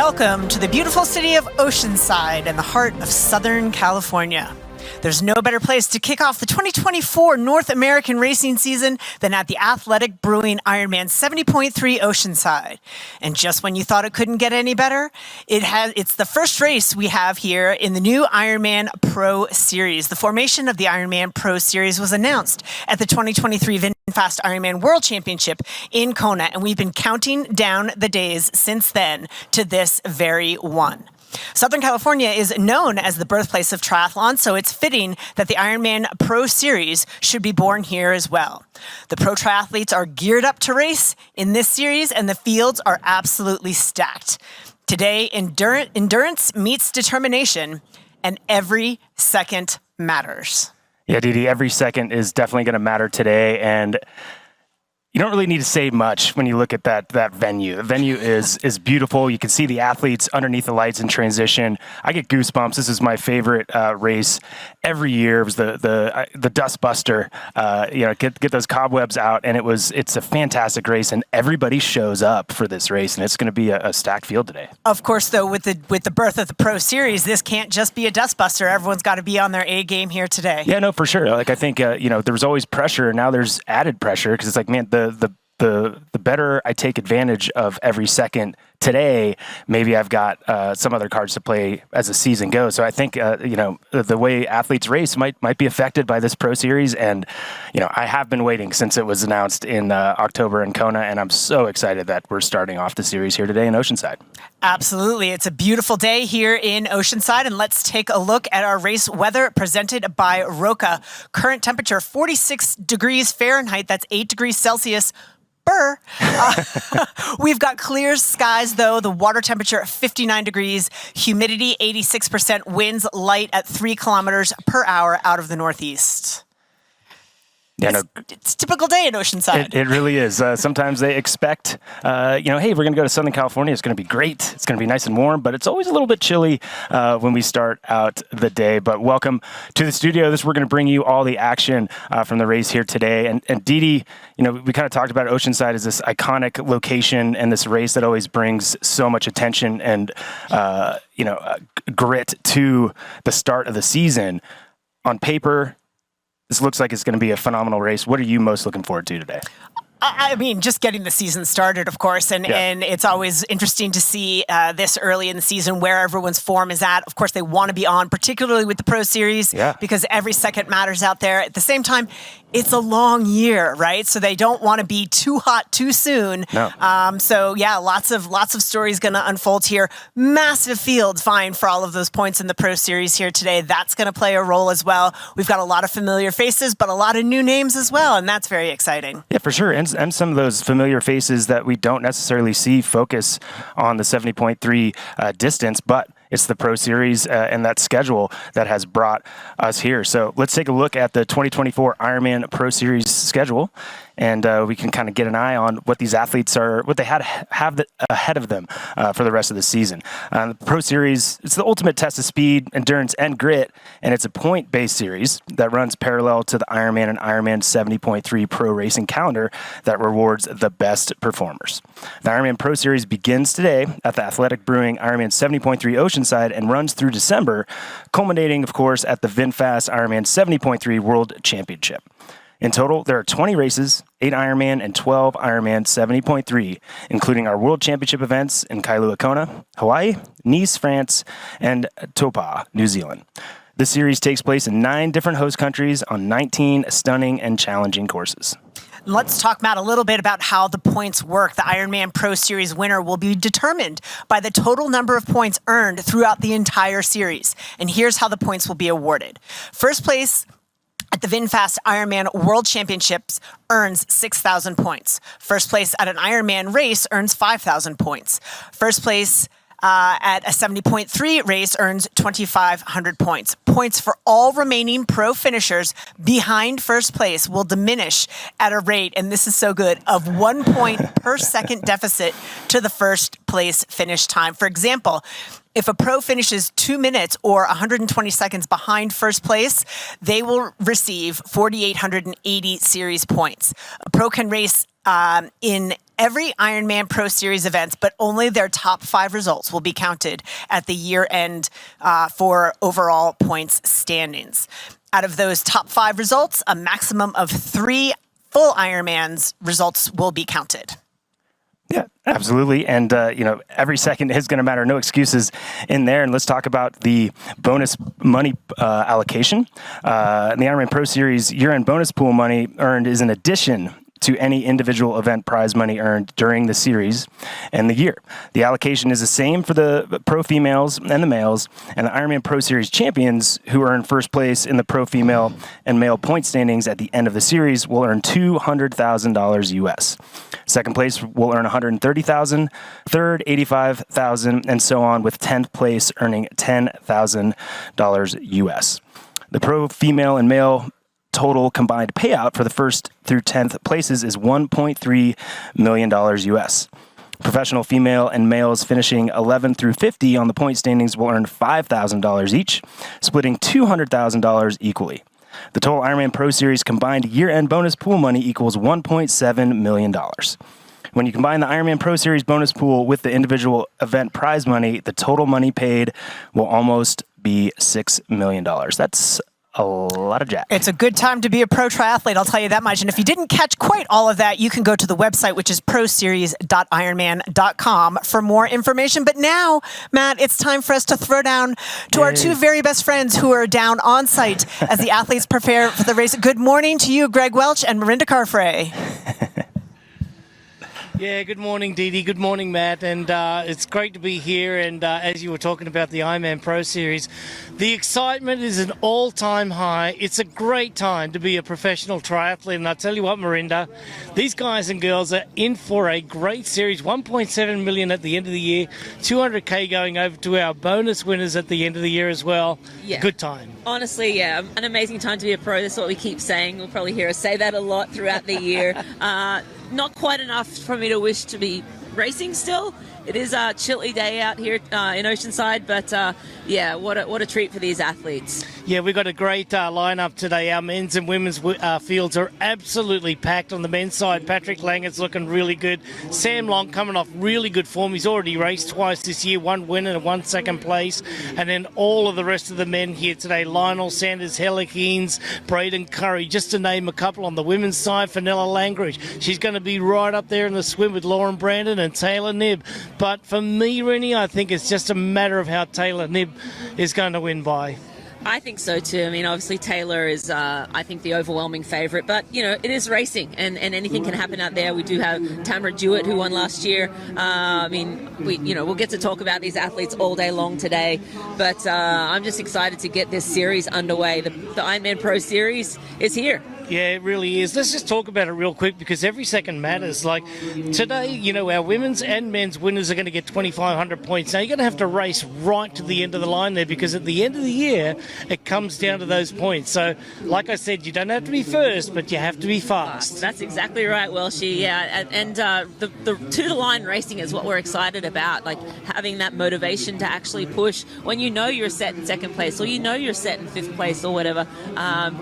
Welcome to the beautiful city of Oceanside in the heart of Southern California. There's no better place to kick off the 2024 North American racing season than at the Athletic Brewing IRONMAN 70.3 Oceanside. And just when you thought it couldn't get any better, it's the first race we have here in the new IRONMAN Pro Series. The formation of the IRONMAN Pro Series was announced at the 2023 VinFast Ironman World Championship in Kona, and we've been counting down the days since then to this very one. Southern California is known as the birthplace of triathlon, so it's fitting that the IRONMAN Pro Series should be born here as well. The pro triathletes are geared up to race in this series, and the fields are absolutely stacked. Today, endurance meets determination, and every second matters. Yeah, Didi, every second is definitely going to matter today, and you don't really need to say much when you look at that venue. The venue is beautiful. You can see the athletes underneath the lights in transition. I get goosebumps. This is my favorite race every year. It was the Dust Buster. Get those cobwebs out, and it's a fantastic race, and everybody shows up for this race, and it's going to be a stacked field today. Of course, though, with the birth of the Pro Series, this can't just be a Dust Buster. Everyone's got to be on their A game here today. Yeah, no, for sure. Like I think there was always pressure, and now there's added pressure because it's like, man, the better I take advantage of every second today, maybe I've got some other cards to play as the season goes. So I think the way athletes race might be affected by this Pro Series, and I have been waiting since it was announced in October in Kona, and I'm so excited that we're starting off the series here today in Oceanside. Absolutely. It's a beautiful day here in Oceanside, and let's take a look at our race weather presented by Roca. Current temperature 46 degrees Fahrenheit, that's 8 degrees Celsius. We've got clear skies, though. The water temperature 59 degrees, humidity 86%, winds light at 3 kilometers per hour out of the northeast. Yeah, it's a typical day in Oceanside. It really is. Sometimes they expect, hey, we're going to go to Southern California. It's going to be great. It's going to be nice and warm, but it's always a little bit chilly when we start out the day. But welcome to the studio. We're going to bring you all the action from the race here today. And Didi, we kind of talked about Oceanside as this iconic location and this race that always brings so much attention and, grit to the start of the season. On paper, this looks like it's going to be a phenomenal race. What are you most looking forward to today? I mean, just getting the season started, of course, and it's always interesting to see this early in the season where everyone's form is at. Of course, they want to be on, particularly with the Pro Series, because every second matters out there. At the same time, it's a long year, right? So they don't want to be too hot too soon. No. Lots of stories going to unfold here. Massive field fine for all of those points in the Pro Series here today. That's going to play a role as well. We've got a lot of familiar faces, but a lot of new names as well, and that's very exciting. Yeah, for sure. And some of those familiar faces that we don't necessarily see focus on the 70.3 distance, but it's the Pro Series and that schedule that has brought us here. So let's take a look at the 2024 IRONMAN Pro Series schedule, and we can kind of get an eye on what these athletes what they have ahead of them for the rest of the season. The Pro Series, it's the ultimate test of speed, endurance, and grit, and it's a point-based series that runs parallel to the Ironman and IRONMAN 70.3 Pro Racing calendar that rewards the best performers. The IRONMAN Pro Series begins today at the Athletic Brewing IRONMAN 70.3 Oceanside and runs through December, culminating, of course, at the VinFast IRONMAN 70.3 World Championship. In total, there are 20 races, 8 Ironman and 12 IRONMAN 70.3, including our World Championship events in Kailua Kona, Hawaii, Nice, France, and Taupo, New Zealand. The series takes place in 9 different host countries on 19 stunning and challenging courses. Let's talk, Matt, a little bit about how the points work. The IRONMAN Pro Series winner will be determined by the total number of points earned throughout the entire series. And here's how the points will be awarded. First place at the VinFast Ironman World Championships earns 6,000 points. First place at an Ironman race earns 5,000 points. First place at a 70.3 race earns 2,500 points. Points for all remaining pro finishers behind first place will diminish at a rate, and this is so good, of 1 point per second deficit to the first place finish time. For example, if a pro finishes 2 minutes or 120 seconds behind first place, they will receive 4,880 series points. A pro can race in every Ironman Pro Series event, but only their top 5 results will be counted at the year end for overall points standings. Out of those top 5 results, a maximum of 3 full Ironmans results will be counted. Yeah, absolutely. And, every second is going to matter. No excuses in there. And let's talk about the bonus money allocation. In the Ironman Pro Series, year-end bonus pool money earned is in addition to any individual event prize money earned during the series and the year. The allocation is the same for the pro females and the males, and the Ironman Pro Series champions who earn first place in the pro female and male point standings at the end of the series will earn $200,000 US. Second place will earn $130,000, third $85,000, and so on, with 10th place earning $10,000 US. The pro female and male total combined payout for the first through 10th places is $1.3 million US. Professional female and males finishing 11 through 50 on the point standings will earn $5,000 each, splitting $200,000 equally. The total Ironman Pro Series combined year-end bonus pool money equals $1.7 million. When you combine the Ironman Pro Series bonus pool with the individual event prize money, the total money paid will almost be $6 million. That's a lot of jack. It's a good time to be a pro triathlete, I'll tell you that much. And if you didn't catch quite all of that, you can go to the website, which is proseries.ironman.com for more information. But now, Matt, it's time for us to throw down to our 2 very best friends who are down on site as the athletes prepare for the race. Good morning to you, Greg Welch and Marinda Carfrey. Yeah, good morning, Dee Dee. Good morning, Matt. And it's great to be here. And as you were talking about the Ironman Pro Series, the excitement is an all-time high. It's a great time to be a professional triathlete. And I tell you what, Marinda, these guys and girls are in for a great series. 1.7 million at the end of the year, 200K going over to our bonus winners at the end of the year as well. Yeah. Good time. Honestly, yeah, an amazing time to be a pro. That's what we keep saying. We'll probably hear us say that a lot throughout the year. Not quite enough for me to wish to be racing still. It is a chilly day out here in Oceanside, but yeah, what a treat for these athletes. Yeah, we've got a great lineup today. Our men's and women's fields are absolutely packed. On the men's side, Patrick Langer's looking really good. Sam Long coming off really good form. He's already raced twice this year, 1 win and 1 second place. And then all of the rest of the men here today, Lionel Sanders, Hella Keynes, Braden Curry, just to name a couple. On the women's side, Fenella Langridge. She's going to be right up there in the swim with Lauren Brandon and Taylor Nibb. But for me, Rennie, I think it's just a matter of how Taylor Nibb is going to win by. I think so too. I mean, obviously Taylor is, I think, the overwhelming favourite. But, it is racing and anything can happen out there. We do have Tamara Jewett, who won last year. We'll get to talk about these athletes all day long today. But I'm just excited to get this series underway. The Ironman Pro Series is here. Yeah, it really is. Let's just talk about it real quick because every second matters. Like today, our women's and men's winners are going to get 2,500 points. Now, you're going to have to race right to the end of the line there because at the end of the year, it comes down to those points. So, like I said, you don't have to be first, but you have to be fast. That's exactly right, Welshie. Yeah, and the to-the-line racing is what we're excited about, like having that motivation to actually push when you know you're set in second place or you know you're set in 5th place or whatever,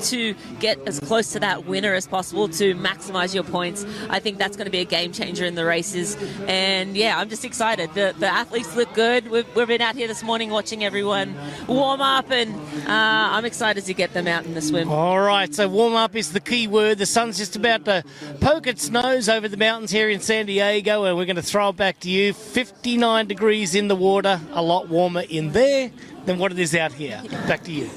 to get as close to that winner as possible to maximize your points. I think that's going to be a game changer in the races. And yeah, I'm just excited. The athletes look good. We've been out here this morning watching everyone warm up, and I'm excited to get them out in the swim. All right, so warm up is the key word. The sun's just about to poke its nose over the mountains here in San Diego, and we're going to throw it back to you. 59 degrees in the water, a lot warmer in there than what it is out here. Back to you.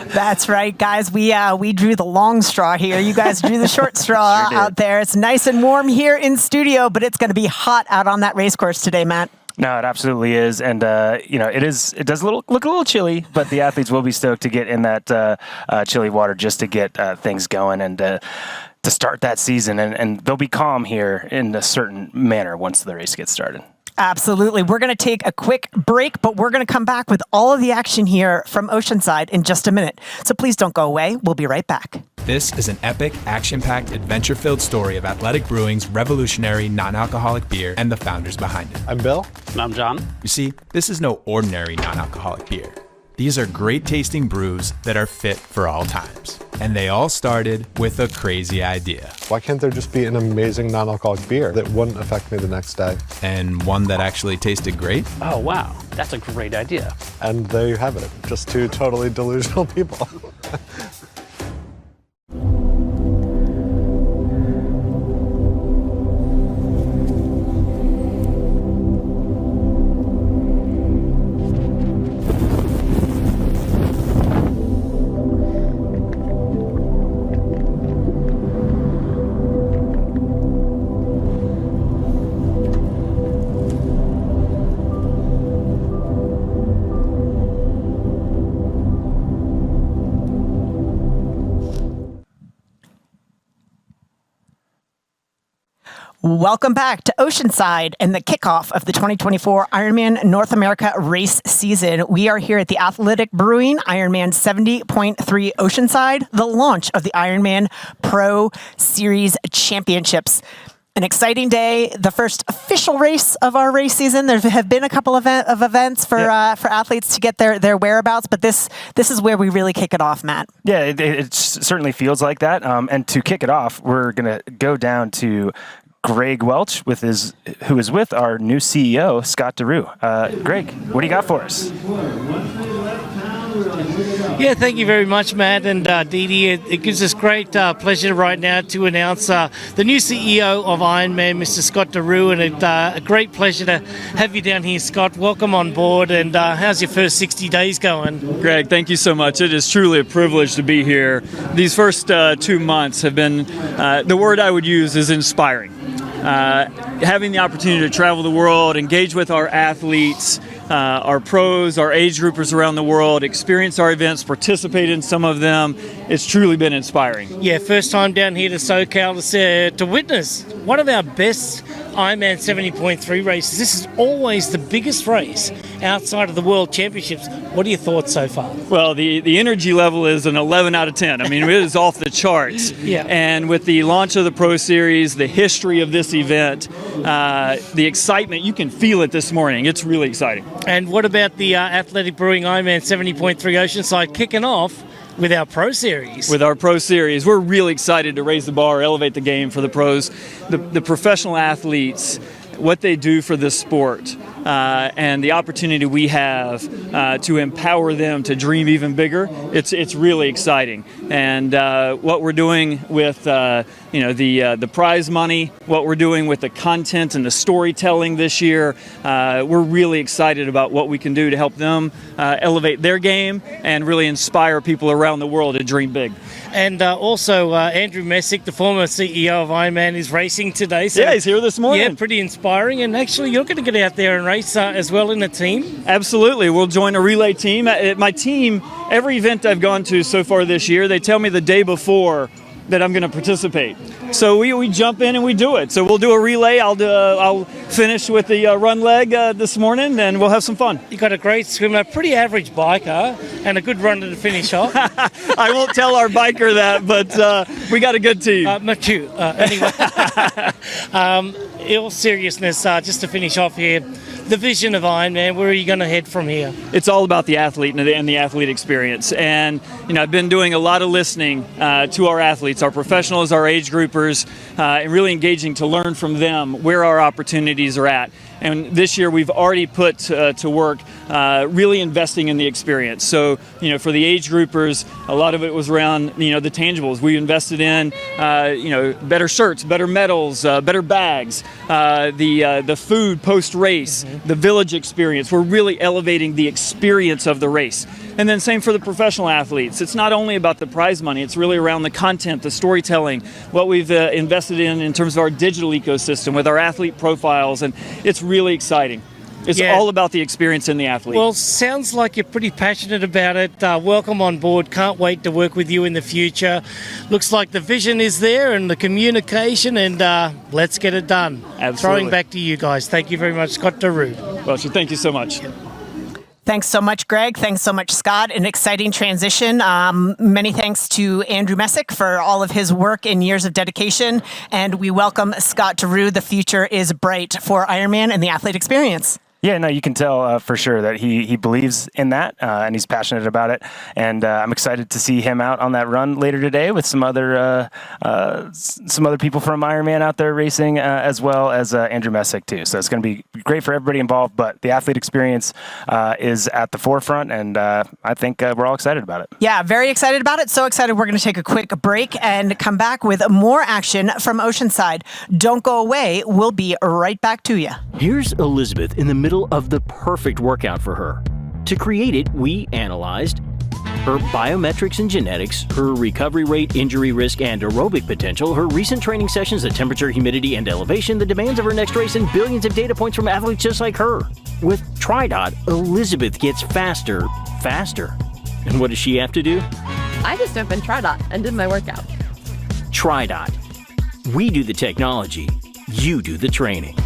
That's right, guys. We drew the long straw here. You guys drew the short straw out there. It's nice and warm here in studio, but it's going to be hot out on that race course today, Matt. No, it absolutely is, and it does look a little chilly, but the athletes will be stoked to get in that chilly water just to get things going and to start that season, and they'll be calm here in a certain manner once the race gets started. Absolutely. We're going to take a quick break, but we're going to come back with all of the action here from Oceanside in just a minute. So please don't go away. We'll be right back. This is an epic, action-packed, adventure-filled story of Athletic Brewing's revolutionary non-alcoholic beer and the founders behind it. I'm Bill. And I'm John. You see, this is no ordinary non-alcoholic beer. These are great tasting brews that are fit for all times. And they all started with a crazy idea. Why can't there just be an amazing non-alcoholic beer that wouldn't affect me the next day? And one that actually tasted great? Oh, wow. That's a great idea. And there you have it. Just two totally delusional people. Welcome back to Oceanside and the kickoff of the 2024 Ironman North America race season. We are here at the Athletic Brewing IRONMAN 70.3 Oceanside, the launch of the Ironman Pro Series Championships. An exciting day, the first official race of our race season. There have been a couple of events for athletes to get their whereabouts, but this is where we really kick it off, Matt. Yeah, it certainly feels like that. And to kick it off, we're going to go down to Greg Welch, who is with our new CEO, Scott DeRue. Greg, what do you got for us? Yeah, thank you very much, Matt and Dee Dee. It gives us great pleasure right now to announce the new CEO of Ironman, Mr. Scott DeRue, and a great pleasure to have you down here, Scott. Welcome on board, and how's your first 60 days going? Greg, thank you so much. It is truly a privilege to be here. These first 2 months have been, the word I would use is inspiring. Having the opportunity to travel the world, engage with our athletes, our pros, our age groupers around the world, experience our events, participate in some of them. It's truly been inspiring. Yeah, first time down here to SoCal to witness one of our best Ironman 70.3 races. This is always the biggest race outside of the World Championships. What are your thoughts so far? Well, the energy level is an 11 out of 10. I mean, it is off the charts. Yeah. And with the launch of the Pro Series, the history of this event, the excitement, you can feel it this morning. It's really exciting. And what about the Athletic Brewing IRONMAN 70.3 Oceanside kicking off with our Pro Series? With our Pro Series, we're really excited to raise the bar, elevate the game for the pros, the professional athletes, what they do for this sport, and the opportunity we have to empower them to dream even bigger. It's really exciting. And what we're doing with the prize money, what we're doing with the content and the storytelling this year, we're really excited about what we can do to help them elevate their game and really inspire people around the world to dream big. And also, Andrew Messick, the former CEO of Ironman, is racing today. So, yeah, he's here this morning. Yeah, pretty inspiring. And actually, you're going to get out there and race as well in a team? Absolutely. We'll join a relay team. My team, every event I've gone to so far this year, they tell me the day before that I'm going to participate. So we jump in and we do it. So we'll do a relay. I'll finish with the run leg this morning, and we'll have some fun. You got a great swimmer, pretty average biker, and a good runner to finish off. I won't tell our biker that, but we got a good team. Not you. Anyway, in all seriousness, just to finish off here, the vision of Ironman, where are you going to head from here? It's all about the athlete and the athlete experience. And, I've been doing a lot of listening to our athletes, our professionals, our age groupers, and really engaging to learn from them where our opportunities are at. And this year we've already put to work really investing in the experience. So, for the age groupers, a lot of it was around, the tangibles. We invested in, better shirts, better medals, better bags, the food post-race, the village experience. We're really elevating the experience of the race. And then same for the professional athletes. It's not only about the prize money, it's really around the content, the storytelling, what we've invested in terms of our digital ecosystem with our athlete profiles, and it's really exciting. It's all about the experience in the athlete. Well, sounds like you're pretty passionate about it. Welcome on board. Can't wait to work with you in the future. Looks like the vision is there and the communication, and let's get it done. Absolutely. Throwing back to you guys. Thank you very much, Scott DeRue. Well, thank you so much. Thanks so much, Greg. Thanks so much, Scott. An exciting transition. Many thanks to Andrew Messick for all of his work and years of dedication. And we welcome Scott DeRue. The future is bright for Ironman and the athlete experience. Yeah, no, you can tell for sure that he believes in that and he's passionate about it. And I'm excited to see him out on that run later today with some other people from Ironman out there racing, as well as Andrew Messick too. So it's going to be great for everybody involved. But the athlete experience is at the forefront, and I think we're all excited about it. Yeah, very excited about it. So excited. We're going to take a quick break and come back with more action from Oceanside. Don't go away. We'll be right back to you. Here's Elizabeth in the middle of the perfect workout for her. To create it, we analyzed her biometrics and genetics, her recovery rate, injury risk, and aerobic potential, her recent training sessions, the temperature, humidity, and elevation, the demands of her next race, and billions of data points from athletes just like her. With TriDot, Elizabeth gets faster. And what does she have to do? I just opened TriDot and did my workout. TriDot. We do the technology, you do the training.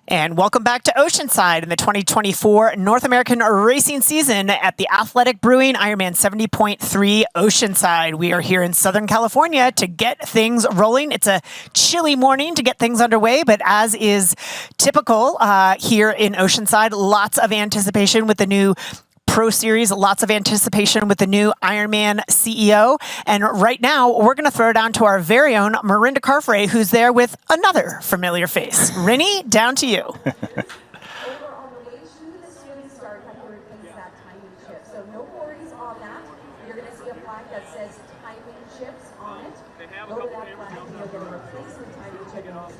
And welcome back to Oceanside in the 2024 North American racing season at the Athletic Brewing IRONMAN 70.3 Oceanside. We are here in Southern California to get things rolling. It's a chilly morning to get things underway, but as is typical here in Oceanside, lots of anticipation with the new Pro Series, lots of anticipation with the new Ironman CEO. And right now, we're going to throw it down to our very own Marinda Carfrey, who's there with another familiar face. Rinny, down to you.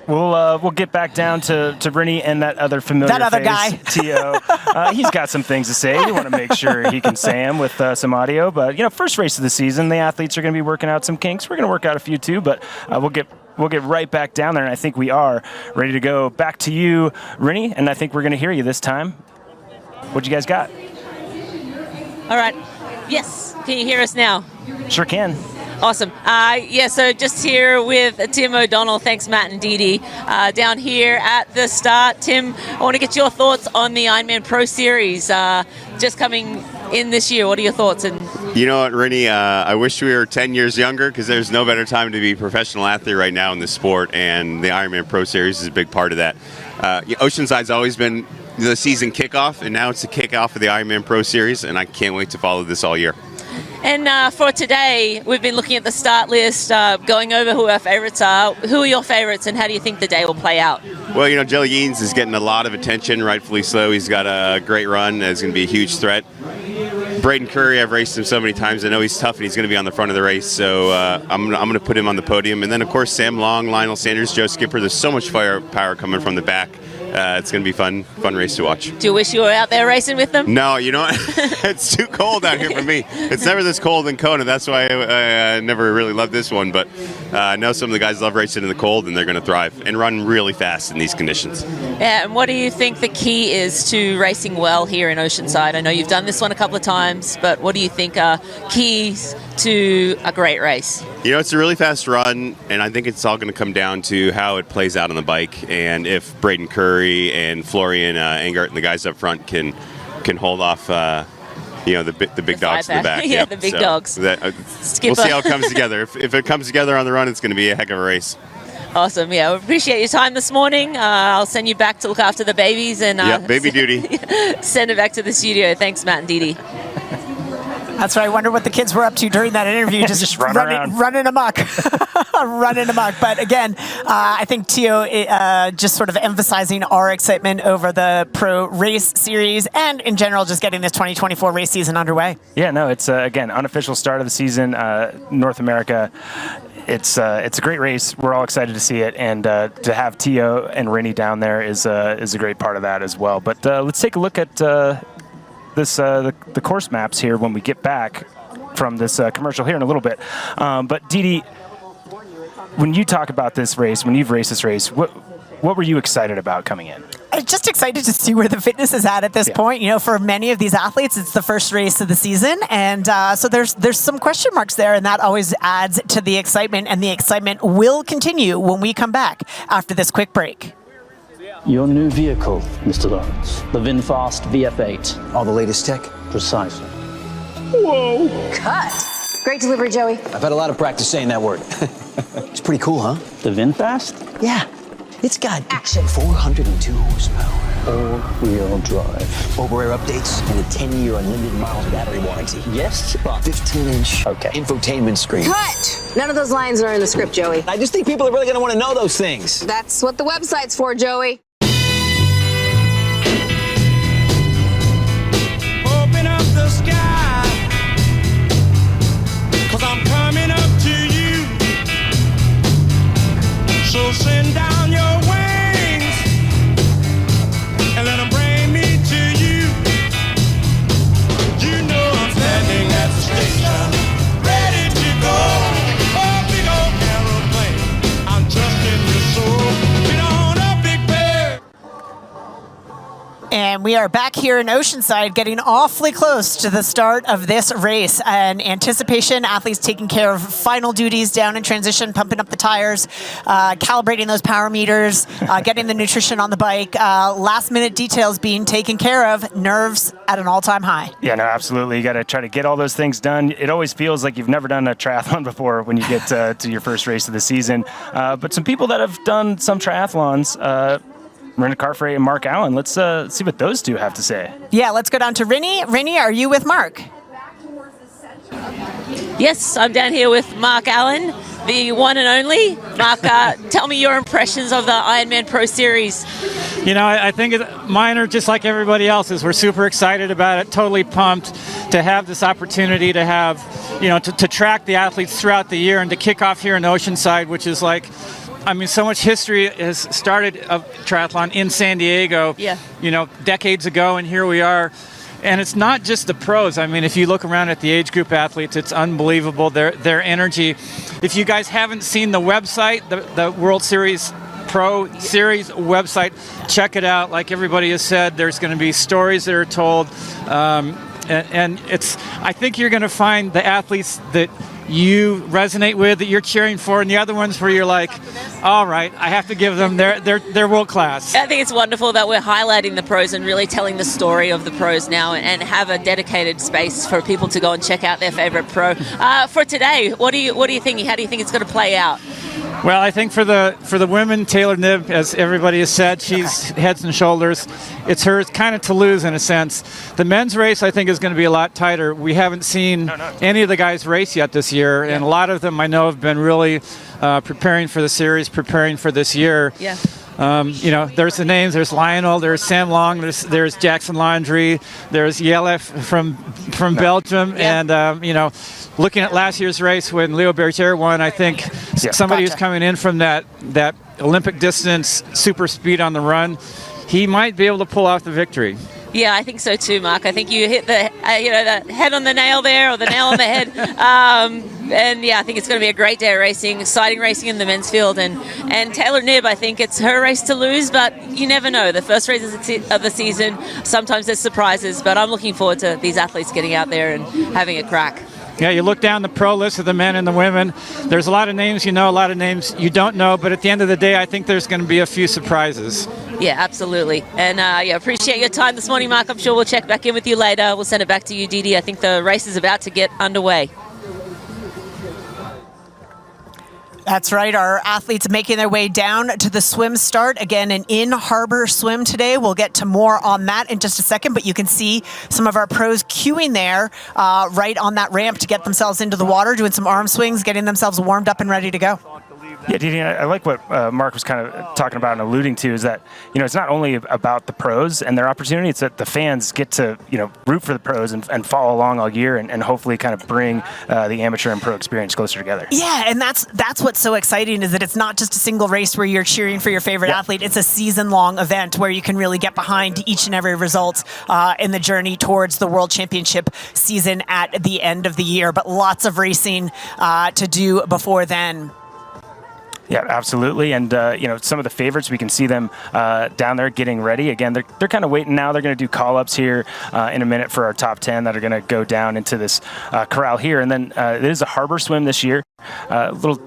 We'll get back down to Rinny and that other familiar that other face, guy. T.O. He's got some things to say. We want to make sure he can say them with some audio. But, first race of the season, the athletes are going to be working out some kinks. We're going to work out a few too, but we'll get right back down there, and I think we are ready to go. Back to you, Rinny, and I think we're going to hear you this time. What you guys got? All right. Yes. Can you hear us now? Sure can. Awesome. So just here with Tim O'Donnell. Thanks, Matt and Dee Dee. Down here at the start. Tim, I want to get your thoughts on the Ironman Pro Series just coming in this year. What are your thoughts? And you know what, Rinny, I wish we were 10 years younger, because there's no better time to be a professional athlete right now in this sport, and the Ironman Pro Series is a big part of that. Oceanside's always been the season kickoff, and now it's the kickoff of the Ironman Pro Series, and I can't wait to follow this all year. And for today, we've been looking at the start list, going over who our favorites are. Who are your favorites, and how do you think the day will play out? Well, Jelly Yeans is getting a lot of attention, rightfully so. He's got a great run. It's going to be a huge threat. Braden Curry, I've raced him so many times. I know he's tough, and he's going to be on the front of the race. So I'm going to put him on the podium. And then, of course, Sam Long, Lionel Sanders, Joe Skipper. There's so much firepower coming from the back. It's going to be fun race to watch. Do you wish you were out there racing with them? No, you know what? It's too cold out here for me. It's never this cold in Kona. That's why I never really loved this one. But I know some of the guys love racing in the cold, and they're going to thrive and run really fast in these conditions. Yeah, and what do you think the key is to racing well here in Oceanside? I know you've done this one a couple of times, but what do you think are keys to a great race? It's a really fast run, and I think it's all going to come down to how it plays out on the bike, and if Braden Curry and Florian Engart and the guys up front can hold off the big dogs in the back. Yeah, the big dogs. We'll see how it comes together. If it comes together on the run, it's going to be a heck of a race. Awesome. Yeah, we appreciate your time this morning. I'll send you back to look after the babies and baby duty. Send it back to the studio. Thanks, Matt and Dee Dee. That's right. I wonder what the kids were up to during that interview. Just running amok. Running amok. But again, I think Tio just sort of emphasizing our excitement over the Pro Race Series and in general just getting this 2024 race season underway. Yeah, no, it's, again, unofficial start of the season, North America. It's a great race. We're all excited to see it, and to have Tio and Rinny down there is a great part of that as well. But let's take a look at the course maps here when we get back from this commercial here in a little bit. But Dee Dee, when you talk about this race, when you've raced this race, what were you excited about coming in? I'm just excited to see where the fitness is at this point. You know, for many of these athletes, it's the first race of the season. And so there's some question marks there, and that always adds to the excitement. And the excitement will continue when we come back after this quick break. Your new vehicle, Mr. Lawrence. The VinFast VF8. All the latest tech? Precisely. Whoa. Cut. Great delivery, Joey. I've had a lot of practice saying that word. It's pretty cool, huh? The VinFast? Yeah. It's got action. 402 horsepower. All-wheel drive. Over-air updates and a 10-year unlimited miles battery warranty. Yes, but 15-inch infotainment screen. Cut! None of those lines are in the script, Joey. I just think people are really going to want to know those things. That's what the website's for, Joey. Open up the sky, 'cause I'm coming up to you. So send down your wings and let them bring me to you. You know I'm standing at the station, ready to go. Oh, big old aeroplane, I'm just in your soul. Get on up, Big Bear. And we are back here in Oceanside, getting awfully close to the start of this race. And anticipation, athletes taking care of final duties down in transition, pumping up the tires, calibrating those power meters, getting the nutrition on the bike, last minute details being taken care of, nerves at an all-time high. Yeah, no, absolutely. You got to try to get all those things done. It always feels like you've never done a triathlon before when you get to your first race of the season. But some people that have done some triathlons, Rinna Carfrey and Mark Allen. Let's see what those two have to say. Yeah, let's go down to Rinny. Rinny, are you with Mark? Yes, I'm down here with Mark Allen, the one and only. Mark, tell me your impressions of the Ironman Pro Series. You know, I think mine are just like everybody else's. We're super excited about it, totally pumped to have this opportunity to have, you know, to track the athletes throughout the year and to kick off here in Oceanside, which is like, I mean, so much history has started of triathlon in San Diego, you know, decades ago, and here we are. And it's not just the pros. I mean, if you look around at the age group athletes, it's unbelievable, their energy. If you guys haven't seen the website, the World Series Pro Series website, check it out. Like everybody has said, there's going to be stories that are told. And it's, I think you're going to find the athletes that you resonate with, that you're cheering for, and the other ones where you're like, all right, I have to give them, they're world class. I think it's wonderful that we're highlighting the pros and really telling the story of the pros now, and have a dedicated space for people to go and check out their favorite pro. For today, what do you think? How do you think it's going to play out? Well, I think for the women, Taylor Knibb, as everybody has said, she's heads and shoulders. It's hers kind of to lose in a sense. The men's race, I think, is going to be a lot tighter. We haven't seen any of the guys race yet this year, and a lot of them I know have been really preparing for the series, preparing for this year. Yeah. You know, there's the names. There's Lionel. There's Sam Long. There's Jackson Landry. There's Yelef from Belgium. Yeah. And you know, looking at last year's race when Leo Berger won, I think somebody who's coming in from that Olympic distance, super speed on the run, he might be able to pull off the victory. Yeah, I think so too, Mark. I think you hit the the head on the nail there, or the nail on the head. And yeah, I think it's going to be a great day of racing, exciting racing in the men's field. And Taylor Knibb, I think it's her race to lose, but you never know. The first race of the season, sometimes there's surprises, but I'm looking forward to these athletes getting out there and having a crack. Yeah, you look down the pro list of the men and the women, there's a lot of names you know, a lot of names you don't know, but at the end of the day, I think there's going to be a few surprises. Yeah, absolutely. And yeah, appreciate your time this morning, Mark. I'm sure we'll check back in with you later. We'll send it back to you, Dee Dee. I think the race is about to get underway. That's right. Our athletes making their way down to the swim start. Again, an in-harbor swim today. We'll get to more on that in just a second, but you can see some of our pros queuing there right on that ramp to get themselves into the water, doing some arm swings, getting themselves warmed up and ready to go. Yeah, Dee Dee, I like what Mark was kind of talking about and alluding to, is that, you know, it's not only about the pros and their opportunity, it's that the fans get to, you know, root for the pros and follow along all year and hopefully kind of bring the amateur and pro experience closer together. Yeah, and that's what's so exciting, is that it's not just a single race where you're cheering for your favorite athlete. It's a season-long event where you can really get behind each and every result in the journey towards the World Championship season at the end of the year. But lots of racing to do before then. Yeah, absolutely. And, some of the favorites, we can see them down there getting ready. Again, they're kind of waiting now. They're going to do call-ups here in a minute for our top 10 that are going to go down into this corral here. And then it is a harbor swim this year. A little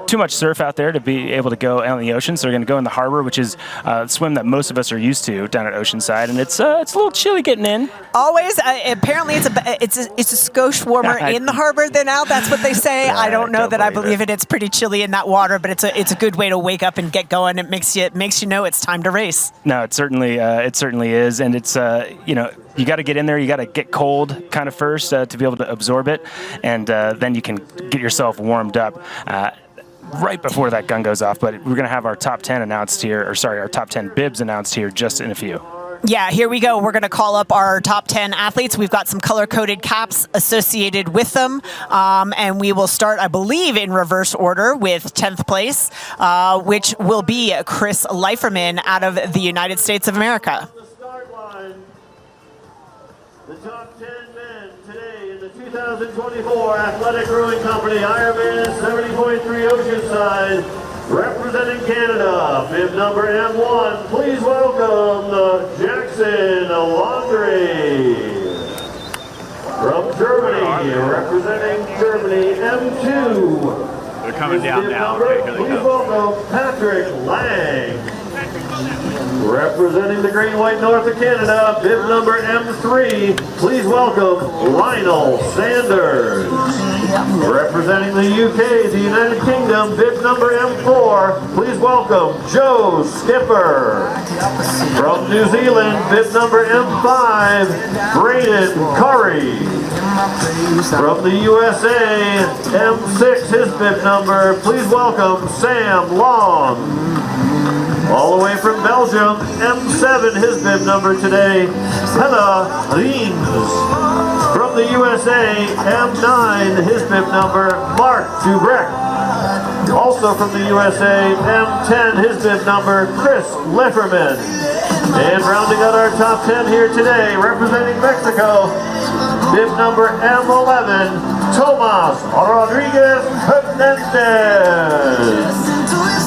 too much surf out there to be able to go out in the ocean, so they're going to go in the harbor, which is a swim that most of us are used to down at Oceanside, and it's a little chilly getting in. Always. Apparently, it's a skosh warmer in the harbor than out. That's what they say. I don't know that I believe it. It's pretty chilly in that water, but it's a good way to wake up and get going. It makes you know it's time to race. No, it certainly is, and it's you got to get in there. You got to get cold kind of first to be able to absorb it, and then you can get yourself warmed up right before that gun goes off. But we're going to have our top 10 announced here, our top 10 bibs announced here just in a few. Yeah, here we go. We're going to call up our top 10 athletes. We've got some color-coded caps associated with them. And we will start, I believe, in reverse order with 10th place, which will be Chris Leiferman out of the United States of America. The top 10 men today in the 2024 Athletic Brewing Company IRONMAN 70.3 Oceanside, representing Canada, bib number M1. Please welcome the Jackson Laundry. From Germany, representing Germany, M2. They're coming down now. Okay, please welcome Patrick Lang. Representing the Green White North of Canada, bib number M3, please welcome Lionel Sanders. Representing the UK, the United Kingdom, bib number M4, please welcome Joe Skipper. From New Zealand, bib number M5, Braden Curry. From the USA, M6, his bib number, please welcome Sam Long. All the way from Belgium, M7, his bib number today, Hella Reams. From the USA, M9, his bib number, Mark Dubrecht. Also from the USA, M10, his bib number, Chris Leiferman. And rounding out our top 10 here today, representing Mexico, bib number M11, Tomas Rodriguez Hernandez.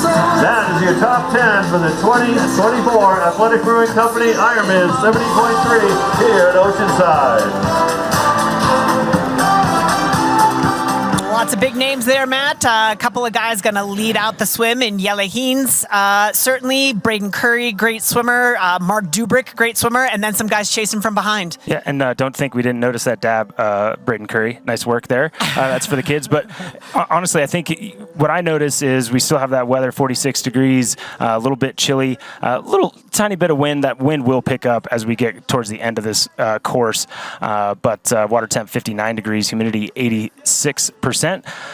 That is your top 10 for the 2024 Athletic Brewing Company IRONMAN 70.3 here at Oceanside. Lots of big names there, Matt. A couple of guys going to lead out the swim in Jelle Heens. Certainly, Braden Curry, great swimmer. Mark Dubrick, great swimmer. And then some guys chasing from behind. Yeah, and don't think we didn't notice that dab, Braden Curry. Nice work there. That's for the kids. But honestly, I think what I notice is we still have that weather, 46 degrees, a little bit chilly, a little tiny bit of wind. That wind will pick up as we get towards the end of this course. But water temp 59 degrees, humidity 86%.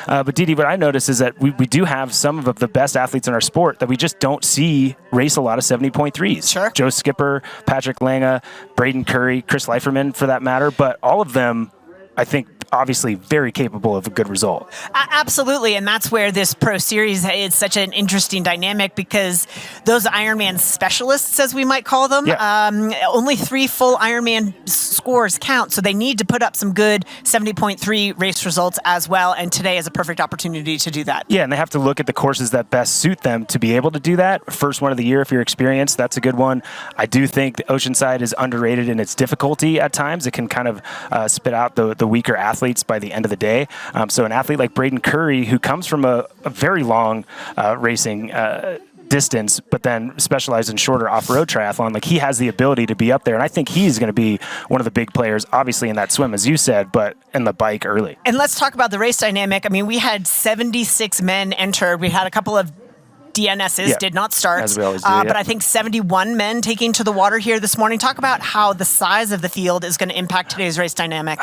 But Didi, what I notice is that we do have some of the best athletes in our sport that we just don't see race a lot of 70.3s. Sure. Joe Skipper, Patrick Lange, Braden Curry, Chris Leiferman for that matter, but all of them, I think, obviously very capable of a good result. Absolutely, and that's where this Pro Series is such an interesting dynamic, because those Ironman specialists, as we might call them, only 3 full Ironman scores count, so they need to put up some good 70.3 race results as well, and today is a perfect opportunity to do that. Yeah, and they have to look at the courses that best suit them to be able to do that. First one of the year, if you're experienced, that's a good one. I do think the Oceanside is underrated in its difficulty at times. It can kind of spit out the weaker athletes by the end of the day. So an athlete like Braden Curry, who comes from a very long racing distance, but then specialized in shorter off-road triathlon, like he has the ability to be up there. And I think he's going to be one of the big players, obviously in that swim, as you said, but in the bike early. And let's talk about the race dynamic. I mean, we had 76 men entered. We had a couple of DNSs did not start, as we always do, but I think 71 men taking to the water here this morning. Talk about how the size of the field is going to impact today's race dynamic.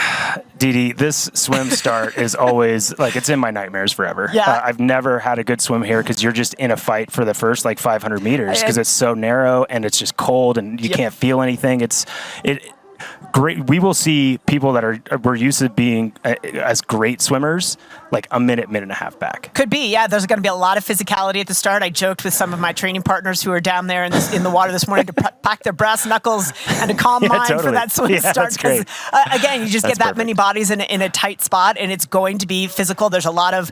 Didi, this swim start is always like, it's in my nightmares forever. Yeah. I've never had a good swim here because you're just in a fight for the first 500 meters because it's so narrow and it's just cold and you can't feel anything. great. We will see people that we're used to being as great swimmers, like a minute and a half back. Could be, yeah. There's going to be a lot of physicality at the start. I joked with some of my training partners who are down there in the water this morning to pack their brass knuckles and a calm mind for that swim start. Because again, you just get that many bodies in a tight spot, and it's going to be physical. There's a lot of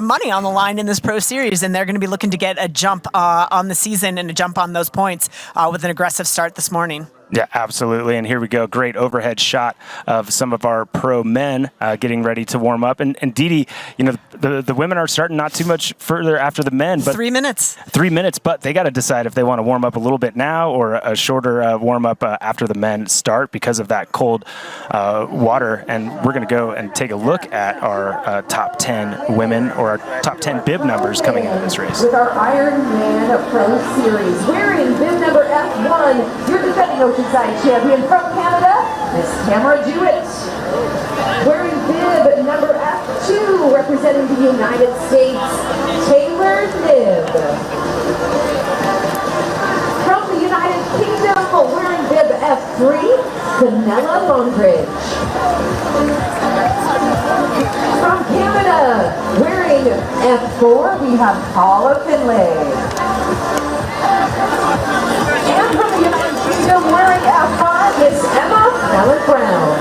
money on the line in this Pro Series, and they're going to be looking to get a jump on the season and a jump on those points with an aggressive start this morning. Yeah, absolutely. And here we go. Great overhead shot of some of our pro men getting ready to warm up. And Didi, the women are starting not too much further after the men. But 3 minutes. 3 minutes, but they got to decide if they want to warm up a little bit now or a shorter warm up after the men start because of that cold water. And we're going to go and take a look at our top 10 women or our top 10 bib numbers coming into this race. With our Ironman Pro Series, wearing bib number F1, your defending Oceanside champion from Canada, Miss Tamara Jewett. Wearing bib number F2, representing the United States, Taylor Knibb. From the United Kingdom, wearing bib F3, Canella Bonebridge. From Canada, wearing F4, we have Paula Finlay. And from the United Kingdom, wearing F5 is Emma Alec Brown.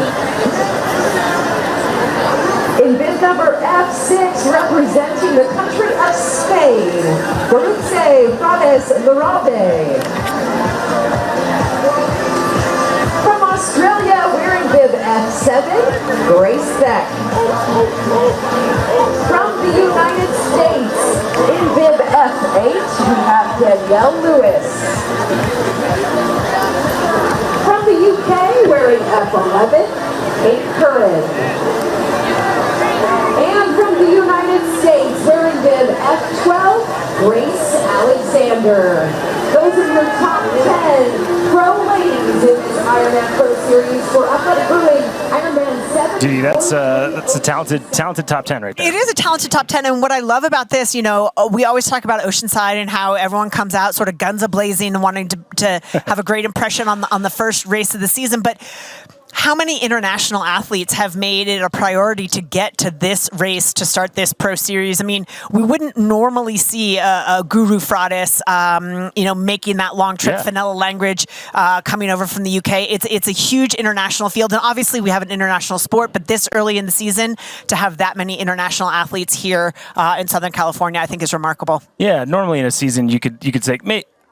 In bib number F6, representing the country of Spain, Barutze Franes Larabe. From Australia, wearing bib F7, Grace Beck. From the United States, in bib F8, we have Danielle Lewis. From the UK, wearing F11, Kate Curran. And from the United States, wearing bib F12, Grace Alexander. Those are your top 10 pro ladies in this Ironman Pro Series for Athletic Brewing IRONMAN 70. Dude, that's a talented top 10 right there. It is a talented top 10, and what I love about this, we always talk about Oceanside and how everyone comes out sort of guns a-blazing and wanting to have a great impression on the first race of the season, but how many international athletes have made it a priority to get to this race to start this Pro Series? I mean, we wouldn't normally see a Guru Fratis, making that long trip. Yeah. Fenella Langridge coming over from the UK. It's a huge international field, and obviously we have an international sport. But this early in the season, to have that many international athletes here in Southern California, I think is remarkable. Yeah, normally in a season you could say,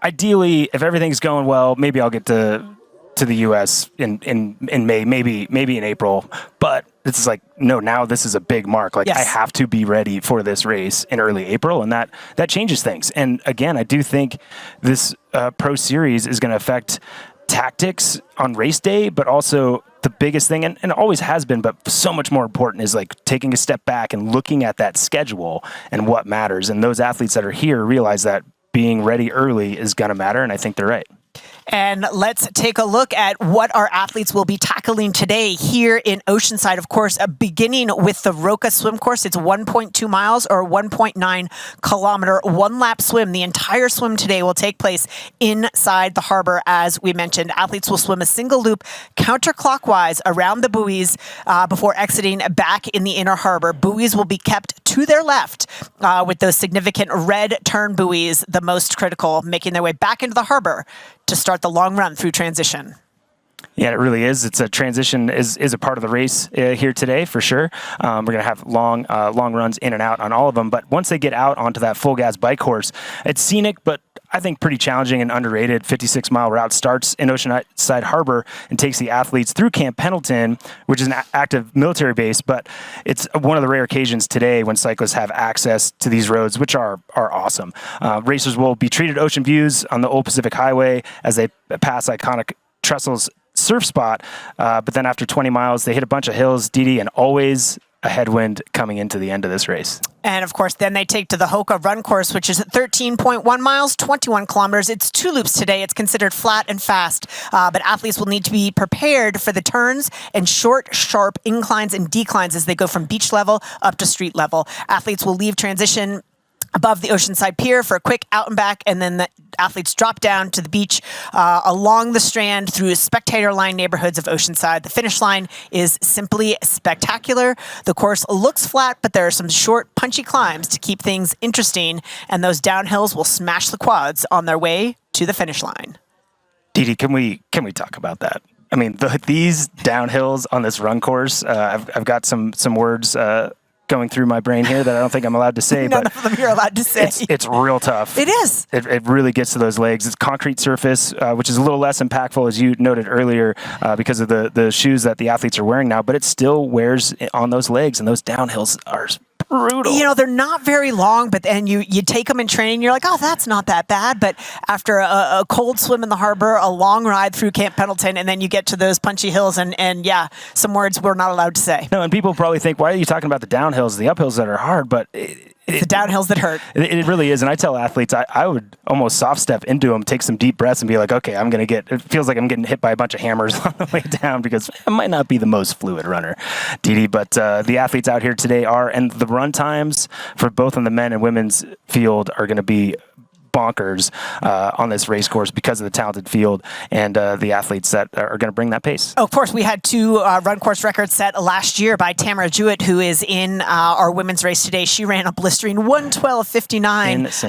ideally, if everything's going well, maybe I'll get to the U.S. in May, maybe in April, but it's like, no, now this is a big mark. Like, yes. I have to be ready for this race in early April, and that changes things. And again, I do think this Pro Series is going to affect tactics on race day, but also the biggest thing, and always has been, but so much more important, is like taking a step back and looking at that schedule and what matters. And those athletes that are here realize that being ready early is going to matter, and I think they're right. And let's take a look at what our athletes will be tackling today here in Oceanside. Of course, beginning with the Roca swim course. It's 1.2 miles or 1.9 kilometer, one lap swim. The entire swim today will take place inside the harbor, as we mentioned. Athletes will swim a single loop counterclockwise around the buoys before exiting back in the inner harbor. Buoys will be kept to their left with those significant red turn buoys, the most critical, making their way back into the harbor to start the long run through transition. Yeah, it really is. It's a transition is a part of the race here today for sure. We're going to have long runs in and out on all of them. But once they get out onto that full gas bike course, it's scenic, but I think pretty challenging and underrated. 56-mile route starts in Oceanside Harbor and takes the athletes through Camp Pendleton, which is an active military base. But it's one of the rare occasions today when cyclists have access to these roads, which are awesome. Racers will be treated ocean views on the Old Pacific Highway as they pass iconic Trestles surf spot. But then after 20 miles, they hit a bunch of hills, Didi, and always a headwind coming into the end of this race. And of course, then they take to the Hoka run course, which is 13.1 miles, 21 kilometers. It's 2 loops today. It's considered flat and fast, but athletes will need to be prepared for the turns and short, sharp inclines and declines as they go from beach level up to street level. Athletes will leave transition above the Oceanside Pier for a quick out and back, and then the athletes drop down to the beach along the Strand through spectator line neighborhoods of Oceanside. The finish line is simply spectacular. The course looks flat, but there are some short, punchy climbs to keep things interesting, and those downhills will smash the quads on their way to the finish line. Didi, can we talk about that? I mean, these downhills on this run course, I've got some words going through my brain here that I don't think I'm allowed to say. None of them you're allowed to say. It's real tough. It is. It really gets to those legs. It's concrete surface, which is a little less impactful, as you noted earlier, because of the shoes that the athletes are wearing now, but it still wears on those legs, and those downhills are brutal. You know, they're not very long, but then you take them in training, you're like, oh, that's not that bad. But after a cold swim in the harbor, a long ride through Camp Pendleton, and then you get to those punchy hills, and yeah, some words we're not allowed to say. No, and people probably think, why are you talking about the downhills, the uphills that are hard? But it's the downhills that hurt. It really is. And I tell athletes, I would almost soft step into them, take some deep breaths, and be like, okay, it feels like I'm getting hit by a bunch of hammers on the way down, because I might not be the most fluid runner, Didi, but the athletes out here today are, and the run times for both on the men and women's field are going to be bonkers on this race course because of the talented field and the athletes that are going to bring that pace. Of course, we had two run course records set last year by Tamara Jewett, who is in our women's race today. She ran a blistering 1:12:59,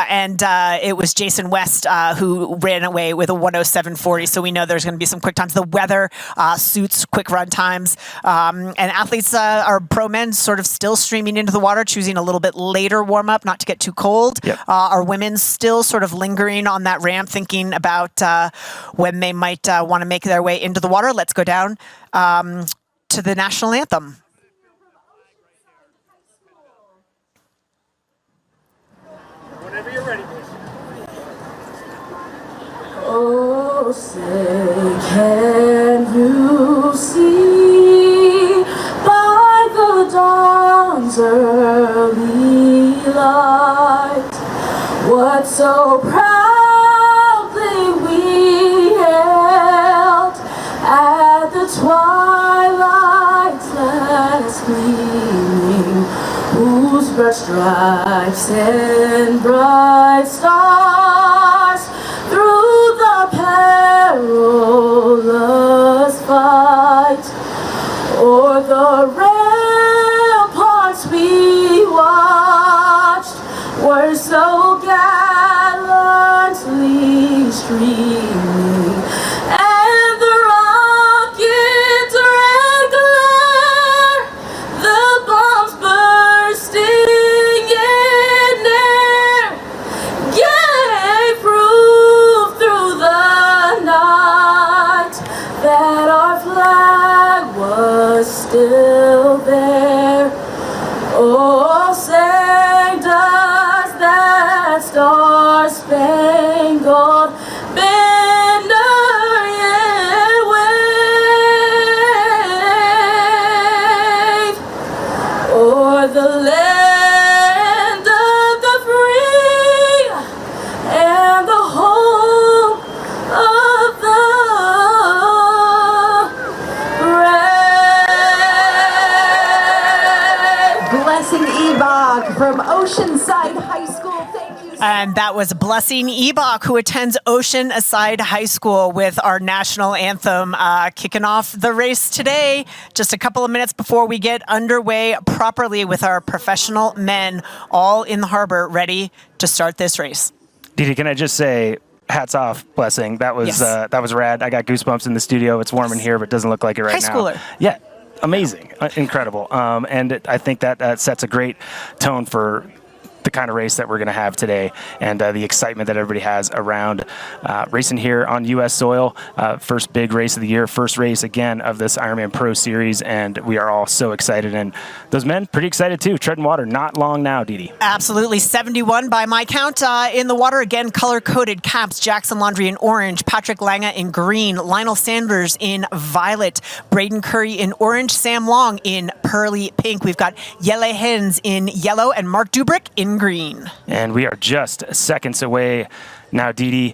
and it was Jason West who ran away with a 1:07:40. So we know there's going to be some quick times. The weather suits quick run times, and athletes our pro men sort of still streaming into the water, choosing a little bit later warm up, not to get too cold. Yep. Our women's still sort of lingering on that ramp, thinking about when they might want to make their way into the water. Let's go down to the national anthem. Whenever you're ready, boys. Oh, say, can you see by the dawn's early light what so proudly we held at the twilight's last gleaming, whose broad stripes and bright stars through the perilous fight o'er the ramparts we watched were so gallantly streaming, and the rocket's red glare, the bombs bursting in air, gave proof through the night that our flag was still there. Oh, say does that star-spangled banner yet wave o'er the land of the free and the home of the brave. Blessing Ebach from Oceanside High School. Thank you. And that was Blessing Ebach, who attends Oceanside High School, with our national anthem kicking off the race today. Just a couple of minutes before we get underway properly with our professional men all in the harbor ready to start this race. Didi, can I just say, hats off, Blessing. That was Yes. that was rad. I got goosebumps in the studio. It's warm in here, but it doesn't look like it right now. High schooler. Yeah, amazing, incredible. And I think that sets a great tone for the kind of race that we're going to have today, and the excitement that everybody has around racing here on U.S. soil. First big race of the year, first race again of this Ironman Pro Series, and we are all so excited. And those men, pretty excited too. Treading water, not long now, Didi. Absolutely. 71 by my count in the water. Again, color-coded caps. Jackson Laundrie in orange, Patrick Lange in green, Lionel Sanders in violet, Braden Curry in orange, Sam Long in pearly pink. We've got Yele Hens in yellow, and Mark Dubrick in green. And we are just seconds away now, Didi,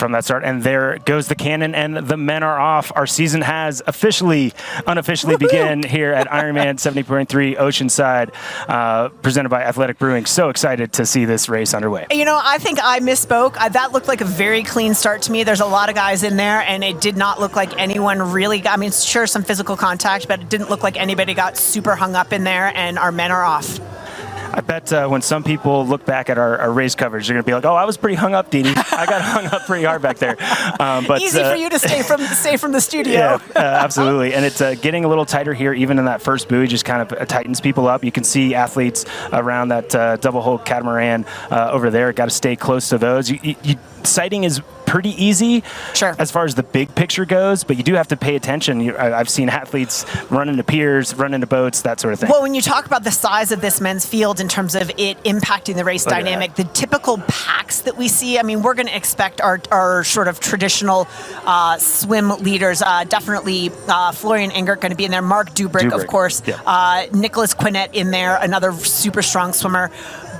from that start. And there goes the cannon, and the men are off. Our season has unofficially begun here at Ironman 70.3 Oceanside, presented by Athletic Brewing. So excited to see this race underway. You know, I think I misspoke. That looked like a very clean start to me. There's a lot of guys in there, and it did not look like anyone really got, I mean, sure, some physical contact, but it didn't look like anybody got super hung up in there, and our men are off. I bet when some people look back at our race coverage, they're going to be like, "Oh, I was pretty hung up, Dee Dee. I got hung up pretty hard back there." But easy for you to stay from the studio. Yeah, absolutely. And it's getting a little tighter here, even in that first buoy, just kind of tightens people up. You can see athletes around that double hull catamaran over there. Got to stay close to those. Sighting is pretty easy as far as the big picture goes, but you do have to pay attention. I've seen athletes run into piers, run into boats, that sort of thing. Well, when you talk about the size of this men's field in terms of it impacting the race dynamic, the typical packs that we see, I mean, we're going to expect our sort of traditional swim leaders, definitely Florian Engert going to be in there, Mark Dubrick, of course, Nicholas Quinnett in there, another super strong swimmer.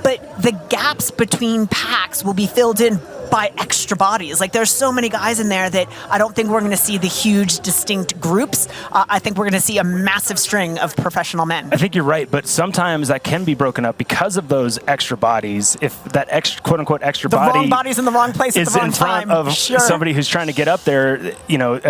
But the gaps between packs will be filled in by extra bodies. Like, there's so many guys in there that I don't think we're going to see the huge distinct groups. I think we're going to see a massive string of professional men. I think you're right, but sometimes that can be broken up because of those extra bodies. If that extra, quote unquote, extra body, the wrong body's in the wrong place at the wrong in front time of somebody who's trying to get up there,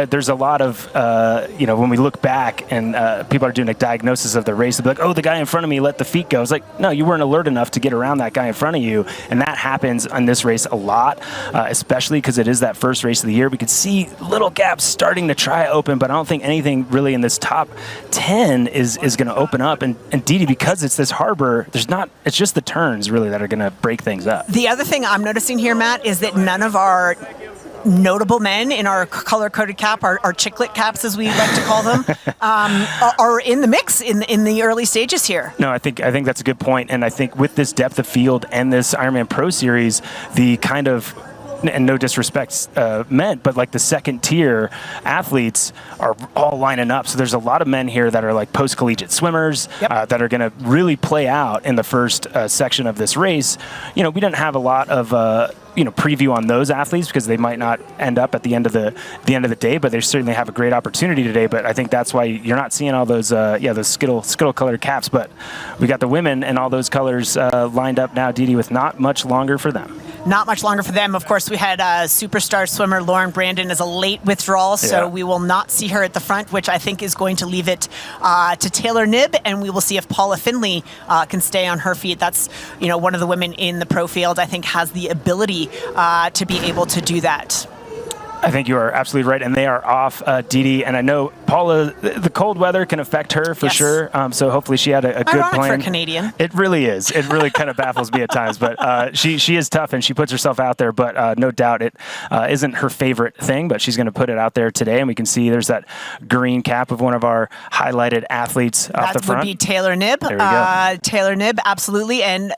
there's a lot of, when we look back and people are doing a diagnosis of the race, they'll be like, "Oh, the guy in front of me let the feet go." It's like, no, you weren't alert enough to get around that guy in front of you, and that happens on this race a lot. Especially because it is that first race of the year. We could see little gaps starting to try open, but I don't think anything really in this top 10 is going to open up. And Dee Dee, because it's this harbor, it's just the turns really that are going to break things up. The other thing I'm noticing here, Matt, is that none of our notable men in our color-coded cap, our chiclet caps as we like to call them, are in the mix in the early stages here. No, I think that's a good point. And I think with this depth of field and this Ironman Pro Series, the kind of, and no disrespect meant, but like the second tier athletes are all lining up. So there's a lot of men here that are like post-collegiate swimmers that are going to really play out in the first section of this race. We didn't have a lot of preview on those athletes because they might not end up at the end of the day, but they certainly have a great opportunity today. But I think that's why you're not seeing all those those skittle colored caps. But we got the women and all those colors lined up now, Dee Dee, with not much longer for them. Not much longer for them. Of course, we had superstar swimmer Lauren Brandon as a late withdrawal, so we will not see her at the front, which I think is going to leave it to Taylor Knibb, and we will see if Paula Finley can stay on her feet. That's one of the women in the pro field I think has the ability to be able to do that. I think you are absolutely right, and they are off, Dee Dee. And I know Paula, the cold weather can affect her for sure. So hopefully she had a good Ironic plan. For a Canadian. It really is. It really kind of baffles me at times. But she is tough, and she puts herself out there. But no doubt it isn't her favorite thing, but she's going to put it out there today. And we can see there's that green cap of one of our highlighted athletes off the front. That would be Taylor Knibb. There we go. Taylor Knibb, absolutely. And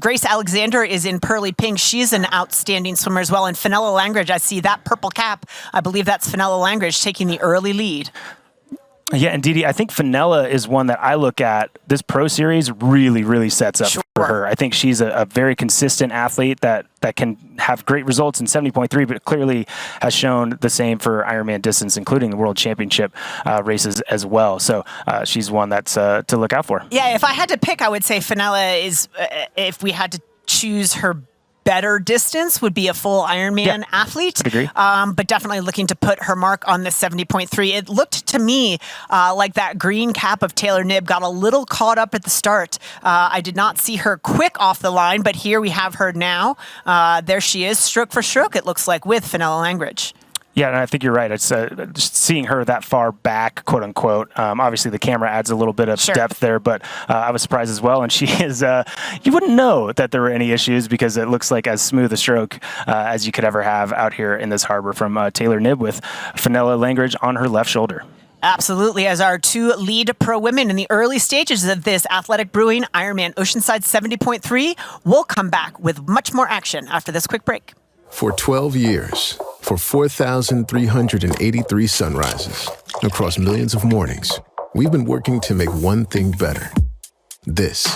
Grace Alexander is in pearly pink. She's an outstanding swimmer as well. And Fenella Langridge, I see that purple cap. I believe that's Fenella Langridge taking the early lead. Yeah, and Dee Dee, I think Fenella is one that I look at. This pro series really, really sets up for her. I think she's a very consistent athlete that can have great results in 70.3, but clearly has shown the same for Ironman distance, including the World Championship races as well. So she's one that's to look out for. Yeah, if I had to pick, I would say Fenella is, if we had to choose her better distance, would be a full Ironman athlete. I'd agree. But definitely looking to put her mark on the 70.3. It looked to me like that green cap of Taylor Knibb got a little caught up at the start. I did not see her quick off the line, but here we have her now. There she is, stroke for stroke, it looks like, with Fenella Langridge. Yeah, and I think you're right. It's just seeing her that far back, quote unquote. Obviously, the camera adds a little bit of depth there, but I was surprised as well. And she is, you wouldn't know that there were any issues because it looks like as smooth a stroke as you could ever have out here in this harbor from Taylor Knibb with Fenella Langridge on her left shoulder. Absolutely, as our two lead pro women in the early stages of this Athletic Brewing Ironman Oceanside 70.3. We'll come back with much more action after this quick break. For 12 years, for 4,383 sunrises, across millions of mornings, we've been working to make one thing better. This,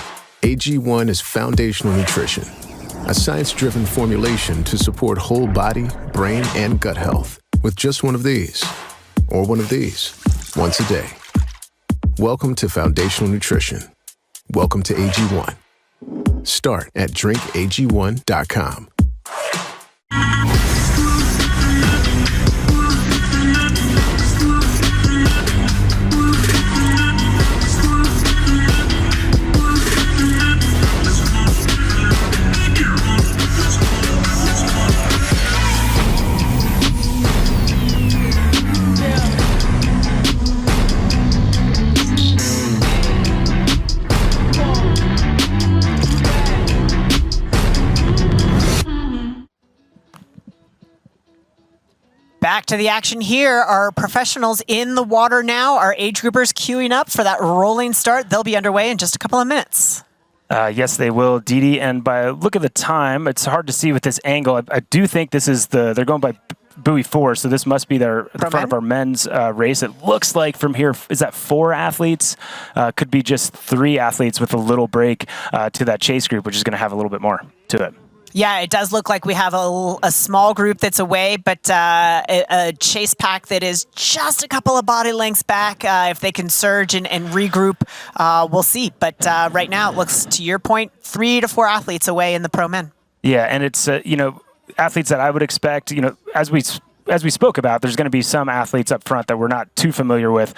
AG1 is foundational nutrition, a science-driven formulation to support whole body, brain, and gut health with just one of these, or one of these, once a day. Welcome to Foundational Nutrition. Welcome to AG1. Start at drinkag1.com. Back to the action here. Our professionals in the water now. Our age groupers queuing up for that rolling start. They'll be underway in just a couple of minutes. Yes, they will, Didi. And by look at the time, it's hard to see with this angle. I do think this is they're going by buoy 4, so this must be the front of our men's race. It looks like from here, is that 4 athletes? Could be just 3 athletes with a little break to that chase group, which is going to have a little bit more to it. Yeah, it does look like we have a small group that's away, but a chase pack that is just a couple of body lengths back. If they can surge and regroup, we'll see. But right now, it looks, to your point, 3 to 4 athletes away in the pro men. Yeah, and it's, athletes that I would expect, as we spoke about, there's going to be some athletes up front that we're not too familiar with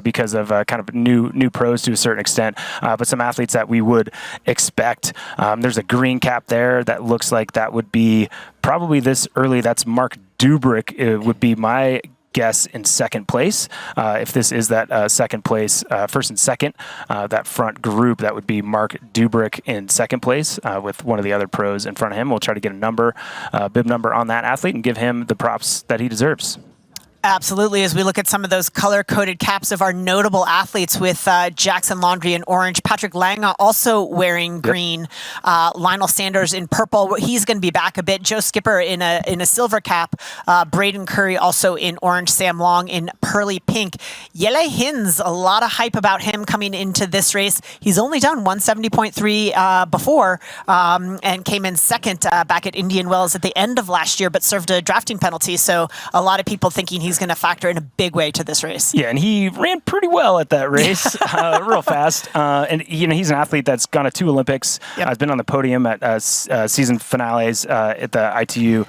because of kind of new pros to a certain extent, but some athletes that we would expect. There's a green cap there that looks like that would be probably this early. That's Mark Dubrick. It would be my guess in second place. If this is that second place, first and second, that front group, that would be Mark Dubrick in second place with one of the other pros in front of him. We'll try to get a bib number on that athlete and give him the props that he deserves. Absolutely. As we look at some of those color-coded caps of our notable athletes with Jackson Laundrie in orange, Patrick Lange also wearing green, Lionel Sanders in purple. He's going to be back a bit. Joe Skipper in a silver cap, Braden Curry also in orange, Sam Long in pearly pink. Jelle Hins, a lot of hype about him coming into this race. He's only done 170.3 before and came in second back at Indian Wells at the end of last year, but served a drafting penalty. So a lot of people thinking he's going to factor in a big way to this race. Yeah, and he ran pretty well at that race, real fast. And he's an athlete that's gone to 2 Olympics. Yep. Has been on the podium at season finales at the ITU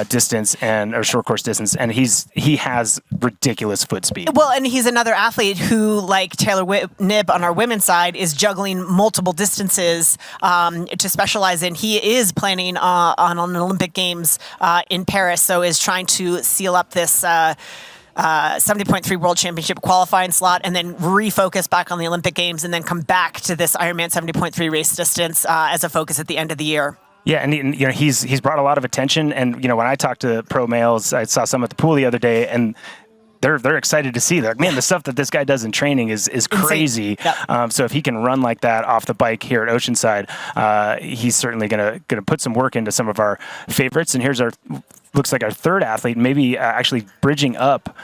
distance or short course distance, and he has ridiculous foot speed. Well, and he's another athlete who, like Taylor Knibb on our women's side, is juggling multiple distances to specialize in. He is planning on an Olympic Games in Paris, so is trying to seal up this 70.3 World Championship qualifying slot and then refocus back on the Olympic Games and then come back to this Ironman 70.3 race distance as a focus at the end of the year. Yeah, and he's brought a lot of attention. And when I talked to pro males, I saw some at the pool the other day, and they're excited to see that. Man, the stuff that this guy does in training is crazy. Yep. So if he can run like that off the bike here at Oceanside, he's certainly gonna put some work into some of our favorites. And here's looks like our third athlete, maybe actually bridging up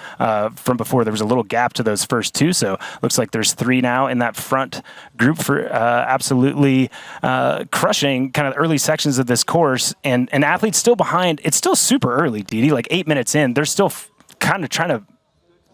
from before. There was a little gap to those first 2, so looks like there's 3 now in that front group for absolutely crushing kind of the early sections of this course. And athletes still behind. It's still super early, Didi, like 8 minutes in. They're still kind of trying to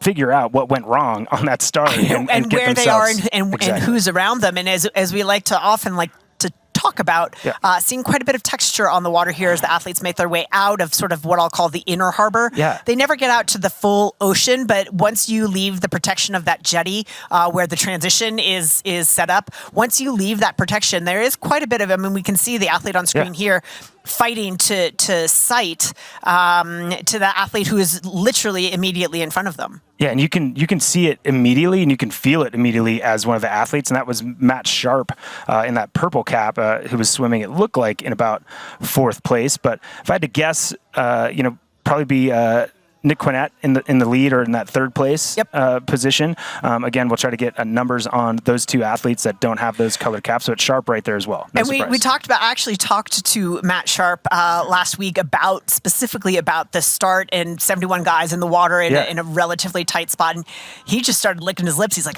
figure out what went wrong on that start and where they are and who's around them. And as we like to often to talk about, seeing quite a bit of texture on the water here as the athletes make their way out of sort of what I'll call the inner harbor. Yeah. They never get out to the full ocean, but once you leave the protection of that jetty where the transition is set up, once you leave that protection, there is quite a bit of, we can see the athlete on screen here fighting to sight to the athlete who is literally immediately in front of them. Yeah, and you can see it immediately, and you can feel it immediately as one of the athletes, and that was Matt Sharp in that purple cap, who was swimming, it looked like, in about 4th place. But if I had to guess, probably be Nick Quinnett in the lead or in that 3rd place position. Again, we'll try to get numbers on those 2 athletes that don't have those colored caps. So it's Sharp right there as well. No surprise. We actually talked to Matt Sharp last week specifically about the start and 71 guys in the water in a relatively tight spot. And he just started licking his lips. He's like,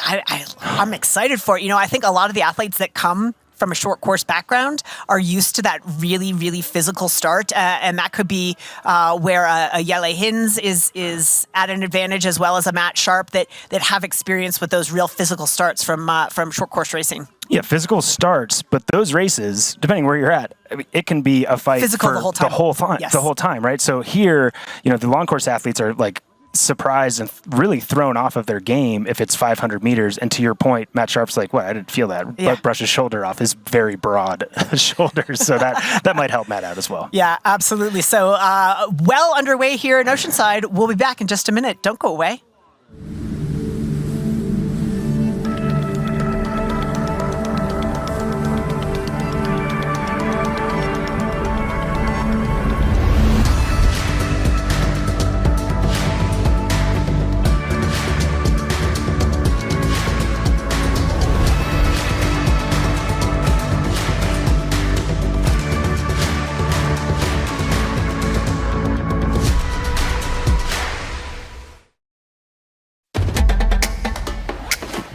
I'm excited for it. I think a lot of the athletes that come from a short course background are used to that really, really physical start. And that could be where a Jelle Hins is at an advantage, as well as a Matt Sharp that have experience with those real physical starts from short course racing. Yeah, physical starts, but those races, depending where you're at, I mean, it can be a fight physical for the whole time. Yes. the whole time, right? So here, the long course athletes are like surprised and really thrown off of their game if it's 500 meters. And to your point, Matt Sharp's like, "What? I didn't feel that." Yeah. Brush his shoulder off his very broad shoulders, so that might help Matt out as well. Yeah, absolutely. So well underway here in Oceanside. We'll be back in just a minute. Don't go away.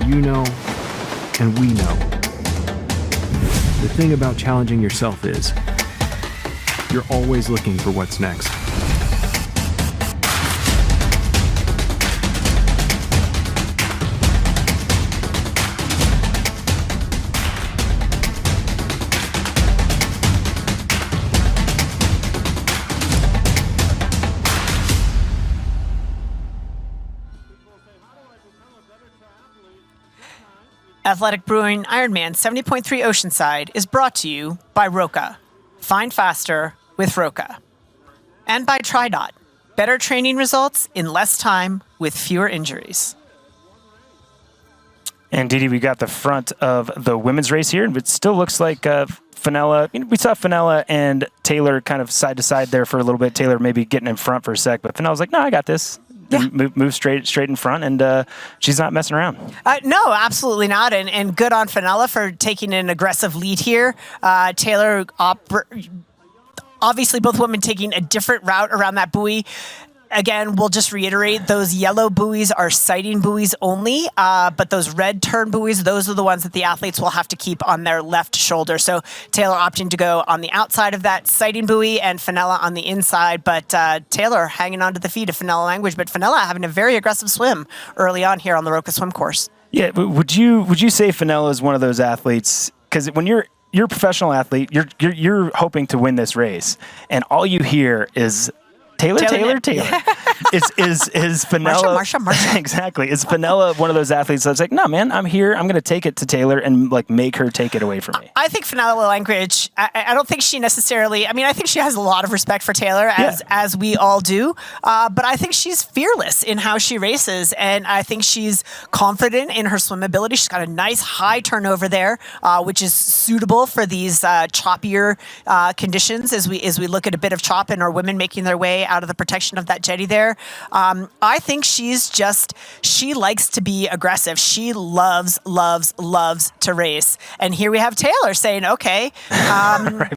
You know, and we know. The thing about challenging yourself is you're always looking for what's next. Athletic Brewing IRONMAN 70.3 Oceanside is brought to you by Roca. Find faster with Roca. And by TriDot. Better training results in less time with fewer injuries. And Didi, we got the front of the women's race here, and it still looks like Fenella. We saw Fenella and Taylor kind of side to side there for a little bit. Taylor maybe getting in front for a sec, but Fenella's like, "No, I got this." Yeah. Move straight in front, and she's not messing around. No, absolutely not. And good on Fenella for taking an aggressive lead here. Taylor, obviously both women taking a different route around that buoy. Again, we'll just reiterate, those yellow buoys are sighting buoys only, but those red turn buoys, those are the ones that the athletes will have to keep on their left shoulder. So Taylor opting to go on the outside of that sighting buoy and Fenella on the inside, but Taylor hanging on to the feet of Fenella Language, but Fenella having a very aggressive swim early on here on the Roca swim course. Yeah, would you say Fenella is one of those athletes? Because when you're a professional athlete, you're hoping to win this race, and all you hear is Taylor. Is Fenella Marsha. Exactly. Is Fenella one of those athletes that's like, "No, man, I'm here. I'm going to take it to Taylor and like make her take it away from me"? I think Fenella Language, I don't think she necessarily, I think she has a lot of respect for Taylor, as we all do, but I think she's fearless in how she races, and I think she's confident in her swim ability. She's got a nice high turnover there, which is suitable for these choppier conditions as we look at a bit of chop and our women making their way out of the protection of that jetty there. I think she likes to be aggressive. She loves to race. And here we have Taylor saying, okay,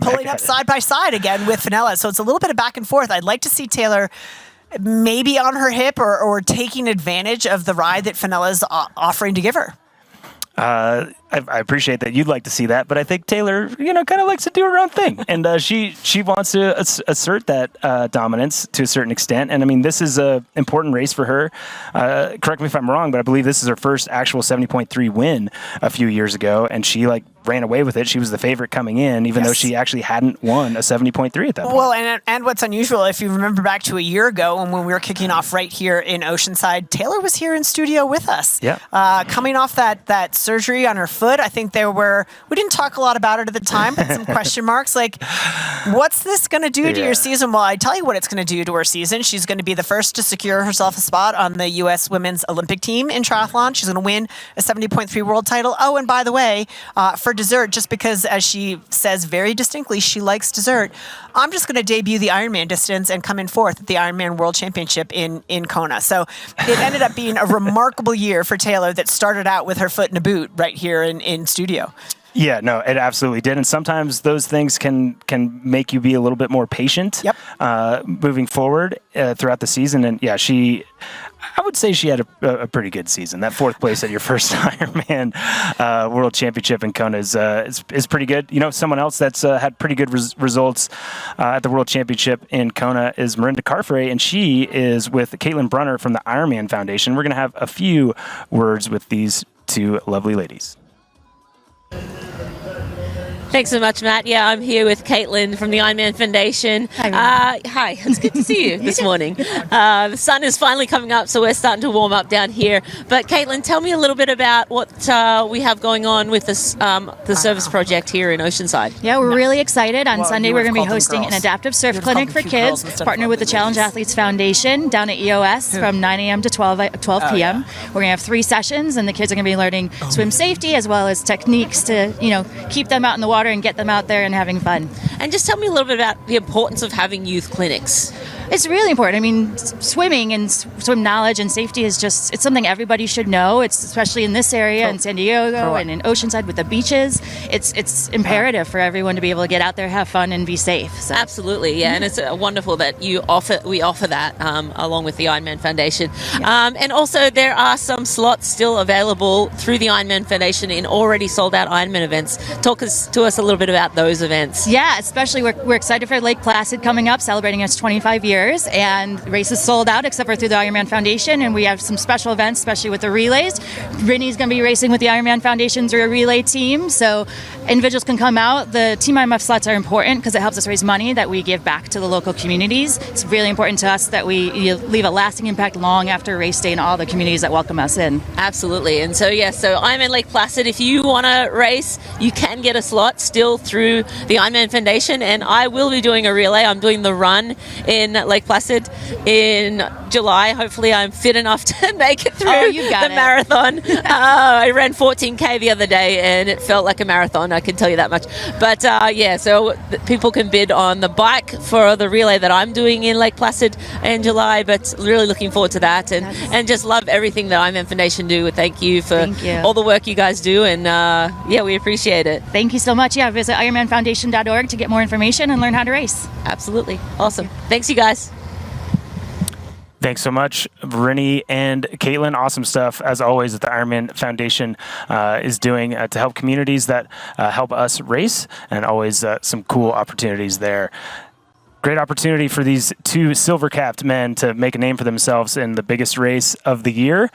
pulling up side by side again with Fenella. So it's a little bit of back and forth. I'd like to see Taylor maybe on her hip or taking advantage of the ride that Fenella's offering to give her. I appreciate that you'd like to see that, but I think Taylor, kind of likes to do her own thing, and she wants to assert that dominance to a certain extent. And this is a important race for her. Correct me if I'm wrong, but I believe this is her first actual 70.3 win a few years ago, and she ran away with it. She was the favorite coming in, even though she actually hadn't won a 70.3 at that point. Well, and what's unusual, if you remember back to a year ago when we were kicking off right here in Oceanside, Taylor was here in studio with us. Yeah. Coming off that surgery on her foot, I think we didn't talk a lot about it at the time, but some question marks like, what's this going to do to your season? Well, I tell you what it's going to do to her season. She's going to be the first to secure herself a spot on the U.S. Women's Olympic team in triathlon. She's going to win a 70.3 world title. Oh, and by the way, for dessert, just because, as she says very distinctly, she likes dessert, I'm just going to debut the Ironman distance and come in fourth at the Ironman World Championship in Kona. So it ended up being a remarkable year for Taylor that started out with her foot in a boot right here in studio. Yeah, no, it absolutely did. And sometimes those things can make you be a little bit more patient moving forward throughout the season. And yeah, I would say she had a pretty good season. That 4th place at your first Ironman World Championship in Kona is pretty good. You know, someone else that's had pretty good results at the World Championship in Kona is Marinda Carfrey, and she is with Caitlin Brunner from the Ironman Foundation. We're going to have a few words with these two lovely ladies. Thanks so much, Matt. Yeah, I'm here with Caitlin from the Ironman Foundation. Hi, it's good to see you this morning. The sun is finally coming up, so we're starting to warm up down here. But Caitlin, tell me a little bit about what we have going on with this, the service project here in Oceanside. Yeah, we're really excited. On Sunday, we're going to be hosting an adaptive surf clinic for kids, partnered with the Challenge Athletes Foundation down at EOS from 9 a.m. to 12 p.m. We're going to have 3 sessions, and the kids are going to be learning swim safety as well as techniques to, keep them out in the water and get them out there and having fun. And just tell me a little bit about the importance of having youth clinics. It's really important. I mean, swimming and swim knowledge and safety is it's something everybody should know. It's especially in this area in San Diego and in Oceanside with the beaches. It's imperative for everyone to be able to get out there, have fun, and be safe. So. Absolutely, yeah. And it's wonderful that we offer that along with the Ironman Foundation. Yeah. And also there are some slots still available through the Ironman Foundation in already sold out Ironman events. Talk to us a little bit about those events. Yeah, especially we're excited for Lake Placid coming up, celebrating its 25 years. And the race is sold out except for through the Ironman Foundation, and we have some special events, especially with the relays. Brittany's going to be racing with the Ironman Foundation's relay team, so individuals can come out. The Team IMF slots are important because it helps us raise money that we give back to the local communities. It's really important to us that we leave a lasting impact long after race day in all the communities that welcome us in. Absolutely. And so I'm in Lake Placid. If you want to race, you can get a slot still through the Ironman Foundation, and I will be doing a relay. I'm doing the run in Lake Placid in July. Hopefully I'm fit enough to make it through the marathon. I ran 14K the other day and it felt like a marathon, I can tell you that much. But so people can bid on the bike for the relay that I'm doing in Lake Placid in July, but really looking forward to that and just love everything that Ironman Foundation do. Thank you for all the work you guys do, and we appreciate it. Thank you so much. Yeah, visit ironmanfoundation.org to get more information and learn how to race. Absolutely. Awesome. Thanks, you guys. Thanks so much, Rennie and Caitlin. Awesome stuff, as always, that the Ironman Foundation is doing to help communities that help us race, and always some cool opportunities there. Great opportunity for these two silver-capped men to make a name for themselves in the biggest race of the year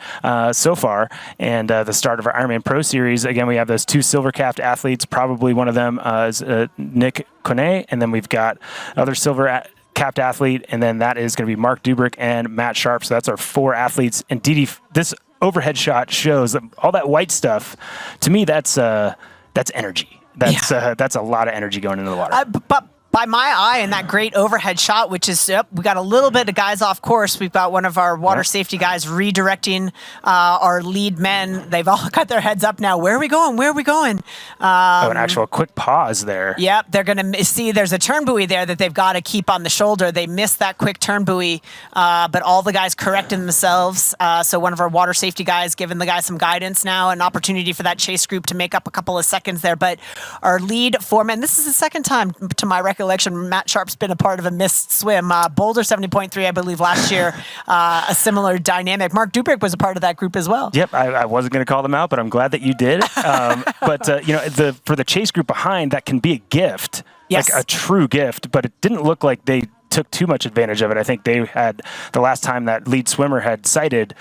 so far, and the start of our Ironman Pro Series. Again, we have those two silver-capped athletes. Probably one of them is Nick Kone, and then we've got other silver-capped athlete, and then that is going to be Mark Dubrick and Matt Sharp. So that's our 4 athletes. And Didi, this overhead shot shows that all that white stuff. To me, that's energy. That's a lot of energy going into the water. But by my eye, in that great overhead shot, which is, we got a little bit of guys off course. We've got one of our water safety guys redirecting our lead men. They've all got their heads up now. Where are we going? Where are we going? An actual quick pause there. Yep, they're going to see there's a turn buoy there that they've got to keep on the shoulder. They missed that quick turn buoy, but all the guys correcting themselves. So one of our water safety guys giving the guys some guidance now, an opportunity for that chase group to make up a couple of seconds there. But our lead 4-man, this is the second time, to my recollection, Matt Sharp's been a part of a missed swim. Boulder 70.3, I believe, last year, a similar dynamic. Mark Dubrick was a part of that group as well. Yep, I wasn't going to call them out, but I'm glad that you did. But for the chase group behind, that can be a gift, like a true gift. But it didn't look like they took too much advantage of it. I think they had, the last time that lead swimmer had sighted,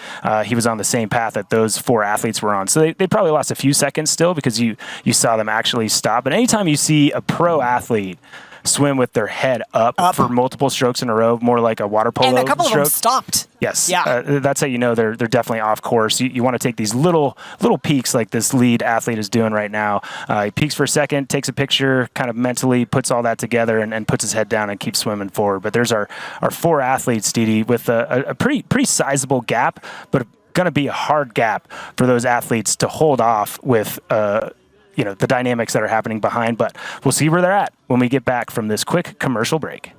he was on the same path that those 4 athletes were on. So they probably lost a few seconds still, because you saw them actually stop. But anytime you see a pro athlete swim with their head up for multiple strokes in a row, more like a water polo and a couple stroke. of them stopped. Yes, yeah. That's how you know they're definitely off course. You want to take these little peaks like this lead athlete is doing right now. He peaks for a second, takes a picture, kind of mentally puts all that together, and puts his head down and keeps swimming forward. But there's our 4 athletes, Didi, with a pretty sizable gap, but going to be a hard gap for those athletes to hold off with the dynamics that are happening behind. But we'll see where they're at when we get back from this quick commercial break.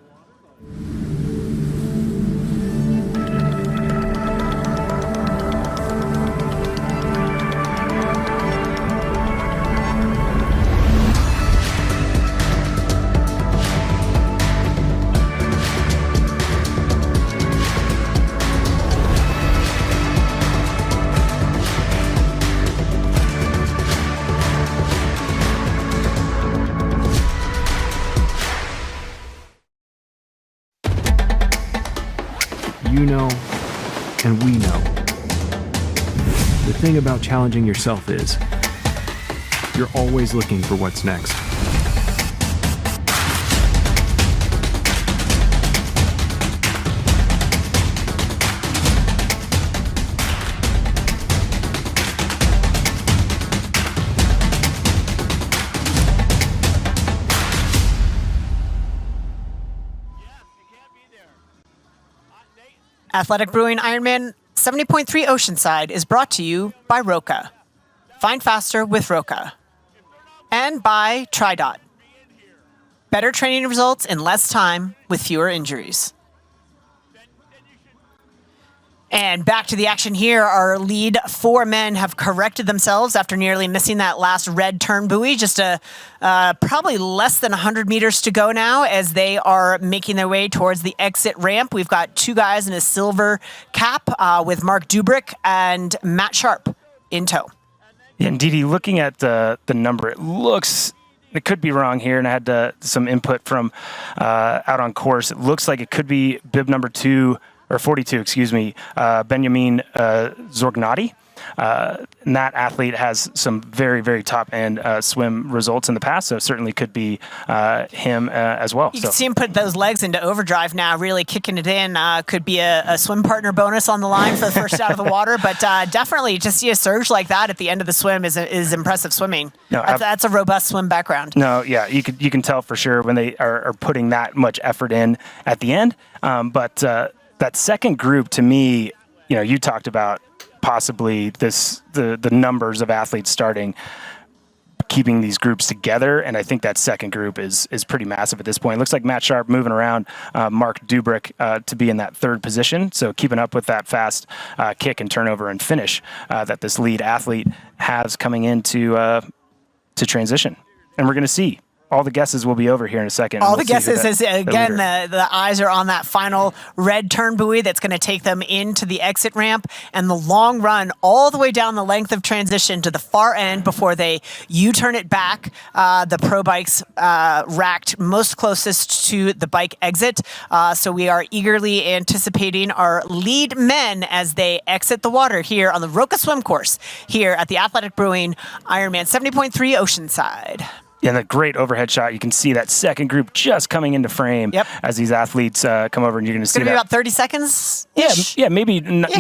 you know, and we know. The thing about challenging yourself is you're always looking for what's next. Athletic Brewing IRONMAN 70.3 Oceanside is brought to you by Roca. Find faster with Roca. And by TriDot. Better training results in less time with fewer injuries. And back to the action here. Our lead 4 men have corrected themselves after nearly missing that last red turn buoy. Just probably less than 100 meters to go now as they are making their way towards the exit ramp. We've got 2 guys in a silver cap with Mark Dubrick and Matt Sharp in tow. Yeah, and Didi, looking at the number, it could be wrong here, and I had some input from out on course. It looks like it could be bib number 2, or 42, excuse me, Benjamin Zorgnati. And that athlete has some very, very top-end swim results in the past, so it certainly could be him as well. You can see him put those legs into overdrive now, really kicking it in. Could be a swim partner bonus on the line for the first out of the water, but definitely to see a surge like that at the end of the swim is impressitive swimming. No, that's a robust swim background. No, yeah, you can tell for sure when they are putting that much effort in at the end. But that second group, to me, you talked about possibly the numbers of athletes starting, keeping these groups together, and I think that second group is pretty massive at this point. It looks like Matt Sharp moving around Mark Dubrick to be in that third position, so keeping up with that fast kick and turnover and finish that this lead athlete has coming into to transition. And we're going to see. All the guesses will be over here in a second. All the guesses is, again, the eyes are on that final red turn buoy that's going to take them into the exit ramp and the long run all the way down the length of transition to the far end before they U-turn it back. The pro bikes racked most closest to the bike exit. So we are eagerly anticipating our lead men as they exit the water here on the Roca swim course here at the Athletic Brewing IRONMAN 70.3 Oceanside. And a great overhead shot. You can see that second group just coming into frame as these athletes come over, and you're going to see that. It's going to be about 30 seconds. Yeah, maybe not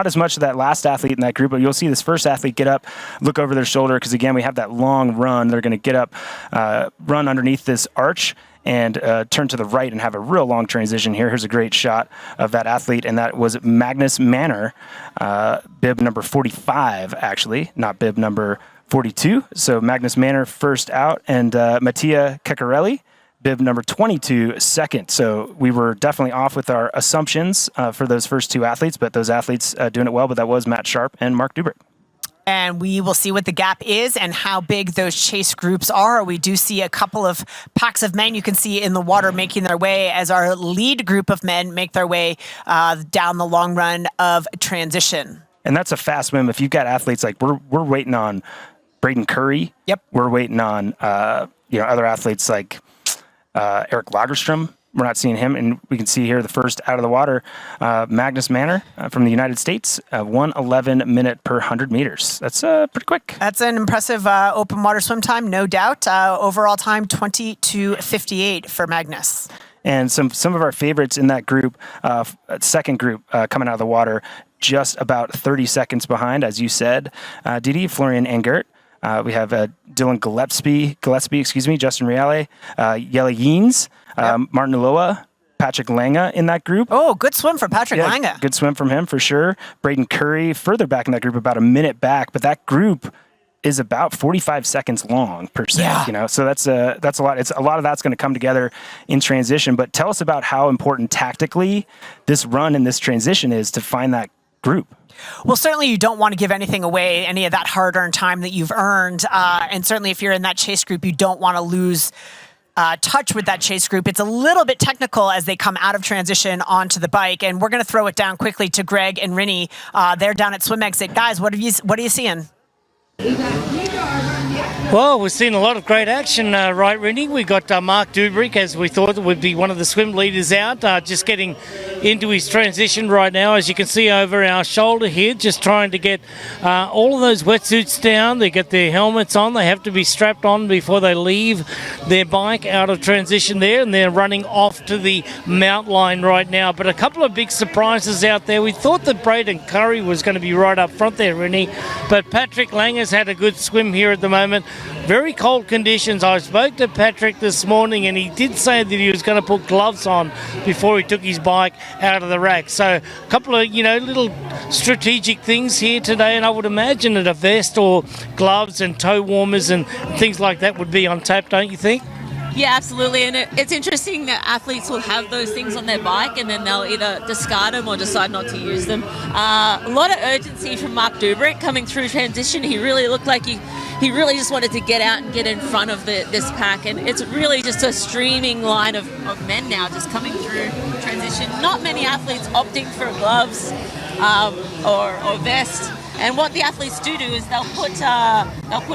as much of that last athlete in that group, but you'll see this first athlete get up, look over their shoulder, because again, we have that long run. They're going to get up, run underneath this arch, and turn to the right and have a real long transition here. Here's a great shot of that athlete, and that was Magnus Manor, bib number 45, actually, not bib number 42. So Magnus Manor first out, and Mattia Ceccarelli, bib number 22, second. So we were definitely off with our assumptions for those first 2 athletes, but those athletes doing it well, but that was Matt Sharp and Mark Dubrick. And we will see what the gap is and how big those chase groups are. We do see a couple of packs of men you can see in the water making their way as our lead group of men make their way down the long run of transition. And that's a fast swim. If you've got athletes like we're waiting on Braden Curry. Yep. We're waiting on other athletes like Eric Lagerstrom. We're not seeing him, and we can see here the first out of the water, Magnus Manor from the United States, 1:11 minute per 100 meters. That's pretty quick. That's an impressive open water swim time, no doubt. Overall time 22:58 for Magnus. And some of our favorites in that group, second group coming out of the water, just about 30 seconds behind, as you said, Didi, Florian Engert. We have Dylan Gillespie, Justin Reale, Yele Yeens, Martin Uloa, Patrick Lange in that group. Oh, good swim from Patrick Lange. Good swim from him for sure. Braden Curry further back in that group, about a minute back, but that group is about 45 seconds long per se. Yeah. So that's a lot. It's a lot of that's going to come together in transition. But tell us about how important tactically this run and this transition is to find that group. Well, certainly you don't want to give anything away, any of that hard-earned time that you've earned. And certainly if you're in that chase group, you don't want to lose touch with that chase group. It's a little bit technical as they come out of transition onto the bike. And we're going to throw it down quickly to Greg and Rinny. They're down at swim exit. Guys, what are you seeing? Well, we've seen a lot of great action, right, Rennie? We got Mark Dubrick, as we thought would be one of the swim leaders out, just getting into his transition right now. As you can see over our shoulder here, just trying to get all of those wetsuits down. They get their helmets on. They have to be strapped on before they leave their bike out of transition there, and they're running off to the mount line right now. But a couple of big surprises out there. We thought that Braden Curry was going to be right up front there, Rennie, but Patrick Lang has had a good swim here at the moment. Very cold conditions. I spoke to Patrick this morning, and he did say that he was going to put gloves on before he took his bike out of the rack. So a couple of, little strategic things here today, and I would imagine that a vest or gloves and toe warmers and things like that would be on tap, don't you think? Yeah, absolutely. And it's interesting that athletes will have those things on their bike and then they'll either discard them or decide not to use them. A lot of urgency from Mark Dubrick coming through transition. He really looked like he really just wanted to get out and get in front of this pack. And it's really just a streaming line of men now just coming through transition. Not many athletes opting for gloves or vest. And what the athletes do is they'll put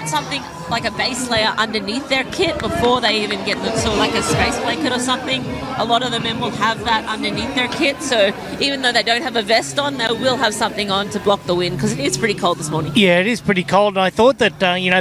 something like a base layer underneath their kit before they even get them. So like a space blanket or something. A lot of the men will have that underneath their kit. So even though they don't have a vest on, they will have something on to block the wind because it is pretty cold this morning. Yeah, it is pretty cold. And I thought that,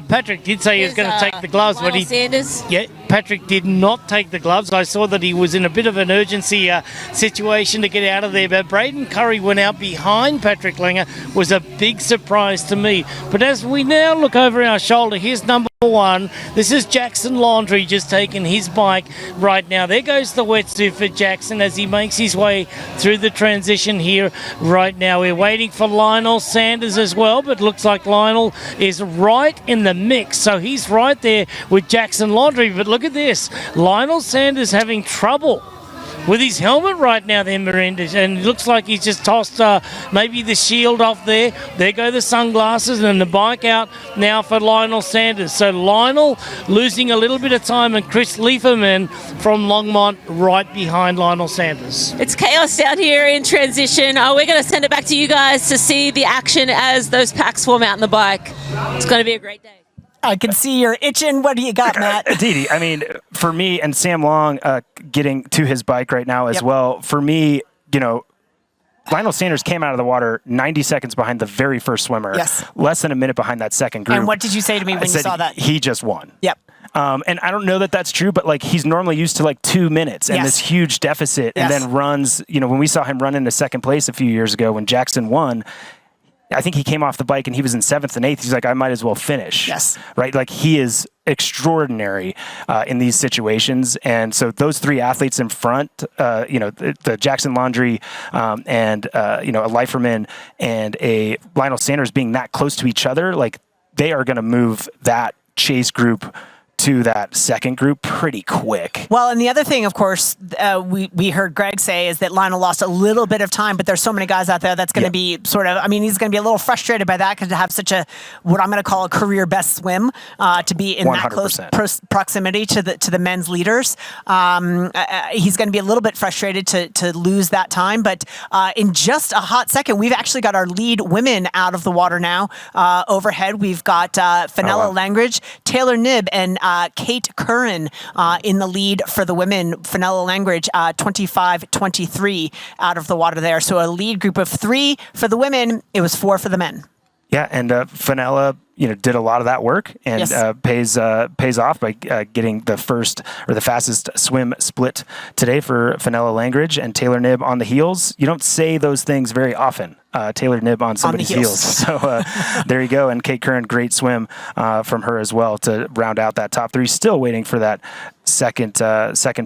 Patrick did say he was going to take the gloves. Lionel Sanders. Yeah, Patrick did not take the gloves. I saw that he was in a bit of an urgency situation to get out of there. But Braden Curry went out behind Patrick Langer. Was a big surprise to me. But as we now look over our shoulder, here's number one. This is Jackson Laundry just taking his bike right now. There goes the wetsuit for Jackson as he makes his way through the transition here right now. We're waiting for Lionel Sanders as well, but looks like Lionel is right in the mix. So he's right there with Jackson Laundry. But look at this. Lionel Sanders having trouble with his helmet right now there, Miranda, and it looks like he's just tossed maybe the shield off there. There go the sunglasses and the bike out now for Lionel Sanders. So Lionel losing a little bit of time, and Chris Lieferman from Longmont right behind Lionel Sanders. It's chaos down here in transition. We're going to send it back to you guys to see the action as those packs form out in the bike. It's going to be a great day. I can see you're itching. What do you got, Matt? Didi, I mean, for me, and Sam Long getting to his bike right now as well, for me, Lionel Sanders came out of the water 90 seconds behind the very first swimmer. Yes. Less than a minute behind that second group. And what did you say to me when you saw that? He just won. Yep. And I don't know that that's true, but he's normally used to 2 minutes and this huge deficit and then runs, when we saw him run into second place a few years ago when Jackson won, I think he came off the bike and he was in 7th and 8th. He's like, I might as well finish. Yes. Right? He is extraordinary in these situations. And so those three athletes in front, the Jackson Laundry and, a Leiferman and a Lionel Sanders being that close to each other, they are going to move that chase group to that second group pretty quick. Well, and the other thing, of course, we heard Greg say is that Lionel lost a little bit of time, but there's so many guys out there that's going to be he's going to be a little frustrated by that because to have such what I'm going to call a career best swim, to be in 100%. That close proximity to the men's leaders. He's going to be a little bit frustrated to lose that time, but in just a hot second, we've actually got our lead women out of the water now. Overhead, we've got Fenella Langridge, Taylor Knibb, and Kate Curran in the lead for the women. Fenella Langridge, 25-23 out of the water there. So a lead group of 3 for the women. It was 4 for the men. Yeah, and Fenella, did a lot of that work and pays off by getting the first or the fastest swim split today for Fenella Langridge and Taylor Knibb on the heels. You don't say those things very often. Taylor Knibb on somebody's heels. So there you go. And Kate Curran, great swim from her as well to round out that top 3. Still waiting for that second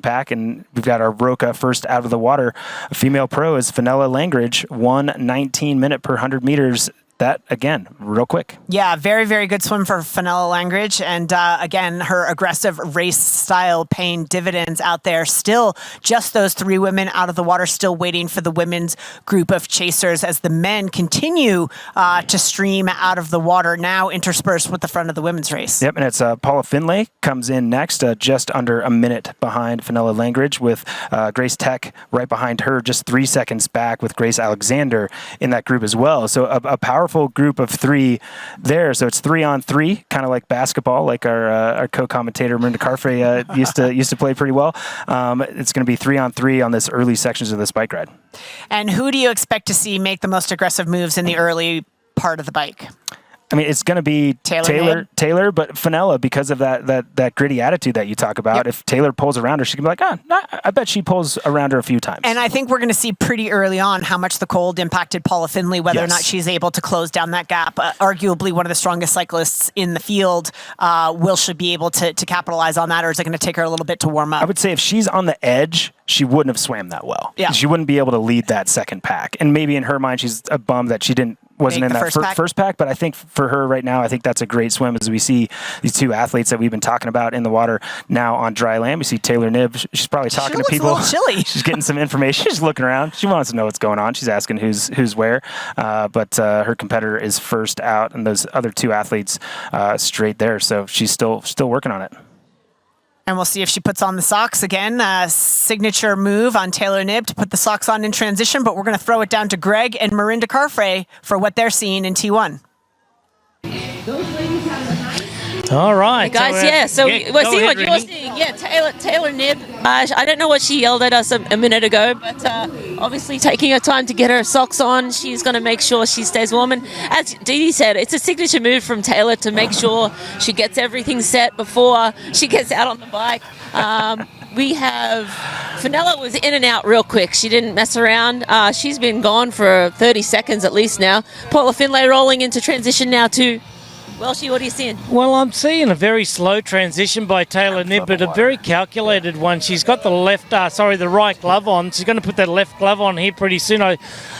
pack. And we've got our Roca first out of the water. A female pro is Fenella Langridge, 1:19 minute per 100 meters. That, again, real quick. Yeah, very, very good swim for Fenella Langridge. And again, her aggressive race style paying dividends out there. Still just those 3 women out of the water, still waiting for the women's group of chasers as the men continue to stream out of the water, now interspersed with the front of the women's race. Yep, and it's Paula Finlay comes in next, just under a minute behind Fenella Langridge, with Grace Tech right behind her, just 3 seconds back with Grace Alexander in that group as well. So a powerful powerful group of three there. So it's 3-on-3, kind of like basketball, like our co-commentator Miranda Carfrey used to play pretty well. It's going to be 3-on-3 on this early sections of this bike ride. And who do you expect to see make the most aggressive moves in the early part of the bike? I mean, it's going to be Taylor, but Fenella, because of that gritty attitude that you talk about. Yep. If Taylor pulls around her, she can be like, I bet she pulls around her a few times. And I think we're going to see pretty early on how much the cold impacted Paula Findlay, whether or not she's able to close down that gap. Arguably one of the strongest cyclists in the field. Will she be able to capitalize on that, or is it going to take her a little bit to warm up? I would say if she's on the edge, she wouldn't have swam that well. Yeah. She wouldn't be able to lead that second pack. And maybe in her mind, she's a bum that she wasn't in that first pack. But I think for her right now, I think that's a great swim as we see these two athletes that we've been talking about in the water now on dry land. We see Taylor Knibb. She's probably talking to people. A little chilly. She's getting some information. She's looking around. She wants to know what's going on. She's asking who's where. But her competitor is first out, and those other two athletes straight there. So she's still working on it. And we'll see if she puts on the socks again. Signature move on Taylor Knibb to put the socks on in transition, but we're going to throw it down to Greg and Miranda Carfrey for what they're seeing in T1. All right. Hey guys, so we'll see what you're seeing. Yeah, Taylor Knibb. I don't know what she yelled at us a minute ago, but obviously taking her time to get her socks on. She's going to make sure she stays warm. And as Dee Dee said, it's a signature move from Taylor to make sure she gets everything set before she gets out on the bike. We have Fenella was in and out real quick. She didn't mess around. She's been gone for 30 seconds at least now. Paula Findlay rolling into transition now too. Welshie, what are you seeing? Well, I'm seeing a very slow transition by Taylor Knibb, but a very calculated one. She's got the right glove on. She's going to put that left glove on here pretty soon. I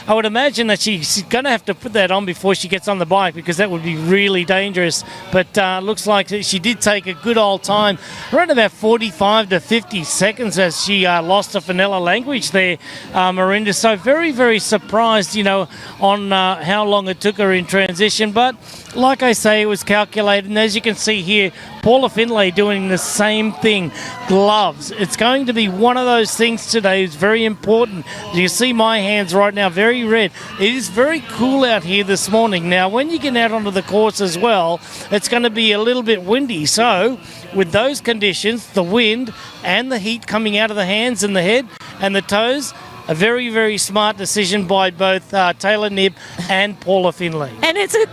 would imagine that she's going to have to put that on before she gets on the bike, because that would be really dangerous. But looks like she did take a good old time, around about 45 to 50 seconds as she lost to Fenella Language there, Miranda. So very, very surprised, on how long it took her in transition. But like I say, it was calculated, and as you can see here, Paula Findlay doing the same thing. Gloves. It's going to be one of those things today. It's very important. You see my hands right now, very red. It is very cool out here this morning. Now, when you get out onto the course as well, it's going to be a little bit windy. So, with those conditions, the wind and the heat coming out of the hands and the head and the toes, a very, very smart decision by both Taylor Knibb and Paula Findlay. And it's a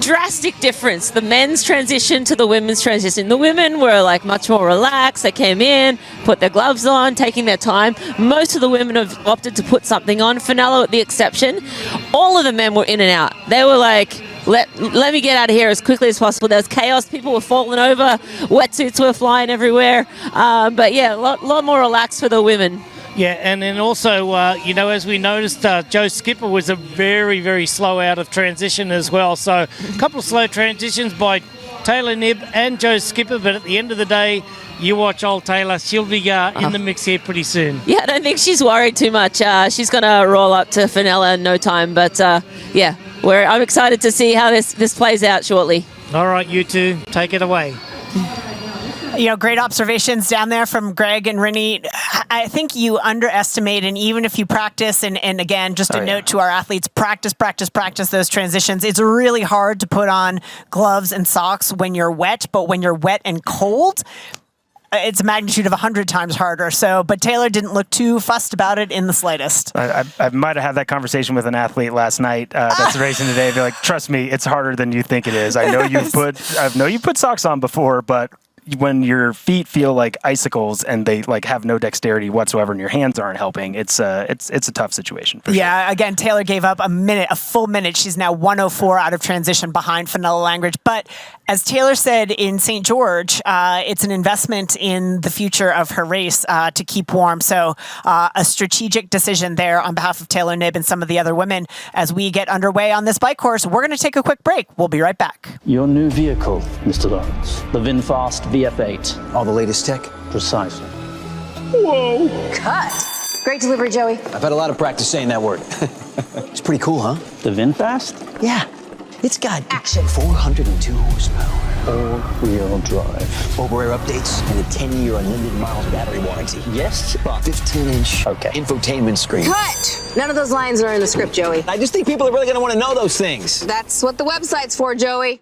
drastic difference, the men's transition to the women's transition. The women were much more relaxed. They came in, put their gloves on, taking their time. Most of the women have opted to put something on, Fenella the exception. All of the men were in and out. They were like, let me get out of here as quickly as possible. There was chaos. People were falling over. Wetsuits were flying everywhere. But yeah, a lot more relaxed for the women. Yeah, and then also, as we noticed, Joe Skipper was a very, very slow out of transition as well. So a couple of slow transitions by Taylor Knibb and Joe Skipper, but at the end of the day, you watch old Taylor. She'll be in the mix here pretty soon. Yeah, I don't think she's worried too much. She's going to roll up to Fenella in no time. But, I'm excited to see how this plays out shortly. All right, you two, take it away. Great observations down there from Greg and Rennie. I think you underestimate, and even if you practice, and again, just a note to our athletes, practice those transitions. It's really hard to put on gloves and socks when you're wet, but when you're wet and cold, it's a magnitude of 100 times harder. But Taylor didn't look too fussed about it in the slightest. I might have had that conversation with an athlete last night that's racing today. They're like, trust me, it's harder than you think it is. I know you put socks on before, but when your feet feel like icicles and they have no dexterity whatsoever and your hands aren't helping, it's a tough situation. For sure. Again, Taylor gave up a full minute. She's now 1:04 out of transition behind Fenella Language. But as Taylor said in St. George, it's an investment in the future of her race to keep warm. So a strategic decision there on behalf of Taylor Knibb and some of the other women. As we get underway on this bike course, we're going to take a quick break. We'll be right back. Your new vehicle, Mr. Lawrence. The VinFast VF8. All the latest tech? Precisely. Whoa! Cut. Great delivery, Joey. I've had a lot of practice saying that word. It's pretty cool, huh? The VinFast? Yeah. It's got action. 402 horsepower. all-wheel drive. Over-air updates and a 10-year unlimited miles battery warranty. Yes, but 15-inch infotainment screen. Cut! None of those lines are in the script, Joey. I just think people are really going to want to know those things. That's what the website's for, Joey.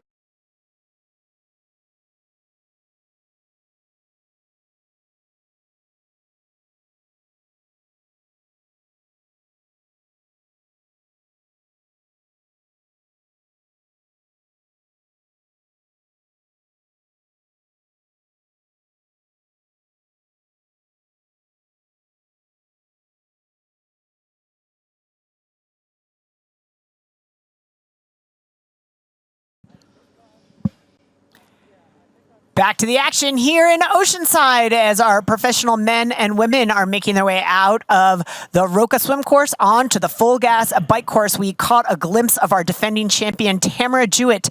Back to the action here in Oceanside as our professional men and women are making their way out of the Roca swim course onto the full gas bike course. We caught a glimpse of our defending champion, Tamara Jewett,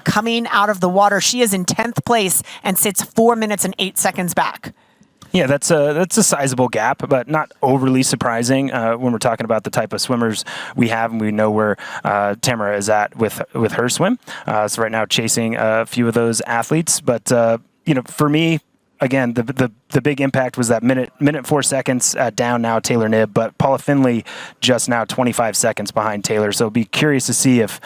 coming out of the water. She is in 10th place and sits 4 minutes and 8 seconds back. Yeah, that's a sizable gap, but not overly surprising when we're talking about the type of swimmers we have, and we know where Tamara is at with her swim. So right now, chasing a few of those athletes, but for me, again, the big impact was that minute 4 seconds down now Taylor Knibb, but Paula Finley just now 25 seconds behind Taylor. So be curious to see if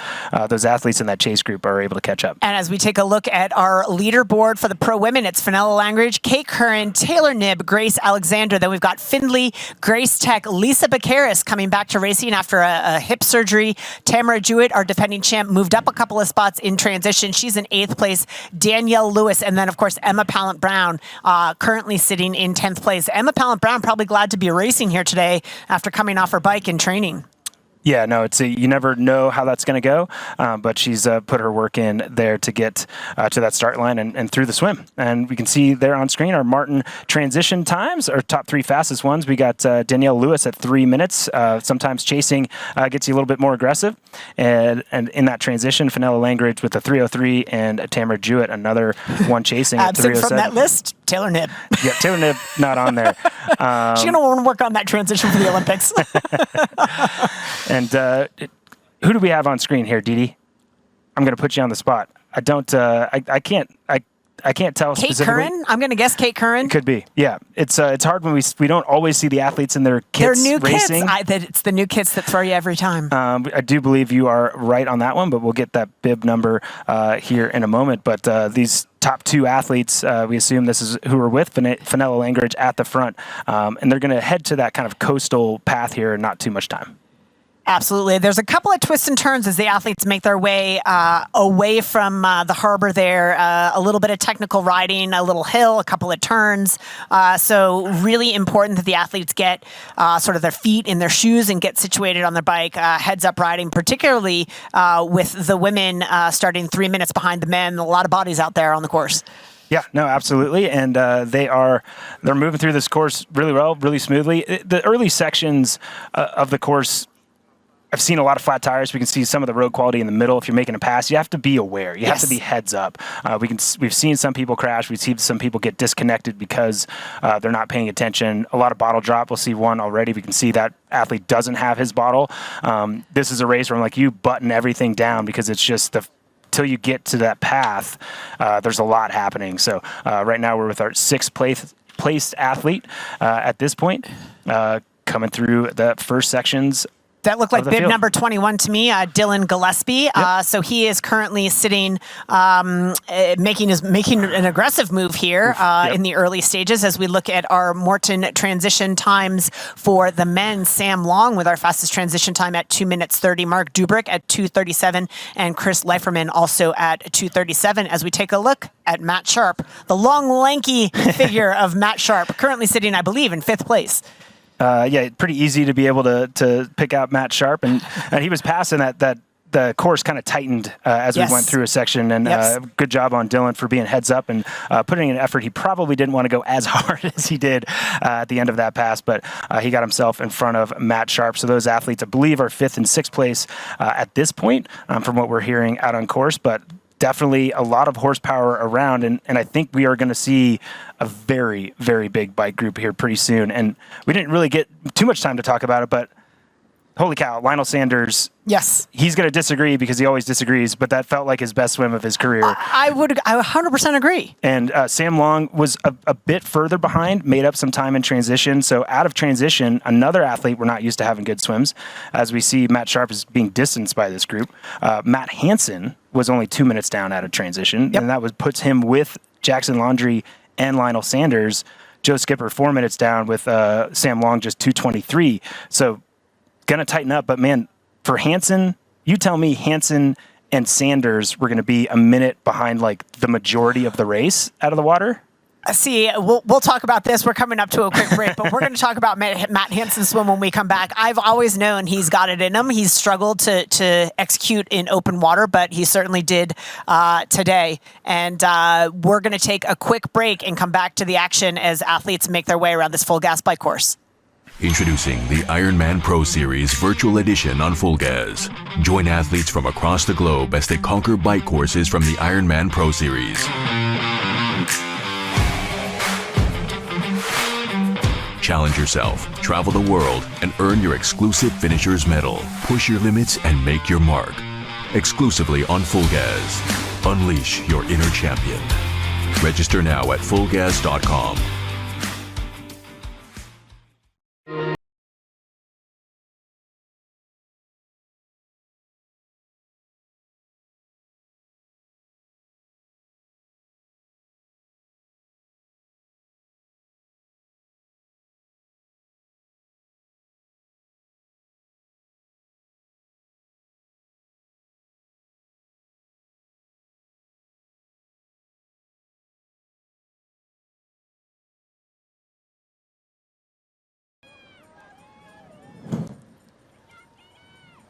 those athletes in that chase group are able to catch up. And as we take a look at our leaderboard for the pro women, it's Fenella Langridge, Kate Curran, Taylor Knibb, Grace Alexander. Then we've got Findlay, Grace Tech, Lisa Baccaris coming back to racing after a hip surgery. Tamara Jewett, our defending champ, moved up a couple of spots in transition. She's in 8th place. Danielle Lewis, and then of course Emma Pallant-Brown, currently sitting in 10th place. Emma Pallant-Brown probably glad to be racing here today after coming off her bike and training. Yeah, no, you never know how that's going to go, but she's put her work in there to get to that start line and through the swim. And we can see there on screen our Martin transition times, our top 3 fastest ones. We got Danielle Lewis at 3 minutes. Sometimes chasing gets you a little bit more aggressive. And in that transition, Fenella Langridge with a 3:03 and Tamara Jewett, another one chasing at 3:07. Absent from that list, Taylor Knibb. Yeah, Taylor Knibb not on there. She's going to want to work on that transition for the Olympics. And who do we have on screen here, Dee Dee? I'm going to put you on the spot. I don't. I can't tell Kate specifically. Curran? I'm going to guess Kate Curran. Could be. Yeah. It's hard when we don't always see the athletes in their kits They're new racing. kits. It's the new kits that throw you every time. I do believe you are right on that one, but we'll get that bib number here in a moment. But these top 2 athletes, we assume this is who are with Fenella Langridge at the front, and they're going to head to that kind of coastal path here in not too much time. Absolutely. There's a couple of twists and turns as the athletes make their way away from the harbor there. A little bit of technical riding, a little hill, a couple of turns. So really important that the athletes get sort of their feet in their shoes and get situated on their bike, heads up riding, particularly with the women starting 3 minutes behind the men. A lot of bodies out there on the course. Yeah, no, absolutely. And they're moving through this course really well, really smoothly. The early sections of the course, I've seen a lot of flat tires. We can see some of the road quality in the middle. If you're making a pass, you have to be aware. You have to be heads up. We've seen some people crash. We've seen some people get disconnected because they're not paying attention. A lot of bottle drop. We'll see one already. We can see that athlete doesn't have his bottle. This is a race where I'm like, you button everything down because it's just till you get to that path, there's a lot happening. So right now we're with our 6th placed athlete at this point, coming through the first sections. That looked like bib number 21 to me, Dylan Gillespie. Yep. So he is currently sitting, making an aggressive move here in the early stages as we look at our Morton transition times for the men. Sam Long with our fastest transition time at 2 minutes 30. Mark Dubrick at 2:37, and Chris Leiferman also at 2:37. As we take a look at Matt Sharp, the long, lanky figure of Matt Sharp, currently sitting, I believe, in 5th place. Pretty easy to be able to pick out Matt Sharp, and he was passing that the course kind of tightened as we went through a section, and good job on Dylan for being heads up and putting in an effort. He probably didn't want to go as hard as he did at the end of that pass, but he got himself in front of Matt Sharp. So those athletes, I believe, are 5th and 6th place at this point from what we're hearing out on course, but definitely a lot of horsepower around, and I think we are going to see a very, very big bike group here pretty soon. And we didn't really get too much time to talk about it, but holy cow, Lionel Sanders. Yes. He's going to disagree because he always disagrees, but that felt like his best swim of his career. I 100% agree. And Sam Long was a bit further behind, made up some time in transition. So out of transition, another athlete we're not used to having good swims, as we see Matt Sharp is being distanced by this group. Matt Hansen was only 2 minutes down out of transition, and that puts him with Jackson Laundrie and Lionel Sanders. Joe Skipper 4 minutes down with Sam Long just 2:23. So going to tighten up, but man, for Hansen, you tell me Hansen and Sanders were going to be a minute behind like the majority of the race out of the water? See, we'll talk about this. We're coming up to a quick break, but we're going to talk about Matt Hansen's swim when we come back. I've always known he's got it in him. He's struggled to execute in open water, but he certainly did today. And we're going to take a quick break and come back to the action as athletes make their way around this full gas bike course. Introducing the Ironman Pro Series Virtual Edition on Full Gas. Join athletes from across the globe as they conquer bike courses from the Ironman Pro Series. Challenge yourself, travel the world, and earn your exclusive Finisher's Medal. Push your limits and make your mark. Exclusively on Full Gas. Unleash your inner champion. Register now at fullgas.com.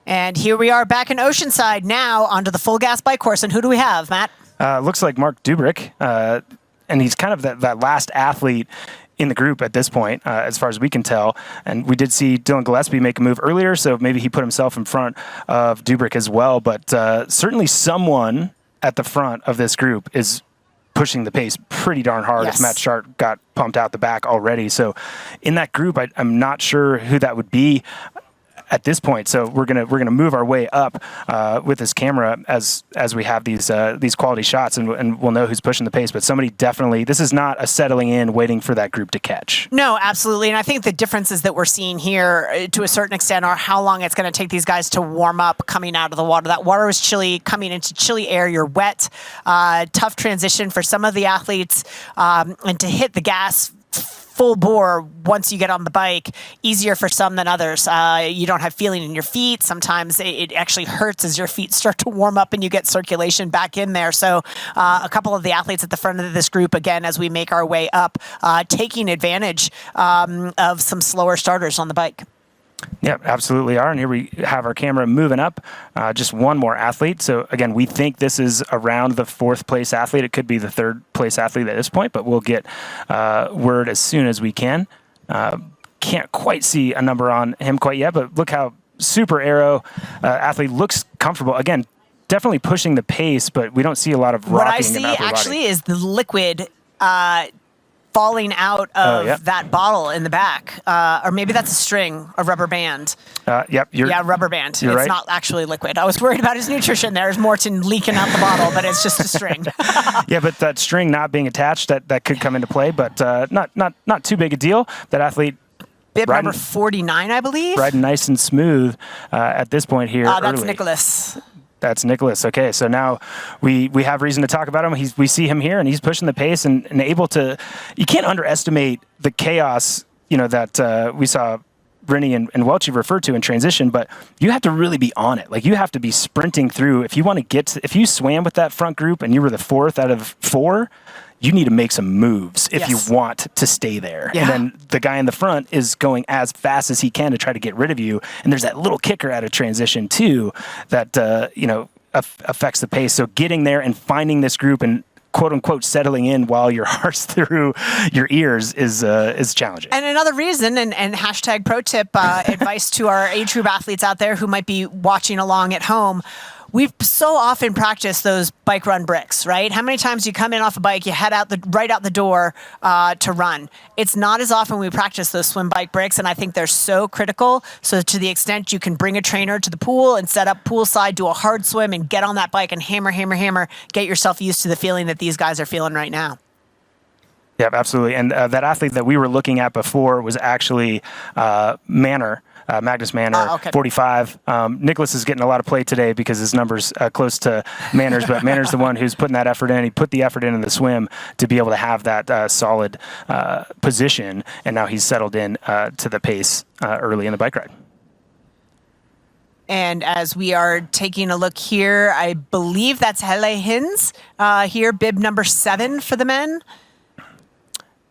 And here we are back in Oceanside now onto the full gas bike course. And who do we have, Matt? Looks like Mark Dubrick, and he's kind of that last athlete in the group at this point, as far as we can tell. And we did see Dylan Gillespie make a move earlier, so maybe he put himself in front of Dubrick as well. But certainly someone at the front of this group is pushing the pace pretty darn hard. Yes. If Matt Sharp got pumped out the back already. So in that group, I'm not sure who that would be at this point. So we're gonna move our way up with this camera as we have these quality shots, and we'll know who's pushing the pace. But somebody definitely, this is not a settling in, waiting for that group to catch. No, absolutely. And I think the differences that we're seeing here to a certain extent are how long it's going to take these guys to warm up coming out of the water. That water is chilly, coming into chilly air, you're wet, tough transition for some of the athletes, and to hit the gas full bore once you get on the bike, easier for some than others. You don't have feeling in your feet. Sometimes it actually hurts as your feet start to warm up and you get circulation back in there. So a couple of the athletes at the front of this group, again, as we make our way up, taking advantage of some slower starters on the bike. Yeah, absolutely are. And here we have our camera moving up. Just one more athlete. So again, we think this is around the fourth place athlete. It could be the third place athlete at this point, but we'll get word as soon as we can. Can't quite see a number on him quite yet, but look how super aero athlete looks comfortable. Again, definitely pushing the pace, but we don't see a lot of rocking. What I see actually is the liquid falling out of that bottle in the back. Or maybe that's a string, a rubber band. Yep. Rubber band. You're it's right. not actually liquid. I was worried about his nutrition. There's Morton leaking out the bottle, but it's just a string. Yeah, but that string not being attached, that could come into play, but not too big a deal. That athlete, bib number 49, I believe. Riding nice and smooth at this point here. That's early. Nicholas. That's Nicholas. Okay, so now we have reason to talk about him. We see him here, and he's pushing the pace and able to. You can't underestimate the chaos, that we saw Rennie and Welchie refer to in transition. But you have to really be on it. Like, you have to be sprinting through. If you want to get, if you swam with that front group and you were the fourth out of four, you need to make some moves if you want to stay there. Yeah. And then the guy in the front is going as fast as he can to try to get rid of you. And there's that little kicker out of transition too that, affects the pace. So getting there and finding this group and quote unquote settling in while your heart's through your ears is challenging. And another reason, and hashtag pro tip advice to our age group athletes out there who might be watching along at home, We've so often practiced those bike run bricks, right? How many times you come in off a bike, you head out right out the door to run? It's not as often we practice those swim bike bricks, and I think they're so critical. So to the extent you can bring a trainer to the pool and set up poolside, do a hard swim, and get on that bike and hammer, hammer, hammer, get yourself used to the feeling that these guys are feeling right now. Yeah, absolutely. And that athlete that we were looking at before was actually Manor. Magnus Manor, 45. Nicholas is getting a lot of play today because his number's close to Manor's, but Manor's the one who's putting that effort in. He put the effort in the swim to be able to have that solid position, and now he's settled in to the pace early in the bike ride. And as we are taking a look here, I believe that's Hele Hins here, bib number 7 for the men.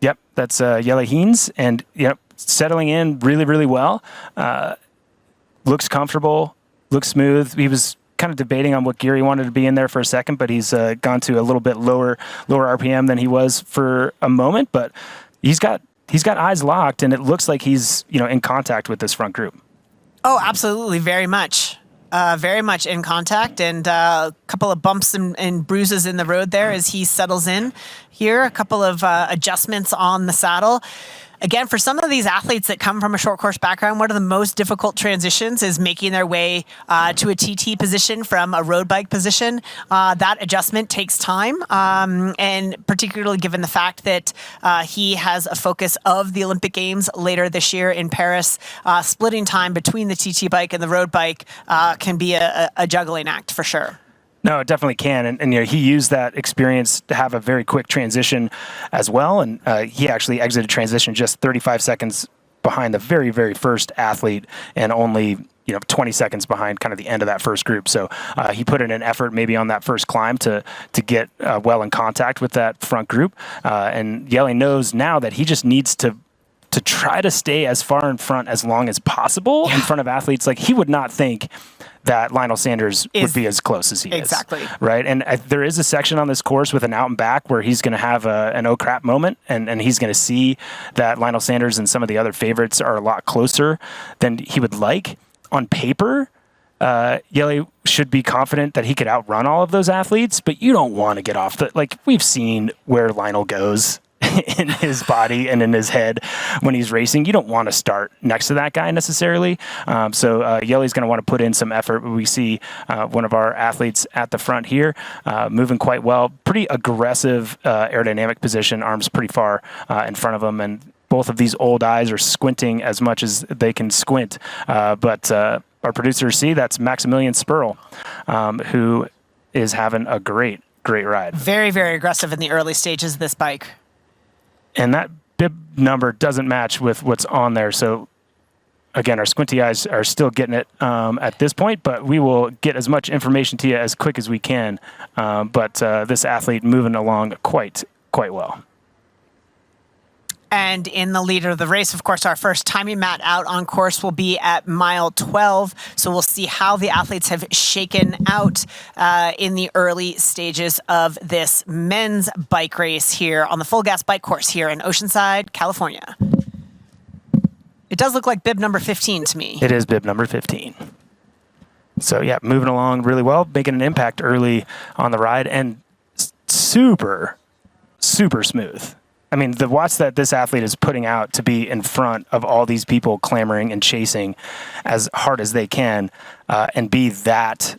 Yep, that's Jelle Hines, and yep, settling in really, really well. Looks comfortable, looks smooth. He was kind of debating on what gear he wanted to be in there for a second, but he's gone to a little bit lower RPM than he was for a moment. But he's got eyes locked, and it looks like he's in contact with this front group. Oh, absolutely, very much. Very much in contact, and a couple of bumps and bruises in the road there as he settles in here. A couple of adjustments on the saddle. Again, for some of these athletes that come from a short course background, one of the most difficult transitions is making their way to a TT position from a road bike position. That adjustment takes time, and particularly given the fact that he has a focus of the Olympic Games later this year in Paris, splitting time between the TT bike and the road bike can be a juggling act for sure. No, it definitely can. And he used that experience to have a very quick transition as well. And he actually exited transition just 35 seconds behind the very, very first athlete and only 20 seconds behind kind of the end of that first group. So he put in an effort maybe on that first climb to get well in contact with that front group. And Jelle knows now that he just needs to try to stay as far in front as long as possible in front of athletes. Like, he would not think that Lionel Sanders would be as close as he is. Exactly. Right? And there is a section on this course with an out and back where he's going to have an oh crap moment, and he's going to see that Lionel Sanders and some of the other favorites are a lot closer than he would like. On paper, Jelle should be confident that he could outrun all of those athletes, but you don't want to get off we've seen where Lionel goes in his body and in his head when he's racing. You don't want to start next to that guy necessarily. So Jelle's going to want to put in some effort. We see one of our athletes at the front here moving quite well. Pretty aggressive aerodynamic position, arms pretty far in front of him. And both of these old eyes are squinting as much as they can squint. But our producers see that's Maximilian Spurl, who is having a great ride. Very, very aggressive in the early stages of this bike. And that bib number doesn't match with what's on there. So, again, our squinty eyes are still getting it at this point, but we will get as much information to you as quick as we can. But this athlete moving along quite well. And in the lead of the race, of course, our first timing mat out on course will be at mile 12. So we'll see how the athletes have shaken out in the early stages of this men's bike race here on the full gas bike course here in Oceanside, California. It does look like bib number 15 to me. It is bib number 15. So, yeah, moving along really well, making an impact early on the ride, and super, super smooth. I mean, the watts that this athlete is putting out to be in front of all these people clamoring and chasing as hard as they can and be that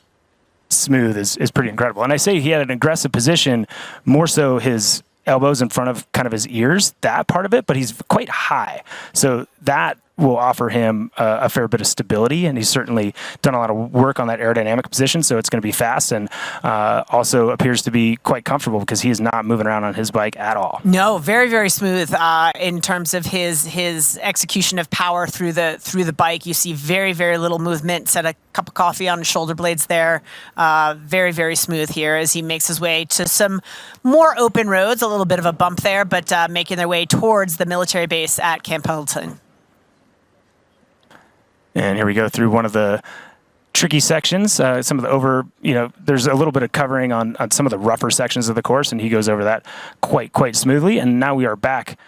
smooth is pretty incredible. And I say he had an aggressive position, more so his elbows in front of kind of his ears, that part of it, but he's quite high. So that will offer him a fair bit of stability, and he's certainly done a lot of work on that aerodynamic position, so it's going to be fast, and also appears to be quite comfortable because he is not moving around on his bike at all. No, very, very smooth in terms of his execution of power through the bike. You see very, very little movement. Set a cup of coffee on his shoulder blades there. Very, very smooth here as he makes his way to some more open roads, a little bit of a bump there, but making their way towards the military base at Camp Pendleton. And here we go through one of the tricky sections. Some of the there's a little bit of covering on some of the rougher sections of the course, and he goes over that quite smoothly. And now we are back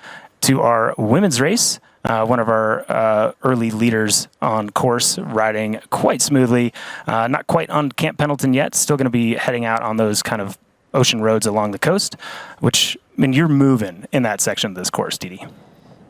to our women's race. one of our early leaders on course, riding quite smoothly. Not quite on Camp Pendleton yet. Still going to be heading out on those kind of ocean roads along the coast, which, I mean, you're moving in that section of this course, Dee Dee.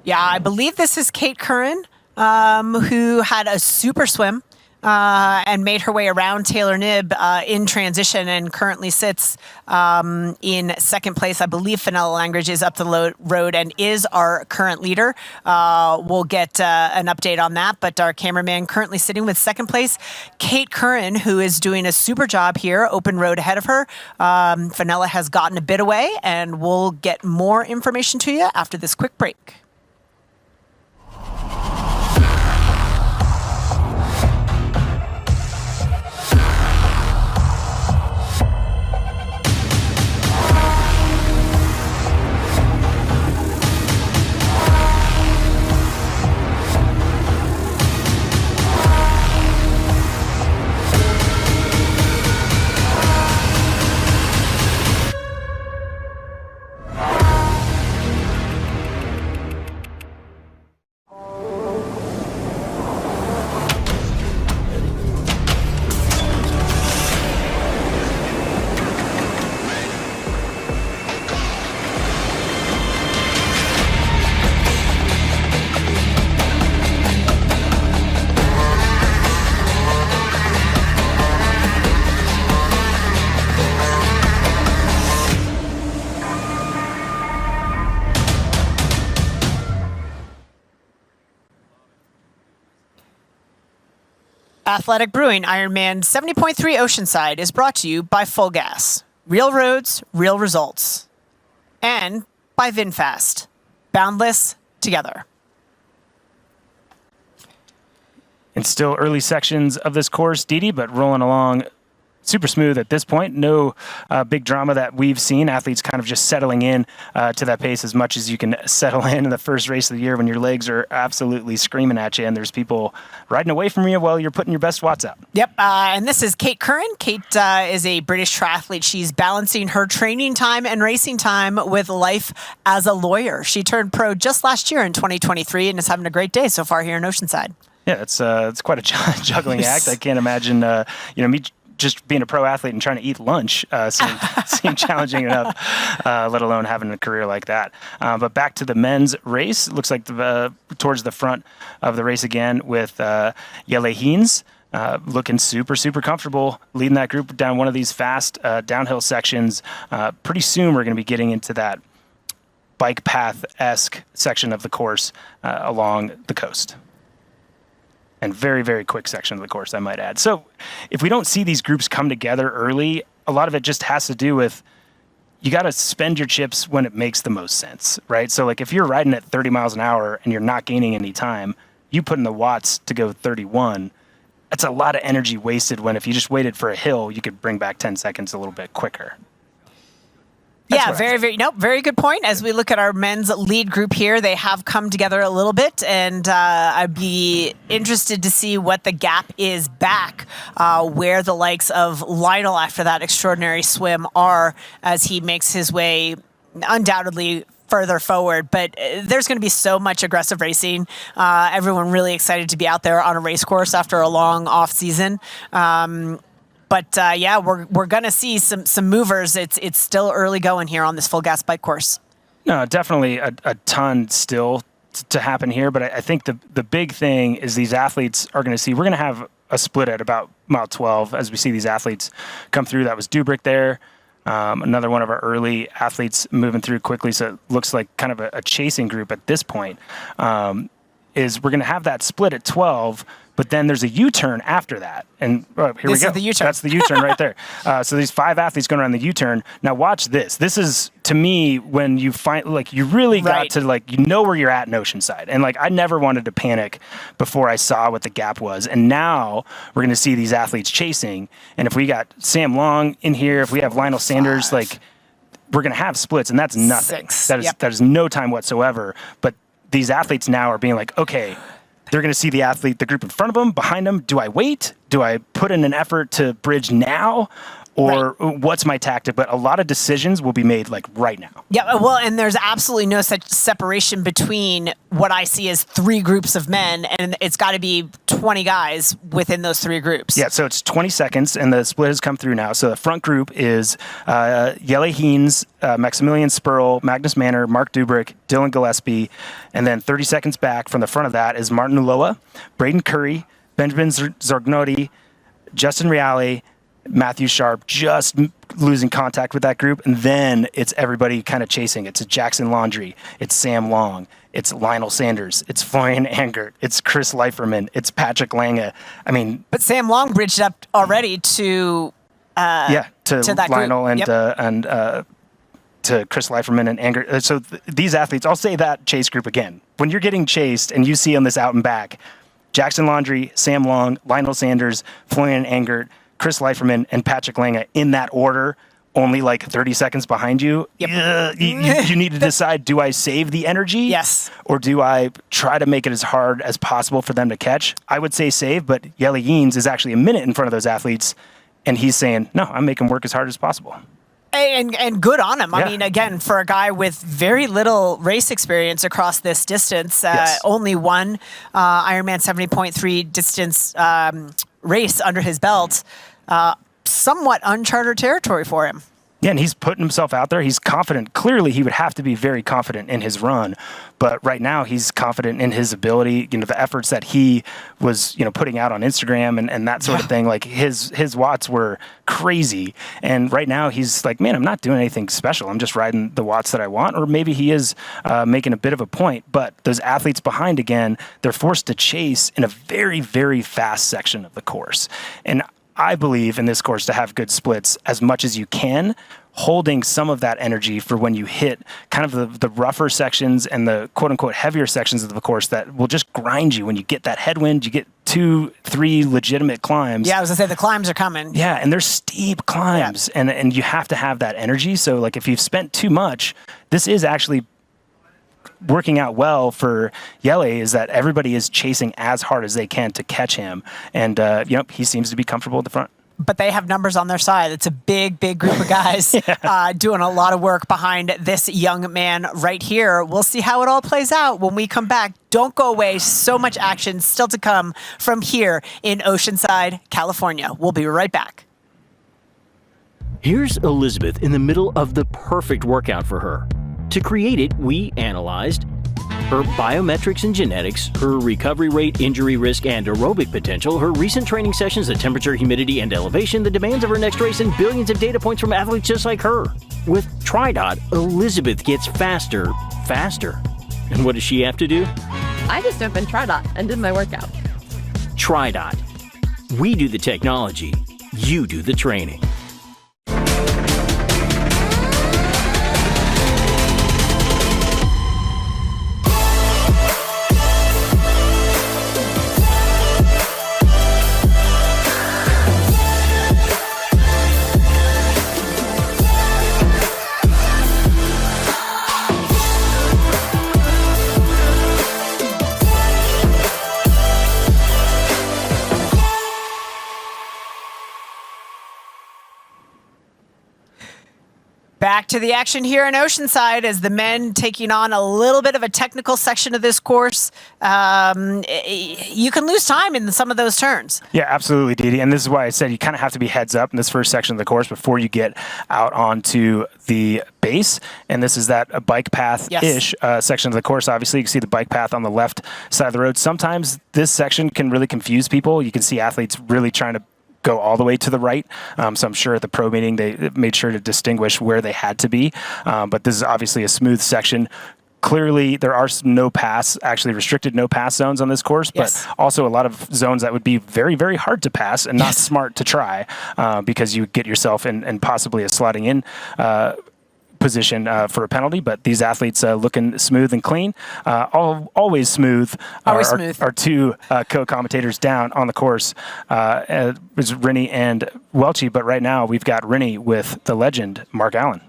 Yeah, I believe this is Kate Curran, who had a super swim and made her way around Taylor Knibb in transition and currently sits in second place. I believe Fenella Langridge is up the road and is our current leader. We'll get an update on that, but our cameraman currently sitting with second place, Kate Curran, who is doing a super job here, open road ahead of her. Fenella has gotten a bit away, and we'll get more information to you after this quick break. Athletic Brewing IRONMAN 70.3 Oceanside is brought to you by Full Gas, real roads, real results, and by VinFast, boundless together. And still early sections of this course, Dee Dee, but rolling along super smooth at this point. No big drama that we've seen. Athletes kind of just settling in to that pace as much as you can settle in the first race of the year when your legs are absolutely screaming at you and there's people riding away from you while you're putting your best watts out. Yep, and this is Kate Curran. Kate is a British triathlete. She's balancing her training time and racing time with life as a lawyer. She turned pro just last year in 2023 and is having a great day so far here in Oceanside. Yeah, it's quite a juggling act. I can't imagine, me just being a pro athlete and trying to eat lunch seemed challenging enough, let alone having a career like that. But back to the men's race. It looks like towards the front of the race again with Jelle Heens. Looking super, super comfortable leading that group down one of these fast downhill sections. Pretty soon we're going to be getting into that bike path-esque section of the course along the coast. And very, very quick section of the course, I might add. So if we don't see these groups come together early, a lot of it just has to do with you got to spend your chips when it makes the most sense, right? So like if you're riding at 30 miles an hour and you're not gaining any time, you put in the watts to go 31, that's a lot of energy wasted when if you just waited for a hill, you could bring back 10 seconds a little bit quicker. That's very good point. As we look at our men's lead group here, they have come together a little bit, and I'd be interested to see what the gap is back, where the likes of Lionel after that extraordinary swim are as he makes his way undoubtedly further forward. But there's going to be so much aggressive racing. Everyone really excited to be out there on a race course after a long off season. But we're gonna see some movers. It's still early going here on this full gas bike course. No, definitely a ton still to happen here. But I think the big thing is these athletes are going to see. We're going to have a split at about mile 12 as we see these athletes come through. That was Dubrick there. Another one of our early athletes moving through quickly. So it looks like kind of a chasing group at this point. Is we're going to have that split at 12. But then there's a U-turn after that. And here we go. This is the U-turn. That's the U-turn right there. So these 5 athletes going around the U-turn. Now watch this. This is, to me, when you find, like, you really got to, like, you know where you're at in Oceanside. And, like, I never wanted to panic before I saw what the gap was. And now we're going to see these athletes chasing. And if we got Sam Long in here, if we have Lionel Sanders, like, we're going to have splits. And that's nothing. That is no time whatsoever. But these athletes now are being like, okay, they're going to see the group in front of them, behind them. Do I wait? Do I put in an effort to bridge now? or what's my tactic, but a lot of decisions will be made like right now. Yeah, well, and there's absolutely no such separation between what I see as 3 groups of men, and it's got to be 20 guys within those 3 groups. Yeah, so it's 20 seconds, and the split has come through now. So the front group is Jelle Heens, Maximilian Spurl, Magnus Manor, Mark Dubrick, Dylan Gillespie, and then 30 seconds back from the front of that is Martin Ulloa, Braden Curry, Benjamin Zorgnotti, Justin Reale, Matthew Sharp, just losing contact with that group, and then it's everybody kind of chasing. It's Jackson Laundrie, it's Sam Long, it's Lionel Sanders, it's Florian Angert, it's Chris Leiferman, it's Patrick Lange. I mean, but Sam Long bridged up already to that Lionel group. and to Chris Leiferman and Angert. So these athletes, I'll say that chase group again. When you're getting chased and you see on this out and back, Jackson Laundrie, Sam Long, Lionel Sanders, Florian Angert, Chris Leiferman, and Patrick Lange in that order, only like 30 seconds behind you. Yep. You need to decide, do I save the energy? Yes. Or do I try to make it as hard as possible for them to catch? I would say save, but Jelle Heens is actually a minute in front of those athletes, and he's saying, no, I'm making work as hard as possible. And good on him. Yeah. I mean, again, for a guy with very little race experience across this distance, only one Ironman 70.3 distance race under his belt, somewhat uncharted territory for him. Yeah, and he's putting himself out there. He's confident. Clearly, he would have to be very confident in his run. But right now, he's confident in his ability, the efforts that he was, putting out on Instagram and that sort of thing. Like his watts were crazy. And right now, he's like, man, I'm not doing anything special. I'm just riding the watts that I want. Or maybe he is making a bit of a point. But those athletes behind, again, they're forced to chase in a very, very fast section of the course. And I believe in this course to have good splits as much as you can, holding some of that energy for when you hit kind of the rougher sections and the quote-unquote heavier sections of the course that will just grind you. When you get that headwind, you get 2-3 legitimate climbs. Yeah, I was going to say, the climbs are coming. Yeah, and they're steep climbs, and you have to have that energy. So, like, if you've spent too much, this is actually working out well for Jelle, is that everybody is chasing as hard as they can to catch him. And, he seems to be comfortable at the front. But they have numbers on their side. It's a big, big group of guys doing a lot of work behind this young man right here. We'll see how it all plays out when we come back. Don't go away. So much action still to come from here in Oceanside, California. We'll be right back. Here's Elizabeth in the middle of the perfect workout for her. To create it, we analyzed her biometrics and genetics, her recovery rate, injury risk, and aerobic potential, her recent training sessions, the temperature, humidity, and elevation, the demands of her next race, and billions of data points from athletes just like her. With TriDot, Elizabeth gets faster. And what does she have to do? I just opened TriDot and did my workout. TriDot. We do the technology, you do the training. Back to the action here in Oceanside as the men taking on a little bit of a technical section of this course. You can lose time in some of those turns. Yeah, absolutely, Didi. And this is why I said you kind of have to be heads up in this first section of the course before you get out onto the base. And this is that bike path-ish section of the course. Obviously, you can see the bike path on the left side of the road. Sometimes this section can really confuse people. You can see athletes really trying to go all the way to the right. So I'm sure at the pro meeting, they made sure to distinguish where they had to be. But this is obviously a smooth section. Clearly, there are actually restricted no pass zones on this course, but also a lot of zones that would be very, very hard to pass and not smart to try because you get yourself in possibly a slotting in position for a penalty. But these athletes looking smooth and clean, always smooth. Our two co-commentators down on the course is Rennie and Welchie, but right now we've got Rennie with the legend Mark Allen.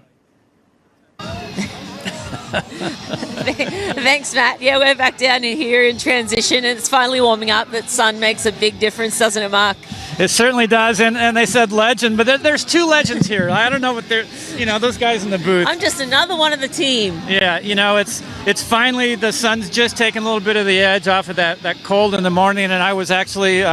Thanks, Matt. Yeah, we're back down here in transition, and it's finally warming up. That sun makes a big difference, doesn't it, Mark? It certainly does, and they said legend, but there's two legends here. I don't know what they're, those guys in the booth. I'm just another one of the team. Yeah, it's finally, the sun's just taking a little bit of the edge off of that cold in the morning, and I was actually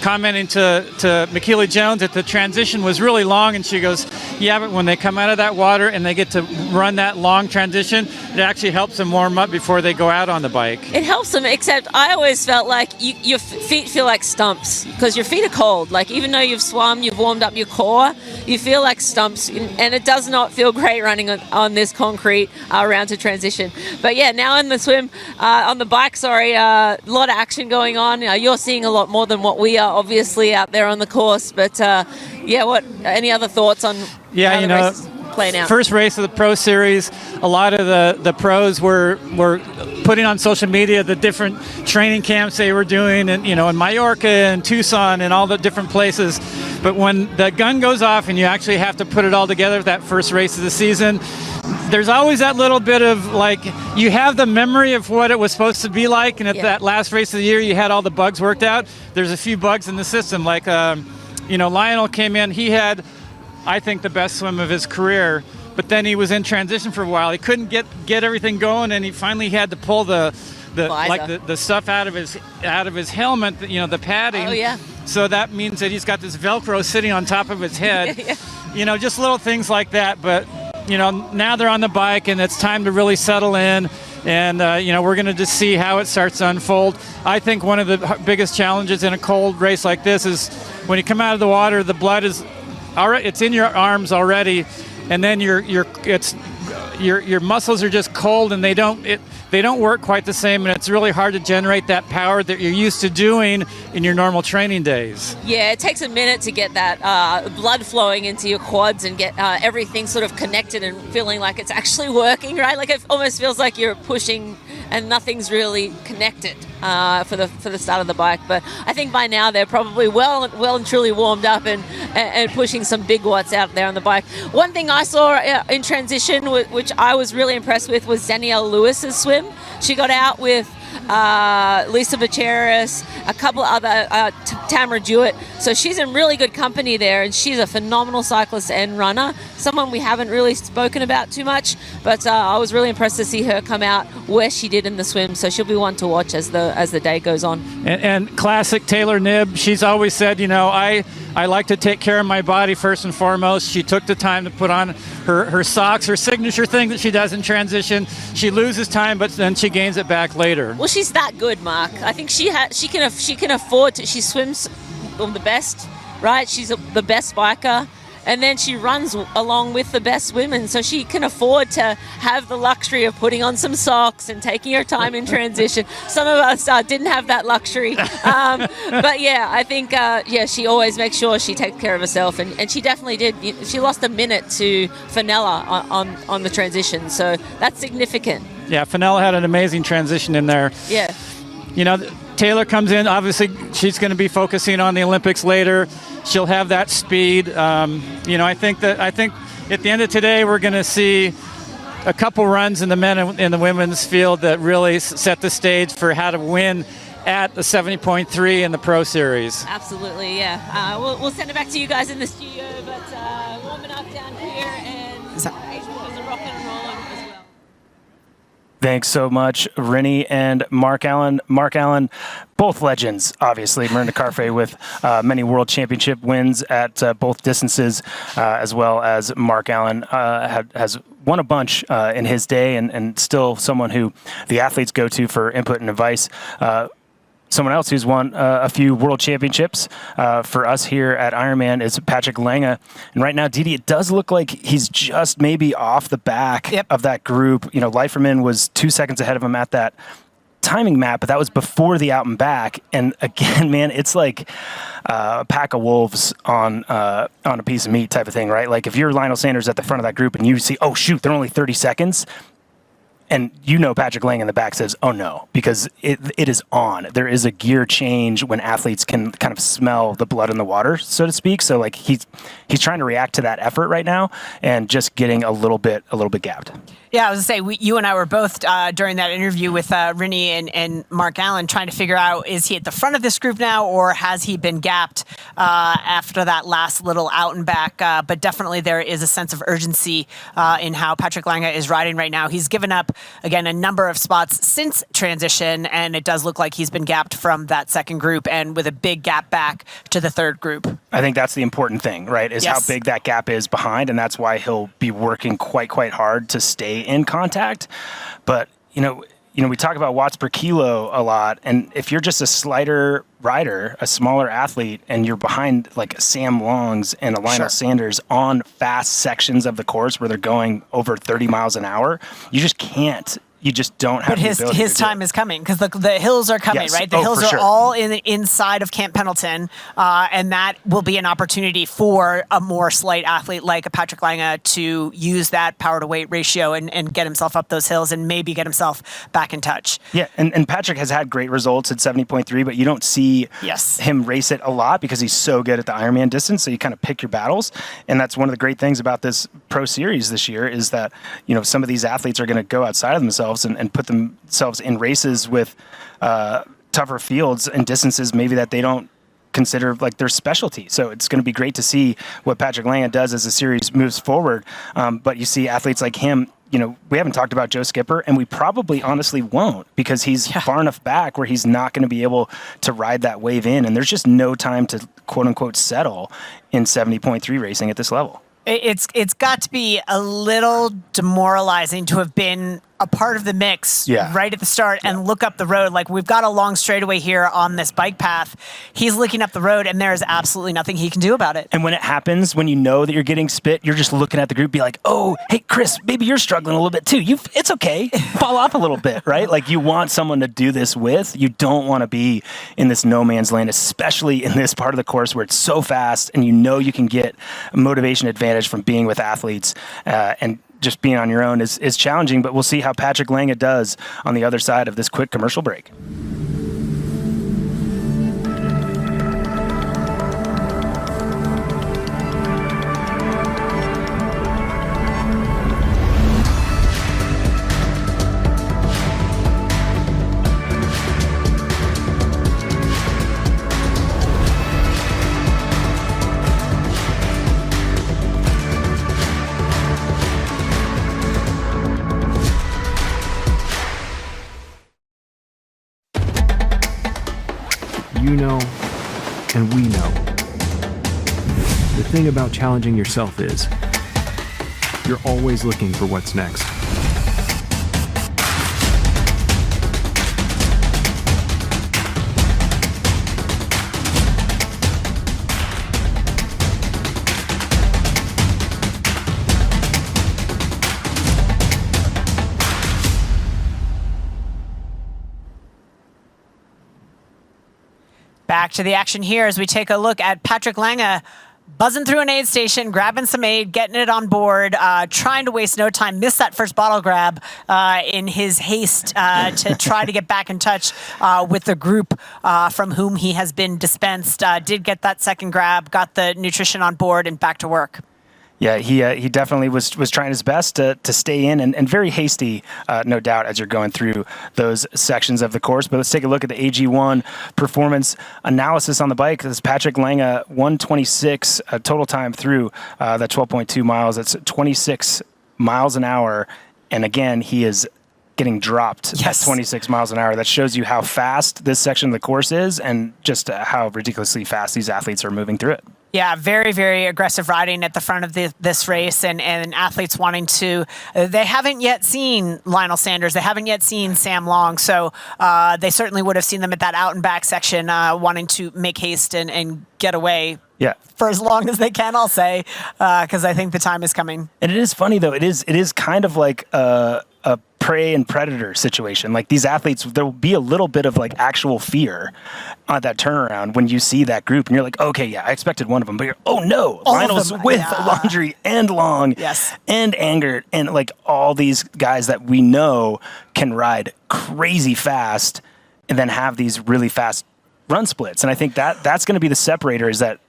commenting to McKeely Jones that the transition was really long, and she goes, yeah, but when they come out of that water and they get to run that long transition, it actually helps them warm up before they go out on the bike. It helps them, except I always felt like your feet feel like stumps because your feet are cold. Like, even though you've swum, you've warmed up your core, you feel like stumps, and it does not feel great running on this concrete around to transition. But yeah, now in the swim, on the bike, a lot of action going on. You're seeing a lot more than what we are, obviously, out there on the course. But any other thoughts on how the race is playing out? First race of the Pro Series, a lot of the pros were putting on social media the different training camps they were doing, and in Mallorca and Tucson and all the different places. But when the gun goes off and you actually have to put it all together, that first race of the season, there's always that little bit of, like, you have the memory of what it was supposed to be like, and at that last race of the year, you had all the bugs worked out. There's a few bugs in the system, like, Lionel came in, he had, I think, the best swim of his career, but then he was in transition for a while. He couldn't get everything going, and he finally had to pull the stuff out of his helmet, the padding. Oh, yeah. So that means that he's got this Velcro sitting on top of his head. Just little things like that, but now they're on the bike, and it's time to really settle in, and we're going to just see how it starts to unfold. I think one of the biggest challenges in a cold race like this is when you come out of the water, the blood is already, it's in your arms already, and then your muscles are just cold, and they don't work quite the same, and it's really hard to generate that power that you're used to doing in your normal training days. Yeah, it takes a minute to get that blood flowing into your quads and get everything sort of connected and feeling like it's actually working, right? Like, it almost feels like you're pushing and nothing's really connected for the start of the bike. But I think by now they're probably well and truly warmed up and pushing some big watts out there on the bike. One thing I saw in transition, which I was really impressed with, was Danielle Lewis's swim. She got out with Lisa Bacheris, a couple other, Tamara Jewett. So she's in really good company there, and she's a phenomenal cyclist and runner, someone we haven't really spoken about too much, but I was really impressed to see her come out where she did in the swim. So she'll be one to watch as the day goes on. And classic Taylor Knibb, she's always said, I like to take care of my body first and foremost. She took the time to put on her socks, her signature thing that she does in transition. She loses time, but then she gains it back later. Well, she's that good, Mark. I think she can afford to. She swims the best, right? She's the best biker, and then she runs along with the best women, so she can afford to have the luxury of putting on some socks and taking her time in transition. Some of us didn't have that luxury, but yeah, I think she always makes sure she takes care of herself, and she definitely did. She lost a minute to Fenella on the transition, so that's significant. Yeah, Fenella had an amazing transition in there. Yeah. Taylor comes in. Obviously, she's going to be focusing on the Olympics later. She'll have that speed. I think at the end of today, we're going to see a couple runs in the men and the women's field that really set the stage for how to win at the 70.3 in the Pro Series. Absolutely, yeah. We'll send it back to you guys in the studio, but warming up down here, and H-Boys are rocking and rolling as well. Thanks so much, Rennie and Mark Allen. Mark Allen, both legends, obviously. Miranda Carfrae with many world championship wins at both distances, as well as Mark Allen has won a bunch in his day, and still someone who the athletes go to for input and advice. Someone else who's won a few world championships for us here at Ironman is Patrick Lange. And right now, Didi, it does look like he's just maybe off the back of that group. Leiferman was 2 seconds ahead of him at that timing map, but that was before the out and back. And again, man, it's like a pack of wolves on a piece of meat type of thing, right? Like if you're Lionel Sanders at the front of that group and you see, oh, shoot, they're only 30 seconds. And Patrick Lang in the back says, oh no, because it is on. There is a gear change when athletes can kind of smell the blood in the water, so to speak. So like he's trying to react to that effort right now and just getting a little bit gapped. Yeah, I was going to say, you and I were both during that interview with Rinny and Mark Allen trying to figure out, is he at the front of this group now or has he been gapped after that last little out and back? But definitely there is a sense of urgency in how Patrick Lange is riding right now. He's given up, again, a number of spots since transition, and it does look like he's been gapped from that second group and with a big gap back to the third group. I think that's the important thing, right, is how big that gap is behind, and that's why he'll be working quite hard to stay in contact. But we talk about watts per kilo a lot, and if you're just a slighter rider, a smaller athlete, and you're behind like Sam Longs and a Lionel Sanders on fast sections of the course where they're going over 30 miles an hour, you just can't. You just don't have. But his time is coming because the hills are coming, right? The hills are all inside of Camp Pendleton, and that will be an opportunity for a more slight athlete like a Patrick Lange to use that power to weight ratio and get himself up those hills and maybe get himself back in touch. Yeah, and Patrick has had great results at 70.3, but you don't see him race it a lot because he's so good at the Ironman distance. So you kind of pick your battles, and that's one of the great things about this Pro Series this year is that some of these athletes are going to go outside of themselves and put themselves in races with tougher fields and distances maybe that they don't consider like their specialty. So it's going to be great to see what Patrick Lange does as the series moves forward. But you see athletes like him, we haven't talked about Joe Skipper, and we probably honestly won't because he's far enough back where he's not going to be able to ride that wave in. And there's just no time to quote unquote settle in 70.3 racing at this level. It's got to be a little demoralizing to have been a part of the mix right at the start and look up the road. Like, we've got a long straightaway here on this bike path. He's looking up the road, and there's absolutely nothing he can do about it. And when it happens, when you know that you're getting spit, you're just looking at the group, be like, oh, hey, Chris, maybe you're struggling a little bit too. It's okay. Fall off a little bit, right? Like, you want someone to do this with. You don't want to be in this no man's land, especially in this part of the course where it's so fast and you can get a motivation advantage from being with athletes and just being on your own is challenging, but we'll see how Patrick Lange does on the other side of this quick commercial break. You know, and we know. The thing about challenging yourself is you're always looking for what's next. Back to the action here as we take a look at Patrick Lange buzzing through an aid station, grabbing some aid, getting it on board, trying to waste no time. Missed that first bottle grab in his haste to try to get back in touch with the group from whom he has been dispensed. Did get that second grab, got the nutrition on board, and back to work. Yeah, he definitely was trying his best to stay in and very hasty, no doubt, as you're going through those sections of the course. But let's take a look at the AG1 performance analysis on the bike. This is Patrick Lange, 126 total time through that 12.2 miles. That's 26 miles an hour. And again, he is getting dropped at 26 miles an hour. That shows you how fast this section of the course is and just how ridiculously fast these athletes are moving through it. Yeah, very, very aggressive riding at the front of this race and athletes wanting to, they haven't yet seen Lionel Sanders. They haven't yet seen Sam Long. So they certainly would have seen them at that out and back section wanting to make haste and get away for as long as they can, I'll say, because I think the time is coming. And it is funny, though. It is kind of like a prey and predator situation. Like these athletes, there will be a little bit of like actual fear on that turnaround when you see that group and you're like, okay, yeah, I expected one of them, but you're, oh no, Lionel's with Laundry and Long and Angert and like all these guys that we know can ride crazy fast and then have these really fast run splits. And I think that's going to be the separator, is that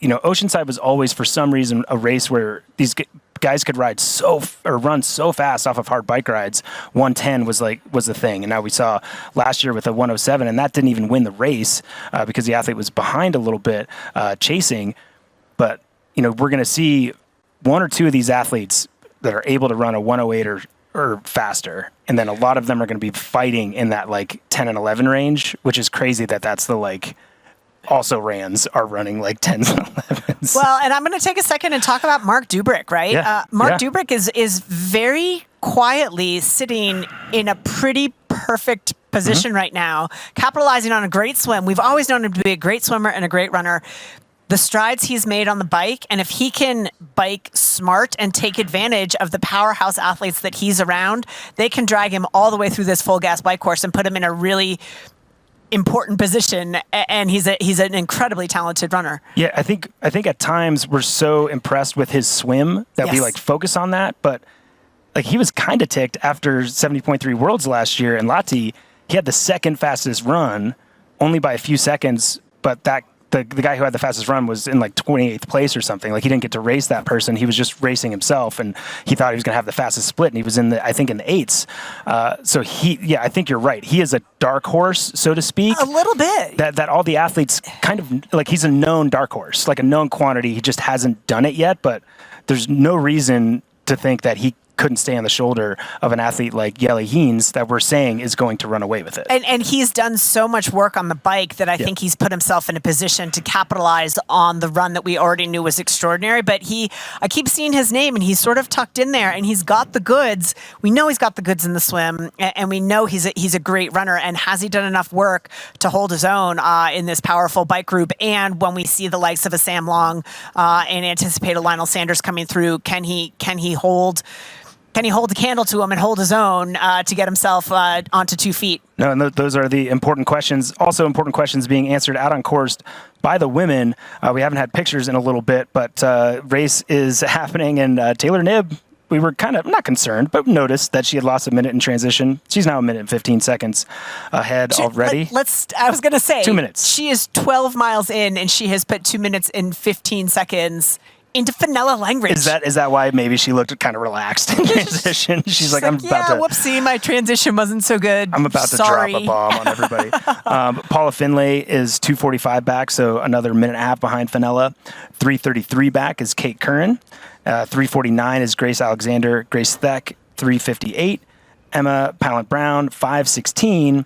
Oceanside was always for some reason a race where these guys could run so fast off of hard bike rides. 110 was the thing, and now we saw last year with a 107, and that didn't even win the race because the athlete was behind a little bit chasing. But we're going to see one or two of these athletes that are able to run a 108 or faster, and then a lot of them are going to be fighting in that like 10 and 11 range, which is crazy that's the like. Also, Rans are running like 10s and 11s. Well, and I'm going to take a second and talk about Mark Dubrick, right? Yeah. Mark Dubrick is very quietly sitting in a pretty perfect position right now, capitalizing on a great swim. We've always known him to be a great swimmer and a great runner. The strides he's made on the bike, and if he can bike smart and take advantage of the powerhouse athletes that he's around, they can drag him all the way through this full gas bike course and put him in a really important position, and he's an incredibly talented runner. Yeah, I think at times we're so impressed with his swim that we like focus on that, but like he was kind of ticked after 70.3 Worlds last year in Lati. He had the second fastest run, only by a few seconds, but the guy who had the fastest run was in like 28th place or something. Like he didn't get to race that person. He was just racing himself, and he thought he was going to have the fastest split, and he was in the 8s. So I think you're right. He is a dark horse, so to speak. A little bit. That all the athletes kind of like, he's a known dark horse, like a known quantity. He just hasn't done it yet, but there's no reason to think that he couldn't stay on the shoulder of an athlete like Jelle Heens that we're saying is going to run away with it. And he's done so much work on the bike that I think he's put himself in a position to capitalize on the run that we already knew was extraordinary. But I keep seeing his name, and he's sort of tucked in there, and he's got the goods. We know he's got the goods in the swim, and we know he's a great runner. And has he done enough work to hold his own in this powerful bike group? And when we see the likes of a Sam Long and anticipate a Lionel Sanders coming through, can he hold the candle to him and hold his own to get himself onto 2 feet? No, and those are the important questions. Also important questions being answered out on course by the women. We haven't had pictures in a little bit, but race is happening, and Taylor Knibb, we were kind of not concerned, but noticed that she had lost a minute in transition. She's now a minute and 15 seconds ahead already. I was going to say 2 minutes. She is 12 miles in, and she has put 2 minutes and 15 seconds into Fenella Langridge. Is that why maybe she looked kind of relaxed in transition? She's like, I'm about to... whoopsie, my transition wasn't so good. I'm about to drop a bomb on everybody. Paula Finlay is 2:45 back, so another minute and a half behind Fenella. 3:33 back is Kate Curran. 3:49 is Grace Alexander. Grace Theck, 3:58. Emma Pallant-Brown, 5:16.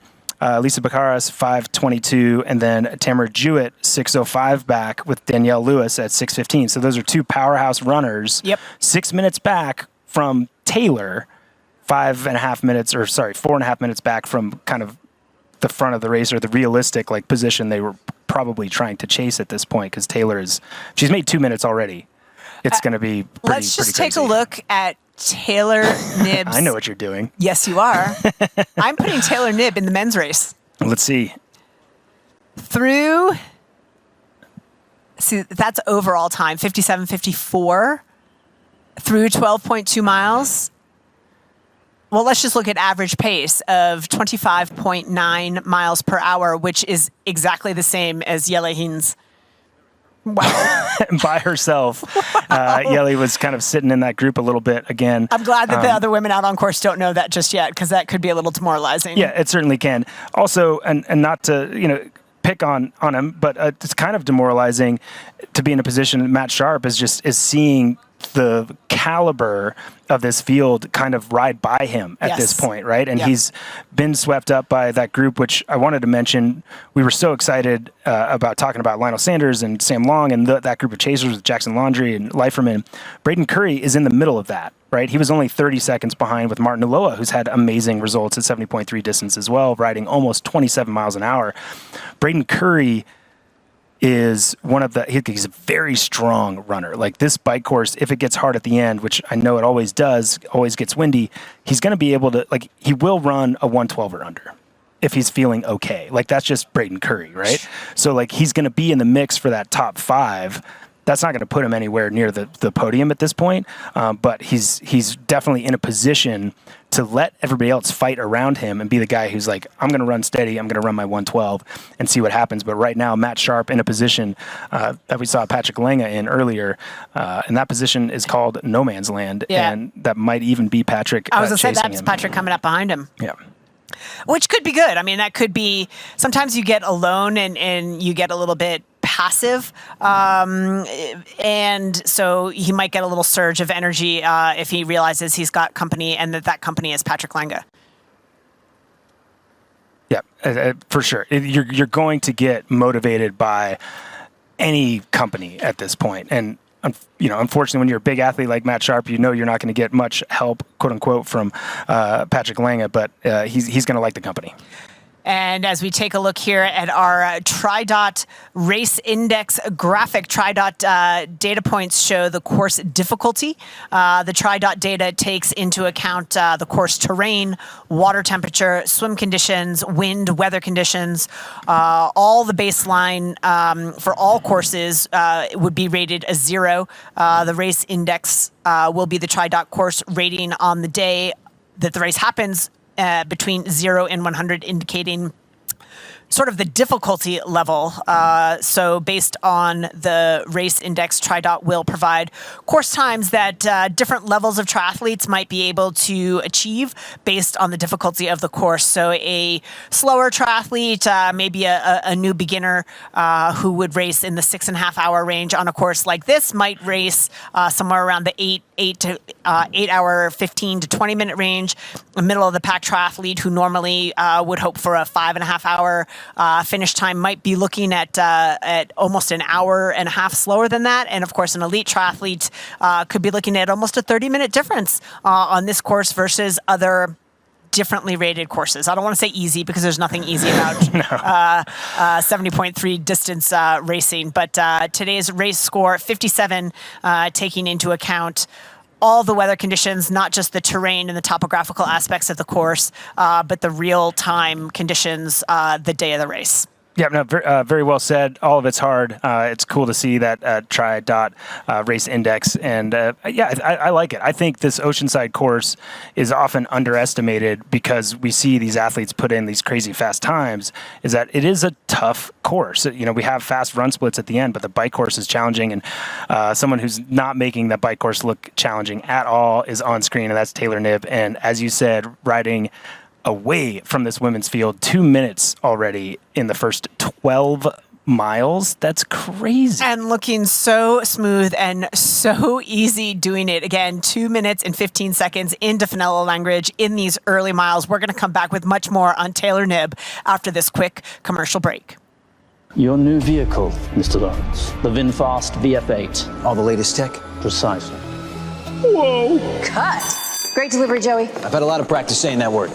Lisa Baccaras, 5:22, and then Tamara Jewett, 6:05 back with Danielle Lewis at 6:15. So those are two powerhouse runners. Yep. 6 minutes back from Taylor, 4.5 minutes back from kind of the front of the race, or the realistic like position they were probably trying to chase at this point, because she's made 2 minutes already. It's going to be Let's just take a look at Taylor Knibb's. I know what you're doing. Yes, you are. I'm putting Taylor Knibb in the men's race. Let's see. That's overall time, 57:54 through 12.2 miles. Well, let's just look at average pace of 25.9 miles per hour, which is exactly the same as Jelle Heens. Wow. By herself. Jelle was kind of sitting in that group a little bit again. I'm glad that the other women out on course don't know that just yet, because that could be a little demoralizing. Yeah, it certainly can. Also, and not to, pick on him, but it's kind of demoralizing to be in a position. Matt Sharp is seeing the caliber of this field kind of ride by him at this point, right? And he's been swept up by that group, which I wanted to mention. We were so excited about talking about Lionel Sanders and Sam Long and that group of chasers with Jackson Laundry and Leiferman. Braden Curry is in the middle of that, right? He was only 30 seconds behind with Martin Ulloa, who's had amazing results at 70.3 distance as well, riding almost 27 miles an hour. Braden Curry is he's a very strong runner. Like this bike course, if it gets hard at the end, which I know it always does, always gets windy, he's going to be able to, like, he will run a 112 or under if he's feeling okay. Like, that's just Braden Curry, right? So, like, he's going to be in the mix for that top 5. That's not going to put him anywhere near the podium at this point, but he's definitely in a position to let everybody else fight around him and be the guy who's like, I'm going to run steady, I'm going to run my 112 and see what happens. But right now, Matt Sharp in a position that we saw Patrick Lange in earlier, and that position is called no man's land, and that might even be Patrick I was going to say, chasing that's him. Patrick coming up behind him. Yeah. Which could be good. I mean, that could be, sometimes you get alone and you get a little bit passive. And so he might get a little surge of energy if he realizes he's got company and that company is Patrick Lange. Yeah, for sure. You're going to get motivated by any company at this point. And unfortunately, when you're a big athlete like Matt Sharp, you're not going to get much help, quote unquote, from Patrick Lange, but he's going to like the company. And as we take a look here at our TriDot race index graphic, TriDot data points show the course difficulty. The TriDot data takes into account the course terrain, water temperature, swim conditions, wind, weather conditions. All the baseline for all courses would be rated a 0. The race index will be the TriDot course rating on the day that the race happens, between 0 and 100, indicating sort of the difficulty level. So based on the race index, TriDot will provide course times that different levels of triathletes might be able to achieve based on the difficulty of the course. So a slower triathlete, maybe a new beginner who would race in the 6.5 hour range on a course like this might race somewhere around the 8 hour, 15 to 20 minute range. A middle of the pack triathlete who normally would hope for a 5.5 hour finish time might be looking at almost an hour and a half slower than that. And of course, an elite triathlete could be looking at almost a 30-minute difference on this course versus other differently rated courses. I don't want to say easy because there's nothing easy about 70.3 distance racing, but today's race score 57, taking into account all the weather conditions, not just the terrain and the topographical aspects of the course, but the real-time conditions the day of the race. Yeah, no, very well said. All of it's hard. It's cool to see that TriDot race index, and I like it. I think this Oceanside course is often underestimated because we see these athletes put in these crazy fast times. Is that it is a tough course. We have fast run splits at the end, but the bike course is challenging, and someone who's not making that bike course look challenging at all is on screen, and that's Taylor Knibb. And as you said, riding away from this women's field, 2 minutes already in the first 12 miles. That's crazy. And looking so smooth and so easy doing it. Again, 2 minutes and 15 seconds into Fenella language in these early miles. We're going to come back with much more on Taylor Knibb after this quick commercial break. Your new vehicle, Mr. Lawrence. The VinFast VF8. All the latest tech? Precisely. Whoa! Cut. Great delivery, Joey. I've had a lot of practice saying that word.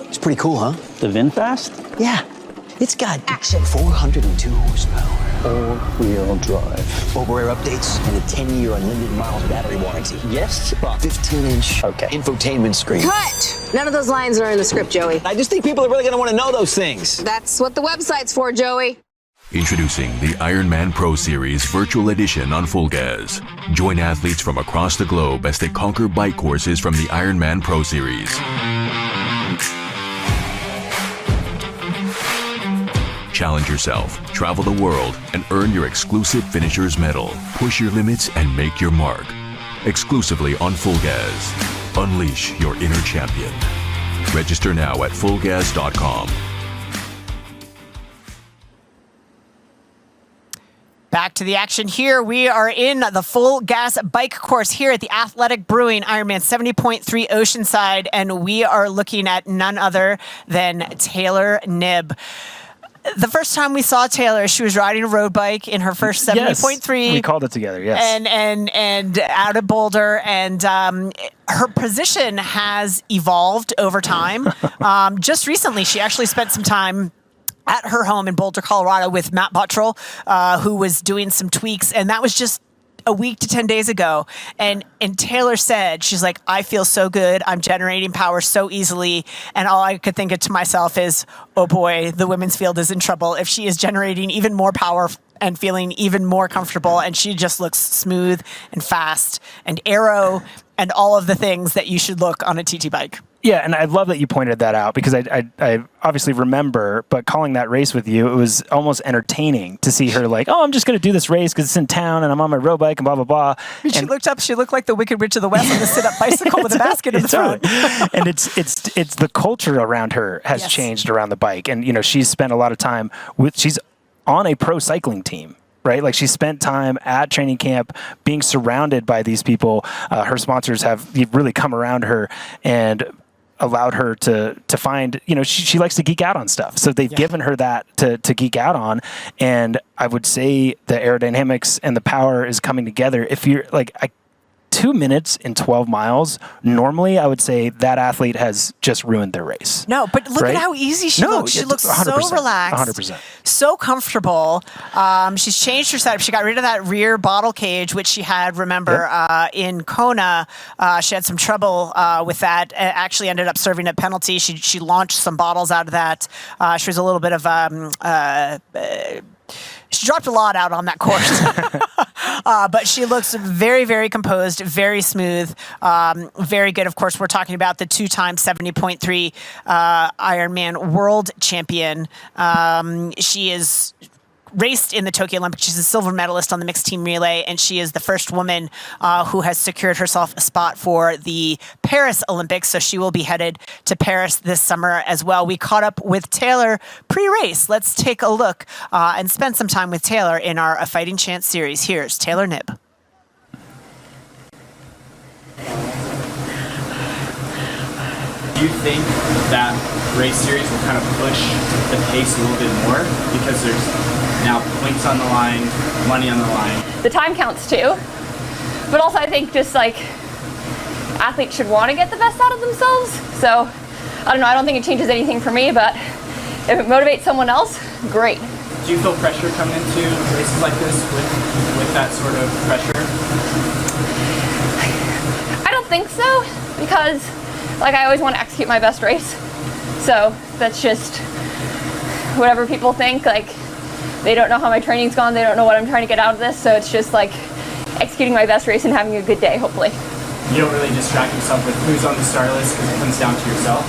It's pretty cool, huh? The VinFast? Yeah. It's got action. 402 horsepower. All-wheel drive. Over-air updates and a 10-year unlimited miles battery warranty. Yes? 15-inch infotainment screen. Cut. None of those lines are in the script, Joey. I just think people are really going to want to know those things. That's what the website's for, Joey. Introducing the IRONMAN Pro Series Virtual Edition on Full Gas. Join athletes from across the globe as they conquer bike courses from the IRONMAN Pro Series. Challenge yourself, travel the world, and earn your exclusive finisher's medal. Push your limits and make your mark. Exclusively on Full Gas. Unleash your inner champion. Register now at fullgas.com. Back to the action here. We are in the full gas bike course here at the Athletic Brewing IRONMAN 70.3 Oceanside, and we are looking at none other than Taylor Knibb. The first time we saw Taylor, she was riding a road bike in her first 70.3. Yes, we called it together, yes. And out of Boulder, and her position has evolved over time. Just recently, she actually spent some time at her home in Boulder, Colorado with Matt Bottrell, who was doing some tweaks. And that was just a week to 10 days ago. And Taylor said, she's like, I feel so good. I'm generating power so easily. And all I could think of to myself is, oh boy, the women's field is in trouble if she is generating even more power and feeling even more comfortable. And she just looks smooth and fast and aero and all of the things that you should look on a TT bike. Yeah, and I love that you pointed that out because I obviously remember, but calling that race with you, it was almost entertaining to see her like, oh, I'm just going to do this race because it's in town and I'm on my road bike and blah, blah, blah. She looked up, she looked like the Wicked Witch of the West on the sit-up bicycle with a basket in the front. And it's the culture around her has changed around the bike. And, you know, she's spent a lot of time she's on a pro cycling team. Right? Like she spent time at training camp being surrounded by these people. Her sponsors have really come around her and allowed her to find, you know, she likes to geek out on stuff. So they've given her that to geek out on. And I would say the aerodynamics and the power is coming together. If you're like, 2 minutes in 12 miles, normally I would say that athlete has just ruined their race. No, but look at how easy she looks. She looks 100%, so relaxed, 100%. so comfortable. She's changed her setup. She got rid of that rear bottle cage, which she had, remember, in Kona. She had some trouble with that. Actually ended up serving a penalty. She launched some bottles out of that. She was a little bit of... she dropped a lot out on that course, but she looks very, very composed, very smooth, very good. Of course, we're talking about the two-time 70.3 Ironman world champion. She is raced in the Tokyo Olympics. She's a silver medalist on the mixed team relay, and she is the first woman who has secured herself a spot for the Paris Olympics. So she will be headed to Paris this summer as well. We caught up with Taylor pre-race. Let's take a look and spend some time with Taylor in our A Fighting Chance series. Here's Taylor Knibb. Do you think that race series will kind of push the pace a little bit more because there's now points on the line, money on the line? The time counts too, but also I think just like athletes should want to get the best out of themselves. So I don't know, I don't think it changes anything for me, but if it motivates someone else, great. Do you feel pressure coming into races like this with that sort of pressure? I don't think so, because like I always want to execute my best race. So that's just whatever people think. Like they don't know how my training's gone. They don't know what I'm trying to get out of this. So it's just like executing my best race and having a good day, hopefully. You don't really distract yourself with who's on the star list because it comes down to yourself?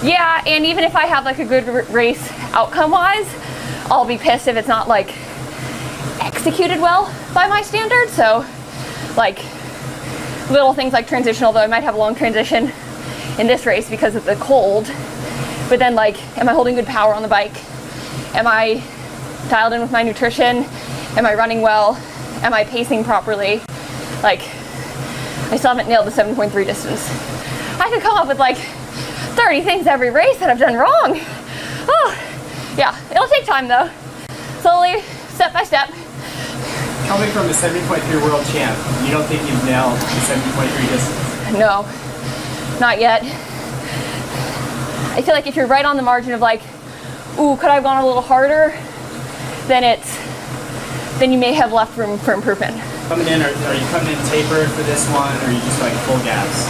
Yeah, and even if I have like a good race outcome-wise, I'll be pissed if it's not like executed well by my standards. So like little things like transitional, though I might have a long transition in this race because of the cold, but then like, am I holding good power on the bike? Am I dialed in with my nutrition? Am I running well? Am I pacing properly? Like, I still haven't nailed the 7.3 distance. I could come up with like 30 things every race that I've done wrong. Oh, yeah, it'll take time though. Slowly, step by step. Coming from the 70.3 world champ, you don't think you've nailed the 70.3 distance? No, not yet. I feel like if you're right on the margin of like, ooh, could I have gone a little harder? Then you may have left room for improvement. Coming in, are you coming in tapered for this one, or are you just like full gas?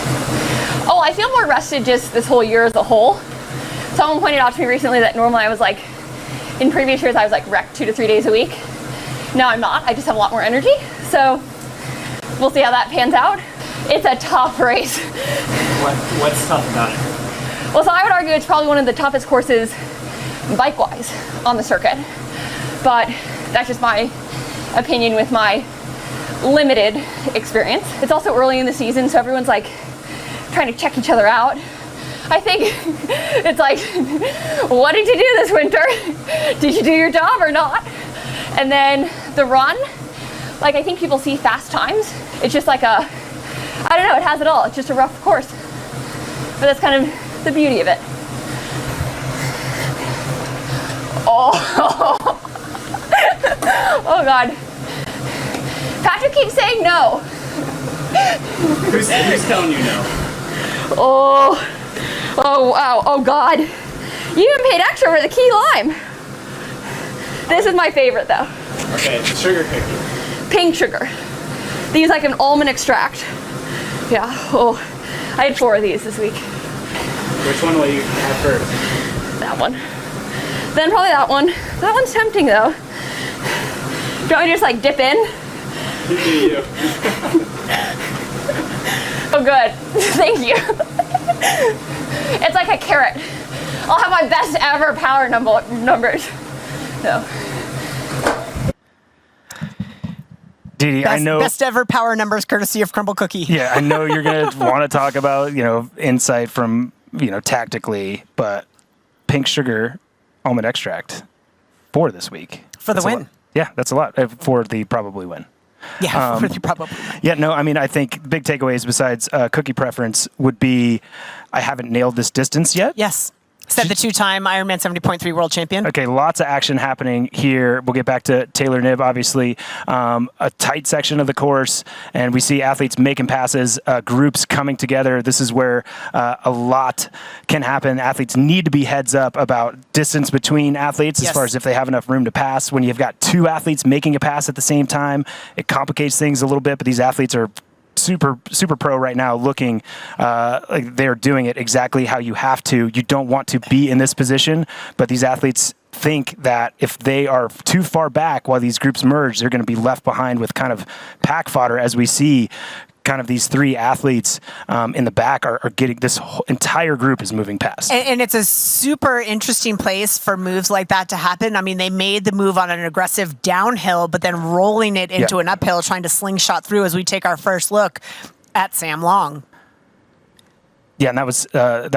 Oh, I feel more rested just this whole year as a whole. Someone pointed out to me recently that normally I was like, in previous years I was like wrecked 2 to 3 days a week. Now I'm not, I just have a lot more energy. So we'll see how that pans out. It's a tough race. What's tough about it? Well, so I would argue it's probably one of the toughest courses bike-wise on the circuit. But that's just my opinion with my limited experience. It's also early in the season, so everyone's like trying to check each other out. I think it's like, what did you do this winter? Did you do your job or not? And then the run, like I think people see fast times. It's just like a, I don't know, it has it all. It's just a rough course. But that's kind of the beauty of it. Oh, oh God. Patrick keeps saying no. Who's telling you no? Oh wow, oh God. You even paid extra for the key lime. This is my favorite though. Okay, the sugar cookie. Pink sugar. They use like an almond extract. Yeah, oh, I had 4 of these this week. Which one will you have first? That one. Then probably that one. That one's tempting though. Do you want me to just like dip in? You do you. Oh good, thank you. It's like a carrot. I'll have my best ever power numbers. No. Dee Dee, I know best ever power numbers courtesy of Crumble Cookie. Yeah, I know you're going to want to talk about, insight from, tactically, but pink sugar almond extract for this week. For the win. Yeah, that's a lot for the probably win. Yeah, for the probably win. Yeah, no, I mean, I think big takeaways besides cookie preference would be I haven't nailed this distance yet. Yes. Said the 2-time Ironman 70.3 world champion. Okay, lots of action happening here. We'll get back to Taylor Knibb, obviously. A tight section of the course, and we see athletes making passes, groups coming together. This is where a lot can happen. Athletes need to be heads up about distance between athletes as far as if they have enough room to pass. When you've got 2 athletes making a pass at the same time, it complicates things a little bit, but these athletes are super pro right now, looking like they're doing it exactly how you have to. You don't want to be in this position, but these athletes think that if they are too far back while these groups merge, they're going to be left behind with kind of pack fodder, as we see kind of these 3 athletes in the back are getting, this whole entire group is moving past. And it's a super interesting place for moves like that to happen. I mean, they made the move on an aggressive downhill, but then rolling it into an uphill, trying to slingshot through as we take our first look at Sam Long. Yeah, and that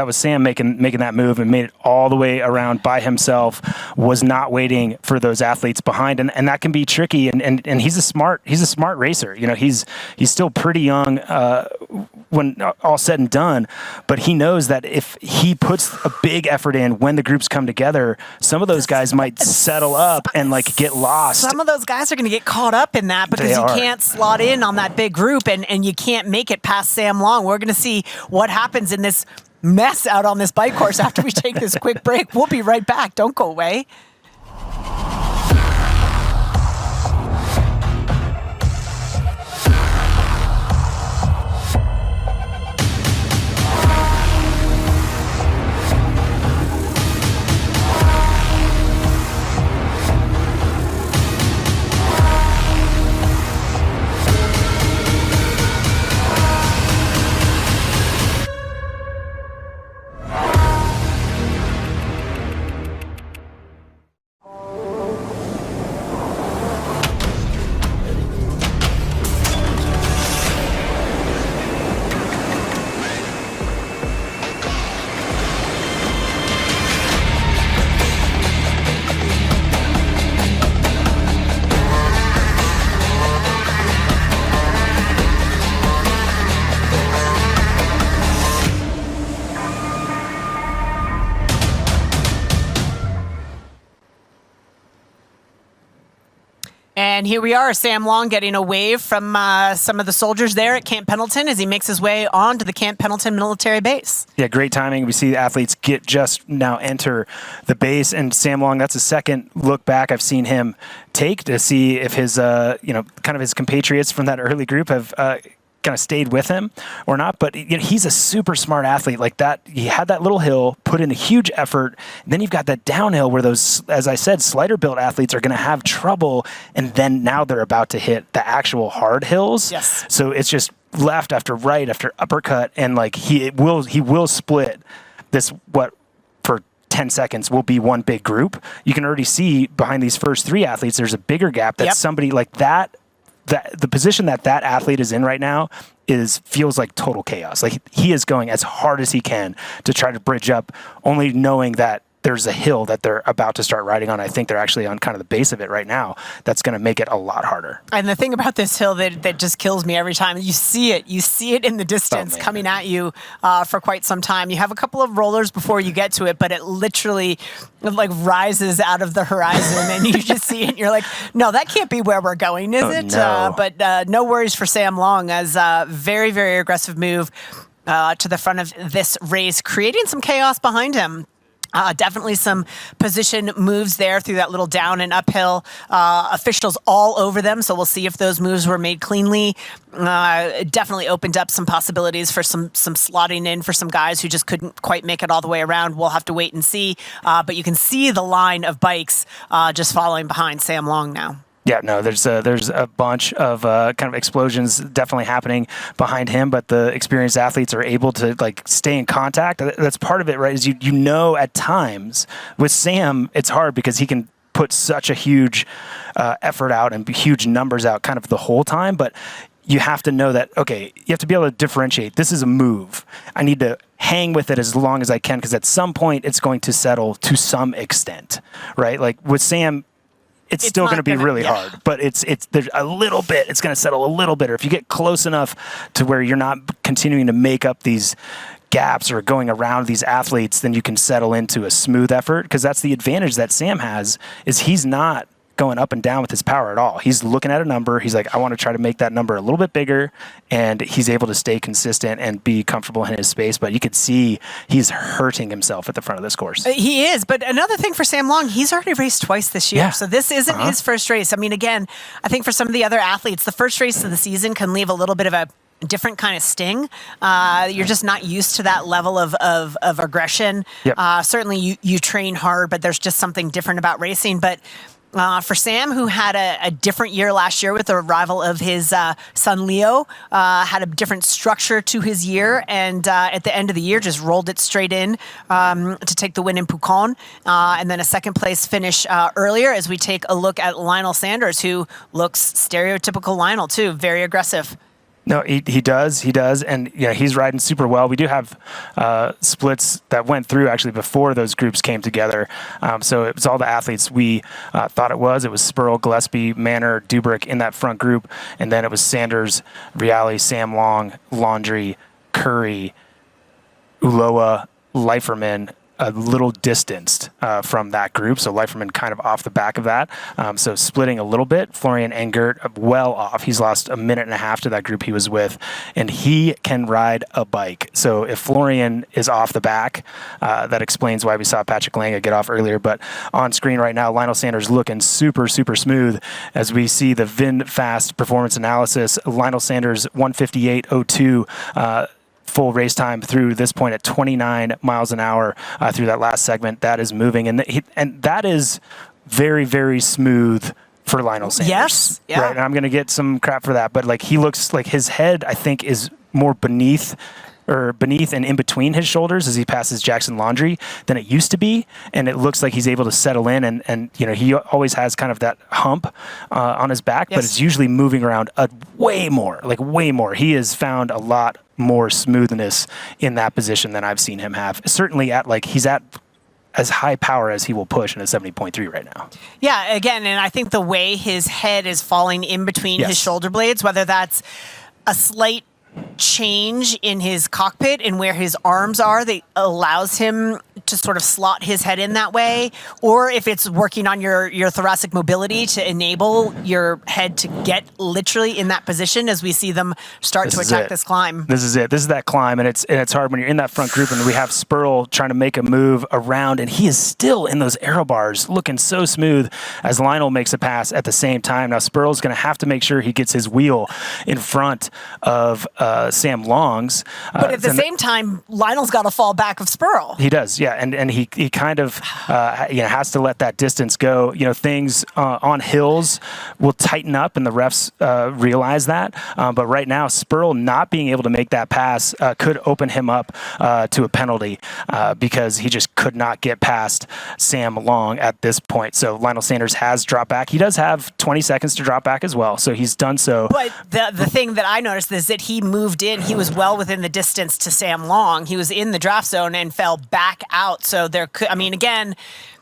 was Sam making that move and made it all the way around by himself. Was not waiting for those athletes behind, and that can be tricky. And he's a smart racer. He's still pretty young when all said and done, but he knows that if he puts a big effort in when the groups come together, some of those guys might settle up and get lost. Some of those guys are going to get caught up in that because you can't slot in on that big group, and you can't make it past Sam Long. We're going to see what happens in this mess out on this bike course after we take this quick break. We'll be right back. Don't go away. And here we are, Sam Long getting a wave from some of the soldiers there at Camp Pendleton as he makes his way on to the Camp Pendleton military base. Yeah, great timing. We see the athletes just now enter the base, and Sam Long, that's a second look back I've seen him take to see if his, kind of his compatriots from that early group have kind of stayed with him or not. But he's a super smart athlete like that. He had that little hill, put in a huge effort. And then you've got that downhill where those, as I said, slider built athletes are going to have trouble. And then now they're about to hit the actual hard hills. Yes. So it's just left after right after uppercut. And he will split this, for 10 seconds will be one big group. You can already see behind these first 3 athletes, there's a bigger gap that somebody like that, the position that athlete is in right now feels like total chaos. Like he is going as hard as he can to try to bridge up, only knowing that there's a hill that they're about to start riding on. I think they're actually on kind of the base of it right now. That's going to make it a lot harder. And the thing about this hill that just kills me every time, you see it in the distance coming at you for quite some time. You have a couple of rollers before you get to it, but it literally rises out of the horizon and you just see it and you're like, no, that can't be where we're going, is it? No. But no worries for Sam Long, as a very, very aggressive move to the front of this race, creating some chaos behind him. Definitely some position moves there through that little down and uphill. Officials all over them, so we'll see if those moves were made cleanly. It definitely opened up some possibilities for some slotting in for some guys who just couldn't quite make it all the way around. We'll have to wait and see. But you can see the line of bikes just following behind Sam Long now. Yeah, no, there's a bunch of kind of explosions definitely happening behind him, but the experienced athletes are able to like stay in contact. That's part of it, right? Is you know at times with Sam, it's hard because he can put such a huge effort out and huge numbers out kind of the whole time, but you have to know that, okay, you have to be able to differentiate. This is a move. I need to hang with it as long as I can because at some point it's going to settle to some extent, right? Like with Sam, it's still going to be really hard, but there's a little bit, it's going to settle a little bit. Or if you get close enough to where you're not continuing to make up these gaps or going around these athletes, then you can settle into a smooth effort. Because that's the advantage that Sam has, is he's not going up and down with his power at all. He's looking at a number. He's like, I want to try to make that number a little bit bigger, and he's able to stay consistent and be comfortable in his space. But you could see he's hurting himself at the front of this course. He is. But another thing for Sam Long, he's already raced twice this year. Yeah. So this isn't his first race. I mean, again, I think for some of the other athletes, the first race of the season can leave a little bit of a different kind of sting. You're just not used to that level of aggression. Yep. Certainly you train hard, but there's just something different about racing. But for Sam, who had a different year last year with the arrival of his son Leo, had a different structure to his year, and at the end of the year just rolled it straight in to take the win in Pucón, and then a second place finish earlier as we take a look at Lionel Sanders, who looks stereotypical Lionel too, very aggressive. No, he does, and he's riding super well. We do have splits that went through actually before those groups came together. So it was all the athletes we thought it was. It was Spurl, Gillespie, Manor, Dubrick in that front group, and then it was Sanders, Reale, Sam Long, Laundrie, Curry, Ulloa, Leiferman, a little distanced from that group. So Leiferman kind of off the back of that. So splitting a little bit. Florian Engert well off. He's lost a minute and a half to that group he was with, and he can ride a bike. So if Florian is off the back, that explains why we saw Patrick Lange get off earlier. But on screen right now, Lionel Sanders looking super, super smooth as we see the VinFast performance analysis. Lionel Sanders 158.02 full race time through this point at 29 miles an hour through that last segment. That is moving, and that is very, very smooth for Lionel Sanders. Yes, yeah. Right, and I'm going to get some crap for that, but like he looks like his head, I think, is more beneath and in between his shoulders as he passes Jackson Laundrie than it used to be, and it looks like he's able to settle in, and he always has kind of that hump on his back, but it's usually moving around way more. He has found a lot more smoothness in that position than I've seen him have. Certainly he's at as high power as he will push in a 70.3 right now. Yeah, again, and I think the way his head is falling in between his shoulder blades, whether that's a slight change in his cockpit and where his arms are that allows him to sort of slot his head in that way, or if it's working on your thoracic mobility to enable your head to get literally in that position as we see them start to attack this climb. This is it. This is that climb, and it's hard when you're in that front group, and we have Spurl trying to make a move around, and he is still in those aero bars looking so smooth as Lionel makes a pass at the same time. Now Spurl's going to have to make sure he gets his wheel in front of Sam Long's. But at the same time, Lionel's got to fall back of Spurl. He does, yeah, and he kind of has to let that distance go. Things on hills will tighten up, and the refs realize that. But right now, Spurl not being able to make that pass could open him up to a penalty because he just could not get past Sam Long at this point. So Lionel Sanders has dropped back. He does have 20 seconds to drop back as well, so he's done so. But the thing that I noticed is that he moved in. He was well within the distance to Sam Long. He was in the draft zone and fell back out. So there could, again,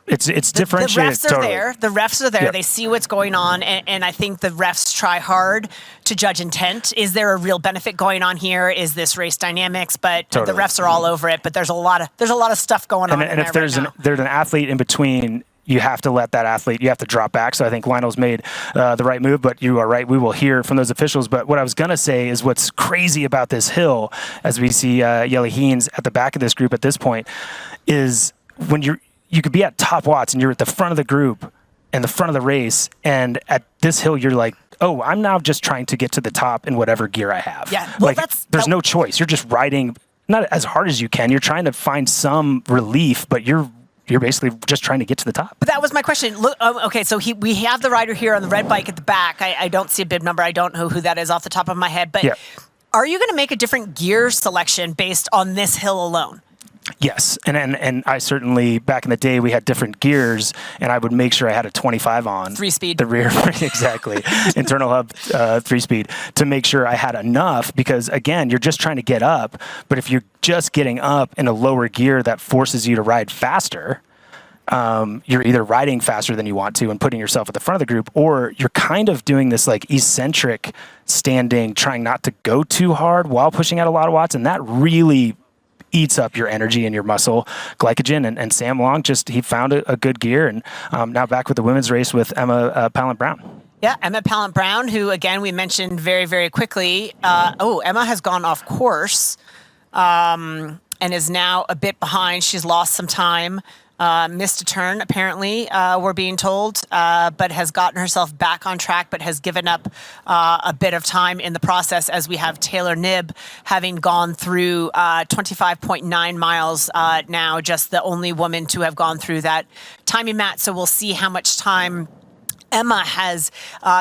it's differentiated. The refs are there. The refs are there. Yep. They see what's going on, and I think the refs try hard to judge intent. Is there a real benefit going on here? Is this race dynamics? But the refs are all over it. But there's a lot of stuff going on. And if there's an athlete in between, you have to let that athlete, you have to drop back. So I think Lionel's made the right move, but you are right. We will hear from those officials. But what I was going to say is what's crazy about this hill, as we see Yelly Heens at the back of this group at this point, is when you could be at top watts and you're at the front of the group and the front of the race, and at this hill you're like, oh, I'm now just trying to get to the top in whatever gear I have. Yeah, well, there's no choice. You're just riding not as hard as you can. You're trying to find some relief, but you're basically just trying to get to the top. But that was my question. Look, okay, so we have the rider here on the red bike at the back. I don't see a bib number. I don't know who that is off the top of my head. But are you going to make a different gear selection based on this hill alone? Yes, and I certainly, back in the day, we had different gears, and I would make sure I had a 25 on. 3-speed. The rear, exactly. Internal hub 3-speed, to make sure I had enough, because, again, you're just trying to get up, but if you're just getting up in a lower gear that forces you to ride faster, you're either riding faster than you want to and putting yourself at the front of the group, or you're kind of doing this like eccentric standing, trying not to go too hard while pushing out a lot of watts, and that really eats up your energy and your muscle glycogen. And Sam Long, he found a good gear, and now back with the women's race with Emma Pallant-Brown. Yeah, Emma Pallant-Brown, who, again, we mentioned very, very quickly. Emma has gone off course and is now a bit behind. She's lost some time. Missed a turn, apparently, we're being told, but has gotten herself back on track, but has given up a bit of time in the process, as we have Taylor Knibb having gone through 25.9 miles now, just the only woman to have gone through that timing, Matt. So we'll see how much time Emma has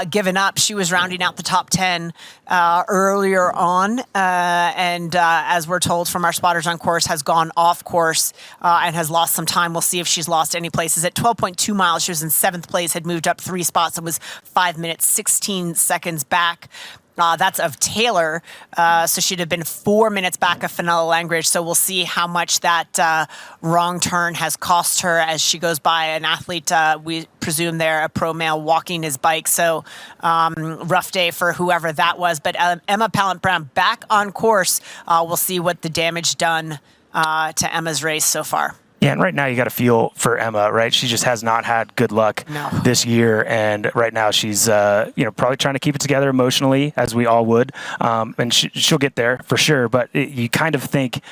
given up. She was rounding out the top 10 earlier on, and as we're told from our spotters on course, has gone off course and has lost some time. We'll see if she's lost any places. At 12.2 miles, she was in 7th place, had moved up 3 spots, and was 5 minutes, 16 seconds back. That's of Taylor, so she'd have been 4 minutes back of Fenella Langridge. So we'll see how much that wrong turn has cost her as she goes by an athlete. We presume they're a pro male walking his bike. So rough day for whoever that was. But Emma Pallant-Brown back on course. We'll see what the damage done to Emma's race so far. Yeah, and right now you got to feel for Emma, right? She just has not had good luck this year, and right now she's, probably trying to keep it together emotionally, as we all would, and she'll get there for sure. But you kind of think,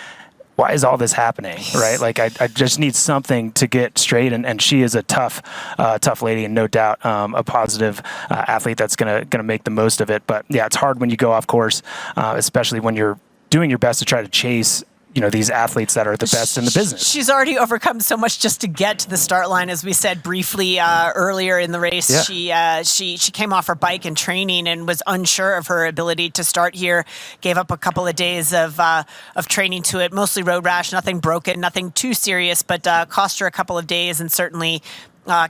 why is all this happening, right? Like I just need something to get straight, and she is a tough lady, and no doubt a positive athlete that's gonna make the most of it. But yeah, it's hard when you go off course, especially when you're doing your best to try to chase these athletes that are the best in the business. She's already overcome so much just to get to the start line, as we said briefly earlier in the race. Yeah. She came off her bike in training and was unsure of her ability to start here. Gave up a couple of days of training to it, mostly road rash, nothing broken, nothing too serious, but cost her a couple of days, and certainly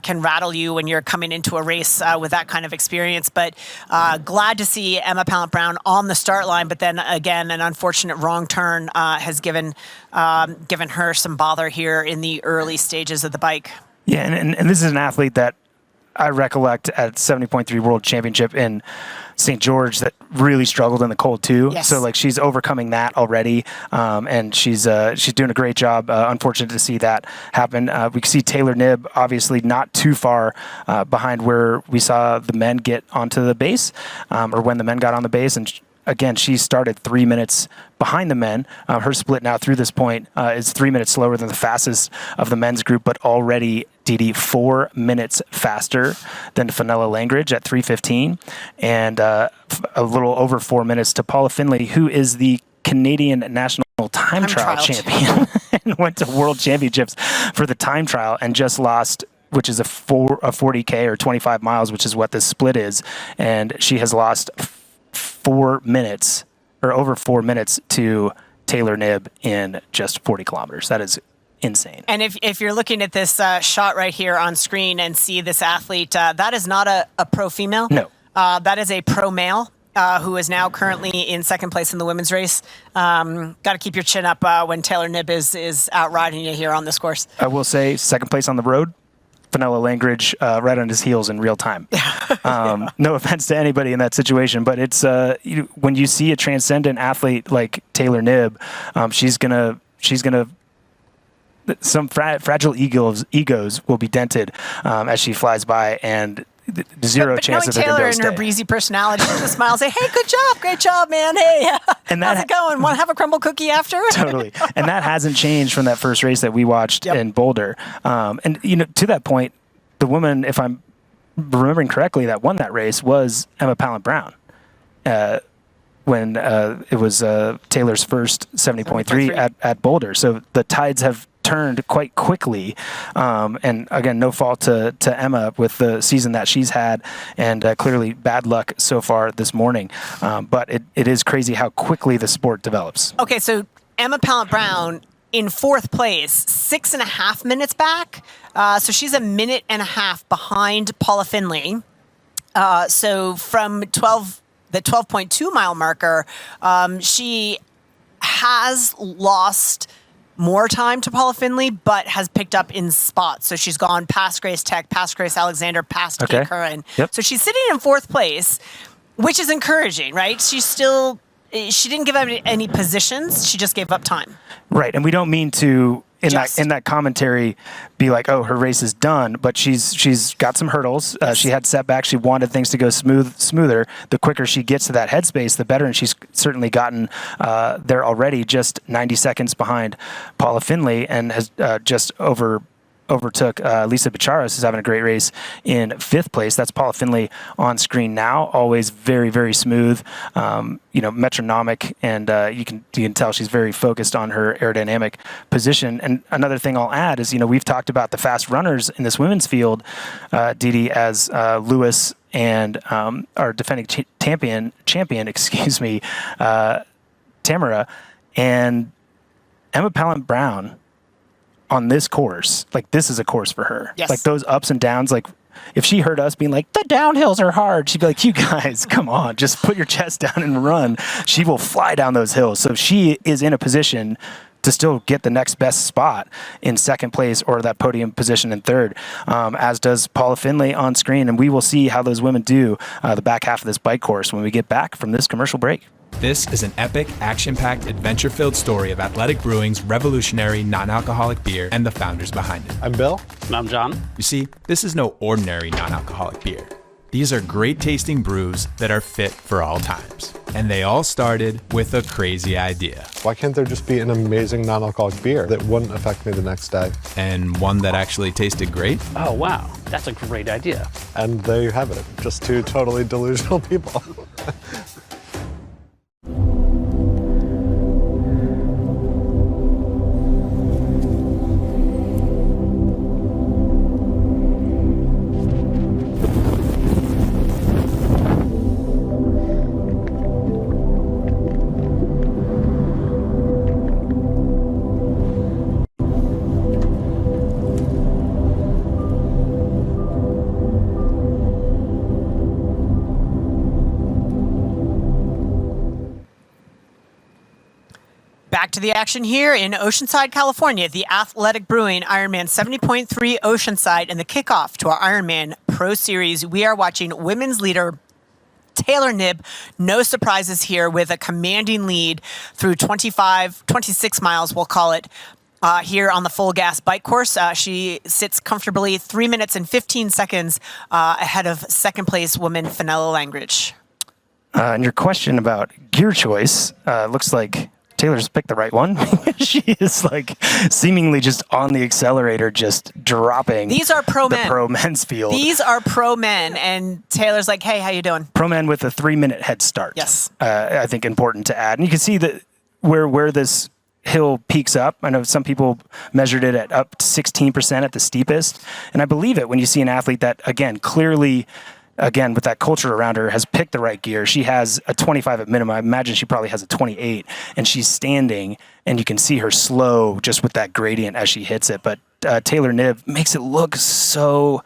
can rattle you when you're coming into a race with that kind of experience. But glad to see Emma Pallant-Brown on the start line. But then again, an unfortunate wrong turn has given her some bother here in the early stages of the bike. Yeah, and this is an athlete that I recollect at 70.3 World Championship in St. George that really struggled in the cold too. Yes. So she's overcoming that already, and she's doing a great job. Unfortunate to see that happen. We can see Taylor Knibb obviously not too far behind where we saw the men get onto the base, or when the men got on the base, and again, she started 3 minutes behind the men. Her split now through this point is 3 minutes slower than the fastest of the men's group, but already, Didi, 4 minutes faster than Fenella Langridge at 3:15, and a little over 4 minutes to Paula Finley, who is the Canadian national time trial champion and went to world championships for the time trial and just lost, which is a 40K or 25 miles, which is what this split is. And she has lost 4 minutes or over 4 minutes to Taylor Knibb in just 40 kilometers. That is insane. And if you're looking at this shot right here on screen and see this athlete, that is not a pro female. No. That is a pro male who is now currently in second place in the women's race. Got to keep your chin up when Taylor Knibb is out riding you here on this course. I will say second place on the road, Fenella Langridge right on his heels in real time. No offense to anybody in that situation, but it's when you see a transcendent athlete like Taylor Knibb, she's gonna some fragile egos will be dented as she flies by, and zero but chance knowing that they're going Taylor to and her stay. breezy personality, she just smiles, say, "Hey, good job, great job, man. Hey, And how's it going? Want to have a crumble cookie after?" Totally. And that hasn't changed from that first race that we watched in Boulder. And, to that point, the woman, if I'm remembering correctly, that won that race was Emma Pallant-Brown. When it was Taylor's first 70.3 at Boulder. So the tides have turned quite quickly. And again, no fault to Emma with the season that she's had, and clearly bad luck so far this morning. But it is crazy how quickly the sport develops. Okay, so Emma Pallant-Brown in fourth place, 6.5 minutes back. So she's a minute and a half behind Paula Finley. So from the 12.2 mile marker, she has lost more time to Paula Finley, but has picked up in spots. So she's gone past Grace Tech, past Grace Alexander, past Kate Curran. Yep. So she's sitting in fourth place, which is encouraging, right? She didn't give up any positions. She just gave up time. Right. And we don't mean to, in that commentary, be like, oh, her race is done, but she's got some hurdles. She had setbacks. She wanted things to go smoother. The quicker she gets to that headspace, the better. And she's certainly gotten there already, just 90 seconds behind Paula Finley, and has just overtook Lisa Bicharos, who's having a great race in fifth place. That's Paula Finley on screen now. Always very, very smooth, metronomic, and you can tell she's very focused on her aerodynamic position. And another thing I'll add is, we've talked about the fast runners in this women's field, Didi, as Lewis and our defending champion, Tamara, and Emma Pallant-Brown on this course. Like, this is a course for her. Yes. Like, those ups and downs, like, if she heard us being like, the downhills are hard, she'd be like, you guys, come on, just put your chest down and run. She will fly down those hills. So she is in a position to still get the next best spot in second place or that podium position in third, as does Paula Finley on screen. And we will see how those women do the back half of this bike course when we get back from this commercial break. This is an epic, action-packed, adventure-filled story of Athletic Brewing's revolutionary non-alcoholic beer and the founders behind it. I'm Bill. And I'm John. You see, this is no ordinary non-alcoholic beer. These are great-tasting brews that are fit for all times. And they all started with a crazy idea. Why can't there just be an amazing non-alcoholic beer that wouldn't affect me the next day? And one that actually tasted great? Oh, wow. That's a great idea. And there you have it. Just two totally delusional people. Back to the action here in Oceanside, California, the Athletic Brewing IRONMAN 70.3 Oceanside, and the kickoff to our IRONMAN Pro Series. We are watching women's leader Taylor Knibb. No surprises here, with a commanding lead through 26 miles, we'll call it, here on the full gas bike course. She sits comfortably 3 minutes and 15 seconds ahead of second place woman Fenella Langridge. And your question about gear choice, looks like Taylor's picked the right one. She is like seemingly just on the accelerator, just dropping. These are pro men. The pro men's field. These are pro men, and Taylor's like, "Hey, how you doing?" Pro men with a 3-minute head start. Yes, I think important to add, and you can see that where this hill peaks up. I know some people measured it at up to 16% at the steepest, and I believe it when you see an athlete that, again, clearly, again, with that culture around her, has picked the right gear. She has a 25 at minimum. I imagine she probably has a 28, and she's standing, and you can see her slow just with that gradient as she hits it. But Taylor Knibb makes it look so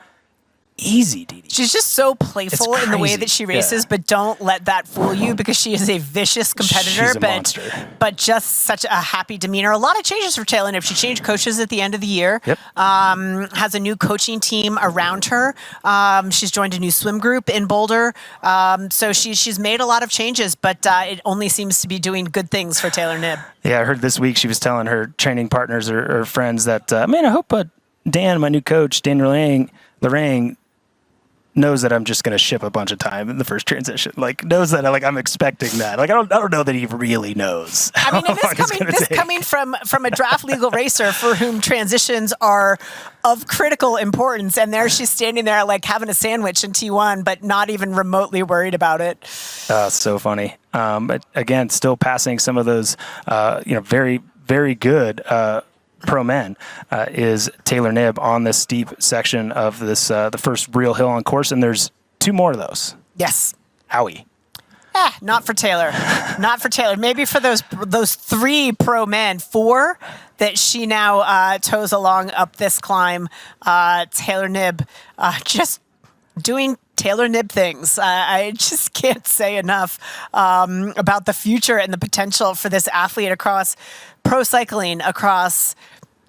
easy, Didi. She's just so playful in the way that she races, but don't let that fool you, because she is a vicious competitor. She's a monster. But just such a happy demeanor. A lot of changes for Taylor Knibb. She changed coaches at the end of the year. Yep. Has a new coaching team around her. She's joined a new swim group in Boulder. So she's made a lot of changes, but it only seems to be doing good things for Taylor Knibb. Yeah, I heard this week she was telling her training partners or friends that, man, I hope Dan, my new coach, Dan Lorang, knows that I'm just going to ship a bunch of time in the first transition. Like knows that I'm expecting that. Like I don't know that he really knows. I mean, and this coming from a draft legal racer for whom transitions are of critical importance, and there she's standing there like having a sandwich in T1, but not even remotely worried about it. So funny. But again, still passing some of those, very, very good pro men is Taylor Knibb on this steep section of this, the first real hill on course, and there's 2 more of those. Yes. Owie. Not for Taylor. Not for Taylor. Maybe for those 3 pro men, 4 that she now toes along up this climb. Taylor Knibb just doing Taylor Knibb things. I just can't say enough about the future and the potential for this athlete across pro cycling, across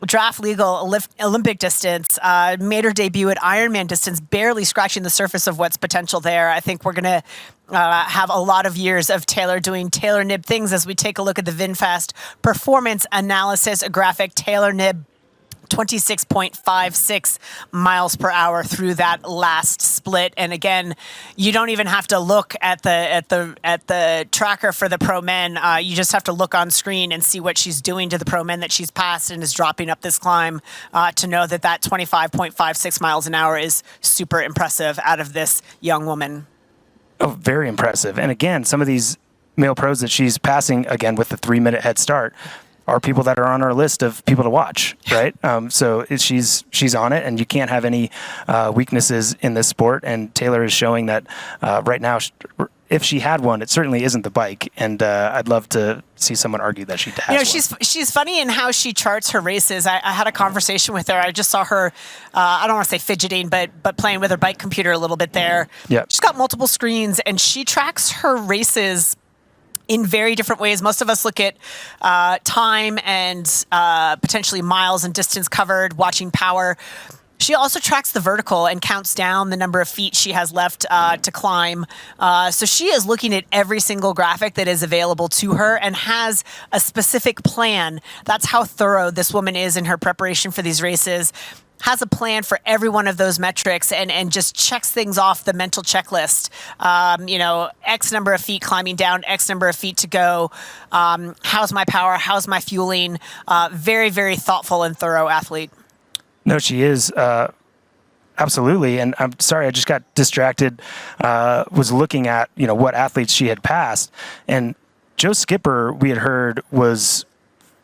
draft legal Olympic distance, made her debut at Ironman distance, barely scratching the surface of what's potential there. I think we're going to have a lot of years of Taylor doing Taylor Knibb things as we take a look at the VinFast performance analysis graphic. Taylor Knibb 26.56 miles per hour through that last split. And again, you don't even have to look at the tracker for the pro men. You just have to look on screen and see what she's doing to the pro men that she's passed and is dropping up this climb to know that 25.56 miles an hour is super impressive out of this young woman. Oh, very impressive. And again, some of these male pros that she's passing, again, with the 3-minute head start, are people that are on our list of people to watch, right? So she's on it, and you can't have any weaknesses in this sport. And Taylor is showing that right now, if she had one, it certainly isn't the bike. And I'd love to see someone argue that she has one. She's funny in how she charts her races. I had a conversation with her. I just saw her, I don't want to say fidgeting, but playing with her bike computer a little bit there. Yeah. She's got multiple screens, and she tracks her races in very different ways. Most of us look at time and potentially miles and distance covered, watching power. She also tracks the vertical and counts down the number of feet she has left to climb. So she is looking at every single graphic that is available to her and has a specific plan. That's how thorough this woman is in her preparation for these races. Has a plan for every one of those metrics and just checks things off the mental checklist. X number of feet climbing down, X number of feet to go. How's my power? How's my fueling? Very, very thoughtful and thorough athlete. No, she is. Absolutely. And I'm sorry, I just got distracted. Was looking at, what athletes she had passed. And Joe Skipper, we had heard, was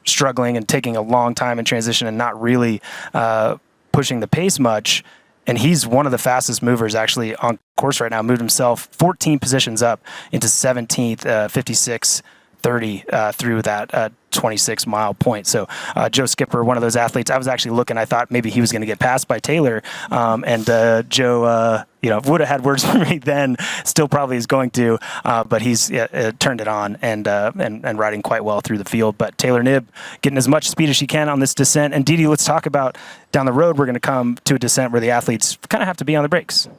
struggling and taking a long time in transition and not really pushing the pace much, and he's one of the fastest movers actually on course right now. Moved himself 14 positions up into 17th, 56.30 through that 26-mile point. So Joe Skipper, one of those athletes, I was actually looking, I thought maybe he was going to get passed by Taylor, and Joe, would have had words for me then, still probably is going to, but he's turned it on and riding quite well through the field. But Taylor Knibb getting as much speed as she can on this descent. And Didi, let's talk about down the road, we're going to come to a descent where the athletes kind of have to be on the brakes.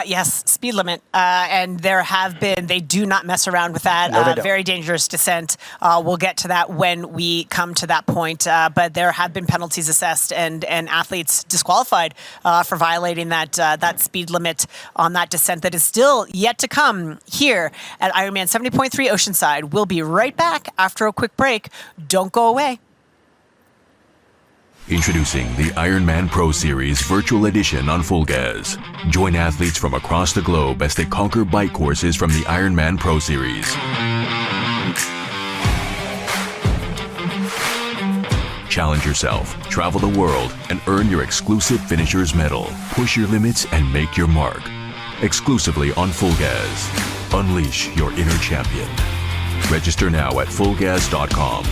Yes, speed limit. And they do not mess around with that. No, they don't. Very dangerous descent. We'll get to that when we come to that point. But there have been penalties assessed and athletes disqualified for violating that speed limit on that descent that is still yet to come here at Ironman 70.3 Oceanside. We'll be right back after a quick break. Don't go away. Introducing the Ironman Pro Series Virtual Edition on Full Gas. Join athletes from across the globe as they conquer bike courses from the Ironman Pro Series. Challenge yourself, travel the world, and earn your exclusive finisher's medal. Push your limits and make your mark. Exclusively on Full Gas. Unleash your inner champion. Register now at fullgas.com.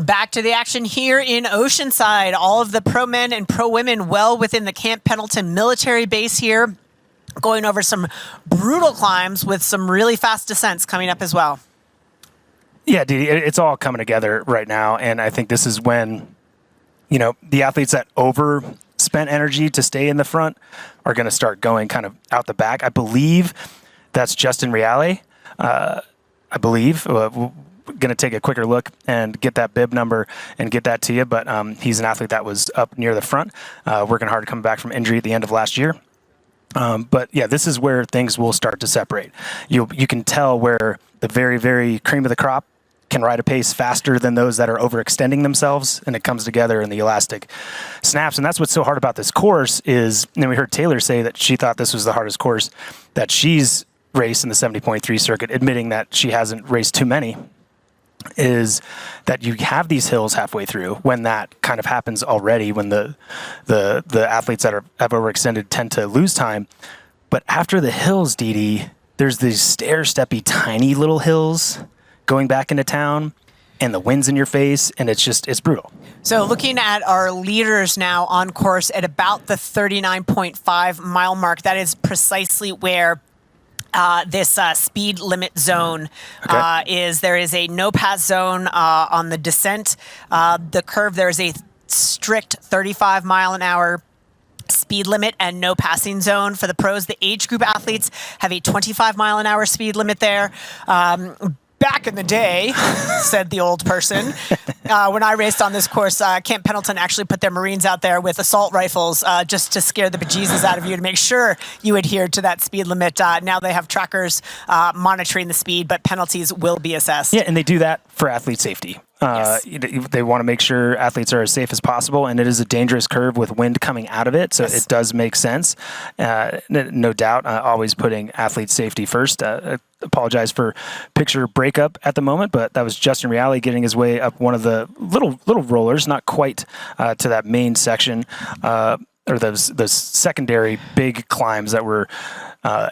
Back to the action here in Oceanside. All of the pro men and pro women well within the Camp Pendleton military base here, going over some brutal climbs with some really fast descents coming up as well. Yeah, Dee, it's all coming together right now, and I think this is when, the athletes that overspent energy to stay in the front are going to start going kind of out the back. I believe that's Justin Reale. I believe. Going to take a quicker look and get that bib number and get that to you. But he's an athlete that was up near the front, working hard to come back from injury at the end of last year. But yeah, this is where things will start to separate. You can tell where the very, very cream of the crop can ride a pace faster than those that are overextending themselves, and it comes together and the elastic snaps. And that's what's so hard about this course is, and we heard Taylor say that she thought this was the hardest course that she's raced in the 70.3 circuit, admitting that she hasn't raced too many, is that you have these hills halfway through when that kind of happens already, when the athletes that have overextended tend to lose time. But after the hills, Dee, there's these stair-steppy tiny little hills going back into town, and the wind's in your face, and it's brutal. So looking at our leaders now on course at about the 39.5 mile mark, that is precisely where this speed limit zone is. There is a no pass zone on the descent. The curve, there is a strict 35 mile an hour speed limit and no passing zone for the pros. The age group athletes have a 25 mile an hour speed limit there. Back in the day, said the old person, when I raced on this course, Camp Pendleton actually put their Marines out there with assault rifles just to scare the bejesus out of you to make sure you adhere to that speed limit. Now they have trackers monitoring the speed, but penalties will be assessed. Yeah, and they do that for athlete safety. Yes. They want to make sure athletes are as safe as possible, and it is a dangerous curve with wind coming out of it, so it does make sense. No doubt, always putting athlete safety first. Apologize for picture breakup at the moment, but that was Justin Reale getting his way up one of the little rollers, not quite to that main section, or those secondary big climbs that we're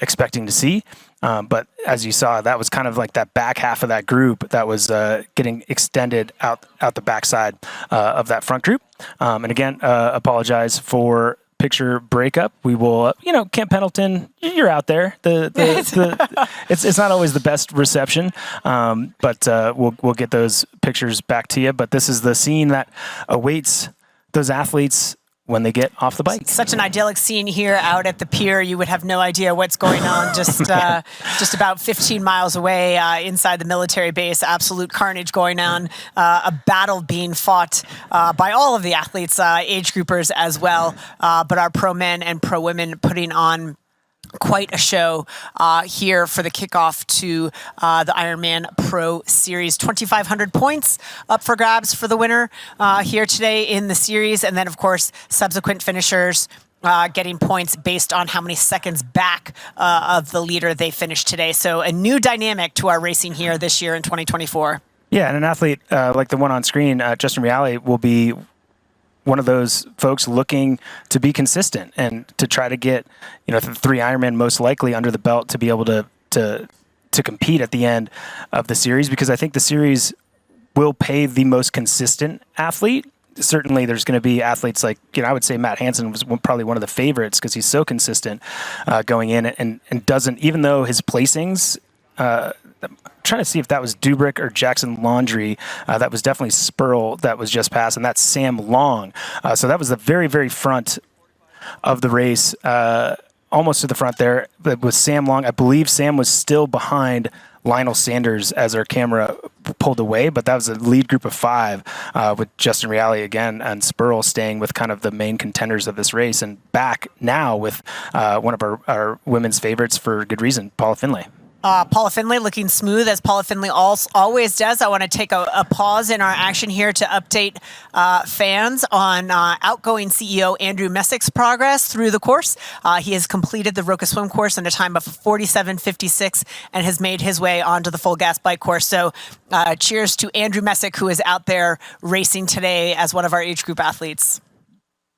expecting to see. But as you saw, that was kind of like that back half of that group that was getting extended out the backside of that front group. And again, apologize for picture breakup. We will, Camp Pendleton, you're out there. It's not always the best reception, but we'll get those pictures back to you. But this is the scene that awaits those athletes when they get off the bike. Such an idyllic scene here out at the pier. You would have no idea what's going on just about 15 miles away inside the military base. Absolute carnage going on. A battle being fought by all of the athletes, age groupers as well. But our pro men and pro women putting on quite a show here for the kickoff to the Ironman Pro Series. 2,500 points up for grabs for the winner here today in the series. And then, of course, subsequent finishers getting points based on how many seconds back of the leader they finished today. So a new dynamic to our racing here this year in 2024. Yeah, and an athlete like the one on screen, Justin Reale, will be one of those folks looking to be consistent and to try to get, the 3 Ironman most likely under the belt to be able to compete at the end of the series, because I think the series will pay the most consistent athlete. Certainly there's going to be athletes like, I would say Matt Hansen was probably one of the favorites because he's so consistent going in and doesn't, even though his placings, I'm trying to see if that was Dubrick or Jackson Laundrie. That was definitely Spurl that was just passed, and that's Sam Long. So that was the very, very front of the race, almost to the front there. But with Sam Long, I believe Sam was still behind Lionel Sanders as our camera pulled away, but that was a lead group of 5 with Justin Reale again and Spurl staying with kind of the main contenders of this race, and back now with one of our women's favorites for good reason, Paula Finlay. Paula Finlay looking smooth, as Paula Finlay always does. I want to take a pause in our action here to update fans on outgoing CEO Andrew Messick's progress through the course. He has completed the Roca Swim course in a time of 47:56 and has made his way onto the full gas bike course. So cheers to Andrew Messick, who is out there racing today as one of our age group athletes.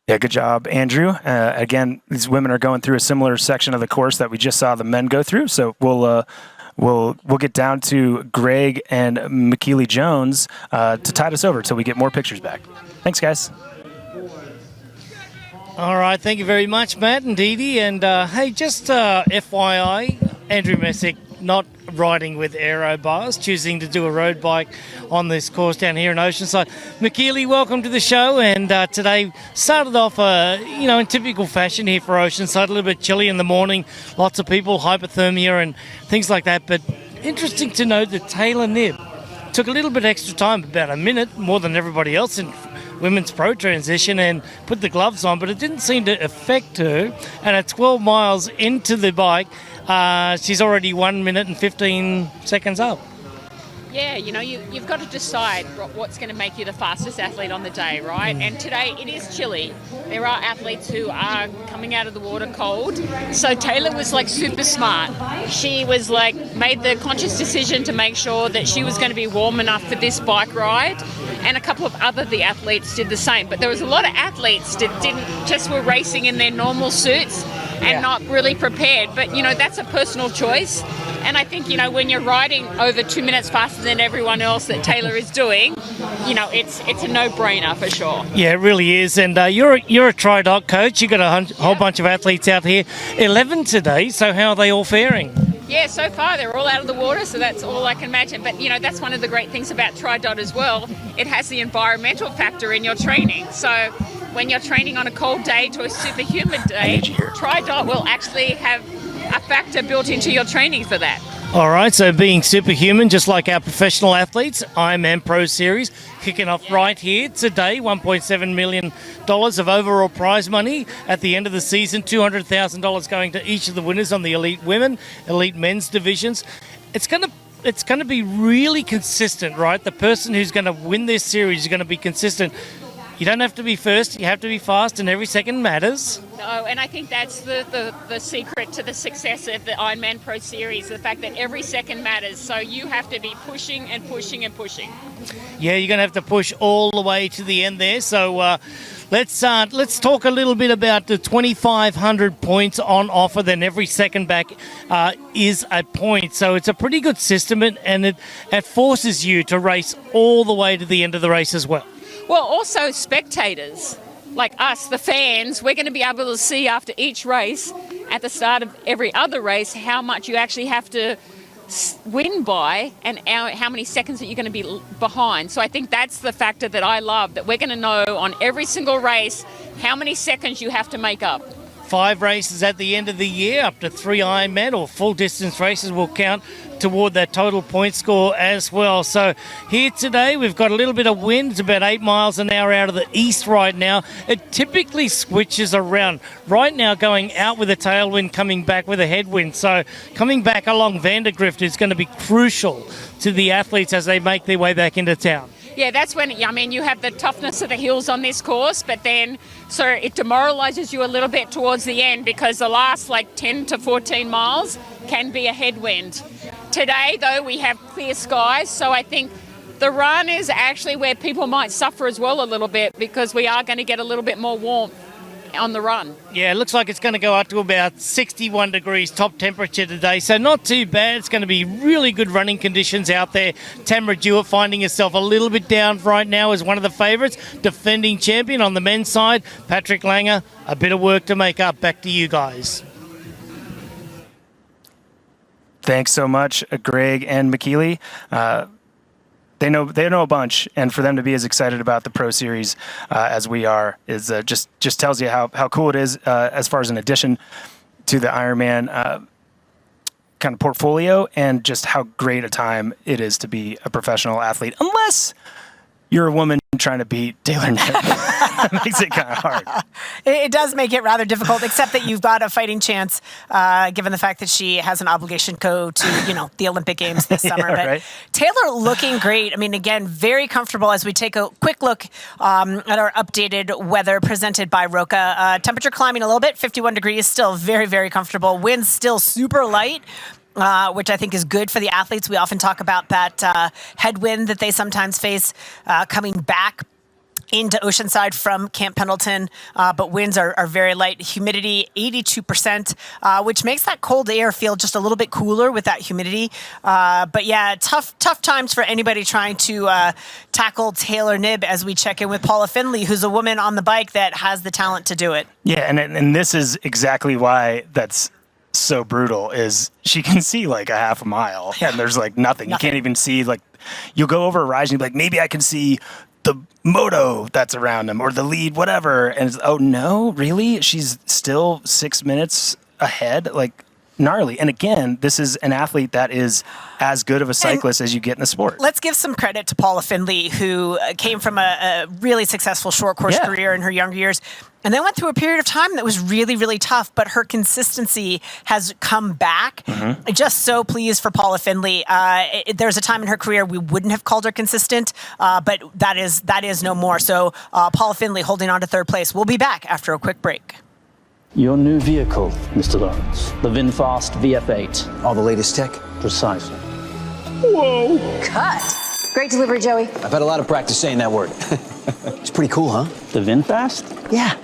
Yeah, good job, Andrew. Again, these women are going through a similar section of the course that we just saw the men go through, so we'll we'll get down to Greg and McKeely Jones to tide us over till we get more pictures back. Thanks, guys. All right, thank you very much, Matt and Dee Dee. And hey, just FYI, Andrew Messick not riding with aero bars, choosing to do a road bike on this course down here in Oceanside. McKeely, welcome to the show. And today started off, in typical fashion here for Oceanside, a little bit chilly in the morning, lots of people, hypothermia and things like that. But interesting to note that Taylor Knibb took a little bit extra time, about a minute more than everybody else in women's pro transition, and put the gloves on, but it didn't seem to affect her. And at 12 miles into the bike, she's already 1 minute and 15 seconds up. Yeah, you've got to decide what's going to make you the fastest athlete on the day, right? And today it is chilly. There are athletes who are coming out of the water cold. So Taylor was super smart. She was made the conscious decision to make sure that she was going to be warm enough for this bike ride. And a couple of the athletes did the same. But there was a lot of athletes that just were racing in their normal suits and not really prepared. But, that's a personal choice. And I think, when you're riding over 2 minutes faster than everyone else that Taylor is doing, it's a no-brainer for sure. Yeah, it really is. And you're a tri-dot coach. You've got a whole bunch of athletes out here. 11 today. So how are they all faring? Yeah, so far they're all out of the water, so that's all I can imagine. But, that's one of the great things about tri-dot as well. It has the environmental factor in your training. So when you're training on a cold day to a super humid day, tri-dot will actually have a factor built into your training for that. All right, so being superhuman, just like our professional athletes, MPRO Series kicking off right here today. $1.7 million of overall prize money at the end of the season. $200,000 going to each of the winners on the elite women, elite men's divisions. It's going to be really consistent, right? The person who's going to win this series is going to be consistent. You don't have to be first, you have to be fast, and every second matters. No, and I think that's the secret to the success of the Ironman Pro Series, the fact that every second matters. So you have to be pushing and pushing and pushing. Yeah, you're going to have to push all the way to the end there. So let's talk a little bit about the 2,500 points on offer. Then every second back is a point. So it's a pretty good system, and it forces you to race all the way to the end of the race as well. Well, also spectators, like us, the fans, we're going to be able to see after each race, at the start of every other race, how much you actually have to win by and how many seconds that you're going to be behind. So I think that's the factor that I love, that we're going to know on every single race how many seconds you have to make up. 5 races at the end of the year, up to 3 Ironman or full distance races will count toward that total point score as well. So here today we've got a little bit of wind. It's about 8 miles an hour out of the east right now. It typically switches around. Right now going out with a tailwind, coming back with a headwind. So coming back along Vandergrift is going to be crucial to the athletes as they make their way back into town. Yeah, that's when, you have the toughness of the hills on this course, but then, so it demoralizes you a little bit towards the end because the last 10 to 14 miles can be a headwind. Today, though, we have clear skies, so I think the run is actually where people might suffer as well a little bit because we are going to get a little bit more warmth on the run. Yeah, it looks like it's going to go up to about 61 degrees top temperature today, so not too bad. It's going to be really good running conditions out there. Tamara Jewett finding herself a little bit down right now as one of the favourites. Defending champion on the men's side, Patrick Langer, a bit of work to make up. Back to you guys. Thanks so much, Greg and McKeely. They know a bunch, and for them to be as excited about the Pro Series as we are is just tells you how cool it is as far as an addition to the Ironman kind of portfolio, and just how great a time it is to be a professional athlete, unless you're a woman trying to beat Taylor Knibb. That makes it kind of hard. It does make it rather difficult, except that you've got a fighting chance, given the fact that she has an obligation to go to, the Olympic Games this summer. Yeah, but right. Taylor looking great. I mean, again, very comfortable as we take a quick look at our updated weather presented by Roka. Temperature climbing a little bit, 51 degrees, still very, very comfortable. Wind still super light. Which I think is good for the athletes. We often talk about that headwind that they sometimes face coming back into Oceanside from Camp Pendleton, but winds are very light. Humidity 82%, which makes that cold air feel just a little bit cooler with that humidity. But yeah, tough times for anybody trying to tackle Taylor Knibb as we check in with Paula Findlay, who's a woman on the bike that has the talent to do it. Yeah, and this is exactly why that's so brutal. Is she can see like a half a mile, and there's like nothing. You can't even see, like, you'll go over a rise and you'll be like, maybe I can see the moto that's around them or the lead, whatever. And it's, oh no, really? She's still 6 minutes ahead? Like, gnarly. And again, this is an athlete that is as good of a cyclist as you get in the sport. Let's give some credit to Paula Findlay, who came from a really successful short course career in her younger years, and then went through a period of time that was really, really tough, but her consistency has come back. Just so pleased for Paula Findlay. There's a time in her career we wouldn't have called her consistent, but that is no more. So Paula Findlay holding on to third place. We'll be back after a quick break. Your new vehicle, Mr. Lawrence. The VinFast VF8. All the latest tech? Precisely. Whoa! Cut. Great delivery, Joey. I've had a lot of practice saying that word. It's pretty cool, huh? The VinFast? Yeah.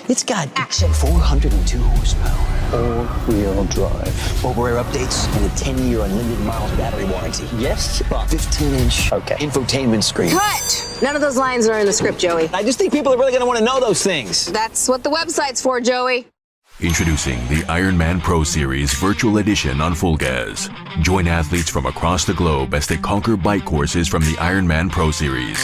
It's got action. 402 horsepower. All-wheel drive. Over-air updates and a 10-year unlimited miles battery warranty. Yes? 15-inch infotainment screen. Cut. None of those lines are in the script, Joey. I just think people are really going to want to know those things. That's what the website's for, Joey. Introducing the IRONMAN Pro Series Virtual Edition on Full Gas. Join athletes from across the globe as they conquer bike courses from the IRONMAN Pro Series.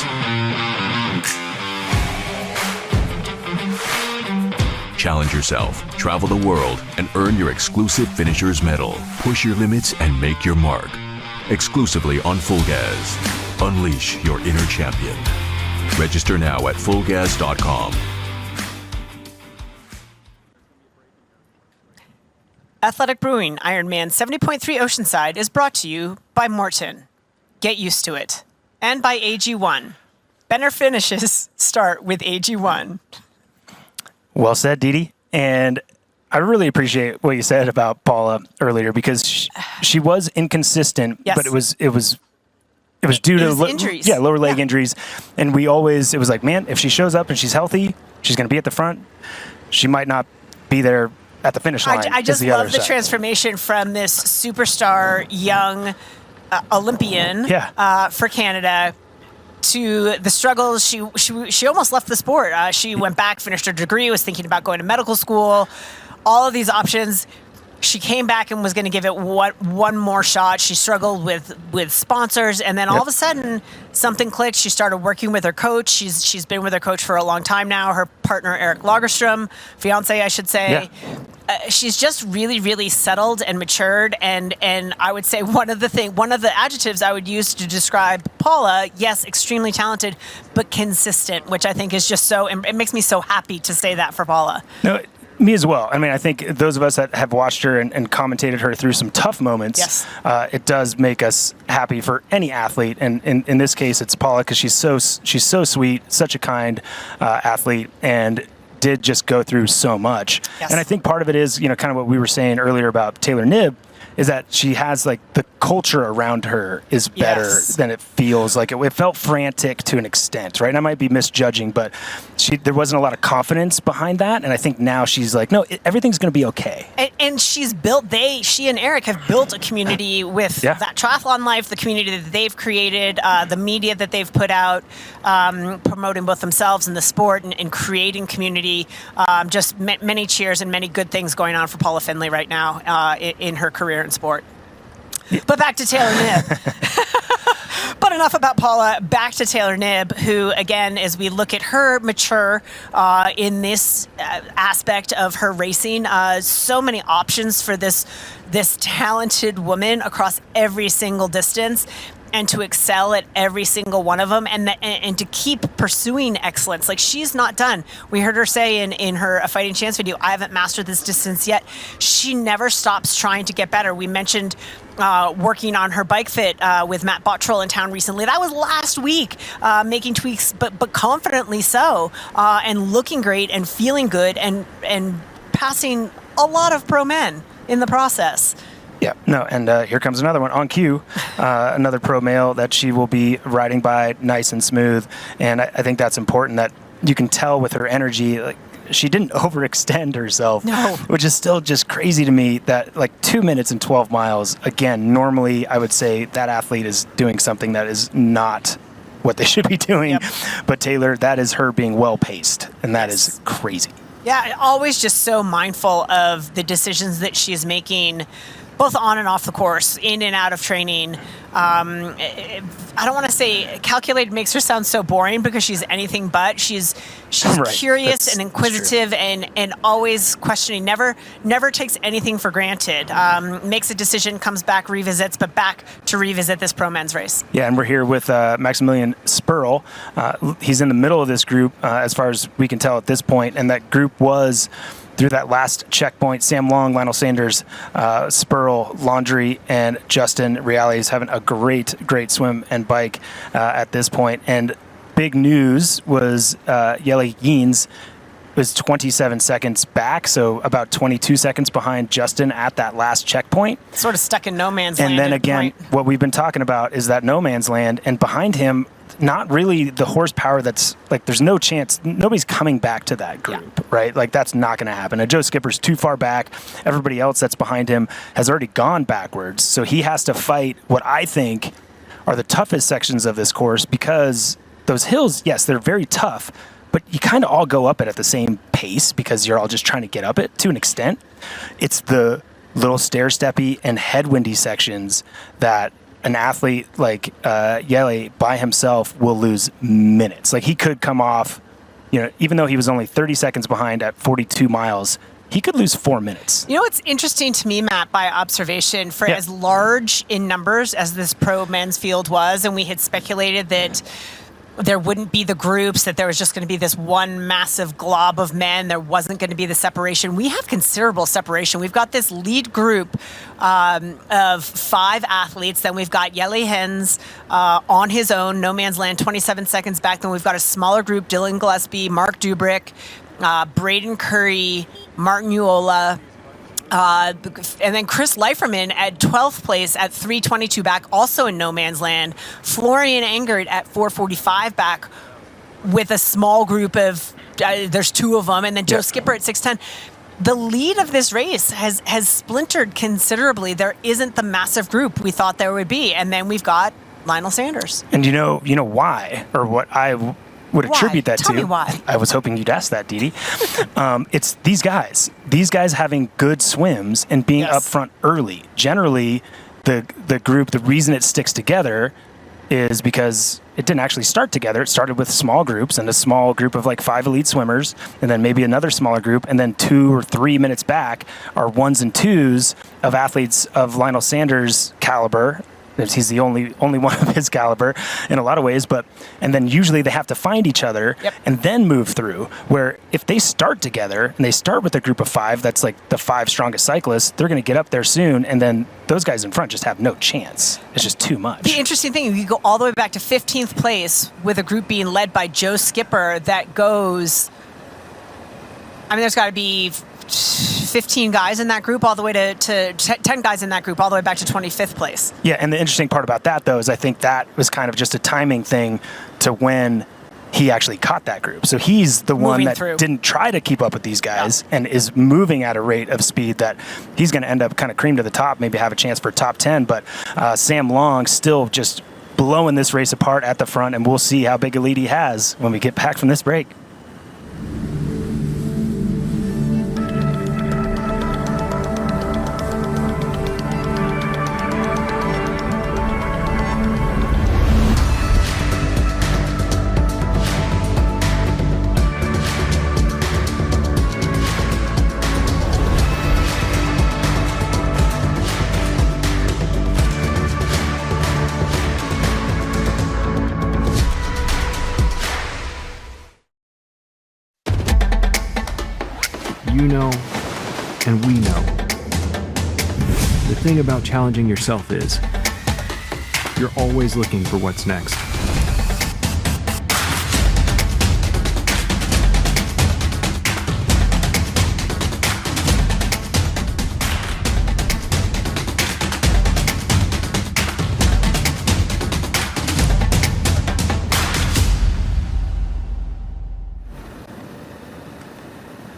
Challenge yourself, travel the world, and earn your exclusive finisher's medal. Push your limits and make your mark. Exclusively on Full Gas. Unleash your inner champion. Register now at fullgas.com. Athletic Brewing IRONMAN 70.3 Oceanside is brought to you by Morton. Get used to it. And by AG1. Better finishes start with AG1. Well said, Didi. And I really appreciate what you said about Paula earlier, because she was inconsistent, but it was due to injuries. Yeah, lower leg injuries. And it was like, man, if she shows up and she's healthy, she's going to be at the front. She might not be there at the finish line. I just love the transformation from this superstar young Olympian for Canada to the struggles. She almost left the sport. She went back, finished her degree, was thinking about going to medical school, all of these options. She came back and was going to give it one more shot. She struggled with sponsors, and then all of a sudden something clicked. She started working with her coach. She's been with her coach for a long time now. Her partner Eric Lagerstrom, fiance I should say. She's just really, really settled and matured, and I would say one of the adjectives I would use to describe Paula, yes, extremely talented, but consistent, which I think is just so. It makes me so happy to say that for Paula. No. Me as well. I mean, I think those of us that have watched her and commentated her through some tough moments, it does make us happy for any athlete. And in this case, it's Paula, because she's so sweet, such a kind athlete, and did just go through so much. Yes. And I think part of it is, kind of what we were saying earlier about Taylor Knibb, is that she has, like, the culture around her is better than it feels like. It felt frantic to an extent, right? And I might be misjudging, but there wasn't a lot of confidence behind that. And I think now she's like, no, everything's going to be okay. And she's built, she and Eric have built a community with that triathlon life, the community that they've created, the media that they've put out, promoting both themselves and the sport and creating community. Just many cheers and many good things going on for Paula Findlay right now in her career in sport. But back to Taylor Knibb. But enough about Paula. Back to Taylor Knibb, who, again, as we look at her mature in this aspect of her racing, so many options for this talented woman across every single distance, and to excel at every single one of them, and to keep pursuing excellence. Like, she's not done. We heard her say in her A Fighting Chance video, I haven't mastered this distance yet. She never stops trying to get better. We mentioned working on her bike fit with Matt Bottrell in town recently. That was last week, making tweaks, but confidently so, and looking great and feeling good and passing a lot of pro men in the process. Yeah, no, and here comes another one on cue, another pro male that she will be riding by nice and smooth, and I think that's important that you can tell with her energy, like she didn't overextend herself, which is still just crazy to me that like 2 minutes and 12 miles, again, normally I would say that athlete is doing something that is not what they should be doing, but Taylor, that is her being well-paced, and that is crazy. Yeah, always just so mindful of the decisions that she is making, both on and off the course, in and out of training. I don't want to say calculated makes her sound so boring because she's anything but. She's Right. curious and inquisitive and always questioning. Never takes anything for granted. Makes a decision, comes back, revisits, but back to revisit this pro men's race. Yeah, and we're here with Maximilian Spurl. He's in the middle of this group, as far as we can tell at this point, and that group was through that last checkpoint, Sam Long, Lionel Sanders, Spurl, Laundrie, and Justin Reale is having a great swim and bike at this point. And big news was Yeli Yeens was 27 seconds back, so about 22 seconds behind Justin at that last checkpoint. Sort of stuck in no man's land. And then again, what we've been talking about is that no man's land, and behind him, not really the horsepower that's like, there's no chance, nobody's coming back to that group, right? Like that's not going to happen. And Joe Skipper's too far back. Everybody else that's behind him has already gone backwards. So he has to fight what I think are the toughest sections of this course, because those hills, yes, they're very tough, but you kind of all go up it at the same pace because you're all just trying to get up it to an extent. It's the little stair-steppy and headwindy sections that an athlete like Yele by himself will lose minutes. Like he could come off, even though he was only 30 seconds behind at 42 miles, he could lose 4 minutes. You know what's interesting to me, Matt, by observation, for as large in numbers as this pro men's field was, and we had speculated that there wouldn't be the groups, that there was just going to be this one massive glob of men. There wasn't going to be the separation. We have considerable separation. We've got this lead group of 5 athletes. Then we've got Yele Hens on his own, no man's land, 27 seconds back. Then we've got a smaller group, Dylan Gillespie, Mark Dubrick, Braden Curry, Martin Uola, and then Chris Leiferman at 12th place at 3:22 back, also in no man's land. Florian Engert at 4:45 back with a small group of, there's 2 of them, and then Joe Skipper at 6:10. The lead of this race has splintered considerably. There isn't the massive group we thought there would be, and then we've got Lionel Sanders. And you know why, or what I would attribute that Tell to. me why. I was hoping you'd ask that, Dee Dee. It's these guys. These guys having good swims and being up front early. Generally, the group, the reason it sticks together is because it didn't actually start together. It started with small groups, and a small group of like 5 elite swimmers, and then maybe another smaller group, and then 2 or 3 minutes back are 1s and 2s of athletes of Lionel Sanders' caliber. He's the only one of his caliber in a lot of ways, and then usually they have to find each other and then move through. Where if they start together and they start with a group of 5, that's like the 5 strongest cyclists, they're going to get up there soon, and then those guys in front just have no chance. It's just too much. The interesting thing, you go all the way back to 15th place with a group being led by Joe Skipper that goes, there's got to be 15 guys in that group all the way to 10 guys in that group all the way back to 25th place. Yeah, and the interesting part about that, though, is I think that was kind of just a timing thing to when he actually caught that group. So he's the one that didn't try to keep up with these guys and is moving at a rate of speed that he's going to end up kind of cream to the top, maybe have a chance for top 10. But Sam Long still just blowing this race apart at the front, and we'll see how big a lead he has when we get back from this break. You know, and we know. The thing about challenging yourself is you're always looking for what's next.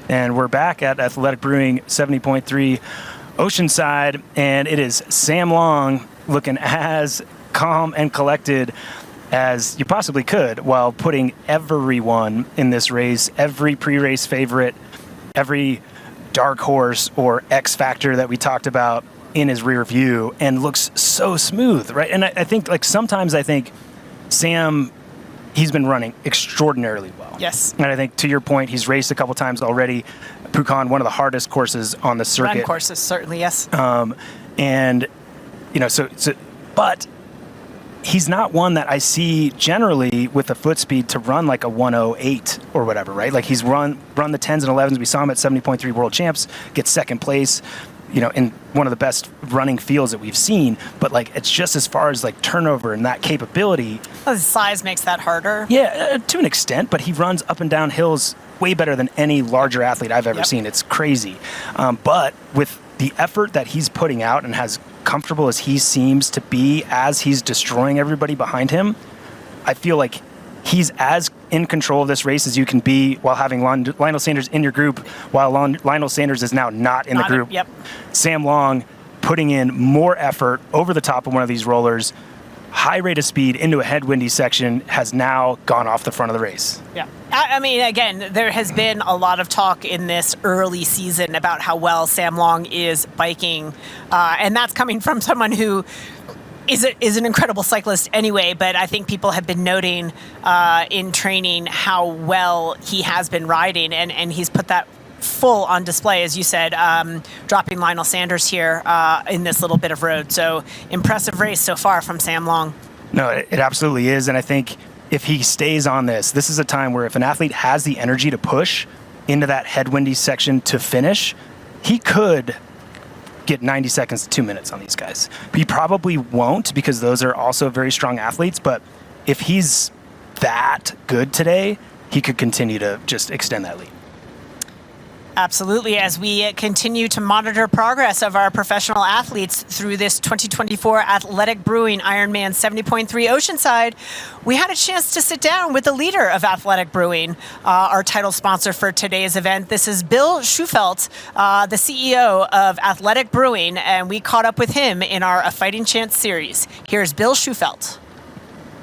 And we're back at Athletic Brewing 70.3 Oceanside, and it is Sam Long looking as calm and collected as you possibly could while putting everyone in this race, every pre-race favorite, every dark horse or X factor that we talked about in his rear view, and looks so smooth, right? And I think, like, sometimes I think Sam, he's been running extraordinarily well. Yes. And I think, to your point, he's raced a couple times already. Pucon, one of the hardest courses on the circuit. Run courses, certainly, yes. And, you know, but he's not one that I see generally with a foot speed to run like a 108 or whatever, right? Like, he's run the 10s and 11s. We saw him at 70.3 World Champs, get second place, you know, in one of the best running fields that we've seen. But, like, it's just as far as, like, turnover and that capability. Well, his size makes that harder. Yeah, to an extent, but he runs up and down hills way better than any larger athlete I've ever seen. It's crazy. But with the effort that he's putting out, and as comfortable as he seems to be as he's destroying everybody behind him, I feel like he's as in control of this race as you can be while having Lionel Sanders in your group, while Lionel Sanders is now not in the group. Sam Long putting in more effort over the top of one of these rollers, high rate of speed into a headwindy section, has now gone off the front of the race. Yeah. I mean, again, there has been a lot of talk in this early season about how well Sam Long is biking. And that's coming from someone who is an incredible cyclist anyway, but I think people have been noting in training how well he has been riding, and he's put that full on display, as you said, dropping Lionel Sanders here in this little bit of road. So impressive race so far from Sam Long. No, it absolutely is. And I think if he stays on this is a time where if an athlete has the energy to push into that headwindy section to finish, he could get 90 seconds to 2 minutes on these guys. He probably won't, because those are also very strong athletes. But if he's that good today, he could continue to just extend that lead. Absolutely. As we continue to monitor progress of our professional athletes through this 2024 Athletic Brewing IRONMAN 70.3 Oceanside, we had a chance to sit down with the leader of Athletic Brewing, our title sponsor for today's event. This is Bill Schufelt, the CEO of Athletic Brewing, and we caught up with him in our A Fighting Chance series. Here's Bill Schufelt.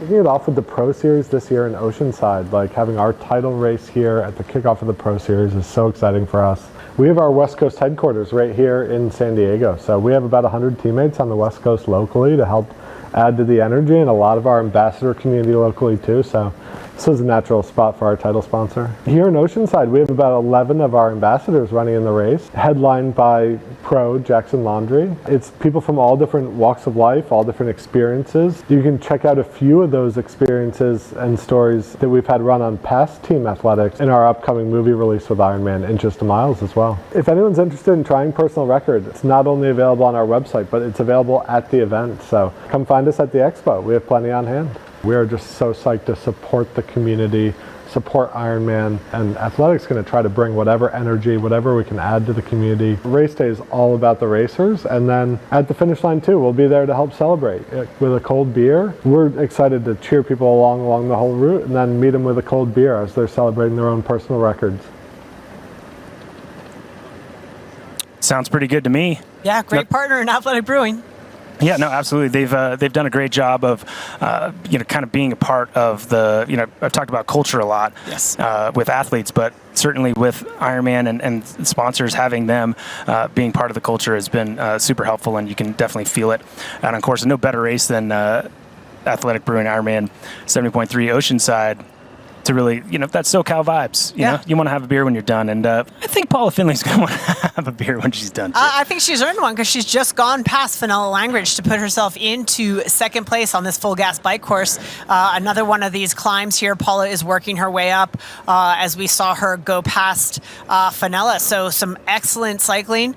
Kicking it off with the Pro Series this year in Oceanside, like having our title race here at the kickoff of the Pro Series is so exciting for us. We have our West Coast headquarters right here in San Diego, so we have about 100 teammates on the West Coast locally to help add to the energy, and a lot of our ambassador community locally too, so this is a natural spot for our title sponsor. Here in Oceanside, we have about 11 of our ambassadors running in the race, headlined by Pro Jackson Laundry. It's people from all different walks of life, all different experiences. You can check out a few of those experiences and stories that we've had run on past team athletics in our upcoming movie release with Ironman Inches to Miles as well. If anyone's interested in trying personal record, it's not only available on our website, but it's available at the event. So come find us at the expo. We have plenty on hand. We are just so psyched to support the community, support Ironman, and Athletic's going to try to bring whatever energy, whatever we can add to the community. Race day is all about the racers, and then at the finish line too, we'll be there to help celebrate with a cold beer. We're excited to cheer people along the whole route, and then meet them with a cold beer as they're celebrating their own personal records. Sounds pretty good to me. Yeah, great partner in Athletic Brewing. Yeah, no, absolutely. They've done a great job of, kind of being a part of the, I've talked about culture a lot with athletes, but certainly with Ironman and sponsors, having them being part of the culture has been super helpful, and you can definitely feel it. And of course, no better race than Athletic Brewing IRONMAN 70.3 Oceanside to really, that's SoCal vibes. You know, you want to have a beer when you're done. And I think Paula Finley's going to want to have a beer when she's done, too. I think she's earned one because she's just gone past Fenella Langridge to put herself into second place on this full gas bike course. Another one of these climbs here. Paula is working her way up as we saw her go past Fenella. So some excellent cycling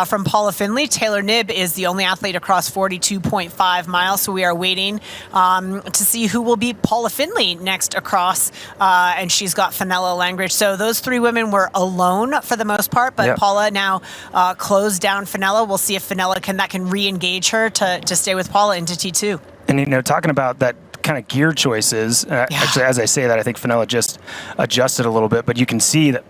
from Paula Finley. Taylor Knibb is the only athlete across 42.5 miles. So we are waiting to see who will beat Paula Finley next across. And she's got Fenella Langridge. So those three women were alone for the most part, but Paula now closed down Fenella. We'll see if Fenella can re-engage her to stay with Paula into T2. And, talking about that kind of gear choices, actually, as I say that, I think Fenella just adjusted a little bit, but you can see that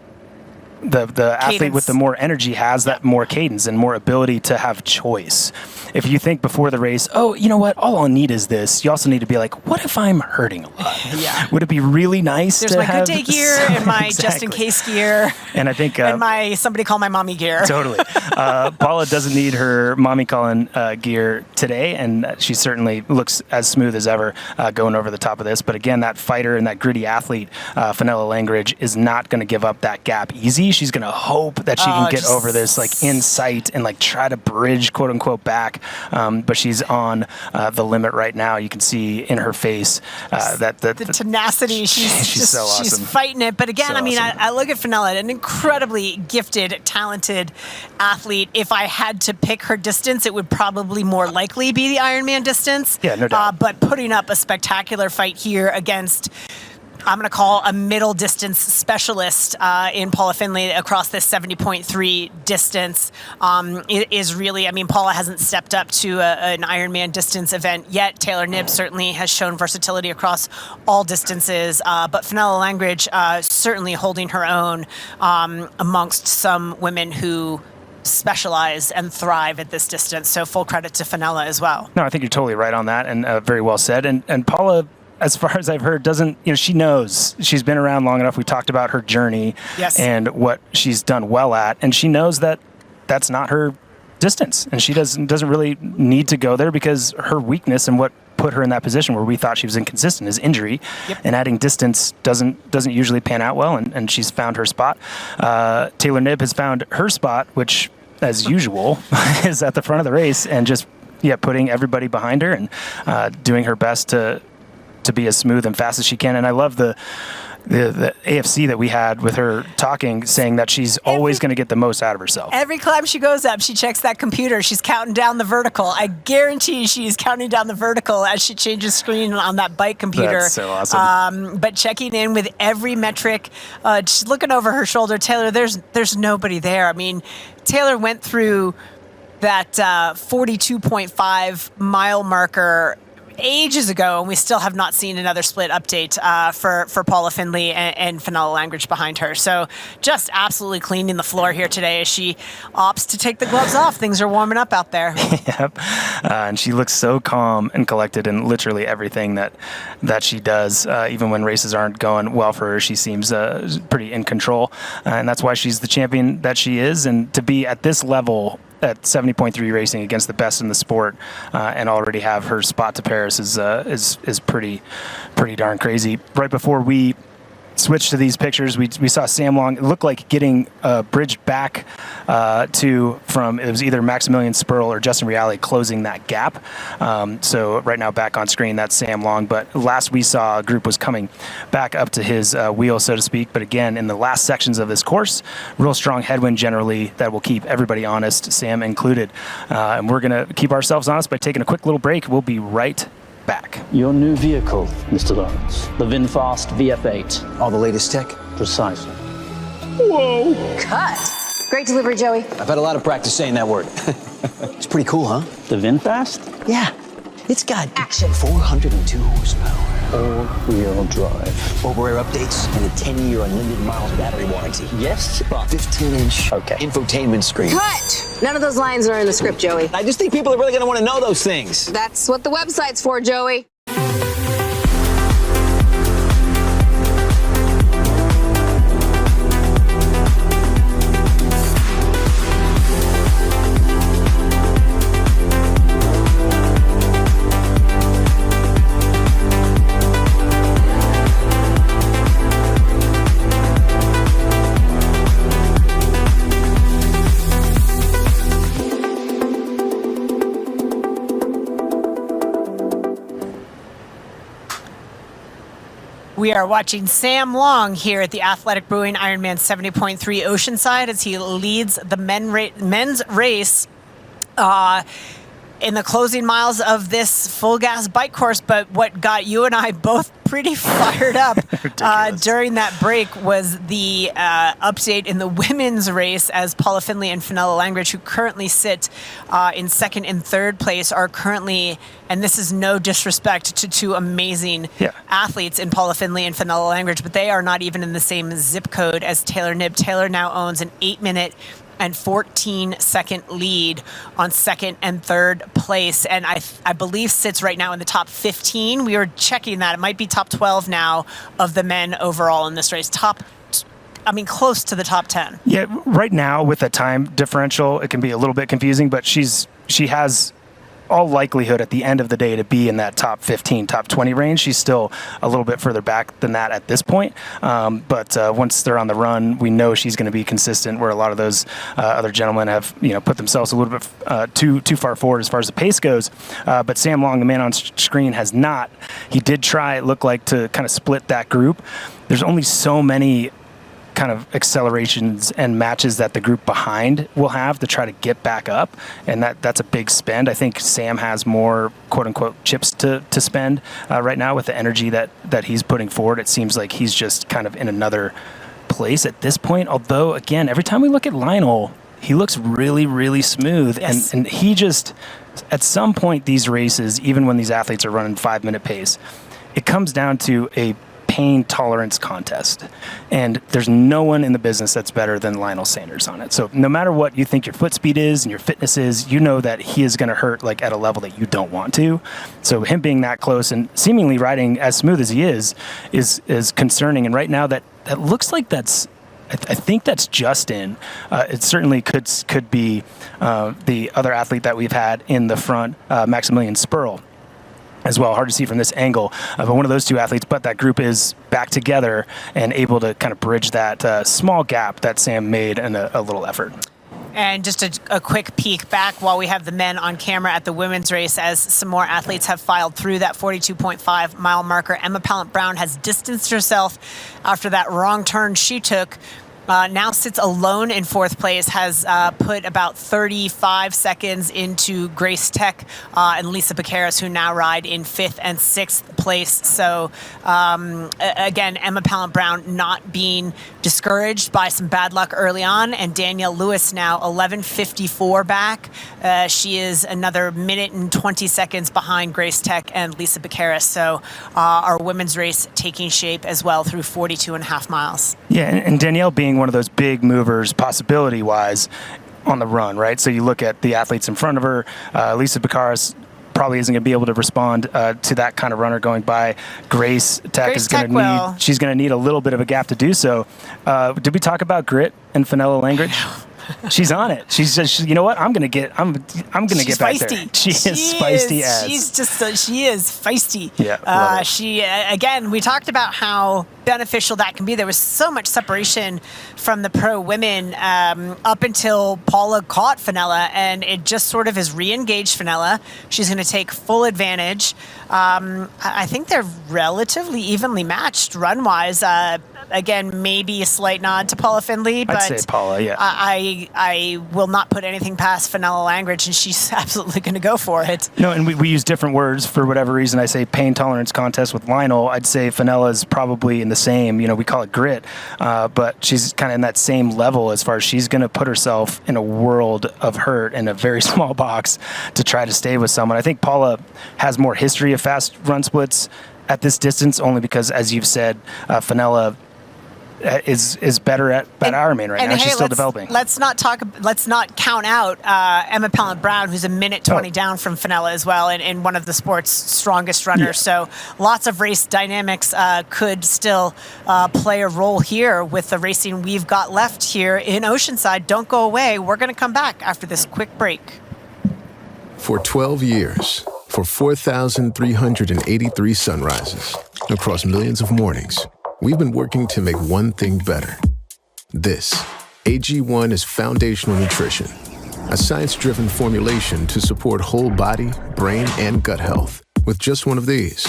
the athlete with the more energy has that more cadence and more ability to have choice. If you think before the race, oh, you know what, all I'll need is this, you also need to be like, what if I'm hurting a lot? Yeah. Would it be really nice There's to my have good day gear and my Exactly. just in case gear And I think and my somebody call my mommy gear. Totally. Paula doesn't need her mommy calling gear today, and she certainly looks as smooth as ever going over the top of this. But again, that fighter and that gritty athlete, Fenella Langridge, is not going to give up that gap easy. She's going to hope that she can get over this like in sight and like try to bridge, quote unquote, back. But she's on the limit right now. You can see in her face that the tenacity. She's so awesome. She's fighting it. But again, So I mean, awesome. I look at Fenella, an incredibly gifted, talented athlete. If I had to pick her distance, it would probably more likely be the Ironman distance. Yeah, no doubt. But putting up a spectacular fight here against, I'm going to call a middle distance specialist in Paula Findlay across this 70.3 distance is really, I mean, Paula hasn't stepped up to an Ironman distance event yet. Taylor Knibb certainly has shown versatility across all distances, but Fenella Langridge certainly holding her own amongst some women who specialize and thrive at this distance. So full credit to Fenella as well. No, I think you're totally right on that, and very well said. And Paula, as far as I've heard, doesn't, you know, she knows, she's been around long enough. We talked about her journey and what she's done well at, and she knows that that's not her distance, and she doesn't really need to go there, because her weakness and what put her in that position where we thought she was inconsistent is injury. And adding distance doesn't usually pan out well, and she's found her spot. Taylor Knibb has found her spot, which, as usual, is at the front of the race, and just putting everybody behind her and doing her best to be as smooth and fast as she can. And I love the AFC that we had with her talking, saying that she's always going to get the most out of herself. Every climb she goes up, she checks that computer. She's counting down the vertical. I guarantee she's counting down the vertical as she changes screen on that bike computer. That's so awesome. But checking in with every metric, she's looking over her shoulder. Taylor, there's nobody there. I mean, Taylor went through that 42.5 mile marker ages ago, and we still have not seen another split update for Paula Findlay and Fenella Langridge behind her. So just absolutely cleaning the floor here today as she opts to take the gloves off. Things are warming up out there. Yep. And she looks so calm and collected in literally everything that she does. Even when races aren't going well for her, she seems pretty in control. And that's why she's the champion that she is. And to be at this level at 70.3 racing against the best in the sport and already have her spot to Paris is pretty darn crazy. Right before we switched to these pictures, we saw Sam Long. It looked like getting bridged back from it was either Maximilian Spurl or Justin Reale closing that gap. So right now back on screen, that's Sam Long. But last we saw, a group was coming back up to his wheel, so to speak. But again, in the last sections of this course, real strong headwind generally that will keep everybody honest, Sam included. And we're going to keep ourselves honest by taking a quick little break. We'll be right back. Your new vehicle, Mr. Lawrence. The VinFast VF8. All the latest tech? Precisely. Whoa! Cut. Great delivery, Joey. I've had a lot of practice saying that word. It's pretty cool, huh? The VinFast? Yeah. It's got action. 402 horsepower. All-wheel drive. Over-air updates and a 10-year unlimited miles battery warranty. Yes, but 15-inch infotainment screen. Cut. None of those lines are in the script, Joey. I just think people are really going to want to know those things. That's what the website's for, Joey. We are watching Sam Long here at the Athletic Brewing IRONMAN 70.3 Oceanside as he leads the men's race in the closing miles of this full gas bike course. But what got you and I both pretty fired up during that break was the update in the women's race, as Paula Findlay and Fenella Langridge, who currently sit in second and third place, are currently, and this is no disrespect to two amazing athletes in Paula Findlay and Fenella Langridge, but they are not even in the same zip code as Taylor Knibb. Taylor now owns an 8-minute and 14-second lead on second and third place, and I believe sits right now in the top 15. We were checking that. It might be top 12 now of the men overall in this race. Close to the top 10. Yeah, right now with the time differential, it can be a little bit confusing, but she has all likelihood at the end of the day to be in that top 15, top 20 range. She's still a little bit further back than that at this point. But once they're on the run, we know she's going to be consistent, where a lot of those other gentlemen have put themselves a little bit too far forward as far as the pace goes. But Sam Long, the man on screen, has not. He did try, it looked like, to kind of split that group. There's only so many kind of accelerations and matches that the group behind will have to try to get back up, and that's a big spend. I think Sam has more quote-unquote chips to spend right now with the energy that he's putting forward. It seems like he's just kind of in another place at this point, although again, every time we look at Lionel, he looks really, really smooth. Yes. And he just, at some point, these races, even when these athletes are running 5-minute pace, it comes down to a pain tolerance contest, and there's no one in the business that's better than Lionel Sanders on it. So no matter what you think your foot speed is and your fitness is, you know that he is going to hurt like at a level that you don't want to. So him being that close and seemingly riding as smooth as he is concerning. And right now that looks like that's, I think that's Justin. It certainly could be the other athlete that we've had in the front, Maximilian Spurl, as well. Hard to see from this angle, but one of those two athletes. But that group is back together and able to kind of bridge that small gap that Sam made in a little effort. And just a quick peek back while we have the men on camera at the women's race, as some more athletes have filed through that 42.5 mile marker. Emma Pallant-Brown has distanced herself after that wrong turn she took. Now sits alone in fourth place, has put about 35 seconds into Grace Tech and Lisa Picaris, who now ride in fifth and sixth place. So again, Emma Pallant-Brown not being discouraged by some bad luck early on, and Danielle Lewis now 11:54 back. She is another minute and 20 seconds behind Grace Tech and Lisa Picaris. So our women's race taking shape as well through 42.5 miles. Yeah, and Danielle being one of those big movers possibility-wise on the run, right? So you look at the athletes in front of her. Lisa Picaris probably isn't going to be able to respond to that kind of runner going by. Grace Tech is going to she's going to need a little bit of a gap to do so. Did we talk about grit and Fenella Langridge? She's on it. She's just, you know what? I'm gonna get back there. She is feisty as. She is feisty. Yeah. She again. We talked about how beneficial that can be. There was so much separation from the pro women up until Paula caught Fenella, and it just sort of has re-engaged Fenella. She's going to take full advantage. I think they're relatively evenly matched run-wise. Again, maybe a slight nod to Paula Findlay, but I'd say Paula, yeah. I will not put anything past Fenella Langridge, and she's absolutely going to go for it. No, and we use different words for whatever reason. I say pain tolerance contest with Lionel. I'd say Fenella's probably in the same, we call it grit, but she's kind of in that same level as far as she's going to put herself in a world of hurt in a very small box to try to stay with someone. I think Paula has more history of fast run splits at this distance, only because, as you've said, Fenella is better at Ironman right now. She's still developing. Let's not count out Emma Pallant-Brown, who's a minute 20 down from Fenella as well, and one of the sport's strongest runners. Yeah. So lots of race dynamics could still play a role here with the racing we've got left here in Oceanside. Don't go away. We're going to come back after this quick break. For 12 years, for 4,383 sunrises, across millions of mornings, we've been working to make one thing better. This, AG1, is foundational nutrition, a science-driven formulation to support whole body, brain, and gut health with just one of these,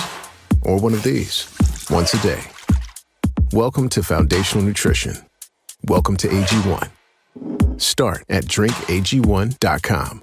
or one of these, once a day. Welcome to foundational nutrition. Welcome to AG1. Start at drinkag1.com.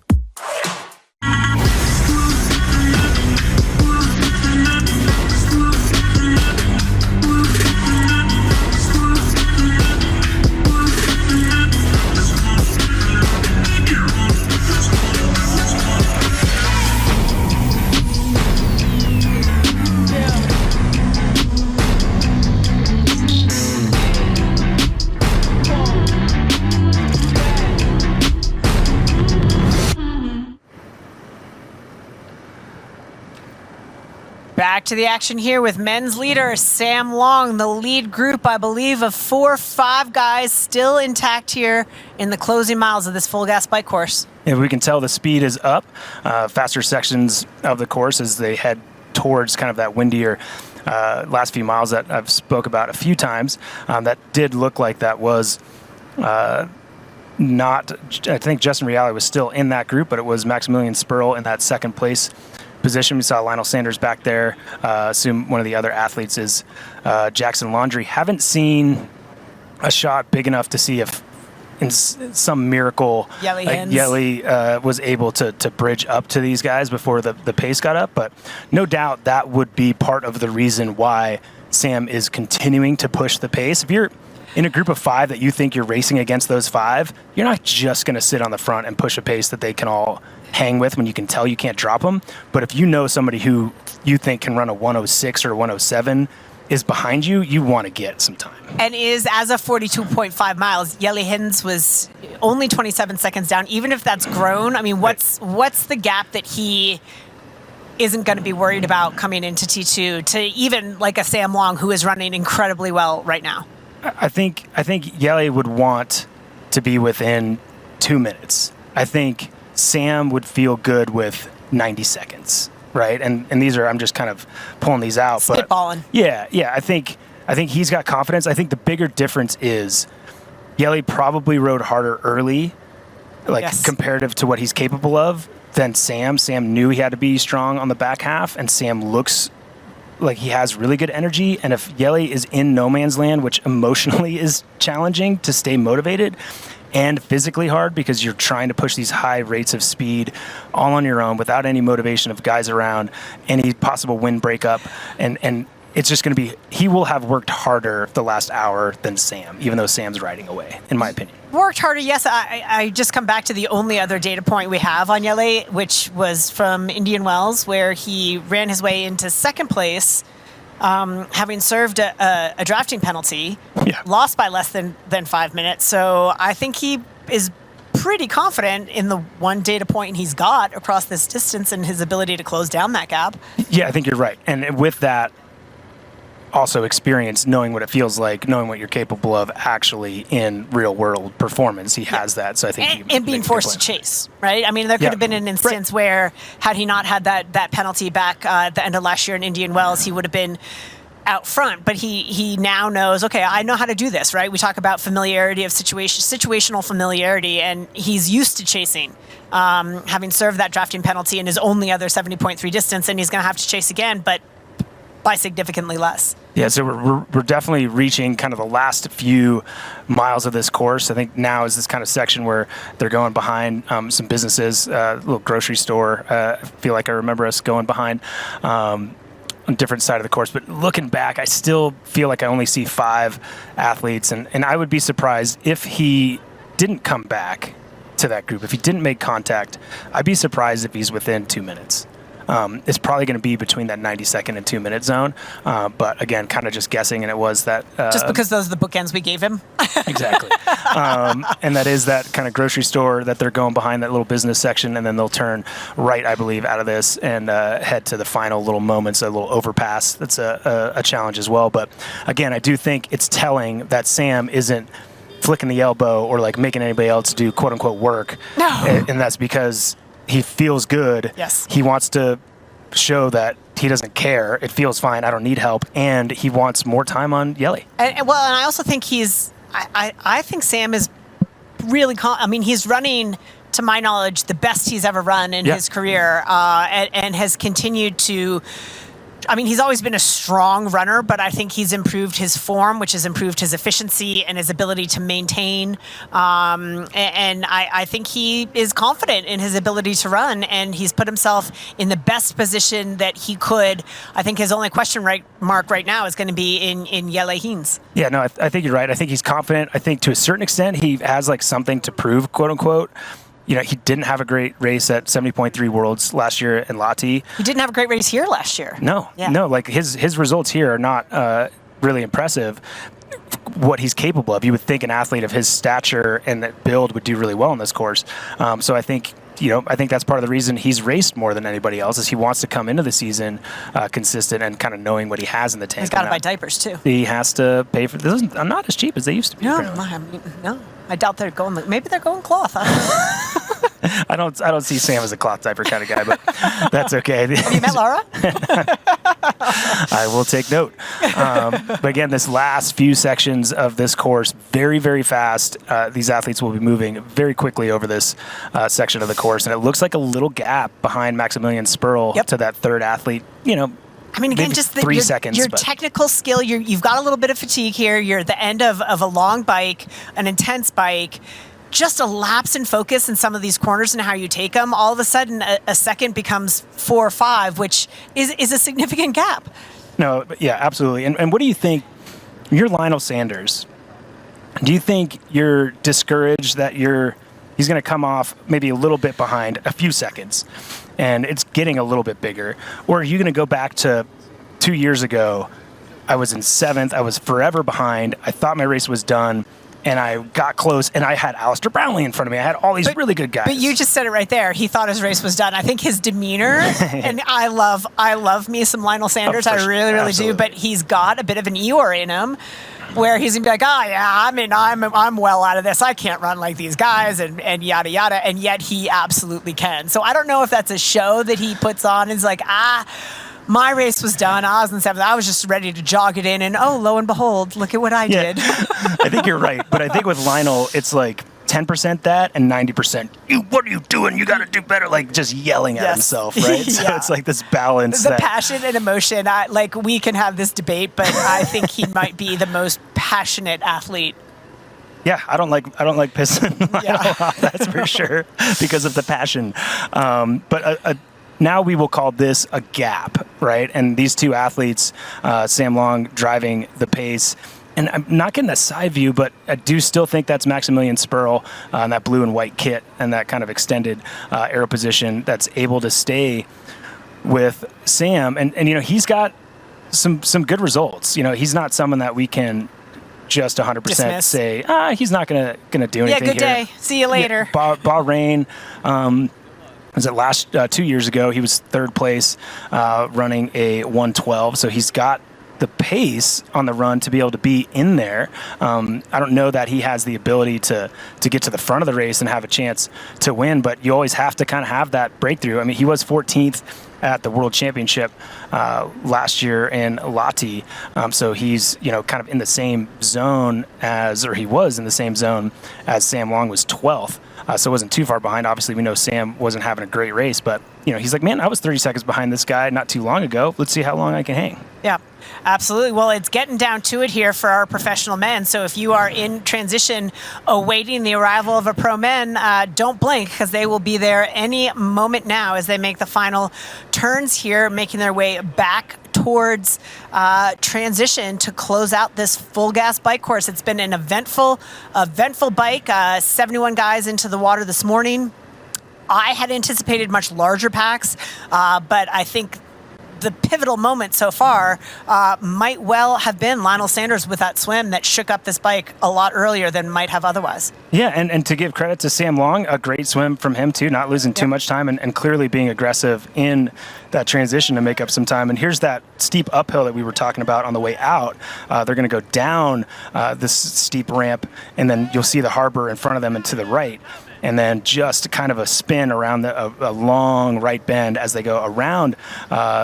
Back to the action here with men's leader Sam Long, the lead group, I believe, of 4 or 5 guys still intact here in the closing miles of this full gas bike course. And we can tell the speed is up. Faster sections of the course as they head towards kind of that windier last few miles that I've spoke about a few times. That did look like that was not, I think Justin Reale was still in that group, but it was Maximilian Spurl in that second place position. We saw Lionel Sanders back there. Assume one of the other athletes is Jackson Laundrie. Haven't seen a shot big enough to see if in some miracle Yelly was able to bridge up to these guys before the pace got up. But no doubt that would be part of the reason why Sam is continuing to push the pace. If you're in a group of 5 that you think you're racing against those 5, you're not just going to sit on the front and push a pace that they can all hang with when you can tell you can't drop them. But if you know somebody who you think can run a 106 or 107 is behind you, you want to get some time. And is, as of 42.5 miles, Yelly Hins was only 27 seconds down. Even if that's grown, I mean, what's the gap that he isn't going to be worried about coming into T2 to even like a Sam Long who is running incredibly well right now? I think Yelly would want to be within 2 minutes. I think Sam would feel good with 90 seconds, right? And these are, I'm just kind of pulling these out. Spitballing. But yeah. I think he's got confidence. I think the bigger difference is Yelly probably rode harder early, comparative to what he's capable of, than Sam. Sam knew he had to be strong on the back half, and Sam looks like he has really good energy. And if Yelly is in no man's land, which emotionally is challenging to stay motivated, and physically hard because you're trying to push these high rates of speed all on your own without any motivation of guys around, any possible wind breakup. And it's just going to be, he will have worked harder the last hour than Sam, even though Sam's riding away, in my opinion. Worked harder, yes. I just come back to the only other data point we have on Yelly, which was from Indian Wells, where he ran his way into second place, having served a drafting penalty, lost by less than 5 minutes. So I think he is pretty confident in the one data point he's got across this distance and his ability to close down that gap. Yeah, I think you're right. And with that, also experience, knowing what it feels like, knowing what you're capable of actually in real world performance. He has that. So I think and being forced to chase, right? I mean, there could have been an instance where had he not had that penalty back at the end of last year in Indian Wells, he would have been out front, but he now knows, okay, I know how to do this, right? We talk about familiarity of situational familiarity, and he's used to chasing, having served that drafting penalty in his only other 70.3 distance, and he's going to have to chase again, but by significantly less. Yeah, so we're definitely reaching kind of the last few miles of this course. I think now is this kind of section where they're going behind some businesses, a little grocery store. I feel like I remember us going behind on a different side of the course. But looking back, I still feel like I only see 5 athletes. And I would be surprised if he didn't come back to that group. If he didn't make contact, I'd be surprised if he's within 2 minutes. It's probably going to be between that 90-second and 2-minute zone. But again, kind of just guessing, and it was that. Just because those are the bookends we gave him? Exactly. And that is that kind of grocery store that they're going behind, that little business section, and then they'll turn right, I believe, out of this and head to the final little moments, a little overpass. That's a challenge as well. But again, I do think it's telling that Sam isn't flicking the elbow or like making anybody else do quote-unquote work. No. And that's because he feels good. Yes. He wants to show that he doesn't care. It feels fine. I don't need help. And he wants more time on Yelly. And I also think I think Sam is really, he's running, to my knowledge, the best he's ever run in his career, and has continued to. He's always been a strong runner, but I think he's improved his form, which has improved his efficiency and his ability to maintain. And I think he is confident in his ability to run, and he's put himself in the best position that he could. I think his only question mark right now is going to be in Jelle Heens. Yeah, no, I think you're right. I think he's confident. I think to a certain extent he has like something to prove, quote unquote. You know, he didn't have a great race at 70.3 Worlds last year in Lahti. He didn't have a great race here last year. No, like his results here are not really impressive. What he's capable of, you would think an athlete of his stature and that build would do really well in this course. So I think I think that's part of the reason he's raced more than anybody else, is he wants to come into the season consistent and kind of knowing what he has in the tank. He's got to buy diapers too. He has to pay for this. I'm not as cheap as they used to be. No, I doubt they're going. Maybe they're going cloth. I don't see Sam as a cloth diaper kind of guy, but that's okay. Have you met Laura? I will take note. But again, this last few sections of this course, very, very fast. These athletes will be moving very quickly over this section of the course, and it looks like a little gap behind Maximilian Spurl to that third athlete. I mean, again, just 3 seconds. Your technical skill, you've got a little bit of fatigue here. You're at the end of a long bike, an intense bike. Just a lapse in focus in some of these corners and how you take them. All of a sudden, a second becomes 4 or 5, which is a significant gap. No, yeah, absolutely. And what do you think? You're Lionel Sanders. Do you think you're discouraged that he's going to come off maybe a little bit behind a few seconds and it's getting a little bit bigger? Or are you going to go back to 2 years ago? I was in 7th. I was forever behind. I thought my race was done. And I got close, and I had Alistair Brownlee in front of me. I had all these really good guys. But you just said it right there. He thought his race was done. I think his demeanor, and I love me some Lionel Sanders. I really do. But he's got a bit of an Eeyore in him, where he's gonna be like, I'm well out of this. I can't run like these guys, and yada yada. And yet he absolutely can. So I don't know if that's a show that he puts on. It's like my race was done. I was in 7th. I was just ready to jog it in. And lo and behold, look at what I did. I think you're right. But I think with Lionel, it's like 10% that and 90%, what are you doing? You got to do better. Like just yelling at himself, right? So it's like this balance. The passion and emotion. We can have this debate, but I think he might be the most passionate athlete. Yeah, I don't like pissing Lionel off, that's for sure, because of the passion. But now we will call this a gap, right? And these two athletes, Sam Long driving the pace. And I'm not getting a side view, but I do still think that's Maximilian Spurl in that blue and white kit and that kind of extended aero position that's able to stay with Sam. And he's got some good results. He's not someone that we can just 100% dismiss. Say, he's not gonna do anything. Yeah, good here. day. See you later. Bahrain. Was it last 2 years ago? He was 3rd place, running a 1:12. So he's got the pace on the run to be able to be in there. I don't know that he has the ability to get to the front of the race and have a chance to win, but you always have to kind of have that breakthrough. I mean, he was 14th at the World Championship last year in Lahti. So he's, kind of in the same zone he was in the same zone as Sam Long was 12th. So it wasn't too far behind. Obviously, we know Sam wasn't having a great race, but, he's like, man, I was 30 seconds behind this guy not too long ago. Let's see how long I can hang. Yeah, absolutely. Well, it's getting down to it here for our professional men. So if you are in transition awaiting the arrival of a pro men, don't blink, because they will be there any moment now as they make the final turns here, making their way back towards transition to close out this full gas bike course. It's been an eventful bike. 71 guys into the water this morning. I had anticipated much larger packs, but I think the pivotal moment so far might well have been Lionel Sanders with that swim that shook up this bike a lot earlier than might have otherwise. Yeah, and to give credit to Sam Long, a great swim from him too, not losing too much time and clearly being aggressive in that transition to make up some time. And here's that steep uphill that we were talking about on the way out. They're going to go down this steep ramp, and then you'll see the harbor in front of them and to the right. And then just kind of a spin around a long right bend as they go around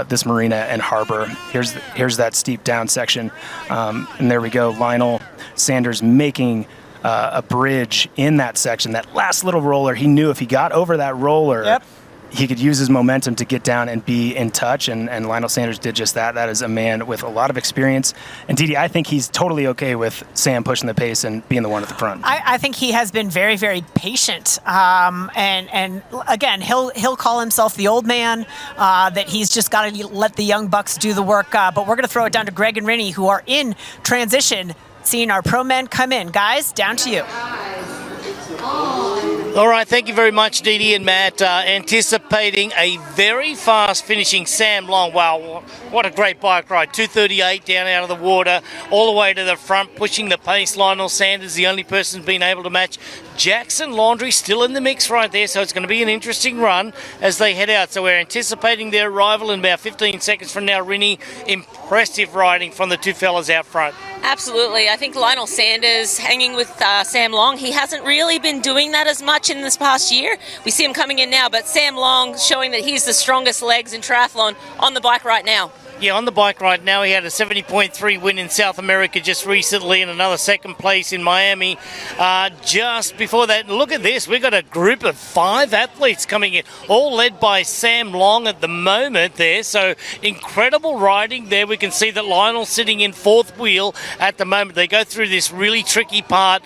this marina and harbor. Here's that steep down section. And there we go. Lionel Sanders making a bridge in that section. That last little roller, he knew if he got over that roller, he could use his momentum to get down and be in touch, and Lionel Sanders did just that. That is a man with a lot of experience. And Didi, I think he's totally okay with Sam pushing the pace and being the one at the front. I think he has been very, very patient. And again, he'll call himself the old man, that he's just got to let the young bucks do the work. But we're going to throw it down to Greg and Rennie, who are in transition, seeing our pro men come in. Guys, down to you. All right, thank you very much, Dee Dee and Matt. Anticipating a very fast finishing Sam Long. Wow, what a great bike ride. 2:38 down out of the water, all the way to the front, pushing the pace. Lionel Sanders, the only person who's been able to match. Jackson Laundry still in the mix right there, so it's going to be an interesting run as they head out. So we're anticipating their arrival in about 15 seconds from now. Rinny, impressive riding from the two fellas out front. Absolutely. I think Lionel Sanders hanging with Sam Long, he hasn't really been doing that as much in this past year. We see him coming in now, but Sam Long showing that he's the strongest legs in triathlon on the bike right now. Yeah, on the bike right now, he had a 70.3 win in South America just recently and another second place in Miami just before that. Look at this. We've got a group of 5 athletes coming in, all led by Sam Long at the moment there. So incredible riding there. We can see that Lionel's sitting in 4th wheel at the moment. They go through this really tricky part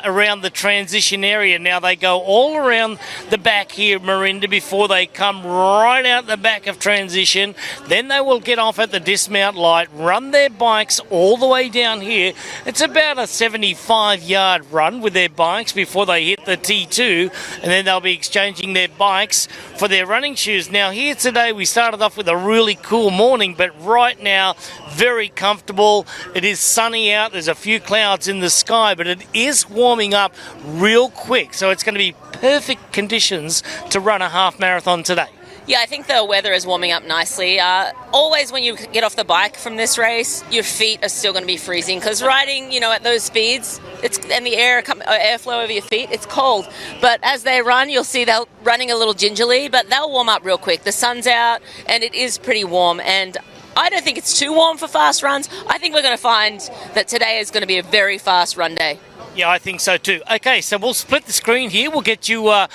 around the transition area. Now they go all around the back here, Marinda, before they come right out the back of transition. Then they will get off at the dismount light, run their bikes all the way down here. It's about a 75-yard run with their bikes before they hit the T2, and then they'll be exchanging their bikes for their running shoes. Now here today we started off with a really cool morning, but right now very comfortable. It is sunny out, there's a few clouds in the sky, but it is warming up real quick, so it's going to be perfect conditions to run a half marathon today. Yeah, I think the weather is warming up nicely. Always when you get off the bike from this race, your feet are still going to be freezing because riding, at those speeds, and the airflow over your feet, it's cold. But as they run, you'll see they're running a little gingerly, but they'll warm up real quick. The sun's out and it is pretty warm, and I don't think it's too warm for fast runs. I think we're going to find that today is going to be a very fast run day. Yeah, I think so too. Okay, so we'll split the screen here. We'll get you a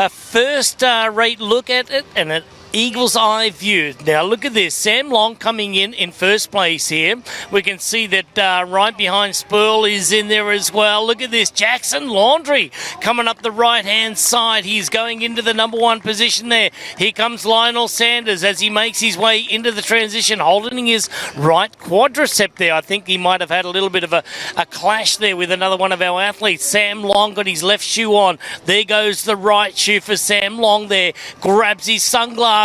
first-rate look at it and an eagle's eye view. Now look at this. Sam Long coming in first place here. We can see that right behind Spurl is in there as well. Look at this. Jackson Laundry coming up the right-hand side. He's going into the number 1 position there. Here comes Lionel Sanders as he makes his way into the transition, holding his right quadricep there. I think he might have had a little bit of a clash there with another one of our athletes. Sam Long got his left shoe on. There goes the right shoe for Sam Long there. Grabs his sunglasses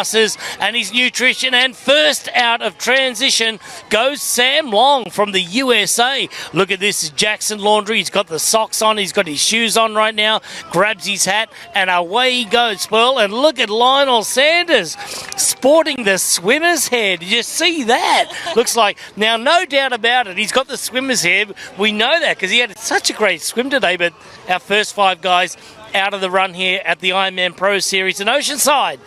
and his nutrition, and first out of transition goes Sam Long from the USA. Look at this, Jackson Laundry. He's got the socks on, he's got his shoes on right now, grabs his hat, and away he goes, Pearl. And look at Lionel Sanders sporting the swimmer's head. Did you see that? Looks like, now no doubt about it, he's got the swimmer's head. We know that because he had such a great swim today. But our first 5 guys out of the run here at the Ironman Pro Series in Oceanside.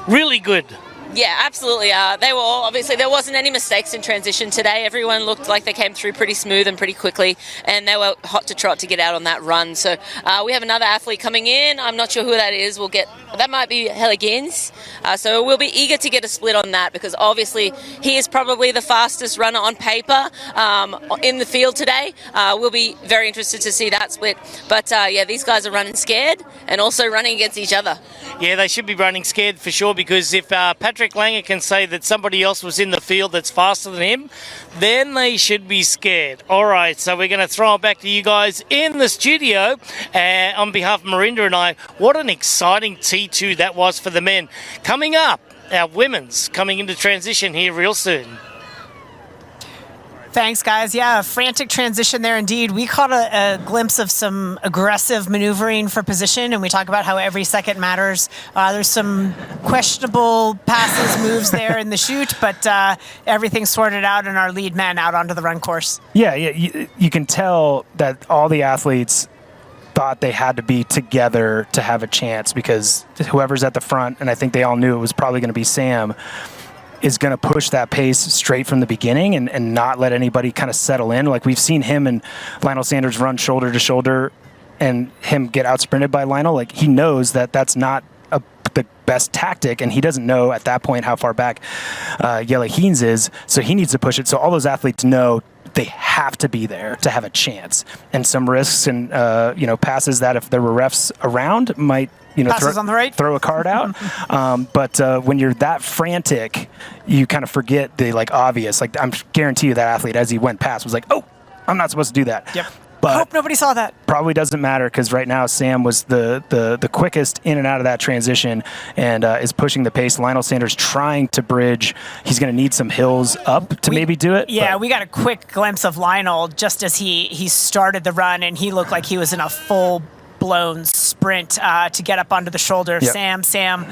Really good. Yeah, absolutely. They were all, obviously, there wasn't any mistakes in transition today. Everyone looked like they came through pretty smooth and pretty quickly, and they were hot to trot to get out on that run. So we have another athlete coming in. I'm not sure who that is. That might be Helligins. So we'll be eager to get a split on that because obviously he is probably the fastest runner on paper in the field today. We'll be very interested to see that split. But yeah, these guys are running scared and also running against each other. Yeah, they should be running scared for sure, because if Patrick Langer can say that somebody else was in the field that's faster than him, then they should be scared. All right, so we're going to throw it back to you guys in the studio. On behalf of Marinda and I, what an exciting T2 that was for the men. Coming up, our women's coming into transition here real soon. Thanks, guys. Yeah, a frantic transition there indeed. We caught a glimpse of some aggressive maneuvering for position, and we talk about how every second matters. There's some questionable passes, moves there in the chute, but everything's sorted out and our lead man out onto the run course. Yeah, you can tell that all the athletes thought they had to be together to have a chance, because whoever's at the front, and I think they all knew it was probably going to be Sam, is going to push that pace straight from the beginning and not let anybody kind of settle in. Like we've seen him and Lionel Sanders run shoulder to shoulder and him get out sprinted by Lionel. Like he knows that that's not the best tactic, and he doesn't know at that point how far back Jelle Heens is, so he needs to push it. So all those athletes know they have to be there to have a chance. And some risks and passes that if there were refs around might passes on the right, throw a card out. But when you're that frantic, you kind of forget the obvious. Like I'm guarantee you that athlete, as he went past, was like, "Oh, I'm not supposed to do that." Yep. But hope nobody saw that. Probably doesn't matter because right now Sam was the quickest in and out of that transition and is pushing the pace. Lionel Sanders trying to bridge. He's going to need some hills up to maybe do it. Yeah, we got a quick glimpse of Lionel just as he started the run, and he looked like he was in a full-blown sprint to get up onto the shoulder of Sam. Sam,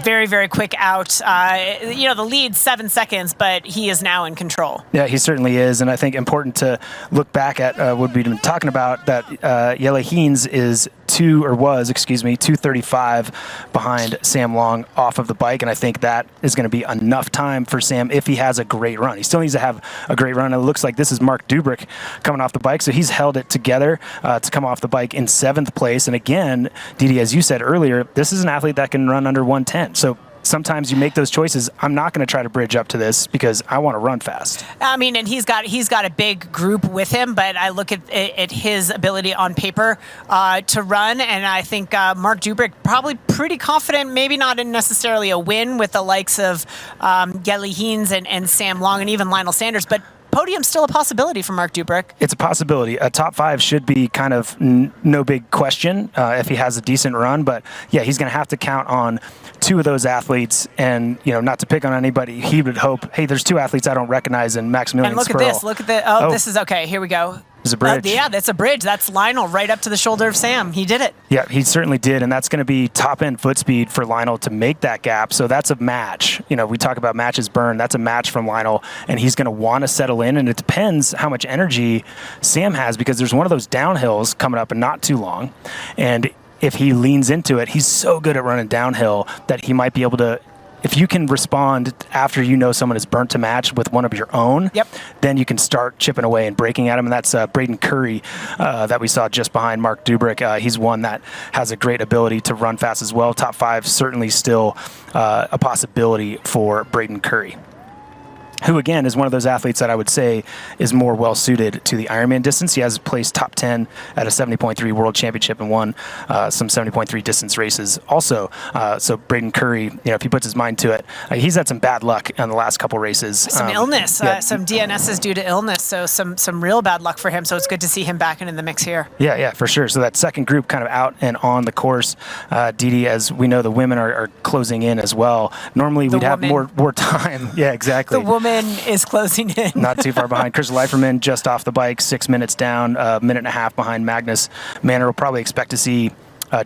very, very quick out. The lead 7 seconds, but he is now in control. Yeah, he certainly is, and I think important to look back at what we've been talking about, that Jelle Heens is 235 behind Sam Long off of the bike, and I think that is going to be enough time for Sam if he has a great run. He still needs to have a great run. It looks like this is Mark Dubrick coming off the bike, so he's held it together to come off the bike in 7th place. And again, Didi, as you said earlier, this is an athlete that can run under 110. So sometimes you make those choices. I'm not going to try to bridge up to this because I want to run fast. I mean, and he's got a big group with him, but I look at his ability on paper to run, and I think Mark Dubrick probably pretty confident, maybe not in necessarily a win with the likes of Jelle Heens and Sam Long and even Lionel Sanders, but podium's still a possibility for Mark Dubrick. It's a possibility. A top 5 should be kind of no big question if he has a decent run. But yeah, he's going to have to count on 2 of those athletes. And, not to pick on anybody, he would hope, hey, there's 2 athletes I don't recognize in Maximilian And look Sperl. at this. Look at the. This is okay. Here we go. It's a bridge. Yeah, that's a bridge. That's Lionel right up to the shoulder of Sam. He did it. Yeah, he certainly did, and that's going to be top-end foot speed for Lionel to make that gap. So that's a match. We talk about matches burn. That's a match from Lionel, and he's going to want to settle in, and it depends how much energy Sam has because there's one of those downhills coming up in not too long, and if he leans into it, he's so good at running downhill that he might be able to. If you can respond after someone is burnt to match with one of your own, then you can start chipping away and breaking at him. And that's Braden Curry that we saw just behind Mark Dubrick. He's one that has a great ability to run fast as well. Top 5 certainly still a possibility for Braden Curry, who, again, is one of those athletes that I would say is more well-suited to the Ironman distance. He has placed top 10 at a 70.3 World Championship and won some 70.3 distance races also. So Braden Curry, if he puts his mind to it, he's had some bad luck in the last couple races. Some illness, some DNSs due to illness, so some real bad luck for him. So it's good to see him back in the mix here. Yeah, for sure. So that second group kind of out and on the course. Didi, as we know, the women are closing in as well. Normally we'd have more time. Yeah, exactly. The woman is closing in. Not too far behind. Chris Leiferman just off the bike, 6 minutes down, a minute and a half behind Magnus Manor. We'll probably expect to see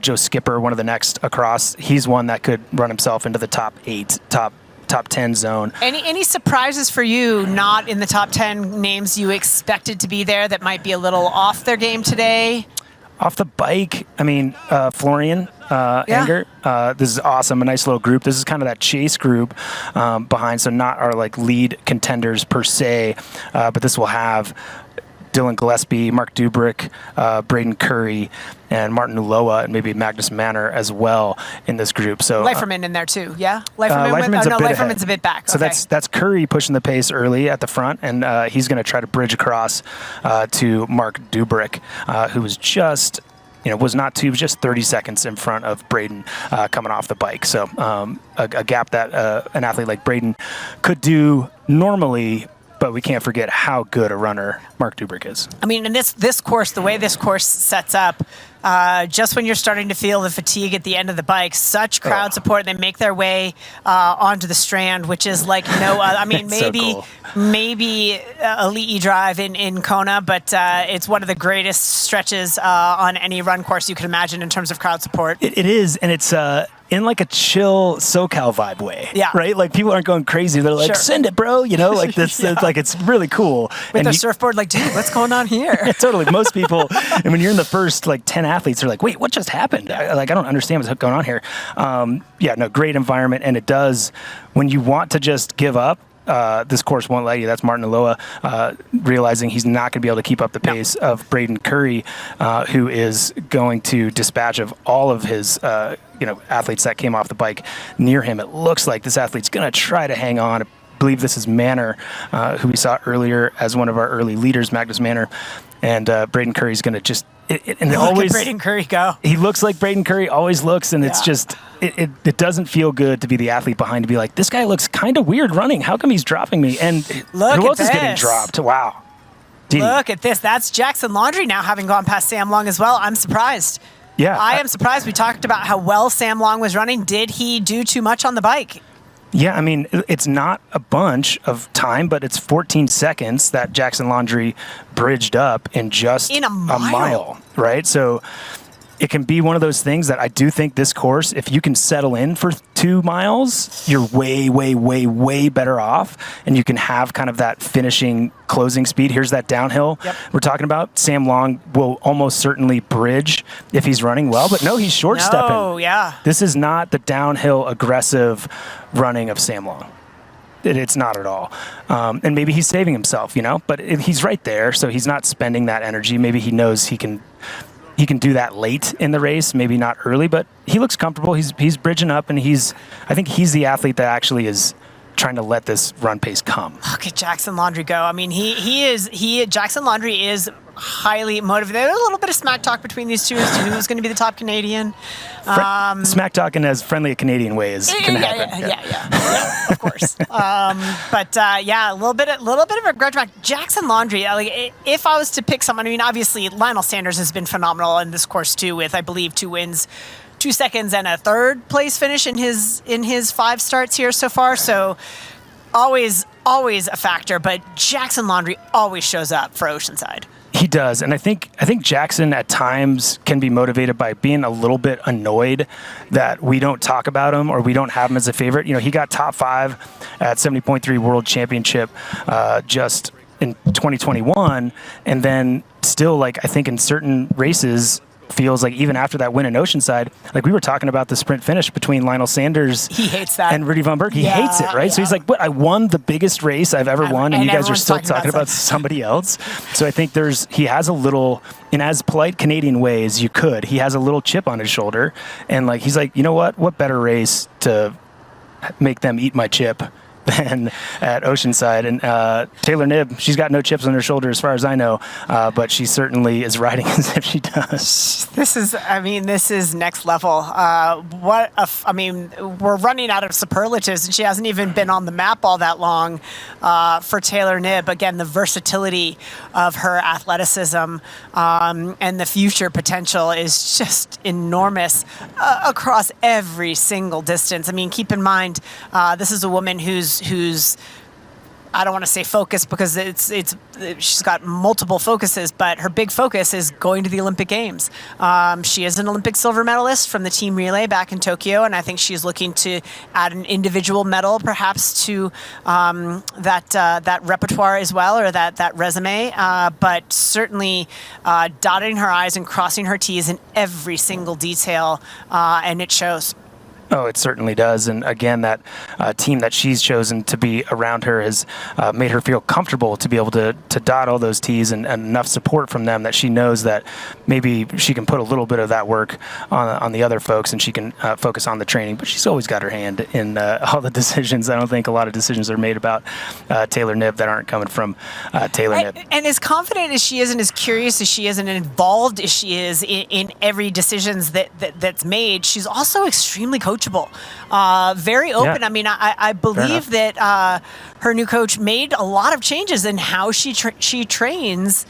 Joe Skipper, one of the next across. He's one that could run himself into the top 8, top 10 zone. Any surprises for you not in the top 10 names you expected to be there that might be a little off their game today? Off the bike, Florian Anger. This is awesome. A nice little group. This is kind of that chase group behind, so not our lead contenders per se, but this will have Dylan Gillespie, Mark Dubrick, Braden Curry, and Martin Uloa, and maybe Magnus Manor as well in this group. So Leiferman in there too, yeah? Leiferman's a bit back. So okay. that's Curry pushing the pace early at the front, and he's going to try to bridge across to Mark Dubrick, who was just was not too, just 30 seconds in front of Braden coming off the bike. So a gap that an athlete like Braden could do normally, but we can't forget how good a runner Mark Dubrick is. I mean, and this course, the way this course sets up, just when you're starting to feel the fatigue at the end of the bike, such crowd support. They make their way onto the Strand, which is like no other. I mean, maybe Elite Drive in Kona, but it's one of the greatest stretches on any run course you can imagine in terms of crowd support. It is, and it's in like a chill SoCal vibe way. Yeah. Right? Like people aren't going crazy. They're like, send it, bro. Like this, it's like, it's really cool. With their surfboard, like, dude, what's going on here? Totally. Most people, and when you're in the first 10 athletes, they're like, wait, what just happened? I don't understand what's going on here. Great environment. And it does, when you want to just give up, this course won't let you. That's Martin Uloa realizing he's not going to be able to keep up the pace of Braden Curry, who is going to dispatch of all of his athletes that came off the bike near him. It looks like this athlete's going to try to hang on. I believe this is Manor, who we saw earlier as one of our early leaders, Magnus Manor. And Braden Curry's going to just... Look at Braden Curry go. He looks like Braden Curry always looks, and it's just... It doesn't feel good to be the athlete behind to be like, this guy looks kind of weird running. How come he's dropping me? And who else is getting dropped? Wow. Look at this. That's Jackson Laundrie now having gone past Sam Long as well. I'm surprised. Yeah. I am surprised. We talked about how well Sam Long was running. Did he do too much on the bike? Yeah, I mean, it's not a bunch of time, but it's 14 seconds that Jackson Laundrie bridged up in just a mile, right? So it can be one of those things that I do think this course, if you can settle in for 2 miles, you're way, way, way, way better off. And you can have kind of that finishing, closing speed. Here's that downhill we're talking about. Sam Long will almost certainly bridge if he's running well, but no, he's short stepping. Oh, yeah. This is not the downhill aggressive running of Sam Long. It's not at all. And maybe he's saving himself, but he's right there. So he's not spending that energy. Maybe he knows he can do that late in the race, maybe not early, but he looks comfortable. He's bridging up, and I think he's the athlete that actually is trying to let this run pace come. Look at Jackson Laundrie go. I mean, Jackson Laundrie is highly motivated. There's a little bit of smack talk between these two as to who's going to be the top Canadian. Smack talking as friendly a Canadian way as can happen. Yeah, of course. A little bit of a grudge match. Jackson Laundrie, if I was to pick someone, I mean, obviously Lionel Sanders has been phenomenal in this course too, with I believe 2 wins, 2 seconds, and a 3rd place finish in his 5 starts here so far. So always a factor, but Jackson Laundrie always shows up for Oceanside. He does, and I think Jackson at times can be motivated by being a little bit annoyed that we don't talk about him or we don't have him as a favorite. He got top 5 at 70.3 World Championship just in 2021, and then still, I think in certain races, feels like even after that win in Oceanside, we were talking about the sprint finish between Lionel Sanders he hates that. and Rudy Von Berg. He hates it, right? Yeah. So he's like, I won the biggest race I've ever won, and you guys are still talking about somebody else. So I think he has a little, in as polite Canadian way as you could, he has a little chip on his shoulder, and he's like, you know what better race to make them eat my chip than at Oceanside. And Taylor Knibb, she's got no chips on her shoulder as far as I know, but she certainly is riding as if she does. This is next level. We're running out of superlatives, and she hasn't even been on the map all that long for Taylor Knibb. Again, the versatility of her athleticism and the future potential is just enormous across every single distance. I mean, keep in mind, this is a woman who's I don't want to say focus because she's got multiple focuses, but her big focus is going to the Olympic Games. She is an Olympic silver medalist from the team relay back in Tokyo, and I think she's looking to add an individual medal perhaps to that repertoire as well, or that resume. But certainly dotting her I's and crossing her T's in every single detail, and it shows. Oh, it certainly does. And again, that team that she's chosen to be around her has made her feel comfortable to be able to dot all those T's and enough support from them that she knows that maybe she can put a little bit of that work on the other folks and she can focus on the training. But she's always got her hand in all the decisions. I don't think a lot of decisions are made about Taylor Knibb that aren't coming from Taylor Knibb. And as confident as she is and as curious as she is and involved as she is in every decisions that's made, she's also extremely coachable. Very open. Yeah. I mean, I believe that her new coach made a lot of changes in how she trains,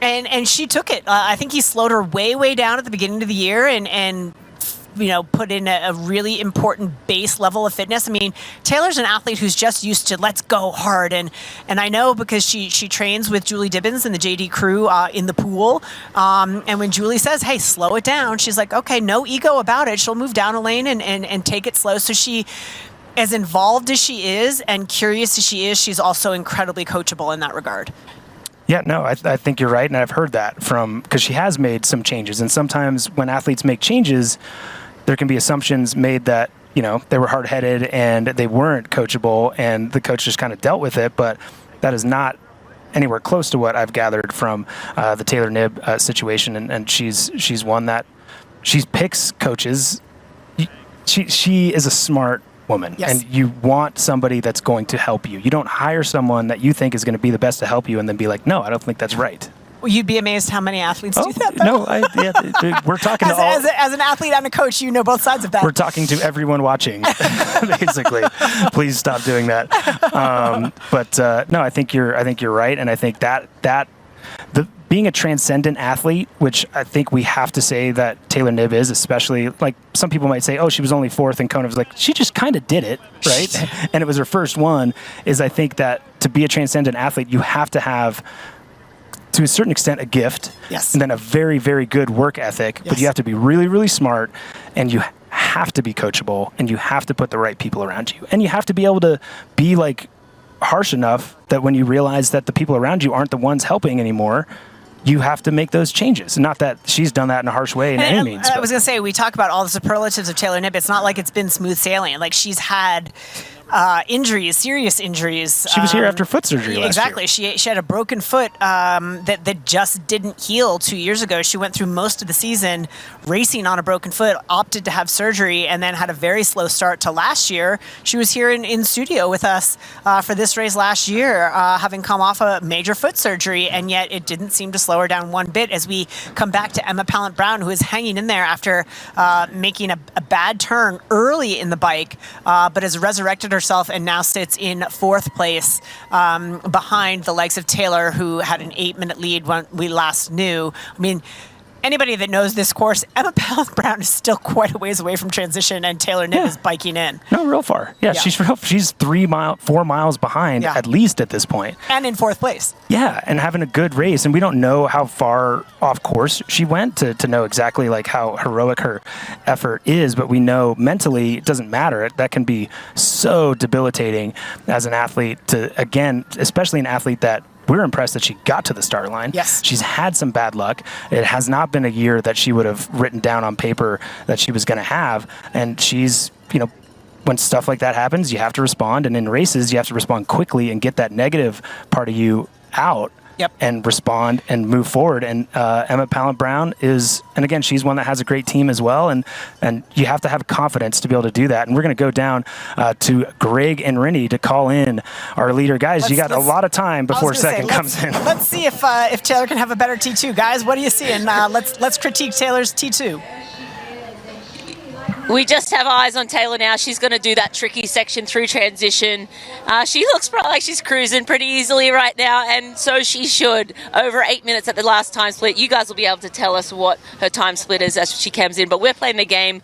and she took it. I think he slowed her way down at the beginning of the year and put in a really important base level of fitness. I mean, Taylor's an athlete who's just used to let's go hard, and I know because she trains with Julie Dibbins and the JD crew in the pool, and when Julie says, hey, slow it down, she's like, okay, no ego about it. She'll move down a lane and take it slow. So she, as involved as she is and curious as she is, she's also incredibly coachable in that regard. Yeah, no, I think you're right, and I've heard that because she has made some changes, and sometimes when athletes make changes, there can be assumptions made that, they were hard-headed and they weren't coachable and the coach just kind of dealt with it, but that is not anywhere close to what I've gathered from the Taylor Knibb situation, and she's one that she picks coaches. She is a smart woman, yes. And you want somebody that's going to help you. You don't hire someone that you think is going to be the best to help you and then be like, no, I don't think that's right. Well, you'd be amazed how many athletes do that, though. No, we're talking as an athlete and a coach, you know both sides of that. We're talking to everyone watching, basically. Please stop doing that. No, I think you're right, and I think that being a transcendent athlete, which I think we have to say that Taylor Knibb is, especially, like, some people might say, oh, she was only fourth, and Kona was like, she just kind of did it, right? And it was her first one, is I think that to be a transcendent athlete, you have to have, to a certain extent, a gift, yes, and then a very, very good work ethic, yes, but you have to be really, really smart, and you have to be coachable, and you have to put the right people around you, and you have to be able to be, like, harsh enough that when you realize that the people around you aren't the ones helping anymore, you have to make those changes. Not that she's done that in a harsh way in any means. I was going to say, we talk about all the superlatives of Taylor Knibb. It's not like it's been smooth sailing. Like, she's had injuries, serious injuries. She was here after foot surgery last exactly. year. She had a broken foot that just didn't heal 2 years ago. She went through most of the season racing on a broken foot, opted to have surgery, and then had a very slow start to last year. She was here in studio with us for this race last year, having come off a major foot surgery, and yet it didn't seem to slow her down one bit as we come back to Emma Pallant-Brown, who is hanging in there after making a bad turn early in the bike, but has resurrected herself and now sits in fourth place behind the likes of Taylor, who had an 8-minute lead when we last knew. I mean, anybody that knows this course, Emma Pallant-Brown is still quite a ways away from transition, and Taylor Knibb is biking in. No, real far. Yeah, she's 4 miles behind at least at this point. And in fourth place. Yeah, and having a good race. And we don't know how far off course she went to know exactly like how heroic her effort is, but we know mentally it doesn't matter. That can be so debilitating as an athlete to, again, especially an athlete that we're impressed that she got to the start line. Yes. She's had some bad luck. It has not been a year that she would have written down on paper that she was going to have. And she's, when stuff like that happens, you have to respond. And in races, you have to respond quickly and get that negative part of you out. Yep. And respond and move forward. And Emma Pallant-Brown is, and again, she's one that has a great team as well. And you have to have confidence to be able to do that. And we're going to go down to Greg and Rennie to call in our leader. Guys, you got a lot of time before second comes in. Let's see if Taylor can have a better T2. Guys, what are you seeing? Let's critique Taylor's T2. We just have eyes on Taylor now. She's going to do that tricky section through transition. She looks like she's cruising pretty easily right now, and so she should. Over 8 minutes at the last time split. You guys will be able to tell us what her time split is as she comes in, but we're playing the game.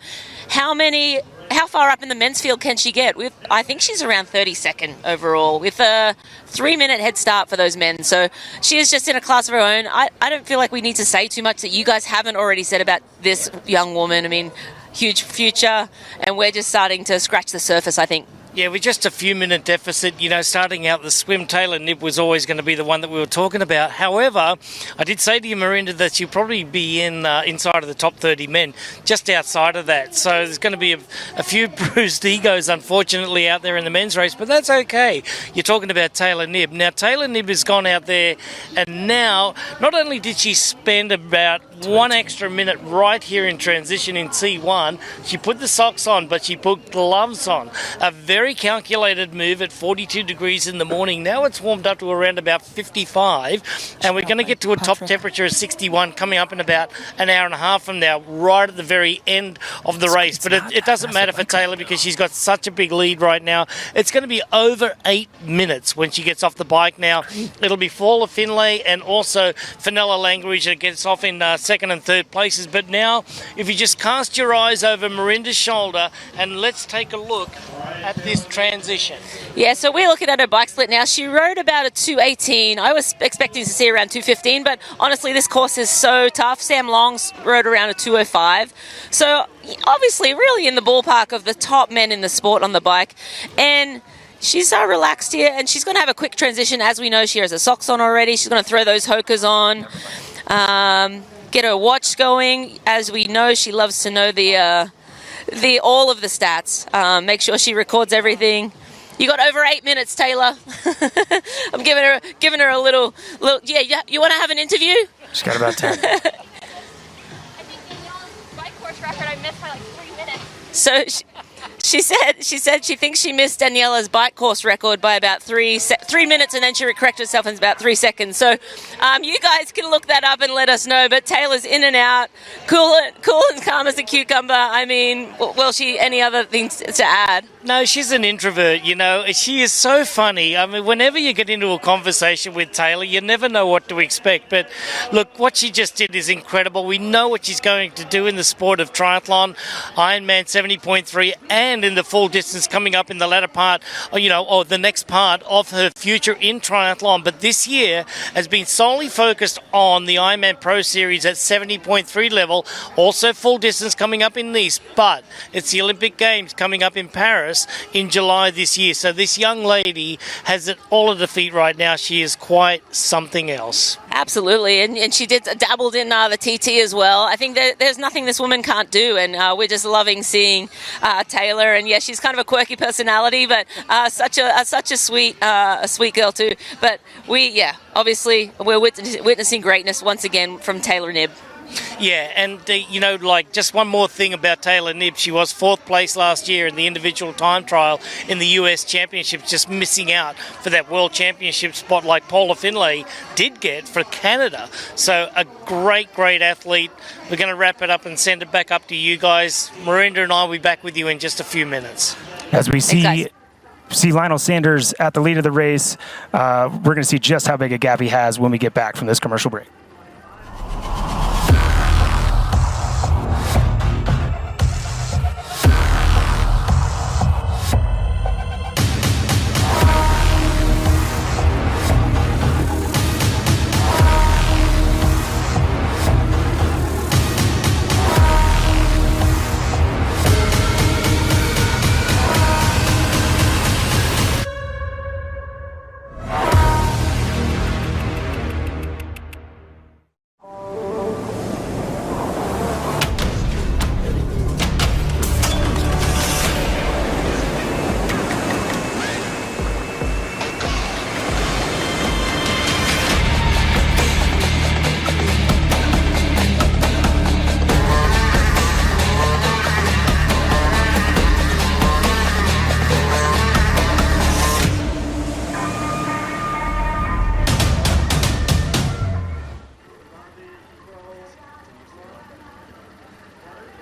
How far up in the men's field can she get? I think she's around 32nd overall, with a 3-minute head start for those men. So she is just in a class of her own. I don't feel like we need to say too much that you guys haven't already said about this young woman. I mean, huge future, and we're just starting to scratch the surface, I think. Yeah, with just a few-minute deficit, starting out the swim, Taylor Knibb was always going to be the one that we were talking about. However, I did say to you, Miranda, that she'll probably be inside of the top 30 men, just outside of that. So there's going to be a few bruised egos, unfortunately, out there in the men's race, but that's okay. You're talking about Taylor Knibb. Now, Taylor Knibb has gone out there, and now, not only did she spend about 1 extra minute right here in transition in T1, she put the socks on, but she put gloves on. A very calculated move at 42 degrees in the morning. Now it's warmed up to around about 55, and we're going to get to a top temperature of 61 coming up in about an hour and a half from now, right at the very end of the race. But it doesn't matter for Taylor because she's got such a big lead right now. It's going to be over 8 minutes when she gets off the bike now. It'll be Paula Finlay and also Fenella Langridge that gets off in second and third places. But now, if you just cast your eyes over Miranda's shoulder, and let's take a look at this transition. Yeah, so we're looking at her bike split now. She rode about a 2:18. I was expecting to see around 2:15, but honestly, this course is so tough. Sam Long's rode around a 2:05. So obviously really in the ballpark of the top men in the sport on the bike. And she's relaxed here, and she's going to have a quick transition. As we know, she has her socks on already. She's going to throw those hokers on, get her watch going. As we know, she loves to know all of the stats. Make sure she records everything. You got over 8 minutes, Taylor. I'm giving her a little. Yeah. You want to have an interview? She's got about 10. I think the bike course record I missed by like 3 minutes. So She said she thinks she missed Daniela's bike course record by about 3 minutes, and then she corrected herself in about 3 seconds. So you guys can look that up and let us know. But Taylor's in and out, cool and calm as a cucumber. I mean, any other things to add? No, she's an introvert, you know. She is so funny. I mean, whenever you get into a conversation with Taylor, you never know what to expect. But look, what she just did is incredible. We know what she's going to do in the sport of triathlon, IRONMAN 70.3, and in the full distance coming up in the latter part, or the next part of her future in triathlon. But this year has been solely focused on the Ironman Pro Series at 70.3 level, also full distance coming up in Nice. But it's the Olympic Games coming up in Paris in July this year. So this young lady has it all at her feet right now. She is quite something else. Absolutely, and she dabbled in the TT as well. I think there's nothing this woman can't do, and we're just loving seeing Taylor. And yeah, she's kind of a quirky personality, but such a sweet girl too. But obviously we're witnessing greatness once again from Taylor Knibb. Yeah, and just one more thing about Taylor Knibb. She was 4th place last year in the individual time trial in the US Championships, just missing out for that World Championship spot like Paula Finlay did get for Canada. So a great athlete. We're going to wrap it up and send it back up to you guys. Marinda and I will be back with you in just a few minutes. As we see Lionel Sanders at the lead of the race, we're going to see just how big a gap he has when we get back from this commercial break.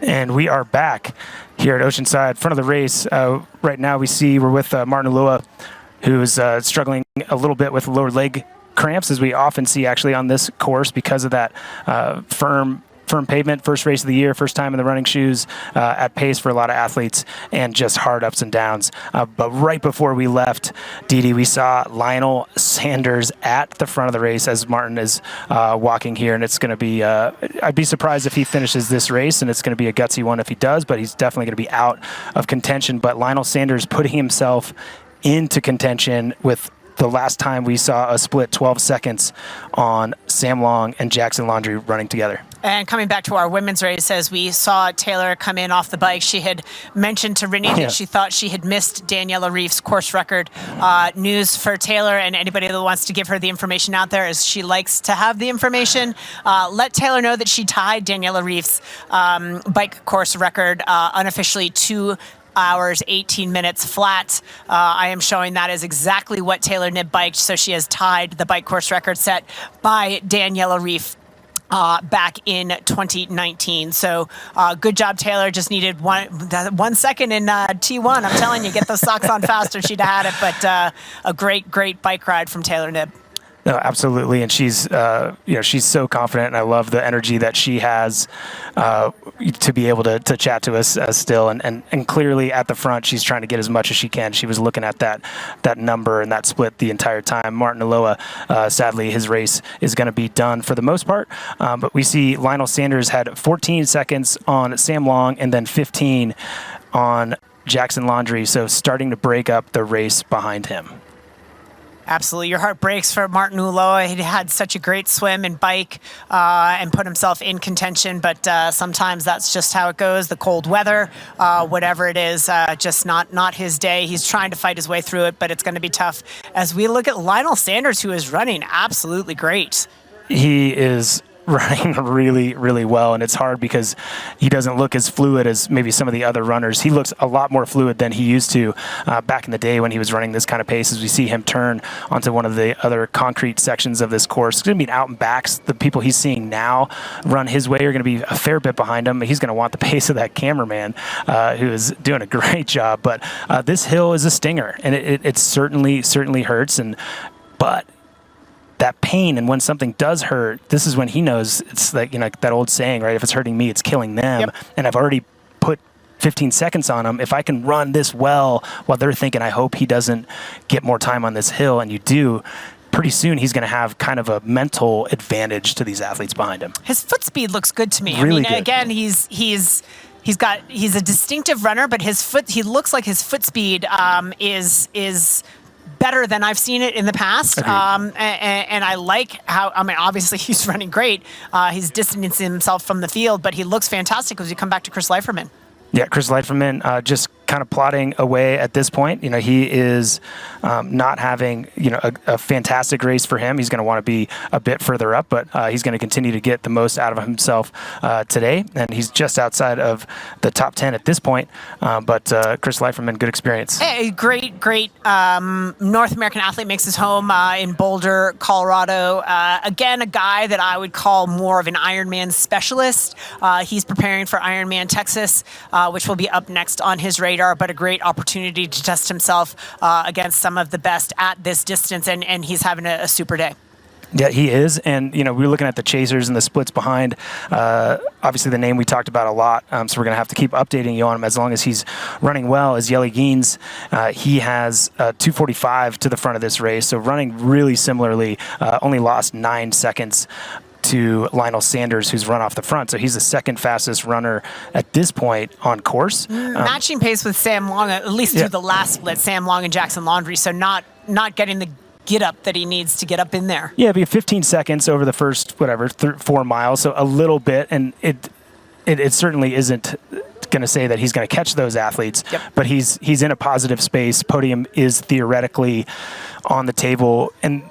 And we are back here at Oceanside, front of the race. Right now we're with Martin Ulloa, who's struggling a little bit with lower leg cramps, as we often see actually on this course because of that firm pavement, first race of the year, first time in the running shoes, at pace for a lot of athletes, and just hard ups and downs. But right before we left, Dee, we saw Lionel Sanders at the front of the race as Martin is walking here, and it's going to be, I'd be surprised if he finishes this race, and it's going to be a gutsy one if he does, but he's definitely going to be out of contention. But Lionel Sanders putting himself into contention with the last time we saw a split 12 seconds on Sam Long and Jackson Laundry running together. And coming back to our women's race, as we saw Taylor come in off the bike, she had mentioned to Renee that she thought she had missed Daniela Rief's course record. News for Taylor and anybody that wants to give her the information out there is she likes to have the information. Let Taylor know that she tied Daniela Rief's bike course record unofficially 2 hours, 18 minutes flat. I am showing that as exactly what Taylor Knibb biked, so she has tied the bike course record set by Daniela Rief back in 2019. So good job, Taylor. Just needed one second in T1. I'm telling you, get those socks on faster. She'd have had it, but a great bike ride from Taylor Knibb. No, absolutely, and she's she's so confident, and I love the energy that she has to be able to chat to us still, and clearly at the front she's trying to get as much as she can. She was looking at that number and that split the entire time. Martin Ulloa, sadly, his race is going to be done for the most part, but we see Lionel Sanders had 14 seconds on Sam Long and then 15 on Jackson Laundry, so starting to break up the race behind him. Absolutely. Your heart breaks for Martin Ulloa. He had such a great swim and bike and put himself in contention, but sometimes that's just how it goes. The cold weather, whatever it is, just not his day. He's trying to fight his way through it, but it's going to be tough. As we look at Lionel Sanders, who is running absolutely great. He is running really, really well. And it's hard because he doesn't look as fluid as maybe some of the other runners. He looks a lot more fluid than he used to back in the day when he was running this kind of pace. As we see him turn onto one of the other concrete sections of this course, it's going to be out and backs. The people he's seeing now run his way are going to be a fair bit behind him. He's going to want the pace of that cameraman who is doing a great job. But this hill is a stinger, and it certainly hurts. But that pain, and when something does hurt, this is when he knows. It's like, that old saying, right? If it's hurting me, it's killing them. Yep. And I've already put 15 seconds on him. If I can run this well while they're thinking, I hope he doesn't get more time on this hill, and you do, pretty soon he's going to have kind of a mental advantage to these athletes behind him. His foot speed looks good to me. Really good. Again, he's a distinctive runner, but he looks like his foot speed is better than I've seen it in the past. And I like how, obviously he's running great. He's distancing himself from the field, but he looks fantastic as we come back to Chris Leiferman. Yeah, Chris Leiferman just kind of plodding away at this point. He is not having, a fantastic race for him. He's going to want to be a bit further up, but he's going to continue to get the most out of himself today. And he's just outside of the top 10 at this point. But Chris Leiferman, good experience. Hey, great North American athlete makes his home in Boulder, Colorado. Again, a guy that I would call more of an Ironman specialist. He's preparing for Ironman Texas, which will be up next on his radar, but a great opportunity to test himself against some of the best at this distance, and he's having a super day. Yeah, he is. And, we're looking at the chasers and the splits behind. Obviously, the name we talked about a lot, so we're going to have to keep updating you on him as long as he's running well. Is Yeli Geens. He has 2:45 to the front of this race, so running really similarly, only lost 9 seconds to Lionel Sanders, who's run off the front. So he's the second fastest runner at this point on course. Matching pace with Sam Long, at least through the last split, Sam Long and Jackson Laundrie. So not getting the get up that he needs to get up in there. Yeah, it'd be 15 seconds over the first, 4 miles. So a little bit. And it certainly isn't going to say that he's going to catch those athletes, but he's in a positive space. Podium is theoretically on the table. And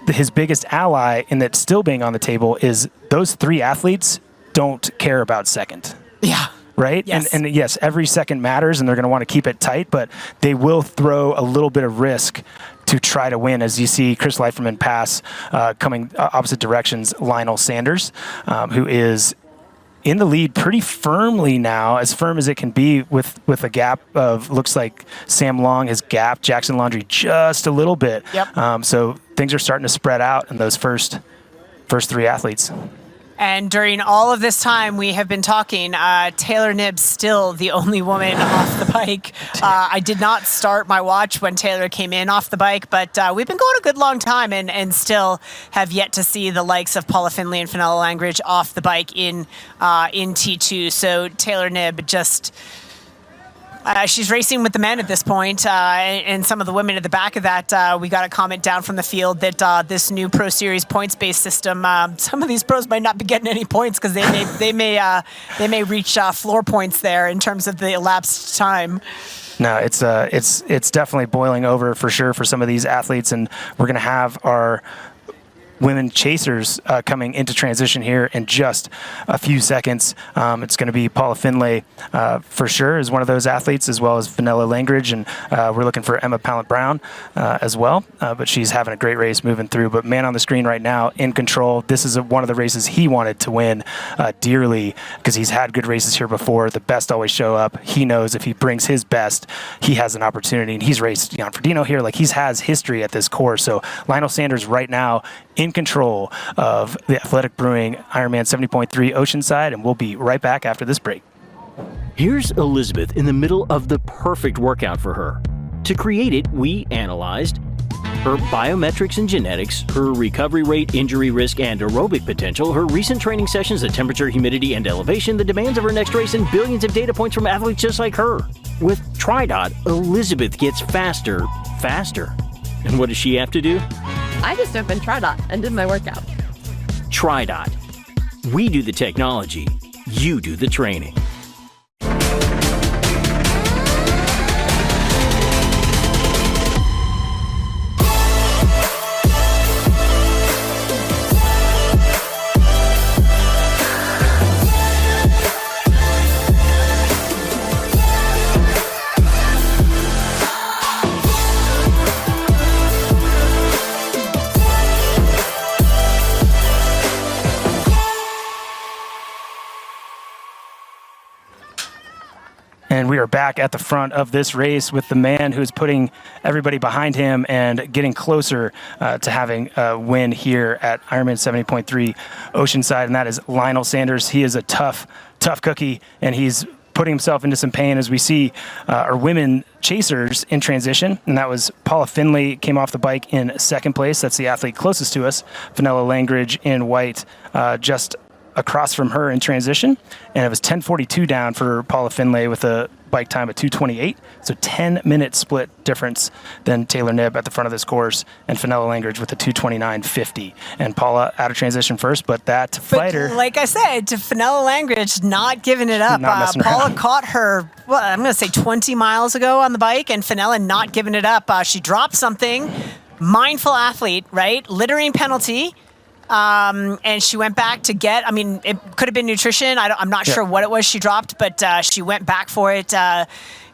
his biggest ally in that still being on the table is those 3 athletes don't care about second. Yeah. Right? Yes. And yes, every second matters, and they're going to want to keep it tight, but they will throw a little bit of risk to try to win, as you see Chris Leiferman pass coming opposite directions Lionel Sanders, who is in the lead pretty firmly now, as firm as it can be, with a gap of, looks like Sam Long has gapped Jackson Laundrie just a little bit. Yep. So things are starting to spread out in those first 3 athletes. And during all of this time we have been talking, Taylor Knibb's still the only woman off the bike. I did not start my watch when Taylor came in off the bike, but we've been going a good long time and still have yet to see the likes of Paula Findlay and Fenella Langridge off the bike in T2. So Taylor Knibb just... she's racing with the men at this point, and some of the women at the back of that. We got a comment down from the field that this new Pro Series points-based system, some of these pros might not be getting any points because they may reach floor points there in terms of the elapsed time. No, it's definitely boiling over for sure for some of these athletes, and we're going to have our women chasers coming into transition here in just a few seconds. It's going to be Paula Findlay for sure is one of those athletes, as well as Fenella Langridge, and we're looking for Emma Pallant-Brown as well, but she's having a great race moving through. But man on the screen right now, in control. This is one of the races he wanted to win dearly, because he's had good races here before. The best always show up. He knows if he brings his best, he has an opportunity, and he's raced Jan Frodeno here. Like, he has history at this course. So Lionel Sanders right now in control of the Athletic Brewing IRONMAN 70.3 Oceanside, and we'll be right back after this break. Here's Elizabeth in the middle of the perfect workout for her. To create it, we analyzed her biometrics and genetics, her recovery rate, injury risk, and aerobic potential, her recent training sessions, the temperature, humidity, and elevation, the demands of her next race, and billions of data points from athletes just like her. With TriDot, Elizabeth gets faster. And what does she have to do? I just opened TriDot and did my workout. TriDot. We do the technology, you do the training. And we are back at the front of this race with the man who's putting everybody behind him and getting closer to having a win here at Ironman 70.3 Oceanside, and that is Lionel Sanders. He is a tough cookie, and he's putting himself into some pain as we see our women chasers in transition, and that was Paula Finley came off the bike in second place. That's the athlete closest to us. Fenella Langridge in white just across from her in transition, and it was 10:42 down for Paula Finlay with a bike time of 2:28, so 10-minute split difference than Taylor Knibb at the front of this course, and Fenella Langridge with a 2:29.50. And Paula out of transition first, but that fighter, like I said, to Fenella Langridge, not giving it up. Paula caught her, well, I'm going to say 20 miles ago on the bike, and Fenella not giving it up. She dropped something. Mindful athlete, right? Littering penalty. And she went back to get, I mean, it could have been nutrition. I'm not sure what it was she dropped, but she went back for it.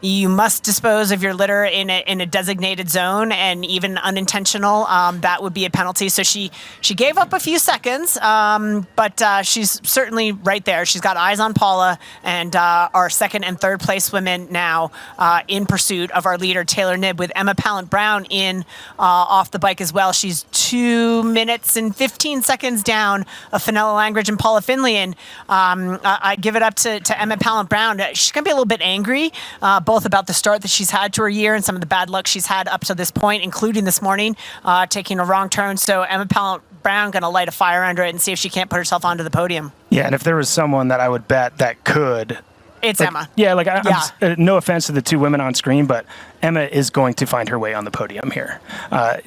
You must dispose of your litter in a designated zone, and even unintentional, that would be a penalty. So she gave up a few seconds, but she's certainly right there. She's got eyes on Paula, and our second and third place women now in pursuit of our leader, Taylor Knibb, with Emma Pallant-Brown in off the bike as well. She's 2 minutes and 15 seconds down of Fenella Langridge and Paula Finley, and I give it up to Emma Pallant-Brown. She's going to be a little bit angry, both about the start that she's had to her year and some of the bad luck she's had up to this point, including this morning, taking a wrong turn. So Emma Pallant-Brown going to light a fire under it and see if she can't put herself onto the podium. Yeah, and if there was someone that I would bet that could, it's Emma. Yeah, no offense to the two women on screen, but Emma is going to find her way on the podium here.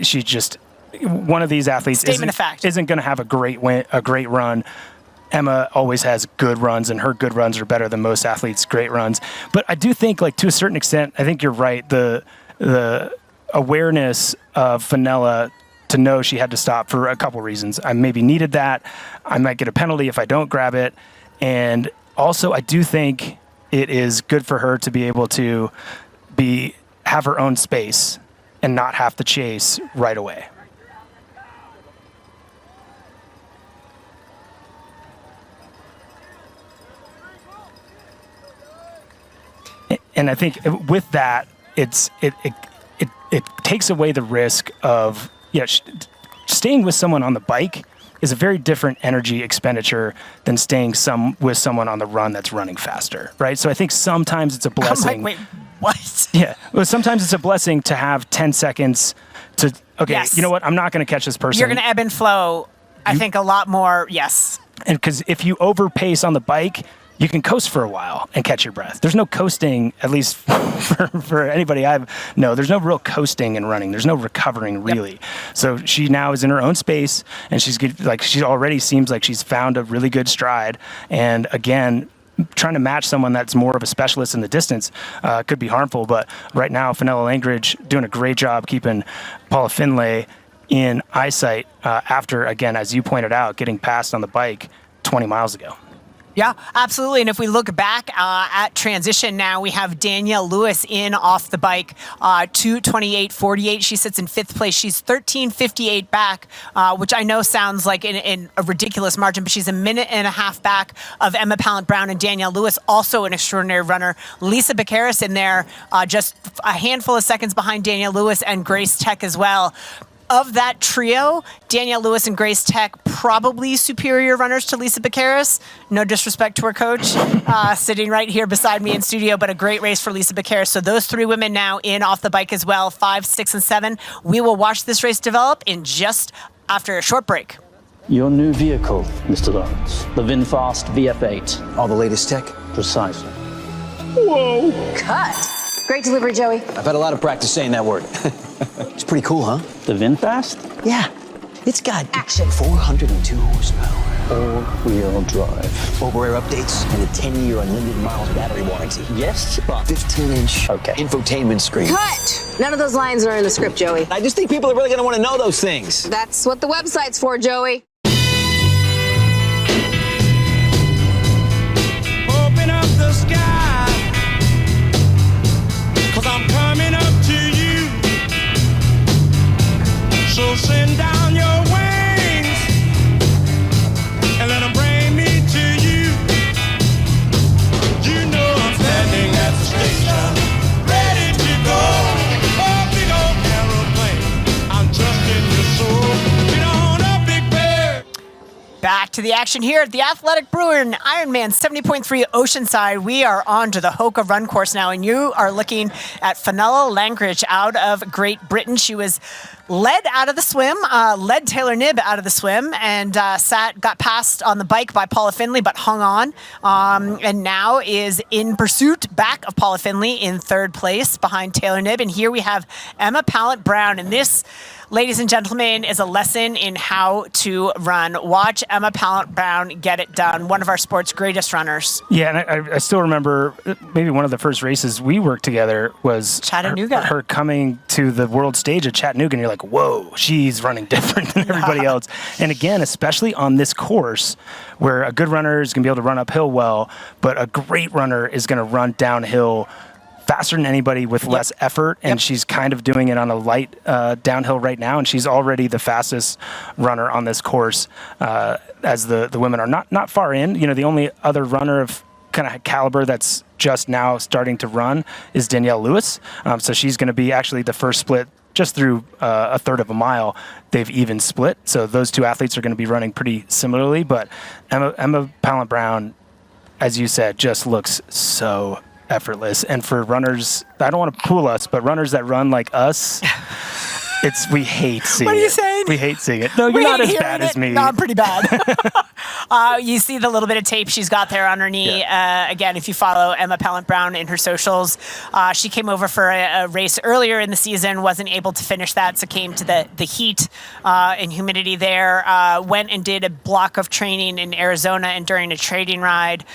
She's just one of these athletes. Statement of fact. Isn't going to have a great run. Emma always has good runs, and her good runs are better than most athletes' great runs. But I do think, like, to a certain extent, I think you're right. The awareness of Fenella to know she had to stop for a couple reasons. I maybe needed that. I might get a penalty if I don't grab it. And also, I do think it is good for her to be able to have her own space and not have to chase right away. And I think with that, it takes away the risk of staying with someone on the bike is a very different energy expenditure than staying with someone on the run that's running faster, right? So I think sometimes it's a blessing. I'm like, wait, what? Yeah, well, sometimes it's a blessing to have 10 seconds to, you know what, I'm not going to catch this person. You're going to ebb and flow, I think, a lot more, yes. And because if you overpace on the bike, you can coast for a while and catch your breath. There's no coasting, at least for anybody I know. There's no real coasting in running. There's no recovering, really. Yep. So she now is in her own space, and she already seems like she's found a really good stride. And again, trying to match someone that's more of a specialist in the distance could be harmful. But right now, Fenella Langridge doing a great job keeping Paula Finlay in eyesight after, again, as you pointed out, getting passed on the bike 20 miles ago. Yeah, absolutely. And if we look back at transition now, we have Danielle Lewis in off the bike, 2:28.48. She sits in fifth place. She's 13:58 back, which I know sounds like in a ridiculous margin, but she's a minute and a half back of Emma Pallant-Brown and Danielle Lewis, also an extraordinary runner. Lisa Beccaris in there, just a handful of seconds behind Danielle Lewis, and Grace Tech as well. Of that trio, Danielle Lewis and Grace Tech, probably superior runners to Lisa Beccaris. No disrespect to her coach, sitting right here beside me in studio, but a great race for Lisa Beccaris. So those three women now in off the bike as well, 5, 6, and 7. We will watch this race develop in just after a short break. Your new vehicle, Mr. Lawrence. The VinFast VF8. All the latest tech? Precisely. Whoa! Cut. Great delivery, Joey. I've had a lot of practice saying that word. It's pretty cool, huh? The VinFast? Yeah. It's got action. 402 horsepower. All-wheel drive. Over-air updates and a 10-year unlimited miles battery warranty. Yes, but 15-inch infotainment screen. Cut. None of those lines are in the script, Joey. I just think people are really going to want to know those things. That's what the website's for, Joey. Open up the sky, 'cause I'm coming up to you. So send down your wings and let them bring me to you. You know I'm standing at the station. to the action here at the Athletic Brewing IRONMAN 70.3 Oceanside. We are on to the Hoka run course now, and you are looking at Fenella Langridge out of Great Britain. She was led out of the swim, led Taylor Knibb out of the swim, and got passed on the bike by Paula Finley, but hung on, and now is in pursuit back of Paula Finley in third place behind Taylor Knibb. And here we have Emma Pallant-Brown, and this, ladies and gentlemen, is a lesson in how to run. Watch Emma Pallant-Brown get it done, one of our sport's greatest runners. Yeah, and I still remember maybe one of the first races we worked together was Chattanooga. Her coming to the world stage at Chattanooga, and you're like, whoa, she's running different than everybody else. And again, especially on this course where a good runner is going to be able to run uphill well, but a great runner is going to run downhill faster than anybody with less effort, and she's kind of doing it on a light downhill right now, and she's already the fastest runner on this course as the women are not far in. You know, the only other runner of kind of caliber that's just now starting to run is Danielle Lewis. So she's going to be actually the first split just through a third of a mile. They've even split. So those two athletes are going to be running pretty similarly, but Emma Pallant-Brown, as you said, just looks so effortless. And for runners, I don't want to fool us, but runners that run like us, we hate seeing it. What are you saying? We hate seeing it. No, you're not as bad as me. No, I'm pretty bad. You see the little bit of tape she's got there on her knee. Yeah. Again, if you follow Emma Pallant-Brown in her socials, she came over for a race earlier in the season, wasn't able to finish that, succumbed to the heat and humidity there. Went and did a block of training in Arizona, and during a trading ride,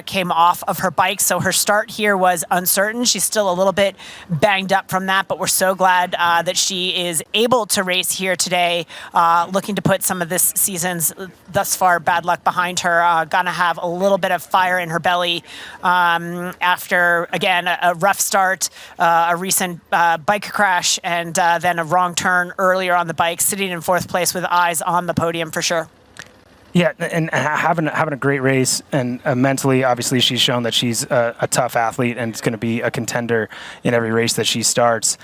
came off of her bike. So her start here was uncertain. She's still a little bit banged up from that, but we're so glad that she is able to race here today, looking to put some of this season's thus far bad luck behind her. Gonna have a little bit of fire in her belly after, again, a rough start, a recent bike crash, and then a wrong turn earlier on the bike, sitting in fourth place with eyes on the podium for sure. Yeah, and having a great race, and mentally, obviously, she's shown that she's a tough athlete and is going to be a contender in every race that she starts.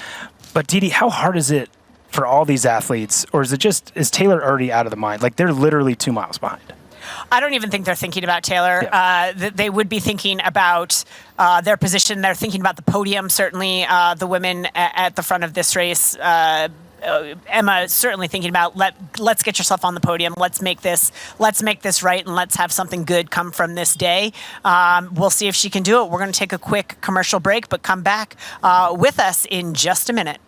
But Dee Dee, how hard is it for all these athletes, or is Taylor already out of the mind? Like, they're literally 2 miles behind. I don't even think they're thinking about Taylor. Yeah. They would be thinking about their position. They're thinking about the podium, certainly the women at the front of this race. Emma is certainly thinking about let's get yourself on the podium. Let's make this right, and let's have something good come from this day. We'll see if she can do it. We're going to take a quick commercial break, but come back with us in just a minute.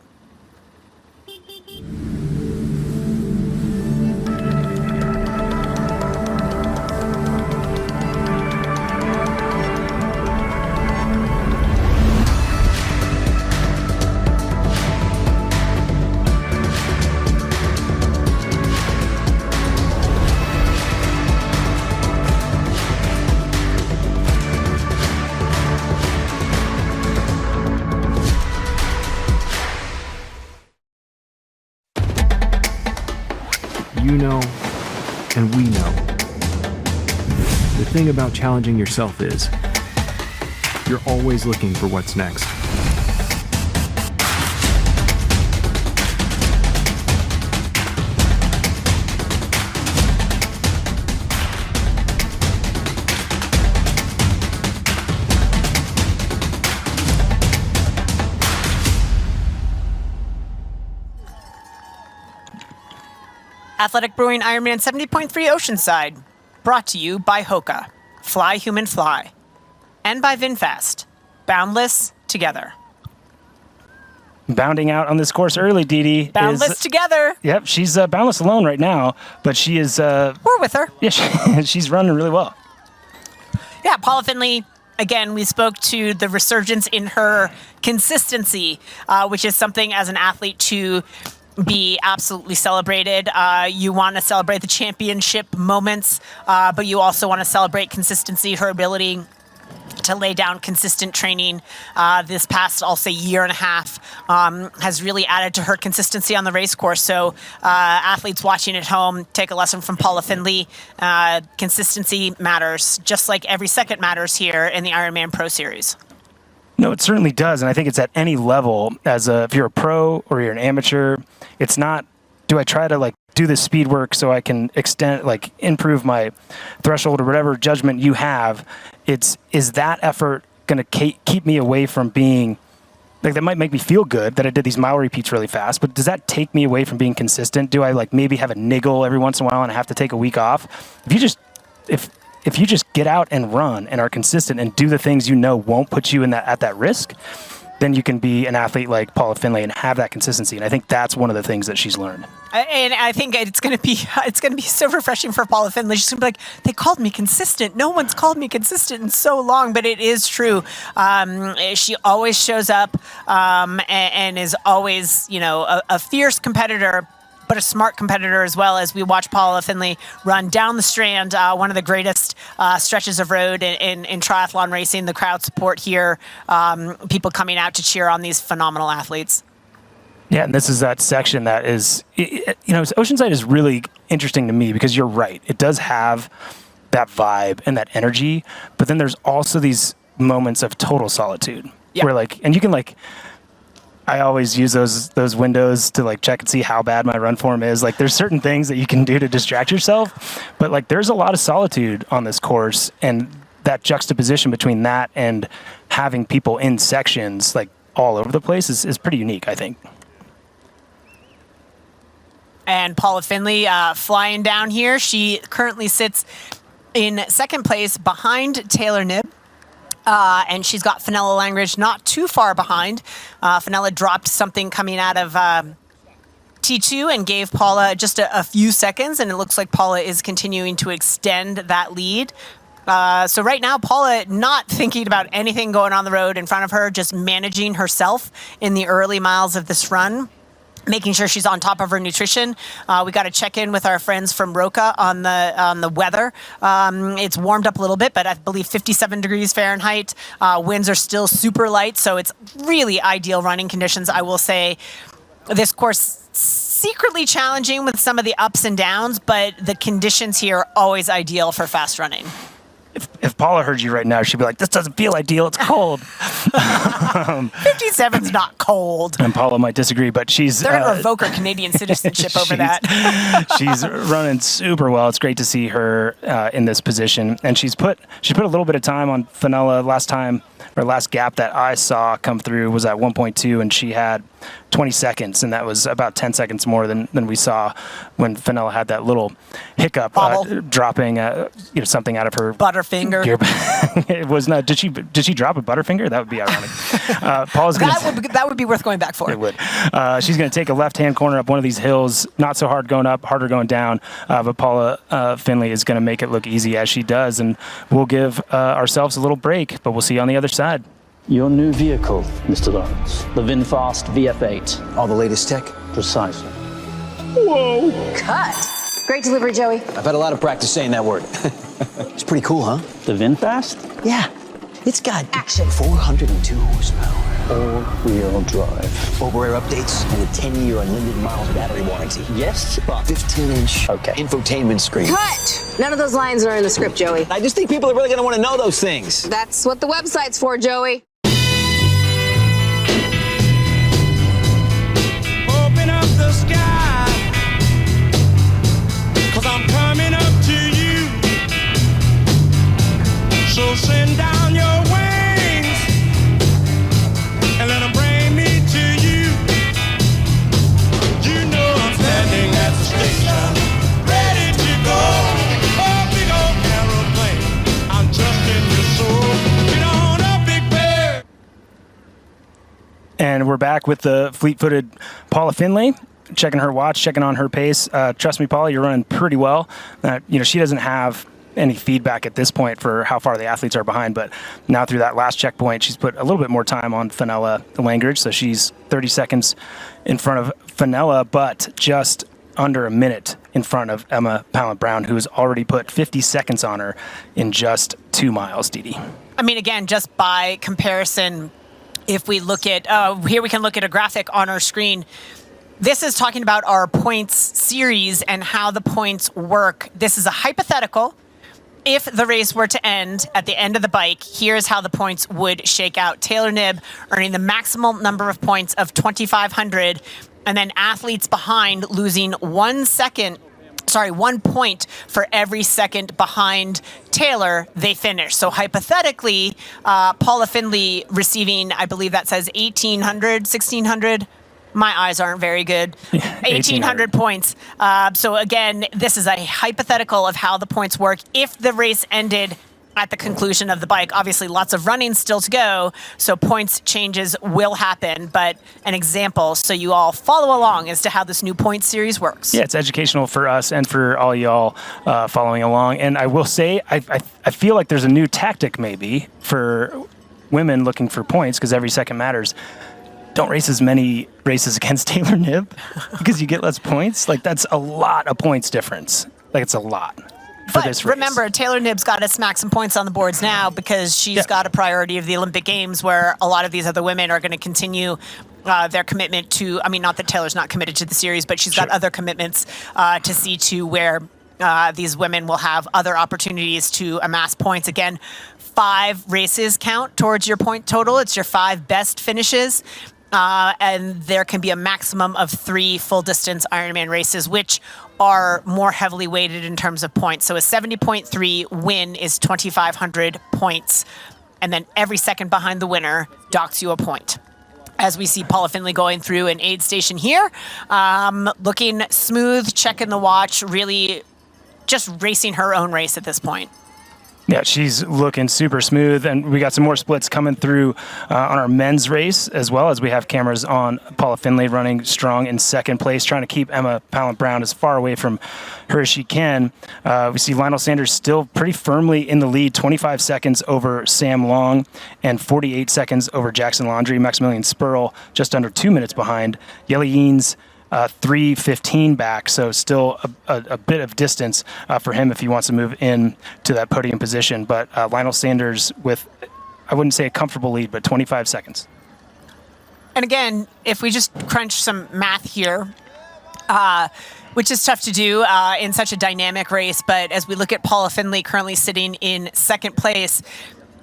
You know, and we know. The thing about challenging yourself is you're always looking for what's next. Athletic Brewing IRONMAN 70.3 Oceanside, brought to you by Hoka, Fly Human Fly, and by VinFast, boundless together. Bounding out on this course early, Dee Dee. Boundless together. Yep, she's boundless alone right now, but she is... We're with her. Yeah, she's running really well. Yeah, Paula Finley, again, we spoke to the resurgence in her consistency, which is something as an athlete to be absolutely celebrated. You want to celebrate the championship moments, but you also want to celebrate consistency, her ability to lay down consistent training this past, I'll say, year and a half has really added to her consistency on the race course. So athletes watching at home, take a lesson from Paula Finley. Consistency matters, just like every second matters here in the Ironman Pro Series. No, it certainly does, and I think it's at any level. If you're a pro or you're an amateur, it's not, do I try to do this speed work so I can improve my threshold or whatever judgment you have. Is that effort going to keep me away from being that might make me feel good that I did these mile repeats really fast, but does that take me away from being consistent? Do I maybe have a niggle every once in a while and I have to take a week off? If you just get out and run and are consistent and do the things won't put you at that risk, then you can be an athlete like Paula Finlay and have that consistency. And I think that's one of the things that she's learned. And I think it's going to be so refreshing for Paula Finlay. She's going to be like, they called me consistent. No one's called me consistent in so long, but it is true. She always shows up and is always, a fierce competitor, but a smart competitor as well. As we watch Paula Finlay run down the Strand, one of the greatest stretches of road in triathlon racing. The crowd support here, people coming out to cheer on these phenomenal athletes. Yeah, and this is that section that is, Oceanside is really interesting to me because you're right. It does have that vibe and that energy, but then there's also these moments of total solitude where and you can I always use those windows to check and see how bad my run form is. There's certain things that you can do to distract yourself, but there's a lot of solitude on this course, and that juxtaposition between that and having people in sections all over the place is pretty unique, I think. And Paula Finlay flying down here. She currently sits in second place behind Taylor Knibb. And she's got Fenella Langridge not too far behind. Fenella dropped something coming out of T2 and gave Paula just a few seconds, and it looks like Paula is continuing to extend that lead. So right now, Paula not thinking about anything going on the road in front of her, just managing herself in the early miles of this run, making sure she's on top of her nutrition. We got to check in with our friends from Roca on the weather. It's warmed up a little bit, but I believe 57 degrees Fahrenheit. Winds are still super light, so it's really ideal running conditions. I will say this course secretly challenging with some of the ups and downs, but the conditions here are always ideal for fast running. If Paula heard you right now, she'd be like, this doesn't feel ideal. It's cold. 57's not cold. And Paula might disagree, but they're going to revoke her Canadian citizenship over that. She's running super well. It's great to see her in this position. And she put a little bit of time on Fenella last gap that I saw come through was at 1.2, and she had 20 seconds, and that was about 10 seconds more than we saw when Fenella had that little hiccup dropping something out of her Butterfinger. It was not. Did she drop a Butterfinger? That would be ironic. Paula's that would be worth going back for. It would. She's going to take a left-hand corner up one of these hills, not so hard going up, harder going down, but Paula Finlay is going to make it look easy as she does, and we'll give ourselves a little break, but we'll see you on the other side. Your new vehicle, Mr. Lawrence. The VinFast VF8. All the latest tech? Precisely. Whoa! Cut. Great delivery, Joey. I've had a lot of practice saying that word. It's pretty cool, huh? The VinFast? Yeah. It's got action. 402 horsepower. All-wheel drive. Over-air updates and a 10-year unlimited miles battery warranty. Yes, but 15-inch infotainment screen. Cut! None of those lines are in the script, Joey. I just think people are really going to want to know those things. That's what the website's for, Joey. Open up the sky, 'cause I'm coming up to you. So send down your wings and let them bring me to you. You know I'm standing at the station, ready to go. Oh, big old aeroplane, I'm just in your soul. Get on up, Big Bear. And we're back with the fleet-footed Paula Finlay, checking her watch, checking on her pace. Trust me, Paula, you're running pretty well. She doesn't have any feedback at this point for how far the athletes are behind, but now through that last checkpoint, she's put a little bit more time on Fenella Langridge, so she's 30 seconds in front of Fenella, but just under a minute in front of Emma Pallant-Brown, who's already put 50 seconds on her in just 2 miles, Dee Dee. I mean, again, just by comparison, if we look at, here we can look at a graphic on our screen. This is talking about our points series and how the points work. This is a hypothetical. If the race were to end at the end of the bike, here's how the points would shake out. Taylor Knibb earning the maximum number of points of 2,500. And then athletes behind losing 1 point for every second behind Taylor they finish. So hypothetically, Paula Findlay receiving, I believe that says 1,800, 1,600. My eyes aren't very good. 1,800 points. So again, this is a hypothetical of how the points work. If the race ended at the conclusion of the bike, obviously lots of running still to go, so points changes will happen, but an example so you all follow along as to how this new point series works. Yeah, it's educational for us and for all y'all following along. And I will say, I feel like there's a new tactic maybe for women looking for points, because every second matters. Don't race as many races against Taylor Knibb because you get less points. Like, that's a lot of points difference. Like, it's a lot for this race. Remember, Taylor Knibb's got to smack some points on the boards now because she's got a priority of the Olympic Games, where a lot of these other women are going to continue their commitment to, I mean, not that Taylor's not committed to the series, but she's got other commitments to see to where these women will have other opportunities to amass points. Again, 5 races count towards your point total. It's your 5 best finishes. And there can be a maximum of 3 full-distance Ironman races, which are more heavily weighted in terms of points. So a 70.3 win is 2,500 points, and then every second behind the winner docks you a point. As we see Paula Findlay going through an aid station here, looking smooth, checking the watch, really just racing her own race at this point. Yeah, she's looking super smooth, and we got some more splits coming through on our men's race, as well as we have cameras on Paula Findlay running strong in second place, trying to keep Emma Pallant-Brown as far away from her as she can. We see Lionel Sanders still pretty firmly in the lead, 25 seconds over Sam Long and 48 seconds over Jackson Laundrie. Maximilian Spurl just under 2 minutes behind. Yeli Yeens 3:15 back, so still a bit of distance for him if he wants to move in to that podium position. But Lionel Sanders with, I wouldn't say a comfortable lead, but 25 seconds. And again, if we just crunch some math here, which is tough to do in such a dynamic race, but as we look at Paula Findlay currently sitting in second place,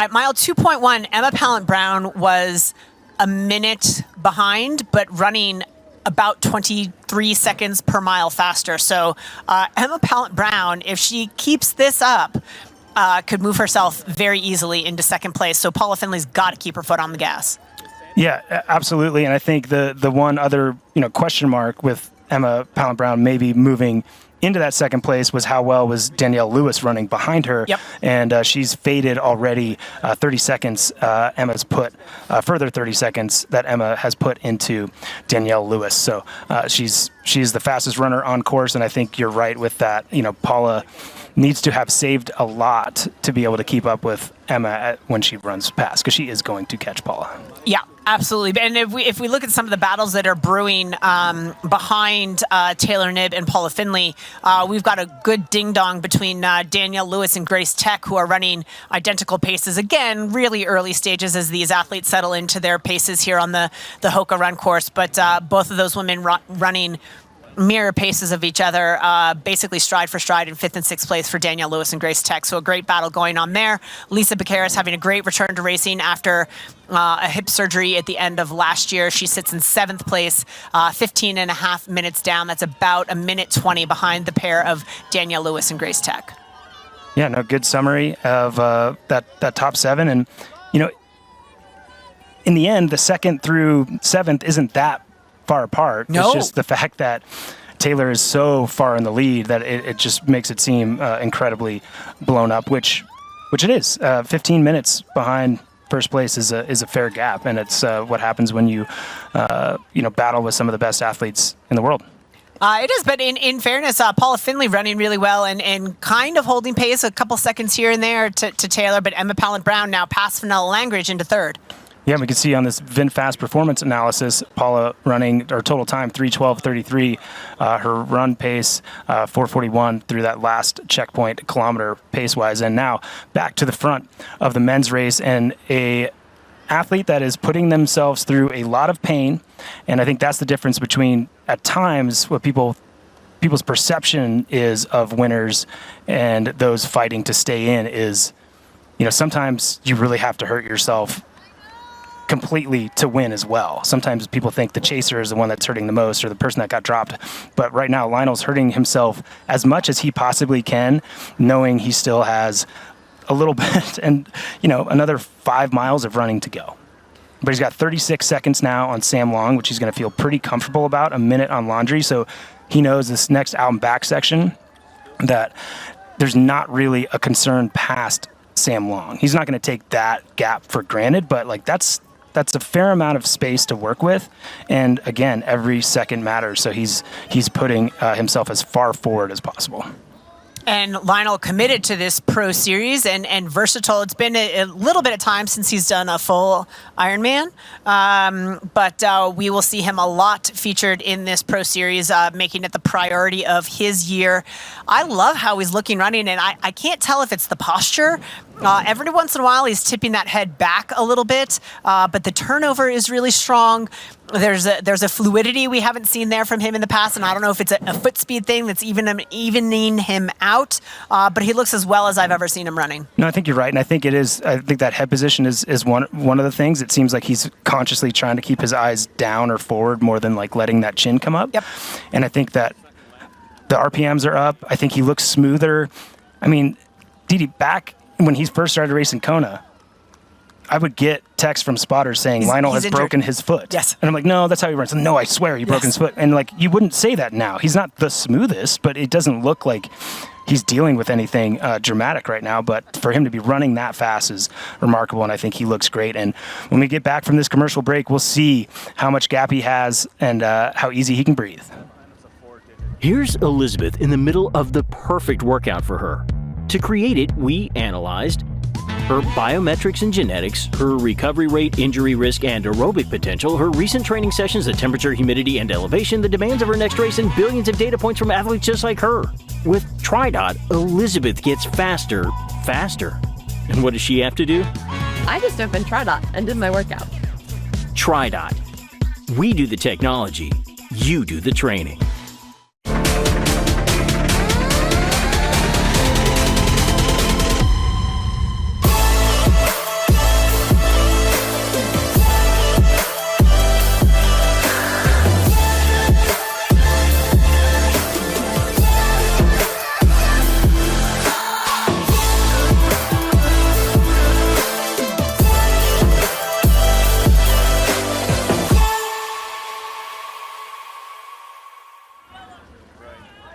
at mile 2.1, Emma Pallant-Brown was a minute behind, but running about 23 seconds per mile faster. So Emma Pallant-Brown, if she keeps this up, could move herself very easily into second place. So Paula Findlay's got to keep her foot on the gas. Yeah, absolutely. And I think the one other question mark with Emma Pallant-Brown maybe moving into that second place was how well was Danielle Lewis running behind her. Yep. And she's faded already 30 seconds. Emma's put further 30 seconds that Emma has put into Danielle Lewis. So she's the fastest runner on course, and I think you're right with that. Paula needs to have saved a lot to be able to keep up with Emma when she runs past, because she is going to catch Paula. Yeah, absolutely. And if we look at some of the battles that are brewing behind Taylor Knibb and Paula Findlay, we've got a good ding-dong between Danielle Lewis and Grace Tech, who are running identical paces. Again, really early stages as these athletes settle into their paces here on the Hoka Run course. But both of those women running mirror paces of each other, basically stride for stride in 5th and 6th place for Danielle Lewis and Grace Tech. So a great battle going on there. Lisa Becaris having a great return to racing after a hip surgery at the end of last year. She sits in 7th place, 15 and a half minutes down. That's about a minute 20 behind the pair of Danielle Lewis and Grace Tech. Yeah, no, good summary of that top 7. And, in the end, the 2nd through 7th isn't that far apart. No. It's just the fact that Taylor is so far in the lead that it just makes it seem incredibly blown up, which it is. 15 minutes behind first place is a fair gap, and it's what happens when you battle with some of the best athletes in the world. It is, but in fairness, Paula Findlay running really well and kind of holding pace, a couple seconds here and there to Taylor, but Emma Pallant-Brown now past Fenella Langridge into 3rd. Yeah, we can see on this VinFast performance analysis, Paula running her total time 3:12:33, her run pace 4:41 through that last checkpoint kilometer pace-wise, and now back to the front of the men's race, and a athlete that is putting themselves through a lot of pain. And I think that's the difference between, at times, what people's perception is of winners and those fighting to stay in is, sometimes you really have to hurt yourself completely to win as well. Sometimes people think the chaser is the one that's hurting the most or the person that got dropped. But right now, Lionel's hurting himself as much as he possibly can, knowing he still has a little bit and, another 5 miles of running to go. But he's got 36 seconds now on Sam Long, which he's going to feel pretty comfortable about, a minute on Laundry. So he knows this next out and back section that there's not really a concern past Sam Long. He's not going to take that gap for granted, but that's a fair amount of space to work with. And again, every second matters. So he's putting himself as far forward as possible. And Lionel committed to this pro series and versatile. It's been a little bit of time since he's done a full Ironman, but we will see him a lot featured in this pro series, making it the priority of his year. I love how he's looking running, and I can't tell if it's the posture. Every once in a while, he's tipping that head back a little bit, but the turnover is really strong. There's a fluidity we haven't seen there from him in the past, and I don't know if it's a foot speed thing that's evening him out, but he looks as well as I've ever seen him running. No, I think you're right, and I think it is. I think that head position is one of the things. It seems like he's consciously trying to keep his eyes down or forward more than letting that chin come up. Yep. And I think that the RPMs are up. I think he looks smoother. I mean, Didi, back when he first started racing Kona, I would get texts from spotters saying Lionel has broken his foot. Yes. And I'm like, no, that's how he runs. No, I swear he broke his foot. And you wouldn't say that now. He's not the smoothest, but it doesn't look like he's dealing with anything dramatic right now. But for him to be running that fast is remarkable, and I think he looks great. And when we get back from this commercial break, we'll see how much gap he has and how easy he can breathe. Here's Elizabeth in the middle of the perfect workout for her. To create it, we analyzed her biometrics and genetics, her recovery rate, injury risk, and aerobic potential, her recent training sessions, the temperature, humidity, and elevation, the demands of her next race, and billions of data points from athletes just like her. With TriDot, Elizabeth gets faster. And what does she have to do? I just opened TriDot and did my workout. TriDot. We do the technology, you do the training.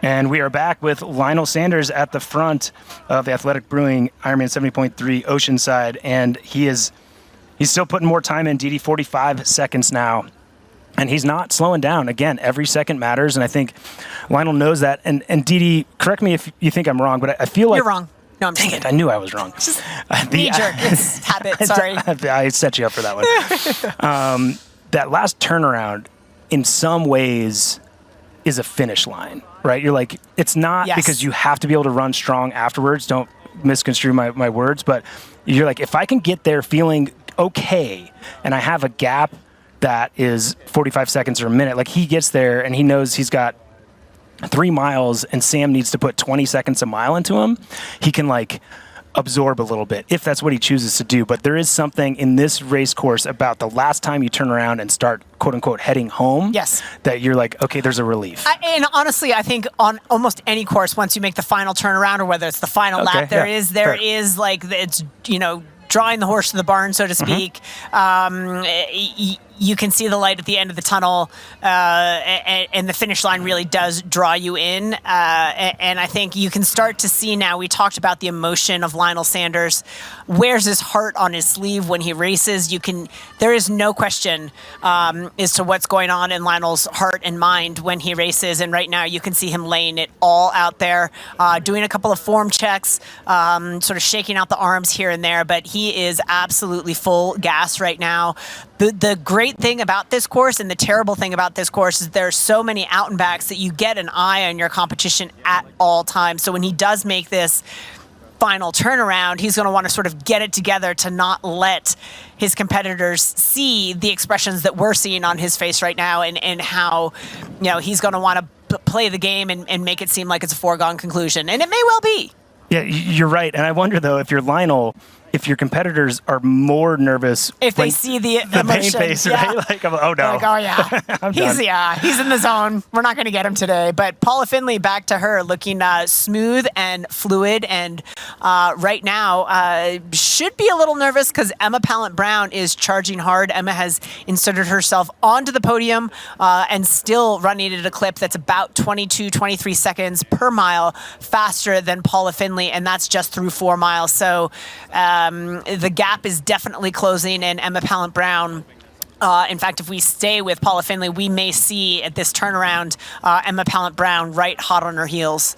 And we are back with Lionel Sanders at the front of the Athletic Brewing IRONMAN 70.3 Oceanside, and he's still putting more time in. DD 45 seconds now, and he's not slowing down. Again, every second matters, and I think Lionel knows that. And DD, correct me if you think I'm wrong, but I feel like you're wrong. No, I'm just dang it, I knew I was wrong. It's just knee-jerk. It's habit. Sorry. I set you up for that one. That last turnaround, in some ways, is a finish line, right? You're like, it's not because you have to be able to run strong afterwards. Don't misconstrue my words, but you're like, if I can get there feeling okay and I have a gap that is 45 seconds or a minute, like he gets there and he knows he's got 3 miles and Sam needs to put 20 seconds a mile into him, he can absorb a little bit if that's what he chooses to do. But there is something in this race course about the last time you turn around and start quote unquote heading home that you're like, okay, there's a relief. And honestly, I think on almost any course, once you make the final turnaround or whether it's the final lap, there is it's, drawing the horse to the barn, so to speak. You can see the light at the end of the tunnel, and the finish line really does draw you in. And I think you can start to see now, we talked about the emotion of Lionel Sanders, wears his heart on his sleeve when he races. There is no question as to what's going on in Lionel's heart and mind when he races. And right now you can see him laying it all out there, doing a couple of form checks, sort of shaking out the arms here and there, but he is absolutely full gas right now. The great thing about this course and the terrible thing about this course is there's so many out and backs that you get an eye on your competition at all times. So when he does make this final turnaround, he's going to want to sort of get it together to not let his competitors see the expressions that we're seeing on his face right now, and how he's going to want to play the game and make it seem like it's a foregone conclusion. And it may well be. Yeah, you're right. And I wonder, though, if if your competitors are more nervous if they see the pain emotion, face, yeah. right? Like, oh no. Like, oh yeah, he's in the zone. We're not going to get him today. But Paula Findlay, back to her, looking smooth and fluid, and right now should be a little nervous because Emma Pallant-Brown is charging hard. Emma has inserted herself onto the podium and still running at a clip that's about 22, 23 seconds per mile faster than Paula Findlay, and that's just through 4 miles. So the gap is definitely closing, and Emma Pallant-Brown, in fact, if we stay with Paula Findlay, we may see at this turnaround Emma Pallant-Brown right hot on her heels.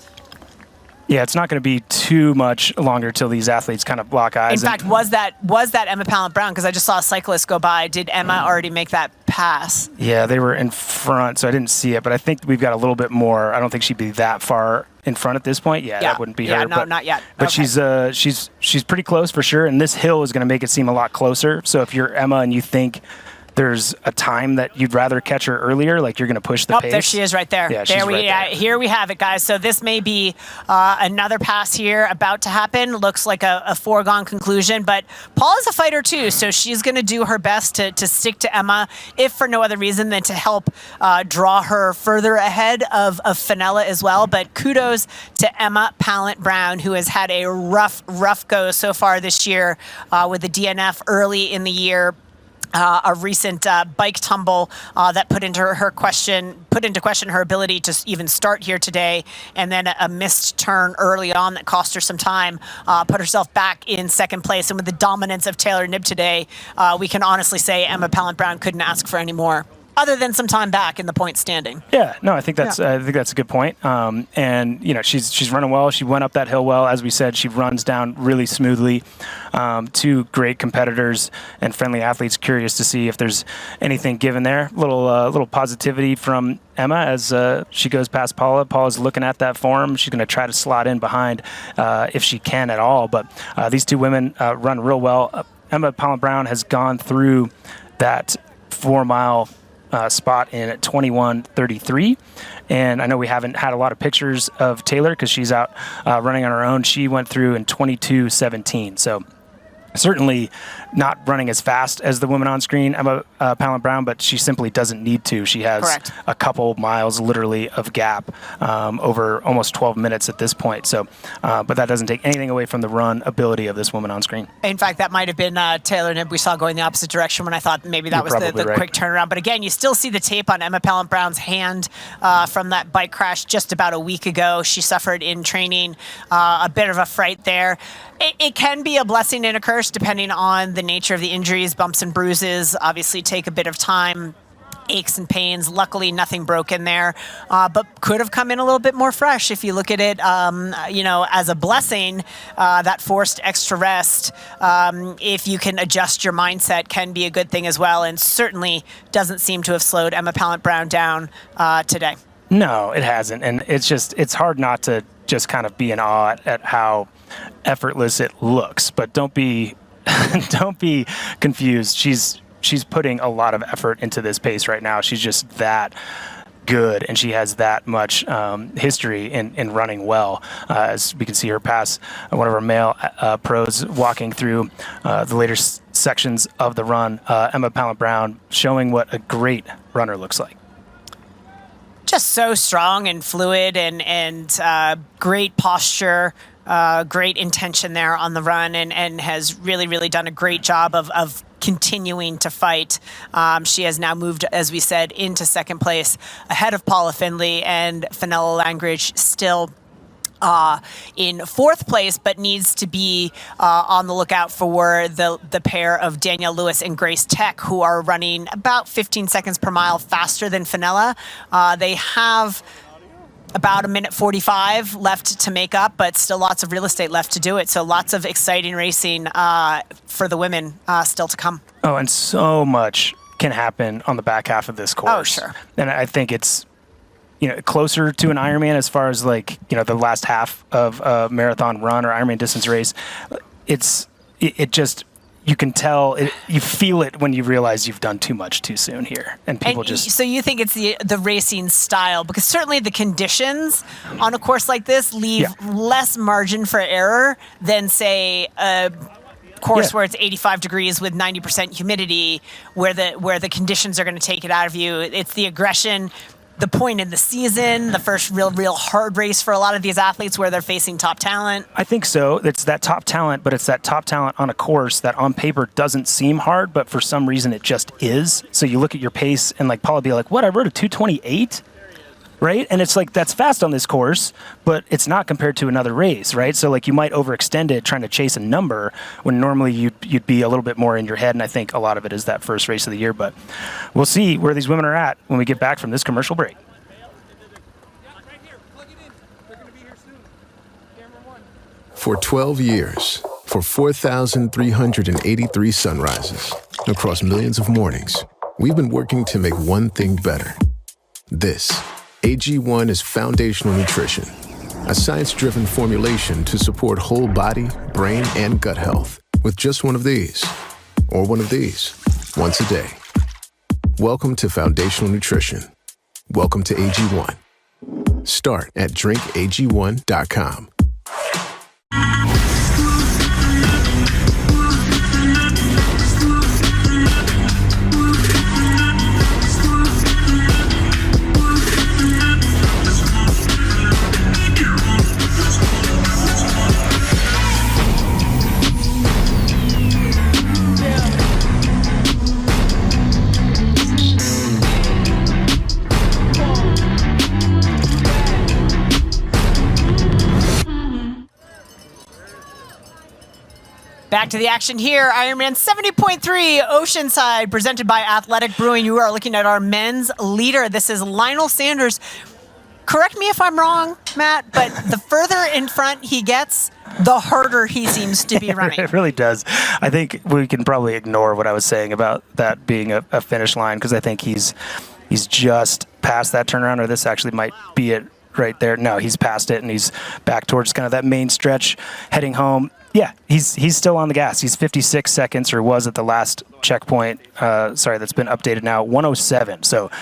Yeah, it's not going to be too much longer till these athletes kind of lock eyes. In fact, was that Emma Pallant-Brown? Because I just saw a cyclist go by. Did Emma already make that pass? Yeah, they were in front, so I didn't see it. But I think we've got a little bit more. I don't think she'd be that far in front at this point. Yeah, that wouldn't be her. No, but, not yet. But Okay. she's pretty close for sure. And this hill is going to make it seem a lot closer. So if you're Emma and you think there's a time that you'd rather catch her earlier, like you're going to push the pace. There she is right there. Yeah, she's right there. Here we have it, guys. So this may be another pass here about to happen. Looks like a foregone conclusion, but Paula's a fighter too, so she's going to do her best to stick to Emma, if for no other reason than to help draw her further ahead of Fenella as well. But kudos to Emma Pallant-Brown, who has had a rough go so far this year with the DNF early in the year. A recent bike tumble that put into question her ability to even start here today, and then a missed turn early on that cost her some time, put herself back in second place. And with the dominance of Taylor Knibb today, we can honestly say Emma Pallant-Brown couldn't ask for any more, other than some time back in the point standing. Yeah, no, I think that's a good point. And you know, she's running well. She went up that hill well, as we said. She runs down really smoothly. Two great competitors and friendly athletes. Curious to see if there's anything given there. Little positivity from Emma as she goes past Paula. Paula's looking at that form. She's going to try to slot in behind if she can at all. But these two women run real well. Emma Pallant-Brown has gone through that 4 mile spot in 21:33, and I know we haven't had a lot of pictures of Taylor because she's out running on her own. She went through in 22:17, so certainly not running as fast as the woman on screen, Emma Pallant-Brown, but she simply doesn't need to. She has a couple miles literally of gap over almost 12 minutes at this point. So, but that doesn't take anything away from the run ability of this woman on screen. In fact, that might have been Taylor Knibb we saw going the opposite direction when I thought maybe that was the right. quick turnaround. But again, you still see the tape on Emma Pallant-Brown's hand from that bike crash just about a week ago. She suffered in training a bit of a fright there. It can be a blessing and a curse depending on the nature of the injuries. Bumps and bruises obviously take a bit of time. Aches and pains. Luckily, nothing broken there, but could have come in a little bit more fresh. If you look at it, as a blessing, that forced extra rest, if you can adjust your mindset, can be a good thing as well, and certainly doesn't seem to have slowed Emma Pallant-Brown down today. No, it hasn't, and it's hard not to just kind of be in awe at how effortless it looks. But don't be confused. She's putting a lot of effort into this pace right now. She's just that good, and she has that much history in running well. As we can see her pass one of our male pros walking through the later sections of the run. Emma Pallant-Brown showing what a great runner looks like. Just so strong and fluid and great posture, great intention there on the run, and has really done a great job of continuing to fight. She has now moved, as we said, into second place ahead of Paula Findlay, and Fenella Langridge still in fourth place, but needs to be on the lookout for the pair of Danielle Lewis and Grace Tech, who are running about 15 seconds per mile faster than Fenella. They have about 1:45 left to make up, but still lots of real estate left to do it. So lots of exciting racing for the women still to come. Oh, and so much can happen on the back half of this course. Oh, sure. And I think it's closer to an Ironman as far as the last half of a marathon run or Ironman distance race. It just, you can tell, you feel it when you realize you've done too much too soon here. And people So you think it's the racing style, because certainly the conditions on a course like this leave less margin for error than, say, course where it's 85 degrees with 90% humidity, where the conditions are going to take it out of you. It's the aggression, the point in the season, the first real hard race for a lot of these athletes where they're facing top talent. I think so. It's that top talent, but it's that top talent on a course that on paper doesn't seem hard, but for some reason it just is. So you look at your pace and like Paul will be like, what, I rode a 2:28? Right? And it's like, that's fast on this course, but it's not compared to another race, right? So like you might overextend it trying to chase a number when normally you'd be a little bit more in your head. And I think a lot of it is that first race of the year, but we'll see where these women are at when we get back from this commercial break. For 12 years, for 4,383 sunrises, across millions of mornings, we've been working to make one thing better. This AG1 is foundational nutrition, a science-driven formulation to support whole body, brain, and gut health with just one of these, or one of these, once a day. Welcome to foundational nutrition. Welcome to AG1. Start at drinkag1.com. Back to the action here. IRONMAN 70.3 Oceanside, presented by Athletic Brewing. You are looking at our men's leader. This is Lionel Sanders. Correct me if I'm wrong, Matt, but the further in front he gets, the harder he seems to be running. It really does. I think we can probably ignore what I was saying about that being a finish line, because I think he's just past that turnaround, or this actually might be it right there. No, he's past it, and he's back towards kind of that main stretch heading home. Yeah, he's still on the gas. He's 56 seconds, or was at the last checkpoint. That's been updated now, 107. So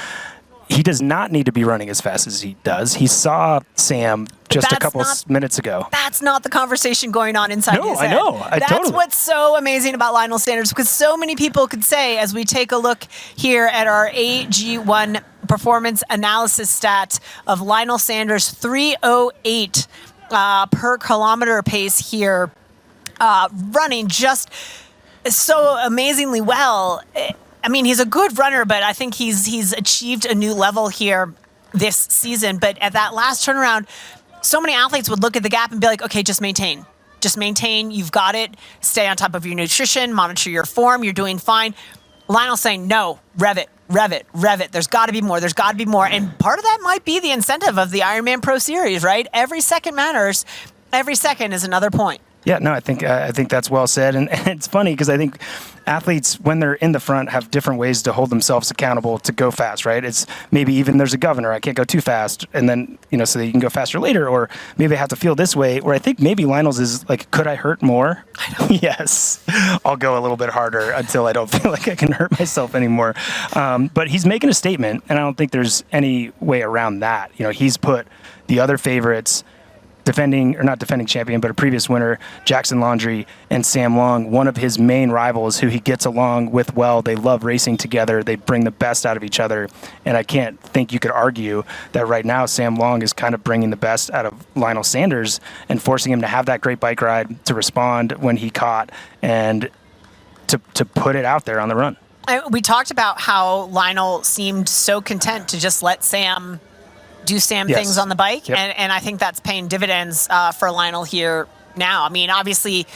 he does not need to be running as fast as he does. He saw Sam just a couple minutes ago. That's not the conversation going on inside his head. I know. That's what's so amazing about Lionel Sanders, because so many people could say, as we take a look here at our AG1 performance analysis stat of Lionel Sanders, 3:08 per kilometer pace here. Running just so amazingly well. I mean, he's a good runner, but I think he's achieved a new level here this season. But at that last turnaround, so many athletes would look at the gap and be like, okay, just maintain. Just maintain. You've got it. Stay on top of your nutrition. Monitor your form. You're doing fine. Lionel's saying, no, rev it. There's got to be more. And part of that might be the incentive of the Ironman Pro Series, right? Every second matters. Every second is another point. Yeah, no, I think that's well said, and it's funny because I think athletes, when they're in the front, have different ways to hold themselves accountable to go fast, right? It's maybe even there's a governor, I can't go too fast, and then so that you can go faster later, or maybe I have to feel this way. Or I think maybe Lionel's is like, could I hurt more? Yes, I'll go a little bit harder until I don't feel like I can hurt myself anymore. But he's making a statement, and I don't think there's any way around that. He's put the other favorites, not defending champion, but a previous winner, Jackson Laundrie and Sam Long, one of his main rivals who he gets along with well. They love racing together. They bring the best out of each other. And I can't think you could argue that right now Sam Long is kind of bringing the best out of Lionel Sanders and forcing him to have that great bike ride, to respond when he caught, and to put it out there on the run. We talked about how Lionel seemed so content to just let Sam do things on the bike. Yep. And I think that's paying dividends for Lionel here now. I mean, obviously,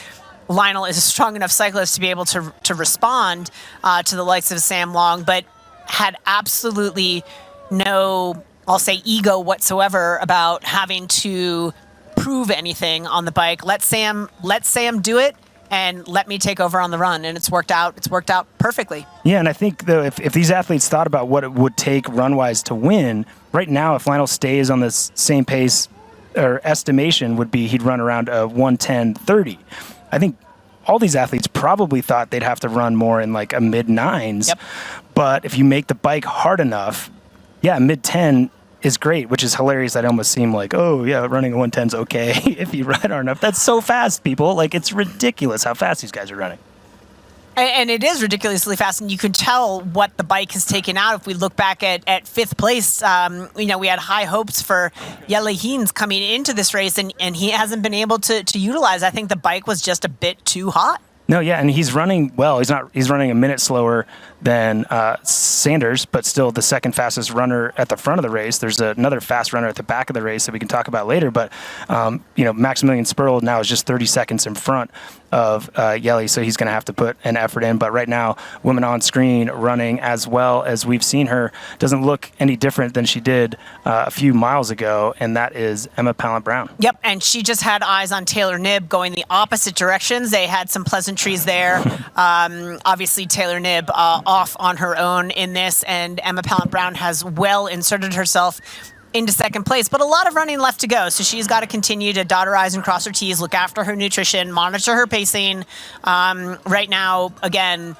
Lionel is a strong enough cyclist to be able to respond to the likes of Sam Long, but had absolutely no, I'll say, ego whatsoever about having to prove anything on the bike. Let Sam do it, and let me take over on the run. And it's worked out perfectly. Yeah, and I think, though, if these athletes thought about what it would take run-wise to win, right now, if Lionel stays on this same pace, or estimation would be he'd run around a 1:10:30. I think all these athletes probably thought they'd have to run more in like a mid-9s. Yep. But if you make the bike hard enough, mid-10 is great, which is hilarious. That almost seemed like, oh yeah, running a 110 is okay if you run hard enough. That's so fast, people. Like, it's ridiculous how fast these guys are running. And it is ridiculously fast, and you can tell what the bike has taken out. If we look back at fifth place, we had high hopes for Jelle Heens coming into this race, and he hasn't been able to utilize. I think the bike was just a bit too hot. No, yeah, and he's running well. He's running a minute slower than Sanders, but still the second fastest runner at the front of the race. There's another fast runner at the back of the race that we can talk about later. But Maximilian Sperl now is just 30 seconds in front of Jelle, so he's going to have to put an effort in. But right now, women on screen running as well as we've seen her doesn't look any different than she did a few miles ago, and that is Emma Pallant-Brown. Yep, and she just had eyes on Taylor Knibb going the opposite directions. They had some pleasantries there. Obviously, Taylor Knibb off on her own in this, and Emma Pallant-Brown has well inserted herself into second place, but a lot of running left to go. So she's got to continue to dot her I's and cross her T's, look after her nutrition, monitor her pacing. Right now, again,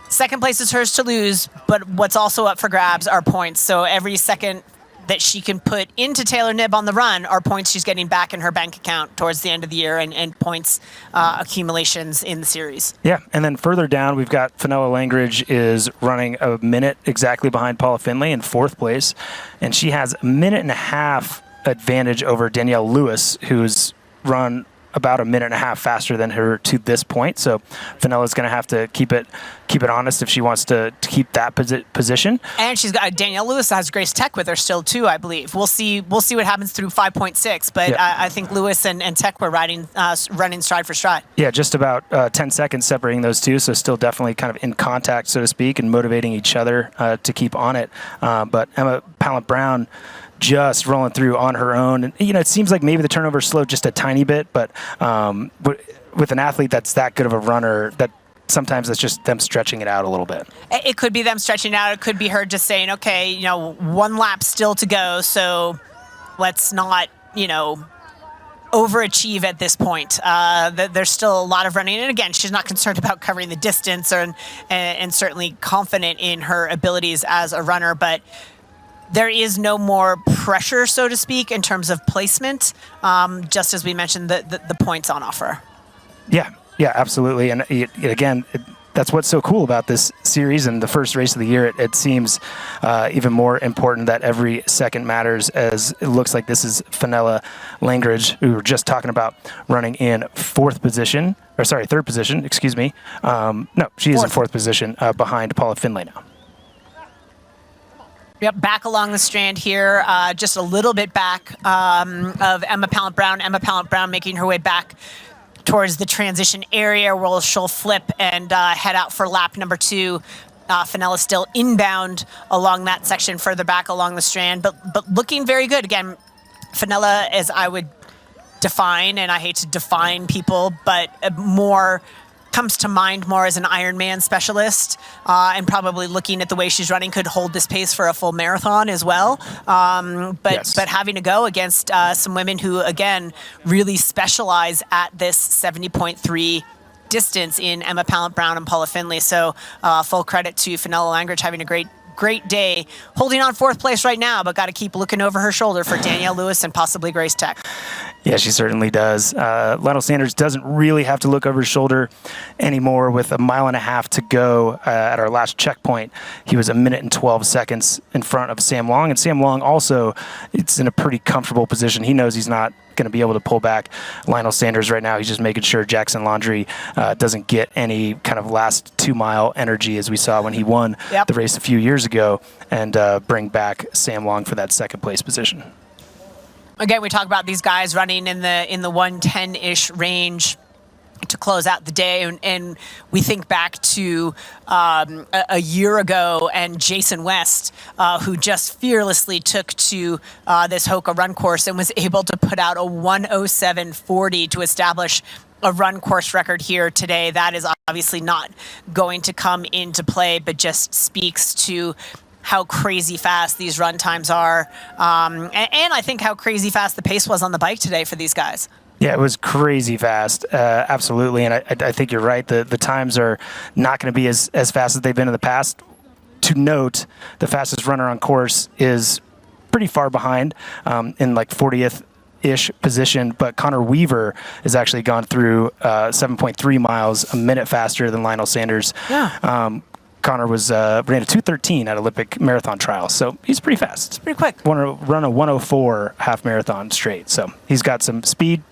second place is hers to lose, but what's also up for grabs are points. So every second that she can put into Taylor Knibb on the run are points she's getting back in her bank account towards the end of the year, and points accumulations in the series. Yeah, and then further down, we've got Fenella Langridge is running a minute exactly behind Paula Finley in fourth place, and she has a minute and a half advantage over Danielle Lewis, who's run about a minute and a half faster than her to this point. So Fenella's going to have to keep it honest if she wants to keep that position. And she's got Danielle Lewis has Grace Tech with her still too, I believe. We'll see what happens through 5.6, but yeah. I think Lewis and Tech were running stride for stride. Yeah, just about 10 seconds separating those two, so still definitely kind of in contact, so to speak, and motivating each other to keep on it. But Emma Pallant-Brown just rolling through on her own. And, it seems like maybe the turnover slowed just a tiny bit, but with an athlete that's that good of a runner, that sometimes it's just them stretching it out a little bit. It could be them stretching out. It could be her just saying, okay, one lap still to go, so let's not, overachieve at this point. There's still a lot of running. And again, she's not concerned about covering the distance and certainly confident in her abilities as a runner, but there is no more pressure, so to speak, in terms of placement, just as we mentioned, the points on offer. Yeah, absolutely. And again, that's what's so cool about this series and the first race of the year. It seems even more important that every second matters, as it looks like this is Fenella Langridge, who we were just talking about, running in third position, excuse me. No, she is in fourth position behind Paula Finley now. Yep, back along the strand here, just a little bit back of Emma Pallant-Brown. Emma Pallant-Brown making her way back towards the transition area where she'll flip and head out for lap number 2. Fenella still inbound along that section further back along the strand, but looking very good. Again, Fenella, as I would define, and I hate to define people, but more comes to mind more as an Ironman specialist, and probably looking at the way she's running could hold this pace for a full marathon as well. But having to go against some women who, again, really specialize at this 70.3 distance in Emma Pallant-Brown and Paula Finley. So full credit to Fenella Langridge having a great day, holding on fourth place right now, but got to keep looking over her shoulder for Danielle Lewis and possibly Grace Tech. Yeah, she certainly does. Lionel Sanders doesn't really have to look over his shoulder anymore with a mile and a half to go at our last checkpoint. He was a minute and 12 seconds in front of Sam Long, and Sam Long also, it's in a pretty comfortable position. He knows he's not going to be able to pull back Lionel Sanders right now. He's just making sure Jackson Laundrie doesn't get any kind of last 2 mile energy as we saw when he won the race a few years ago, and bring back Sam Long for that second place position. Again, we talk about these guys running in the 110-ish range to close out the day, and we think back to a year ago and Jason West, who just fearlessly took to this Hoka run course and was able to put out a 1:07:40 to establish a run course record here today. That is obviously not going to come into play, but just speaks to how crazy fast these run times are, and I think how crazy fast the pace was on the bike today for these guys. Yeah, it was crazy fast, absolutely, and I think you're right. The times are not going to be as fast as they've been in the past. To note, the fastest runner on course is pretty far behind in like 40th-ish position, but Connor Weaver has actually gone through 7.3 miles a minute faster than Lionel Sanders. Yeah. Connor was ran a 2:13 at Olympic marathon trials, so he's pretty fast. It's pretty quick. Want to run a 1:04 half marathon straight, so he's got some speed.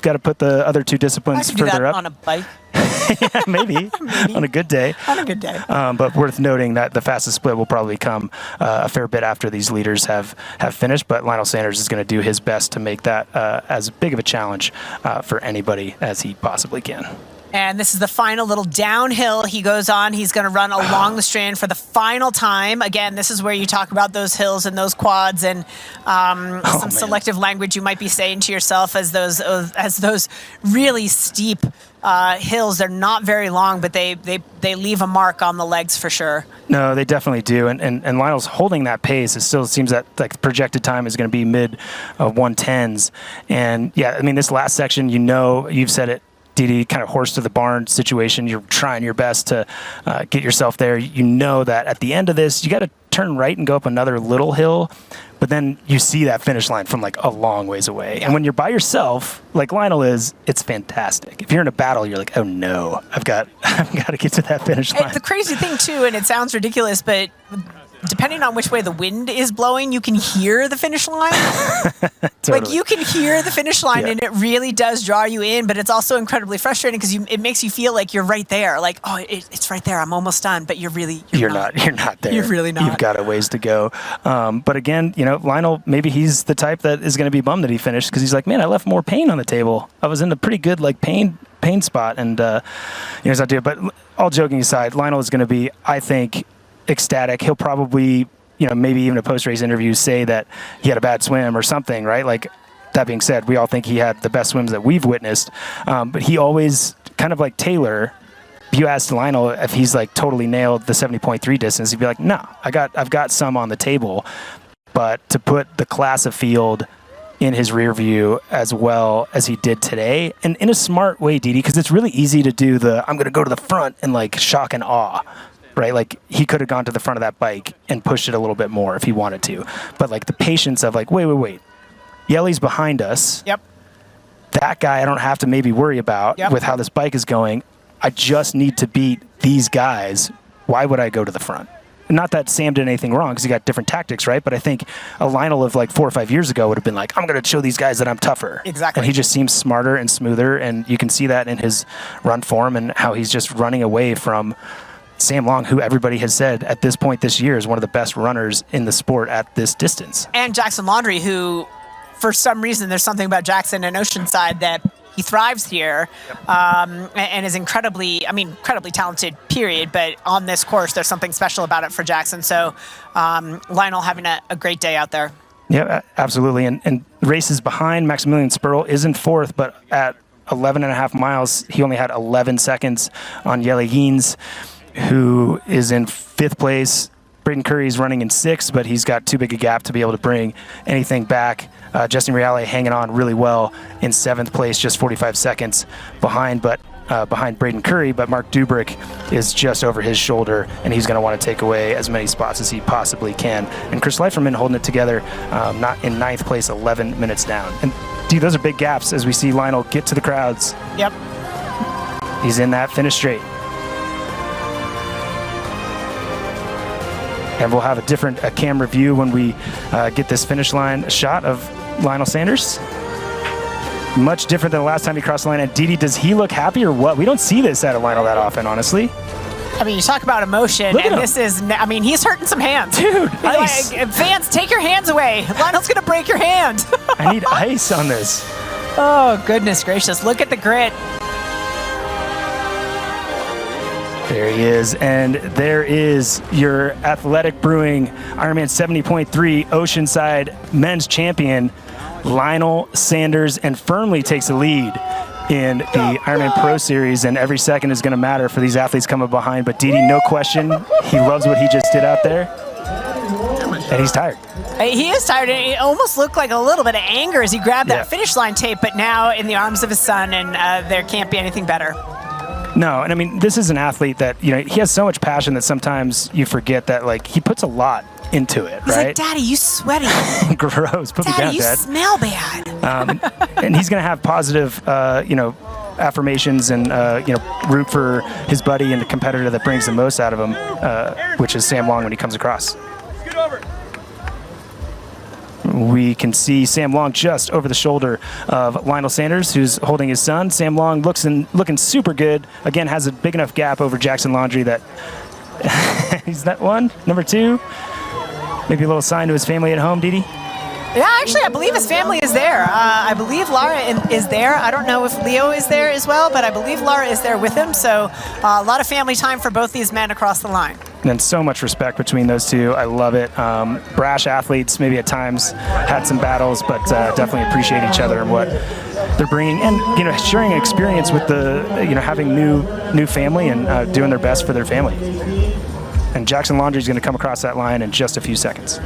Got to put the other two disciplines I could do further that up. on a bike. Yeah, maybe on a good day. On a good day. But worth noting that the fastest split will probably come a fair bit after these leaders have finished. But Lionel Sanders is going to do his best to make that as big of a challenge for anybody as he possibly can. And this is the final little downhill he goes on. He's going to run along the strand for the final time. Again, this is where you talk about those hills and those quads and some selective language you might be saying to yourself as those really steep hills. They're not very long, but they leave a mark on the legs for sure. No, they definitely do. And Lionel's holding that pace. It still seems that like the projected time is going to be mid 110s. And yeah, I mean, this last section, you've said it, Didi, kind of horse to the barn situation. You're trying your best to get yourself there. You know that at the end of this, you got to turn right and go up another little hill, but then you see that finish line from like a long ways away. And when you're by yourself, like Lionel is, it's fantastic. If you're in a battle, you're like, oh no, I've got to get to that finish line. The crazy thing too, and it sounds ridiculous, but depending on which way the wind is blowing, you can hear the finish line. Totally. Like you can hear the finish line, Yeah. and it really does draw you in. But it's also incredibly frustrating because it makes you feel like you're right there. Like, oh, it's right there. I'm almost done, but you're not. You're not there. You're really not. You've got a ways to go. But again, Lionel, maybe he's the type that is going to be bummed that he finished because he's like, man, I left more pain on the table. I was in a pretty good like pain spot, and he's not doing it. But all joking aside, Lionel is going to be, I think, ecstatic. He'll probably, maybe even a post-race interview say that he had a bad swim or something, right? Like, that being said, we all think he had the best swims that we've witnessed. But he always, kind of like Taylor, if you asked Lionel if he's like totally nailed the 70.3 distance, he'd be like, no, I've got some on the table. But to put the class of field in his rear view as well as he did today, and in a smart way, Didi, because it's really easy to do I'm going to go to the front and like shock and awe. Right, like he could have gone to the front of that bike and pushed it a little bit more if he wanted to. But like the patience of like, wait, Yelly's behind us. Yep. That guy I don't have to maybe worry about with how this bike is going. I just need to beat these guys. Why would I go to the front? Not that Sam did anything wrong because he got different tactics, right? But I think a Lionel of like 4 or 5 years ago would have been like, I'm going to show these guys that I'm tougher. Exactly. And he just seems smarter and smoother. And you can see that in his run form and how he's just running away from Sam Long, who everybody has said at this point this year is one of the best runners in the sport at this distance. And Jackson Laundrie, who, for some reason, there's something about Jackson and Oceanside that he thrives here, and is incredibly talented, period. But on this course, there's something special about it for Jackson. So Lionel having a great day out there. Yeah, absolutely. And races behind Maximilian Spurl is in fourth, but at 11 and a half miles, he only had 11 seconds on Yeli Geens, who is in fifth place. Braden Curry's running in sixth, but he's got too big a gap to be able to bring anything back. Justin Reale hanging on really well in seventh place, just 45 seconds behind Braden Curry, but Mark Dubrick is just over his shoulder, and he's going to want to take away as many spots as he possibly can. And Chris Leiferman holding it together, not in ninth place, 11 minutes down. And dude, those are big gaps as we see Lionel get to the crowds. Yep. He's in that finish straight. And we'll have a different camera view when we get this finish line shot of Lionel Sanders. Much different than the last time he crossed the line. And Didi, does he look happy or what? We don't see this out of Lionel that often, honestly. I mean, you talk about emotion, Look at and him. this is, I mean, he's hurting some hands. Dude, ice. Like, fans, take your hands away. Lionel's going to break your hand. I need ice on this. Oh, goodness gracious. Look at the grit. There he is, and there is your Athletic Brewing IRONMAN 70.3 Oceanside men's champion, Lionel Sanders, and firmly takes the lead in the Ironman Pro Series, and every second is going to matter for these athletes coming behind. But Didi, no question, he loves what he just did out there, and he's tired. He is tired, and it almost looked like a little bit of anger as he grabbed that finish line tape, but now in the arms of his son, and there can't be anything better. No, and I mean, this is an athlete that, he has so much passion that sometimes you forget that, like, he puts a lot into it, He's right? like, Daddy, you sweaty. Gross. Put me Daddy, down, you Dad. smell bad. And he's going to have positive, affirmations and, root for his buddy and the competitor that brings the most out of him, which is Sam Long when he comes across. We can see Sam Long just over the shoulder of Lionel Sanders, who's holding his son. Sam Long looking super good. Again, has a big enough gap over Jackson Laundrie that he's that one. Number 2. Maybe a little sign to his family at home, Didi. Yeah, actually, I believe his family is there. I believe Lara is there. I don't know if Leo is there as well, but I believe Lara is there with him. So a lot of family time for both these men across the line. And so much respect between those two. I love it. Brash athletes, maybe at times had some battles, but definitely appreciate each other and what they're bringing, and sharing an experience with the having new family and doing their best for their family. And Jackson Laundrie is going to come across that line in just a few seconds.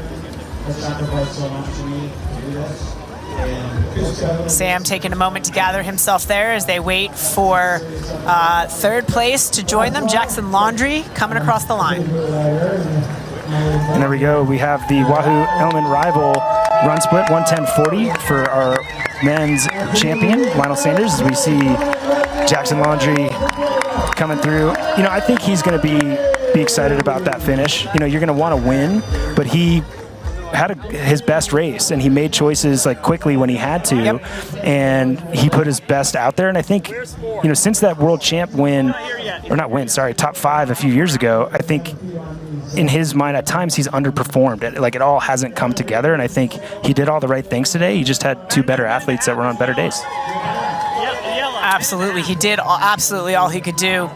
Sam taking a moment to gather himself there as they wait for third place to join them. Jackson Laundrie coming across the line. And there we go. We have the Wahoo Element Rival run split 1:10.40 for our men's champion, Lionel Sanders. As we see Jackson Laundrie coming through. I think he's going to be excited about that finish. You're going to want to win, but he had his best race, and he made choices like quickly when he had to, and he put his best out there. And I think, since that world champ top 5 a few years ago, I think in his mind at times he's underperformed. It all hasn't come together, and I think he did all the right things today. He just had 2 better athletes that were on better days. Absolutely, he did absolutely all he could do.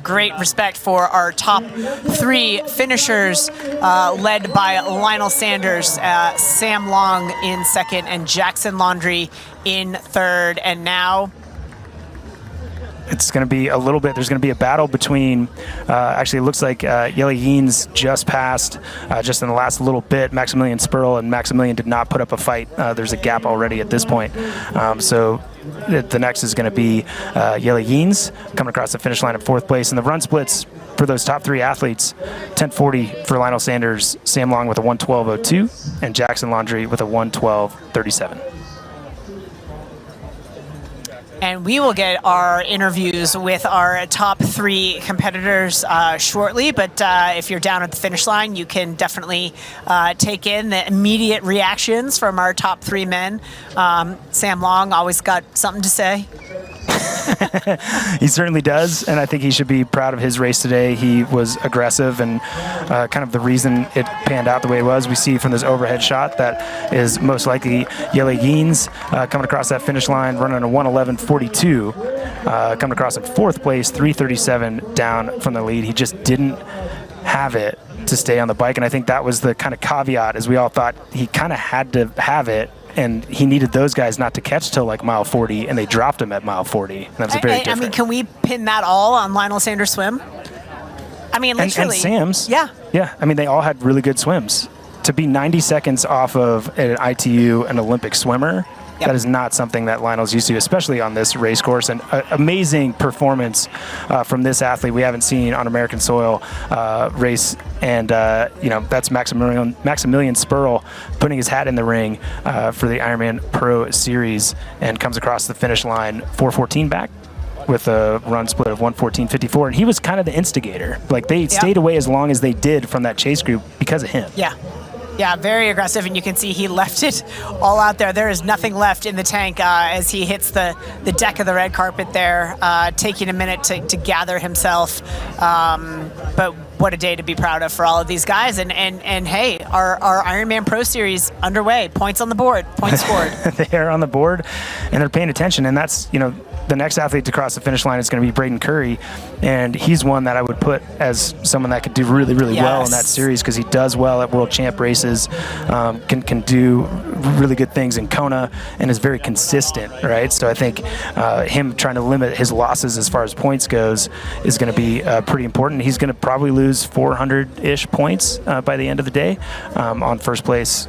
Great respect for our top 3 finishers, led by Lionel Sanders, Sam Long in second, and Jackson Laundrie in third. And now it's going to be there's going to be a battle between, actually it looks like Yeli Yeens just passed, just in the last little bit, Maximilian Spurl, and Maximilian did not put up a fight. There's a gap already at this point. So the next is going to be Yeli Yeens coming across the finish line at 4th place. And the run splits for those top 3 athletes, 10:40 for Lionel Sanders, Sam Long with a 1:12.02, and Jackson Laundrie with a 1:12.37. And we will get our interviews with our top 3 competitors shortly. But if you're down at the finish line, you can definitely take in the immediate reactions from our top 3 men. Sam Long always got something to say. He certainly does, and I think he should be proud of his race today. He was aggressive, and kind of the reason it panned out the way it was. We see from this overhead shot that is most likely Yeli Yeens coming across that finish line, running a 1:11.42, coming across in 4th place, 3:37 down from the lead. He just didn't have it to stay on the bike, and I think that was the kind of caveat, as we all thought he kind of had to have it. And he needed those guys not to catch till like mile 40, and they dropped him at mile 40. And that was very different. I mean, can we pin that all on Lionel Sanders' swim? I mean, literally. And Sam's. Yeah. Yeah. I mean, they all had really good swims. To be 90 seconds off of an ITU, an Olympic swimmer, that is not something that Lionel's used to, especially on this race course. And amazing performance from this athlete we haven't seen on American soil race. And, that's Maximilian Spurl putting his hat in the ring for the Ironman Pro Series, and comes across the finish line 4:14 back with a run split of 1:14.54. And he was kind of the instigator. Like, they stayed away as long as they did from that chase group because of him. Yeah. Yeah, very aggressive, and you can see he left it all out there. There is nothing left in the tank as he hits the deck of the red carpet there, taking a minute to gather himself. But what a day to be proud of for all of these guys. And hey, our Ironman Pro Series underway. Points on the board. Points scored. They're on the board, and they're paying attention. And that's, the next athlete to cross the finish line is going to be Braden Curry. And he's one that I would put as someone that could do really, really well in that series, because he does well at World Champ races, can do really good things in Kona, and is very consistent, right? So I think him trying to limit his losses as far as points goes is going to be pretty important. He's going to probably lose 400-ish points by the end of the day on first place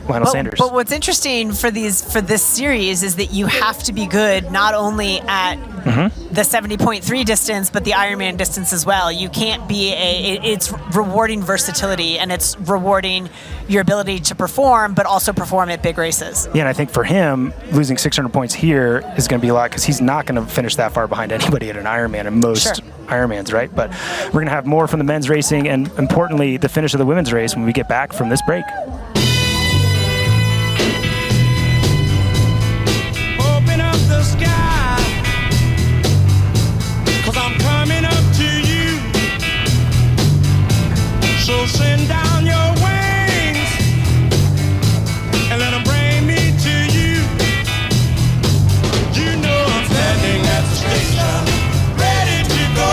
Lionel Sanders. But what's interesting for this series is that you have to be good not only at the 70.3 distance, but the Ironman distance as well. You can't be it's rewarding versatility, and it's rewarding your ability to perform, but also perform at big races. Yeah, and I think for him, losing 600 points here is going to be a lot because he's not going to finish that far behind anybody at an Ironman in most Ironmans, right? But we're going to have more from the men's racing and, importantly, the finish of the women's race when we get back from this break. Open up the sky, 'cause I'm coming up to you. So send down your wings and let them bring me to you. You know I'm standing at the station, ready to go.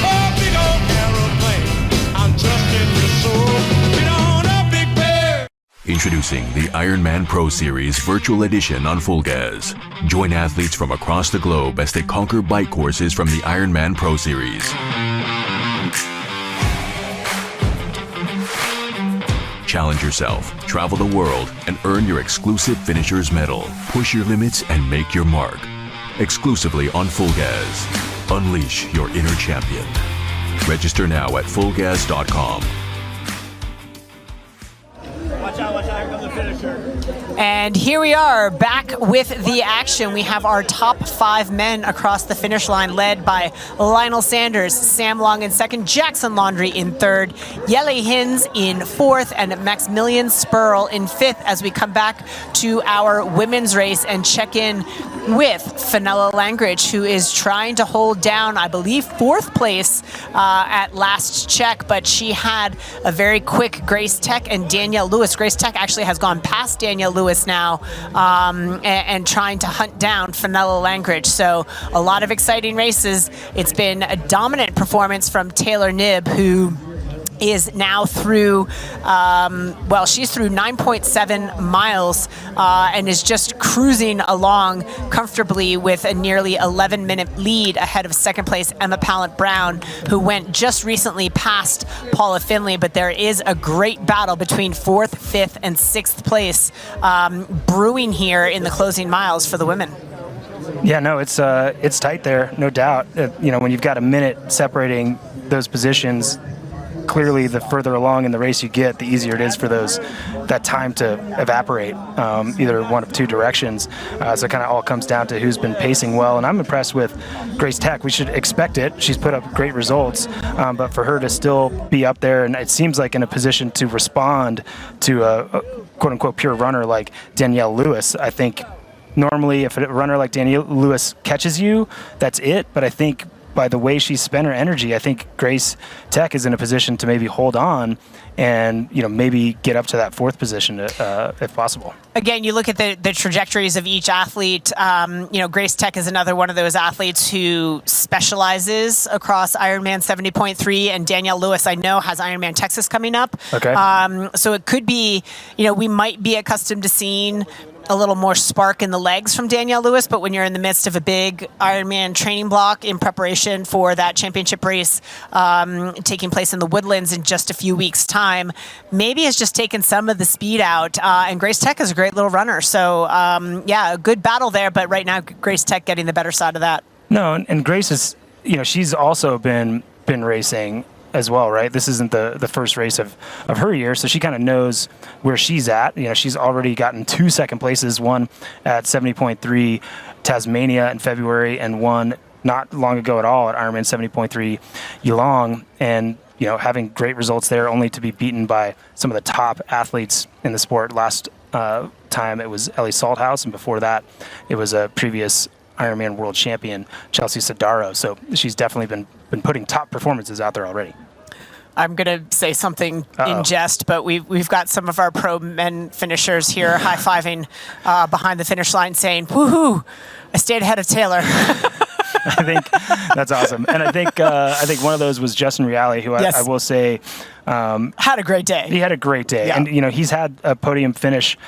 Oh, big old aeroplane, I'm trusting your soul. Get on up, big bear. Introducing the Ironman Pro Series Virtual Edition on Full Gas. Join athletes from across the globe as they conquer bike courses from the Ironman Pro Series. Challenge yourself, travel the world, and earn your exclusive finisher's medal. Push your limits and make your mark. Exclusively on Full Gas. Unleash your inner champion. Register now at fullgas.com. Watch out, here comes the finisher. And here we are back with the action. We have our top 5 men across the finish line, led by Lionel Sanders, Sam Long in second, Jackson Laundry in third, Yele Hins in fourth, and Maximilian Spurl in fifth, as we come back to our women's race and check in with Fenella Langridge, who is trying to hold down, I believe, 4th place at last check, but she had a very quick Grace Tech and Danielle Lewis. Grace Tech actually has gone past Danielle Lewis now and trying to hunt down Fenella Langridge. So a lot of exciting races. It's been a dominant performance from Taylor Knibb, who is now through, she's through 9.7 miles and is just cruising along comfortably with a nearly 11-minute lead ahead of second place Emma Pallant-Brown, who went just recently past Paula Finley. But there is a great battle between 4th, 5th, and 6th place brewing here in the closing miles for the women. Yeah, no, it's tight there, no doubt. When you've got a minute separating those positions, clearly the further along in the race you get, the easier it is for that time to evaporate either one of two directions. So it kind of all comes down to who's been pacing well. And I'm impressed with Grace Tech. We should expect it. She's put up great results. But for her to still be up there, and it seems like in a position to respond to a quote-unquote pure runner like Danielle Lewis, I think normally if a runner like Danielle Lewis catches you, that's it. But I think by the way she spent her energy, I think Grace Tech is in a position to maybe hold on and maybe get up to that 4th position if possible. Again, you look at the trajectories of each athlete. Grace Tech is another one of those athletes who specializes across Ironman 70.3, and Danielle Lewis, I know, has Ironman Texas coming up. Okay. So it could be, we might be accustomed to seeing a little more spark in the legs from Danielle Lewis, but when you're in the midst of a big Ironman training block in preparation for that championship race taking place in the Woodlands in just a few weeks' time, maybe it's just taken some of the speed out. And Grace Tech is a great little runner. So, a good battle there, but right now Grace Tech getting the better side of that. No, and Grace is, she's also been racing as well, right? This isn't the first race of her year, so she kind of knows where she's at. She's already gotten 2 second places, one at 70.3 Tasmania in February and one not long ago at all at Ironman 70.3 Geelong, and having great results there, only to be beaten by some of the top athletes in the sport. Last time it was Ellie Salthouse, and before that it was a previous Ironman world champion, Chelsea Sodaro. So she's definitely been putting top performances out there already. I'm going to say something in jest, but we've got some of our pro men finishers here high-fiving behind the finish line saying, woohoo, I stayed ahead of Taylor. I think that's awesome. And I think one of those was Justin Reale, who I will say had a great day. He had a great day. Yeah. And, he's had a podium finish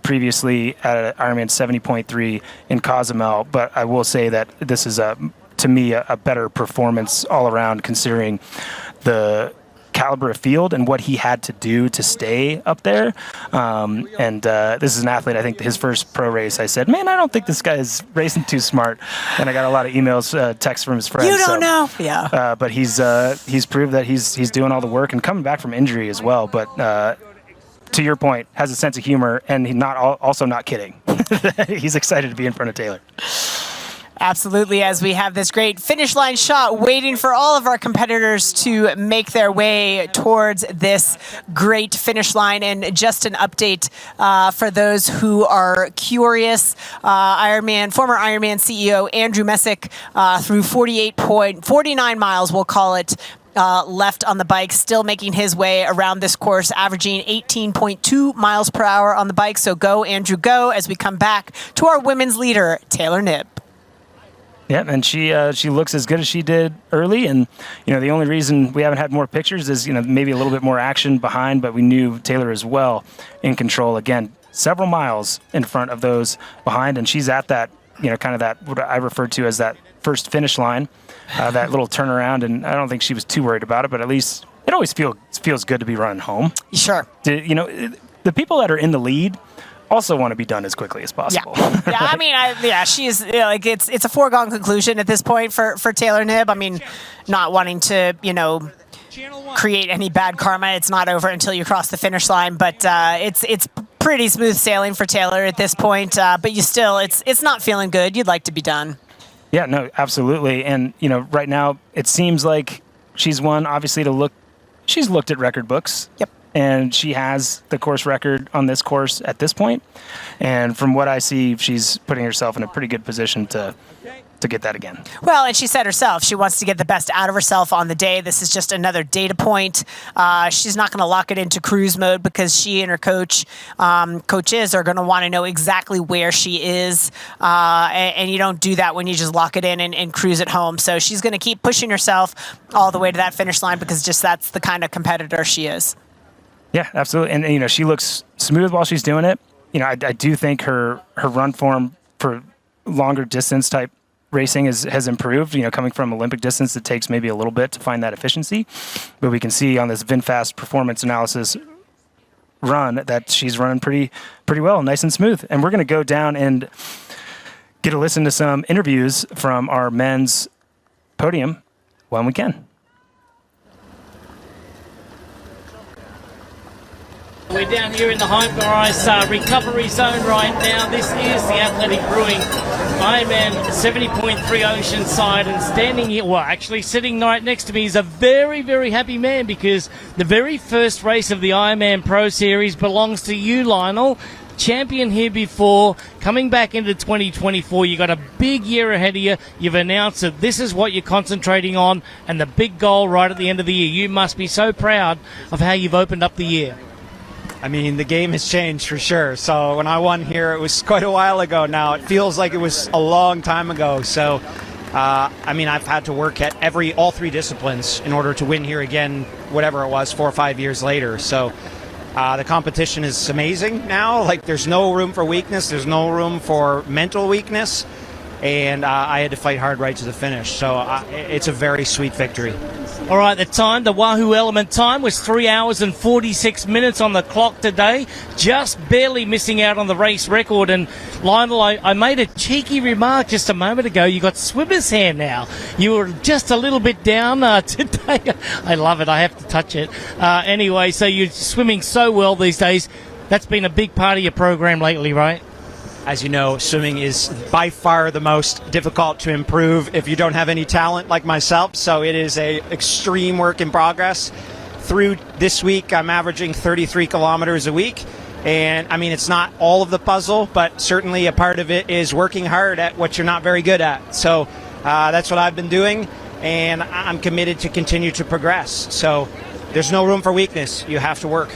previously at Ironman 70.3 in Cozumel, but I will say that this is, to me, a better performance all around, considering the caliber of field and what he had to do to stay up there. This is an athlete, I think his first pro race, I said, man, I don't think this guy is racing too smart. And I got a lot of emails, texts from his friends. You don't know. Yeah. But he's proved that he's doing all the work and coming back from injury as well. But to your point, has a sense of humor, and he's also not kidding. He's excited to be in front of Taylor. Absolutely, as we have this great finish line shot waiting for all of our competitors to make their way towards this great finish line. And just an update for those who are curious, former Ironman CEO Andrew Messick through 49 miles, we'll call it, left on the bike, still making his way around this course, averaging 18.2 miles per hour on the bike. So go, Andrew, go, as we come back to our women's leader, Taylor Knibb. Yeah, and she looks as good as she did early, and the only reason we haven't had more pictures is maybe a little bit more action behind, but we knew Taylor as well in control again, several miles in front of those behind, and she's at that kind of that what I referred to as that first finish line, that little turnaround, and I don't think she was too worried about it, but at least it always feels good to be running home. Sure. The people that are in the lead also want to be done as quickly as possible. Yeah, I mean, she's it's a foregone conclusion at this point for Taylor Knibb. I mean, not wanting to create any bad karma. It's not over until you cross the finish line, but it's pretty smooth sailing for Taylor at this point. But it's not feeling good. You'd like to be done. Yeah, no, absolutely. And right now it seems like she's won. Obviously, she's looked at record books. Yep. And she has the course record on this course at this point. And from what I see, she's putting herself in a pretty good position to get that again. Well, and she said herself, she wants to get the best out of herself on the day. This is just another data point. She's not going to lock it into cruise mode because she and her coaches are going to want to know exactly where she is. And you don't do that when you just lock it in and cruise at home. So she's going to keep pushing herself all the way to that finish line because that's the kind of competitor she is. Yeah, absolutely. And, she looks smooth while she's doing it. I do think her run form for longer distance type racing has improved. Coming from Olympic distance, it takes maybe a little bit to find that efficiency. But we can see on this VinFast performance analysis run that she's running pretty well, nice and smooth. And we're going to go down and get a listen to some interviews from our men's podium when we can. We're down here in the Hyper-Ice recovery zone right now. This is the Athletic Brewing IRONMAN 70.3 Oceanside, and standing here, sitting right next to me is a very, very happy man because the very first race of the Ironman Pro Series belongs to you, Lionel. Champion here before, coming back into 2024. You got a big year ahead of you. You've announced that this is what you're concentrating on and the big goal right at the end of the year. You must be so proud of how you've opened up the year. I mean, the game has changed for sure. So when I won here, it was quite a while ago now. It feels like it was a long time ago. So, I've had to work at all three disciplines in order to win here again, whatever it was, 4 or 5 years later. So the competition is amazing now. Like, there's no room for weakness. There's no room for mental weakness. And I had to fight hard right to the finish. So it's a very sweet victory. All right, the Wahoo Element time was 3 hours and 46 minutes on the clock today, just barely missing out on the race record. And Lionel, I made a cheeky remark just a moment ago. You got swimmer's hair now. You were just a little bit down today. I love it. I have to touch it. Anyway, so you're swimming so well these days. That's been a big part of your program lately, right? As you know, swimming is by far the most difficult to improve if you don't have any talent like myself. So it is a extreme work in progress. Through this week, I'm averaging 33 kilometers a week. And it's not all of the puzzle, but certainly a part of it is working hard at what you're not very good at. So that's what I've been doing, and I'm committed to continue to progress. So there's no room for weakness. You have to work.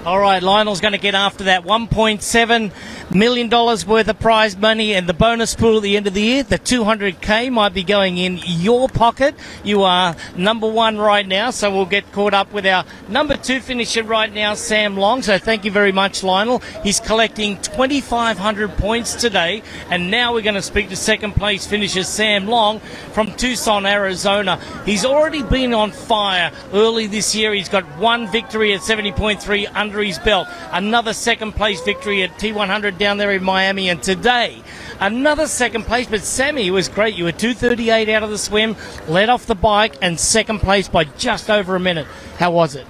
All right, Lionel's going to get after that $1.7 million worth of prize money and the bonus pool at the end of the year. The $200K might be going in your pocket. You are number one right now, so we'll get caught up with our number two finisher right now, Sam Long. So thank you very much, Lionel. He's collecting 2,500 points today, and now we're going to speak to second place finisher Sam Long from Tucson, Arizona. He's already been on fire early this year. He's got one victory at 70.3 under his belt, another second place victory at T100 down there in Miami, and today another second place. But Sammy, it was great. You were 2:38 out of the swim, led off the bike, and second place by just over a minute. How was it?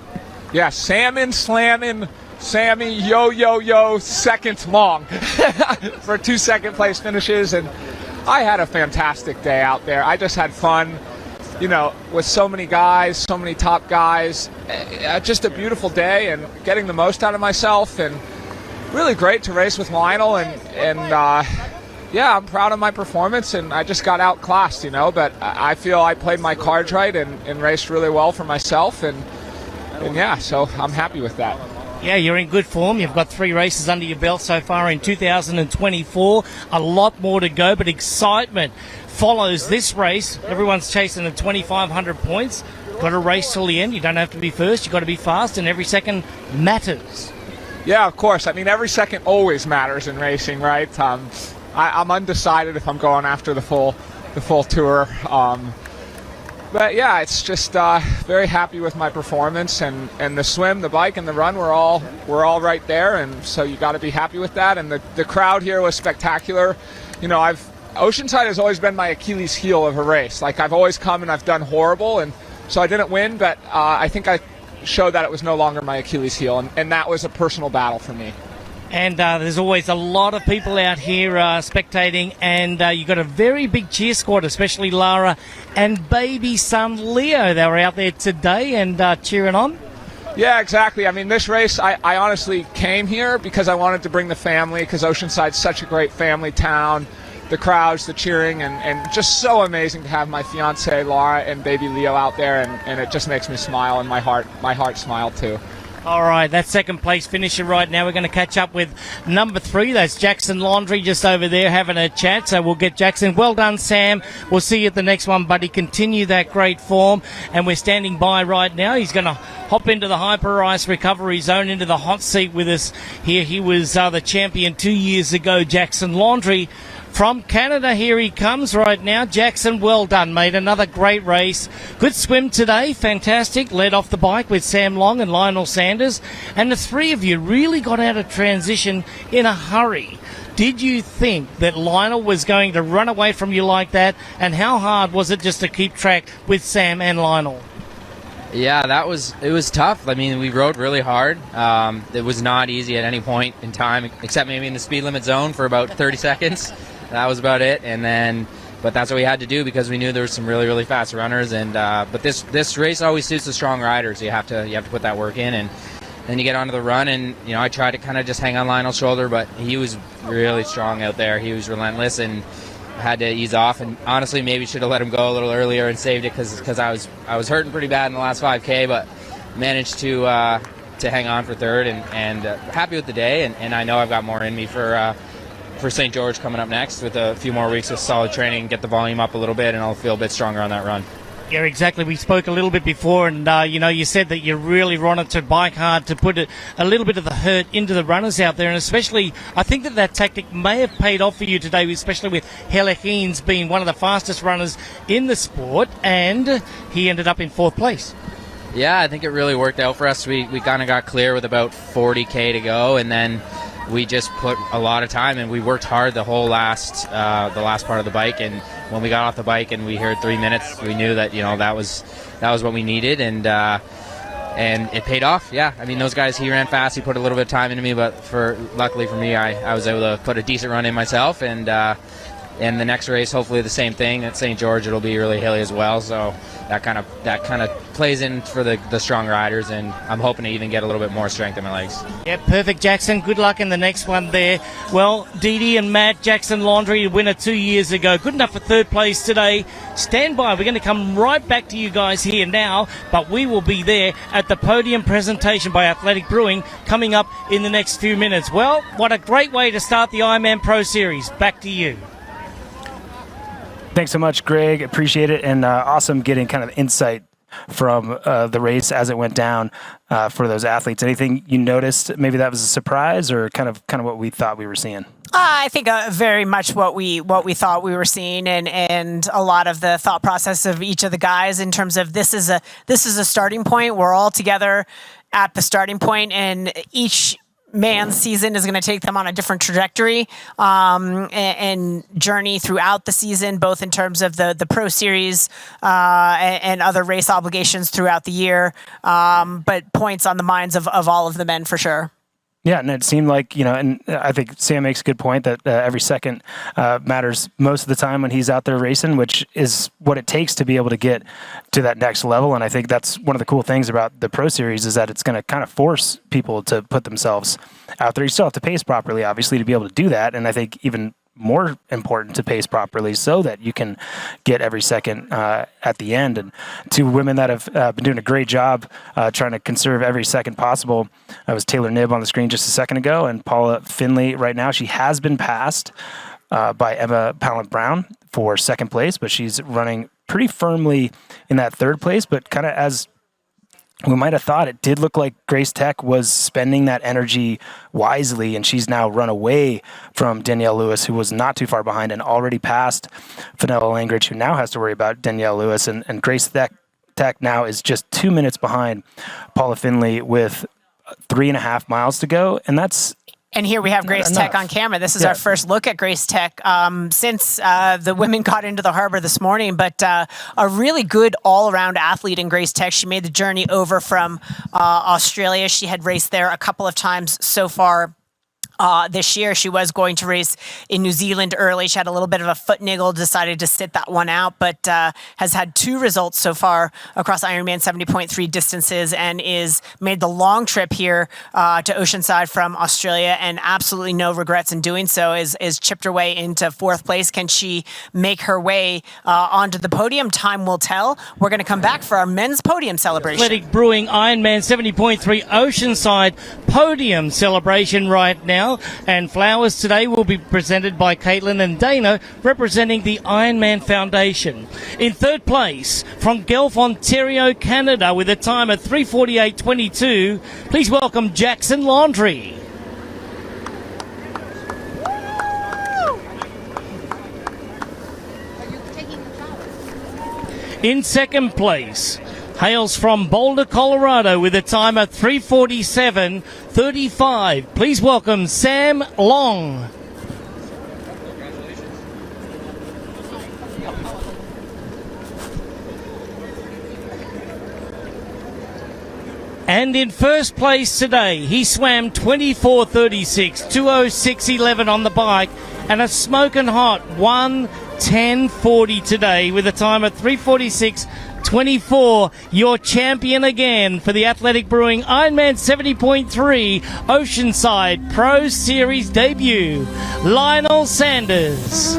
Yeah, salmon slamming Sammy, yo, second long for 2 second place finishes, and I had a fantastic day out there. I just had fun. You know, with so many guys, so many top guys, just a beautiful day and getting the most out of myself, and really great to race with Lionel, and yeah, I'm proud of my performance, and I just got outclassed, you know, but I feel I played my cards right and raced really well for myself, and yeah, so I'm happy with that. Yeah, you're in good form. You've got 3 races under your belt so far in 2024. A lot more to go, but excitement follows this race. Everyone's chasing the 2,500 points. Got to race till the end. You don't have to be first. You've got to be fast, and every second matters. Yeah, of course. I mean, every second always matters in racing, right? I'm undecided if I'm going after the full tour. But yeah, it's just very happy with my performance, and the swim, the bike, and the run we're all right there, and so you got to be happy with that. And the crowd here was spectacular. You know, Oceanside has always been my Achilles heel of a race. Like, I've always come and I've done horrible, and so I didn't win, but I think I showed that it was no longer my Achilles heel, and that was a personal battle for me. And there's always a lot of people out here spectating, and you've got a very big cheer squad, especially Lara and baby son Leo. They were out there today and cheering on. Yeah, exactly. I mean, this race, I honestly came here because I wanted to bring the family, because Oceanside's such a great family town. The crowds, the cheering, and just so amazing to have my fiance Laura and baby Leo out there, and it just makes me smile, and my heart smiled too. All right, that's second place finisher right now. We're going to catch up with number 3. That's Jackson Laundrie just over there having a chat. So we'll get Jackson. Well done, Sam. We'll see you at the next one, buddy. Continue that great form. And we're standing by right now. He's going to hop into the hyper ice recovery zone, into the hot seat with us here. He was the champion 2 years ago, Jackson Laundrie. From Canada, here he comes right now. Jackson, well done, mate. Another great race. Good swim today. Fantastic. Led off the bike with Sam Long and Lionel Sanders. And the 3 of you really got out of transition in a hurry. Did you think that Lionel was going to run away from you like that? And how hard was it just to keep track with Sam and Lionel? Yeah, it was tough. I mean, we rode really hard. It was not easy at any point in time, except maybe in the speed limit zone for about 30 seconds. That was about it, but that's what we had to do because we knew there were some really, really fast runners. But this race always suits the strong riders. You have to put that work in, and then you get onto the run. And you know, I tried to kind of just hang on Lionel's shoulder, but he was really strong out there. He was relentless, and had to ease off. And honestly, maybe should have let him go a little earlier and saved it because I was hurting pretty bad in the last 5K, but managed to hang on for third, and happy with the day. And I know I've got more in me for St. George coming up next with a few more weeks of solid training, get the volume up a little bit, and I'll feel a bit stronger on that run. Yeah, exactly. We spoke a little bit before, and you said that you really wanted to bike hard to put a little bit of the hurt into the runners out there, and especially I think that tactic may have paid off for you today, especially with Helle Heens being one of the fastest runners in the sport, and he ended up in 4th place. Yeah, I think it really worked out for us. We kind of got clear with about 40K to go, and then we just put a lot of time, and we worked hard the whole last part of the bike. And when we got off the bike and we heard 3 minutes, we knew that that was what we needed, and it paid off. Yeah, I mean, those guys, he ran fast, he put a little bit of time into me, but luckily for me, I was able to put a decent run in myself, and and the next race, hopefully the same thing. At St. George, it'll be really hilly as well. So that kind of plays in for the strong riders, and I'm hoping to even get a little bit more strength in my legs. Yeah, perfect, Jackson. Good luck in the next one there. Well, Dee Dee and Matt, Jackson Laundrie, winner 2 years ago. Good enough for third place today. Stand by. We're going to come right back to you guys here now, but we will be there at the podium presentation by Athletic Brewing coming up in the next few minutes. Well, what a great way to start the Ironman Pro Series. Back to you. Thanks so much, Greg. Appreciate it, and awesome getting kind of insight from the race as it went down for those athletes. Anything you noticed? Maybe that was a surprise, or kind of what we thought we were seeing. I think very much what we thought we were seeing, and a lot of the thought process of each of the guys in terms of this is a starting point. We're all together at the starting point, and each man's season is going to take them on a different trajectory and journey throughout the season, both in terms of the Pro Series and other race obligations throughout the year, but points on the minds of all of the men for sure. Yeah, and it seemed like, and I think Sam makes a good point that every second matters most of the time when he's out there racing, which is what it takes to be able to get to that next level. And I think that's one of the cool things about the Pro Series is that it's going to kind of force people to put themselves out there. You still have to pace properly, obviously, to be able to do that. And I think even more important to pace properly so that you can get every second at the end. And two women that have been doing a great job trying to conserve every second possible. That was Taylor Knibb on the screen just a second ago, and Paula Finley right now. She has been passed by Emma Pallant-Brown for second place, but she's running pretty firmly in that third place. But kind of as we might have thought, it did look like Grace Tech was spending that energy wisely, and she's now run away from Danielle Lewis, who was not too far behind and already passed Fenella Langridge, who now has to worry about Danielle Lewis. And Grace Tech now is just 2 minutes behind Paula Finley with 3.5 miles to go. And here we have Grace Tech on camera. This is our first look at Grace Tech since the women got into the harbor this morning, but a really good all-around athlete in Grace Tech. She made the journey over from Australia. She had raced there a couple of times so far this year. She was going to race in New Zealand early. She had a little bit of a foot niggle, decided to sit that one out, but has had 2 results so far across Ironman 70.3 distances and is made the long trip here to Oceanside from Australia, and absolutely no regrets in doing so. Is chipped her way into 4th place. Can she make her way onto the podium? Time will tell. We're going to come back for our men's podium celebration. Athletic Brewing Ironman 70.3 Oceanside podium celebration right now. And flowers today will be presented by Caitlin and Dana, representing the Ironman Foundation. In 3rd place, from Guelph, Ontario, Canada, with a time of 3:48.22, please welcome Jackson Laundrie. In 2nd place, hails from Boulder, Colorado, with a time of 3:47.35. Please welcome Sam Long. And in 1st place today, he swam 24:36, 2:06.11 on the bike, and a smoking hot 1:10.40 today with a time of 3:46.24. Your champion again for the Athletic Brewing Ironman 70.3 Oceanside Pro Series debut, Lionel Sanders.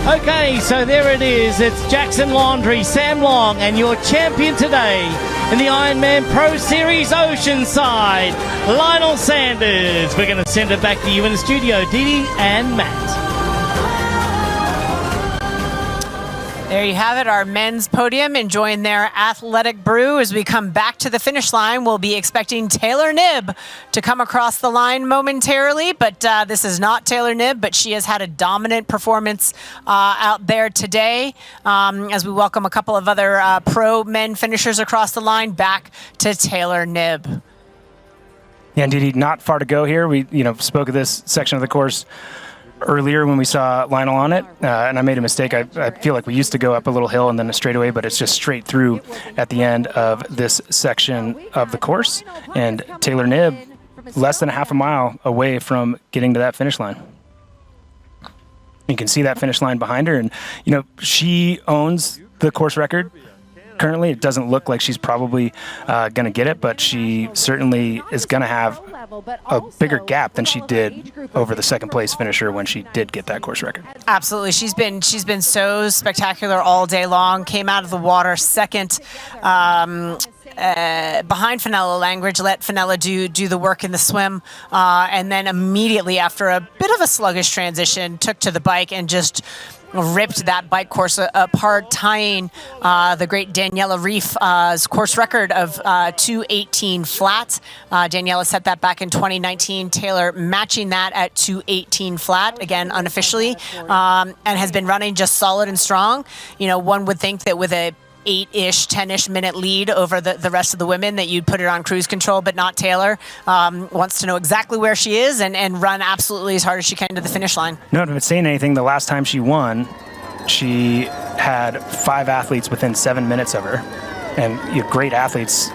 Okay, so there it is. It's Jackson Laundrie, Sam Long, and your champion today in the Ironman Pro Series Oceanside, Lionel Sanders. We're going to send it back to you in the studio, Dee Dee and Matt. There you have it, our men's podium enjoying their athletic brew. As we come back to the finish line, we'll be expecting Taylor Knibb to come across the line momentarily, but this is not Taylor Knibb, but she has had a dominant performance out there today as we welcome a couple of other pro men finishers across the line back to Taylor Knibb. Yeah, indeed, not far to go here. We spoke of this section of the course earlier when we saw Lionel on it, and I made a mistake. I feel like we used to go up a little hill and then a straightaway, but it's just straight through at the end of this section of the course. And Taylor Knibb, less than a half a mile away from getting to that finish line. You can see that finish line behind her, and she owns the course record. Currently, it doesn't look like she's probably going to get it, but she certainly is going to have a bigger gap than she did over the second place finisher when she did get that course record. Absolutely. She's been so spectacular all day long. Came out of the water second behind Fenella Langridge, let Fenella do the work in the swim, and then immediately after a bit of a sluggish transition, took to the bike and just ripped that bike course apart, tying the great Daniela Reef's course record of 2:18 flat. Daniela set that back in 2019. Taylor matching that at 2:18 flat, again unofficially, and has been running just solid and strong. One would think that with a 8-ish, 10-ish minute lead over the rest of the women that you'd put her on cruise control, but not Taylor. Wants to know exactly where she is and run absolutely as hard as she can to the finish line. No, if it's saying anything, the last time she won, she had 5 athletes within 7 minutes of her. And great athletes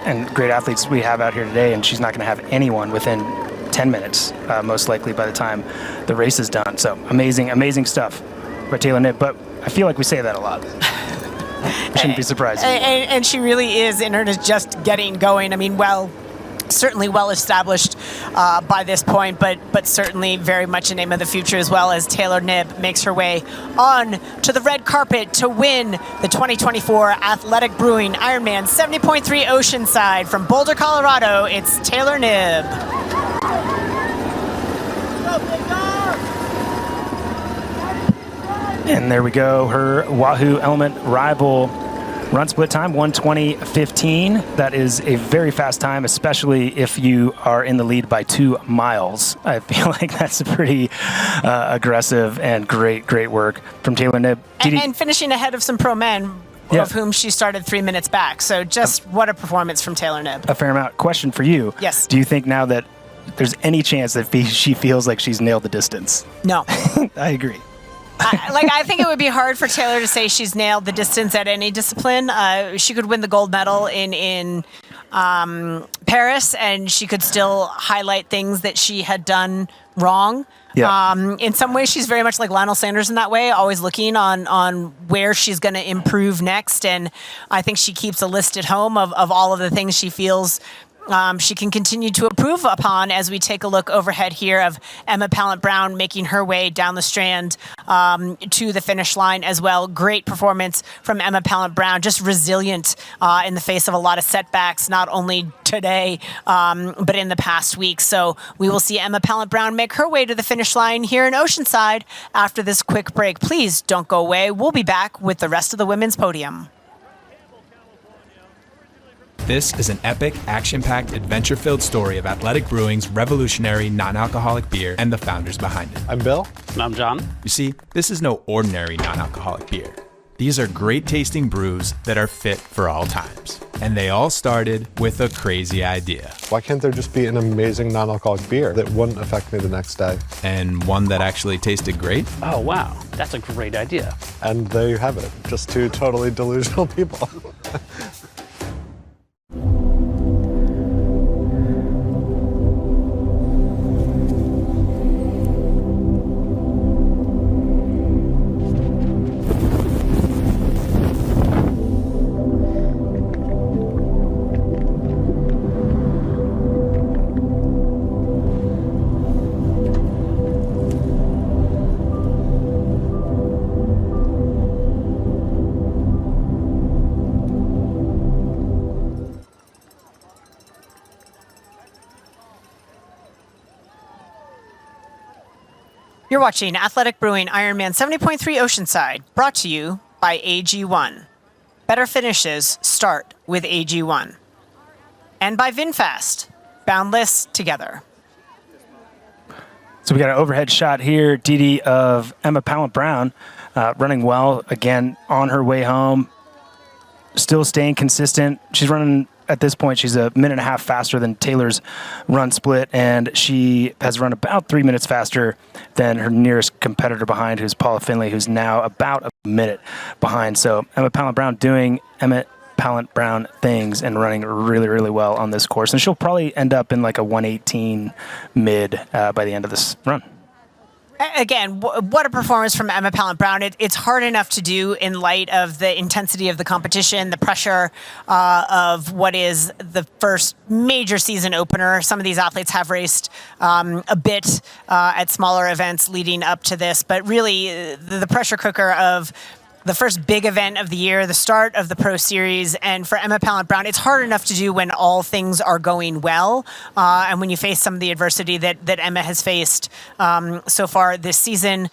we have out here today, and she's not going to have anyone within 10 minutes, most likely by the time the race is done. So amazing stuff by Taylor Knibb, but I feel like we say that a lot. Shouldn't be surprised. And she really is, and her is just getting going. I mean, certainly well established by this point, but certainly very much a name of the future as well, as Taylor Knibb makes her way on to the red carpet to win the 2024 Athletic Brewing IRONMAN 70.3 Oceanside from Boulder, Colorado. It's Taylor Knibb. And there we go, her Wahoo Element rival run split time, 1:20.15. That is a very fast time, especially if you are in the lead by 2 miles. I feel like that's a pretty aggressive and great work from Taylor Knibb. And finishing ahead of some pro men, of whom she started 3 minutes back. So just what a performance from Taylor Knibb. A fair amount. Question for you. Yes. Do you think now that there's any chance that she feels like she's nailed the distance? No. I agree. I think it would be hard for Taylor to say she's nailed the distance at any discipline. She could win the gold medal in Paris, and she could still highlight things that she had done wrong. Yeah. In some ways, she's very much like Lionel Sanders in that way, always looking on where she's going to improve next. And I think she keeps a list at home of all of the things she feels she can continue to improve upon, as we take a look overhead here of Emma Pallant-Brown making her way down the strand to the finish line as well. Great performance from Emma Pallant-Brown, just resilient in the face of a lot of setbacks, not only today, but in the past week. So we will see Emma Pallant-Brown make her way to the finish line here in Oceanside after this quick break. Please don't go away. We'll be back with the rest of the women's podium. This is an epic, action-packed, adventure-filled story of Athletic Brewing's revolutionary non-alcoholic beer and the founders behind it. I'm Bill. And I'm John. You see, this is no ordinary non-alcoholic beer. These are great-tasting brews that are fit for all times. And they all started with a crazy idea. Why can't there just be an amazing non-alcoholic beer that wouldn't affect me the next day? And one that actually tasted great? Oh, wow. That's a great idea. And there you have it. Just 2 totally delusional people. You're watching Athletic Brewing IRONMAN 70.3 Oceanside, brought to you by AG1. Better finishes start with AG1. And by VinFast, boundless together. So we got an overhead shot here, Didi, of Emma Pallant-Brown running well, again, on her way home, still staying consistent. She's running, at this point, she's a minute and a half faster than Taylor's run split, and she has run about 3 minutes faster than her nearest competitor behind, who's Paula Finley, who's now about a minute behind. So Emma Pallant-Brown doing Emma Pallant-Brown things and running really, really well on this course. And she'll probably end up in like a 118 mid by the end of this run. Again, what a performance from Emma Pallant-Brown. It's hard enough to do in light of the intensity of the competition, the pressure of what is the first major season opener. Some of these athletes have raced a bit at smaller events leading up to this, but really the pressure cooker of the first big event of the year, the start of the Pro Series, and for Emma Pallant-Brown, it's hard enough to do when all things are going well, and when you face some of the adversity that Emma has faced so far this season,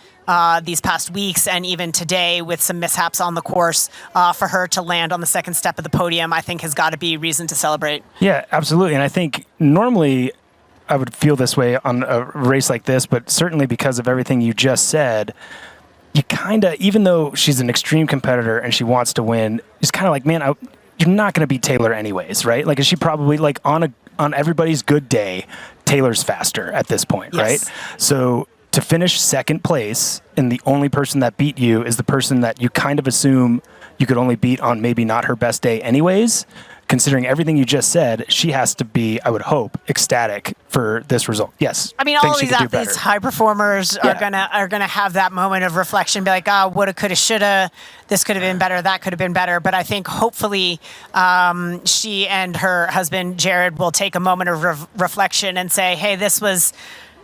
these past weeks, and even today with some mishaps on the course, for her to land on the second step of the podium, I think has got to be reason to celebrate. Yeah, absolutely. And I think normally I would feel this way on a race like this, but certainly because of everything you just said, you kind of, even though she's an extreme competitor and she wants to win, it's kind of like, man, you're not going to beat Taylor anyways, right? Like, is she probably like on everybody's good day, Taylor's faster at this point, Yes. right? So to finish second place and the only person that beat you is the person that you kind of assume you could only beat on maybe not her best day anyways. Considering everything you just said, she has to be, I would hope, ecstatic for this result. Yes. I mean, all these athletes, high performers, are gonna have that moment of reflection, be like, woulda, coulda, shoulda, this could have been better, that could have been better. But I think hopefully she and her husband Jared will take a moment of reflection and say, hey, this was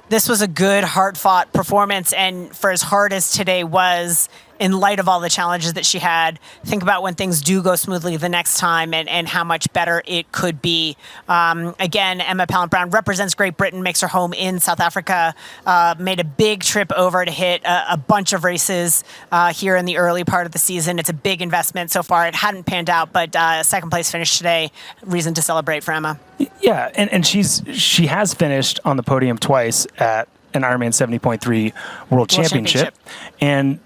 a good, hard-fought performance, and for as hard as today was, in light of all the challenges that she had, think about when things do go smoothly the next time and how much better it could be. Again, Emma Pallant-Brown represents Great Britain, makes her home in South Africa, made a big trip over to hit a bunch of races here in the early part of the season. It's a big investment so far. It hadn't panned out, but second place finish today, reason to celebrate for Emma. Yeah, and she has finished on the podium twice at an Ironman 70.3 World Championship. And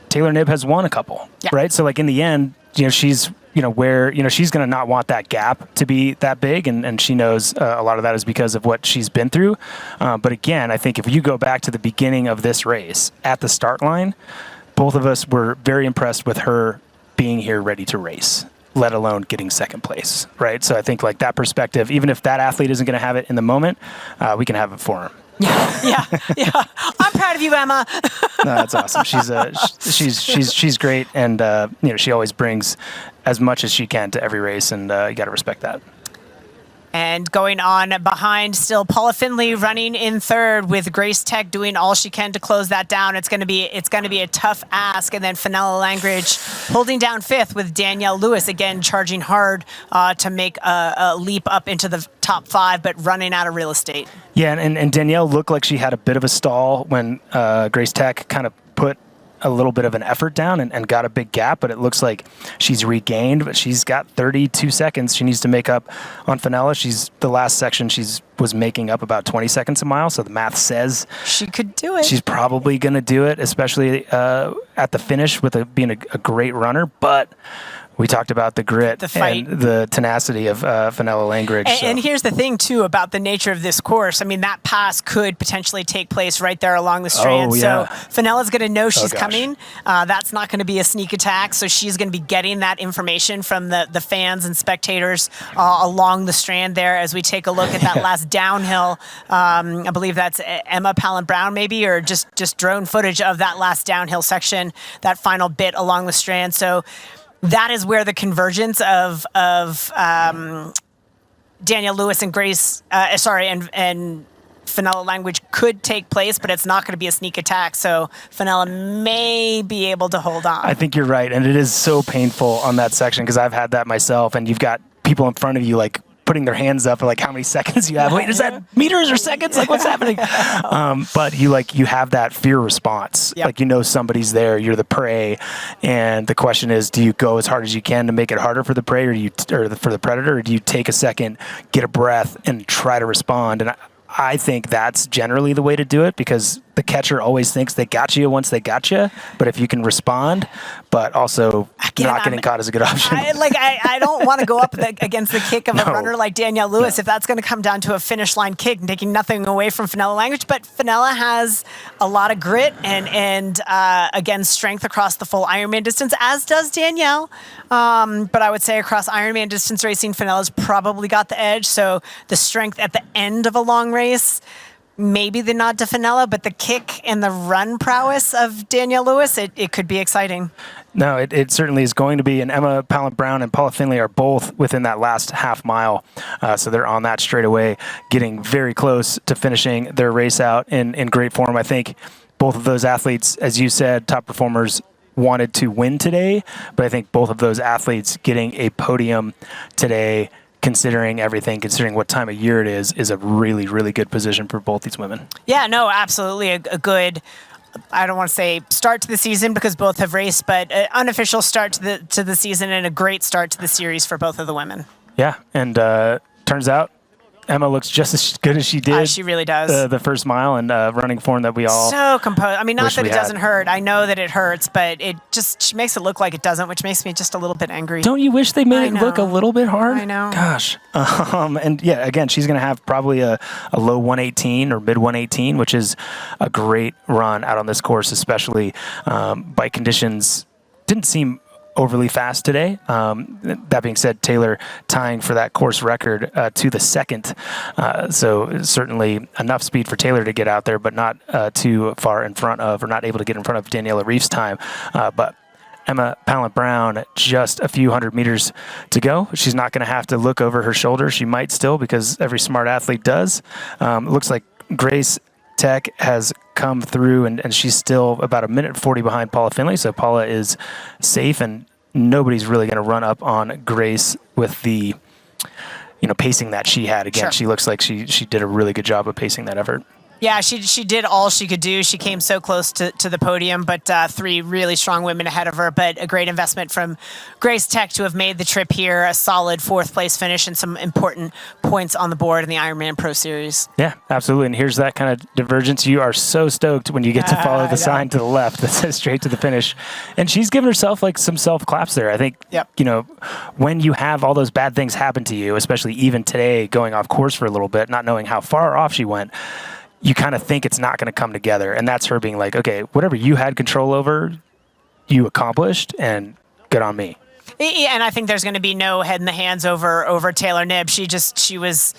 Taylor Knibb has won a couple, right? So like in the end, she's, she's going to not want that gap to be that big. And she knows a lot of that is because of what she's been through. But again, I think if you go back to the beginning of this race at the start line, both of us were very impressed with her being here ready to race, let alone getting second place, right? So I think like that perspective, even if that athlete isn't going to have it in the moment, we can have it for him. Yeah. I'm proud of you, Emma. No, that's awesome. She's great, and she always brings as much as she can to every race, and you got to respect that. And going on behind still, Paula Finley running in third with Grace Tech doing all she can to close that down. It's going to be a tough ask. And then Fenella Langridge holding down fifth with Danielle Lewis, again charging hard to make a leap up into the top five, but running out of real estate. Yeah, and Danielle looked like she had a bit of a stall when Grace Tech kind of put a little bit of an effort down and got a big gap, but it looks like she's regained, but she's got 32 seconds she needs to make up on Fenella. The last section was making up about 20 seconds a mile, so the math says she could do it. She's probably going to do it, especially at the finish with being a great runner, but we talked about the grit, the fight, and the tenacity of Fenella Langridge. And here's the thing, too, about the nature of this course. I mean, that pass could potentially take place right there along the strand. Oh, yeah. So Fenella's going to know she's coming. That's not going to be a sneak attack. So she's going to be getting that information from the fans and spectators along the strand there as we take a look at that last downhill. I believe that's Emma Pallant-Brown maybe, or just drone footage of that last downhill section, that final bit along the strand. So that is where the convergence of Danielle Lewis and and Fenella Langridge could take place, but it's not going to be a sneak attack. So Fenella may be able to hold on. I think you're right, and it is so painful on that section because I've had that myself, and you've got people in front of you like putting their hands up like how many seconds you have. Wait, is that meters or seconds? Like what's happening? But you have that fear response. Yep. Like, you know, somebody's there, you're the prey. And the question is, do you go as hard as you can to make it harder for the prey or for the predator, or do you take a second, get a breath and try to respond? And I think that's generally the way to do it, because the catcher always thinks they got you once they got you. But if you can respond, but also not getting caught is a good option. I don't want to go up against the kick of a runner like Danielle Lewis if that's going to come down to a finish line kick, and taking nothing away from Fenella Langridge. But Fenella has a lot of grit and again, strength across the full Ironman distance, as does Danielle. But I would say across Ironman distance racing, Fenella's probably got the edge. So the strength at the end of a long race, maybe the nod to Fenella, but the kick and the run prowess of Danielle Lewis, it could be exciting. No, it certainly is going to be. And Emma Pallant-Brown and Paula Finley are both within that last half mile. So they're on that straight away, getting very close to finishing their race out in great form. I think both of those athletes, as you said, top performers, wanted to win today. But I think both of those athletes getting a podium today, considering everything, considering what time of year it is a really, really good position for both these women. Yeah, no, absolutely. A good, I don't want to say start to the season because both have raced, but an unofficial start to the season and a great start to the series for both of the women. Yeah, and turns out Emma looks just as good as she did. She really does. The first mile and running form that we all so composed. I mean, not that it doesn't had. hurt. I know that it hurts, but she makes it look like it doesn't, which makes me just a little bit angry. Don't you wish they made it look a little bit hard? I know. Gosh. And yeah, again, she's going to have probably a low 118 or mid 118, which is a great run out on this course, especially bike conditions didn't seem overly fast today. That being said, Taylor tying for that course record to the second. So certainly enough speed for Taylor to get out there, but not too far in front of, or not able to get in front of Daniela Reef's time. But Emma Pallant-Brown, just a few hundred meters to go. She's not going to have to look over her shoulder. She might still, because every smart athlete does. It looks like Grace Tech has come through, and she's still about a minute 40 behind Paula Finley. So Paula is safe, and nobody's really going to run up on Grace with the, pacing that she had. Again, Sure. She looks like she did a really good job of pacing that effort. Yeah, she did all she could do. She came so close to the podium, but three really strong women ahead of her. But a great investment from Grace Tech to have made the trip here, a solid fourth place finish and some important points on the board in the Ironman Pro Series. Yeah, absolutely. And here's that kind of divergence. You are so stoked when you get to follow the sign to the left that says straight to the finish. And she's given herself some self-claps there. I think, when you have all those bad things happen to you, especially even today going off course for a little bit, not knowing how far off she went, you kind of think it's not going to come together. And that's her being like, okay, whatever you had control over, you accomplished, and good on me. Yeah, and I think there's going to be no head in the hands over Taylor Knibb. She was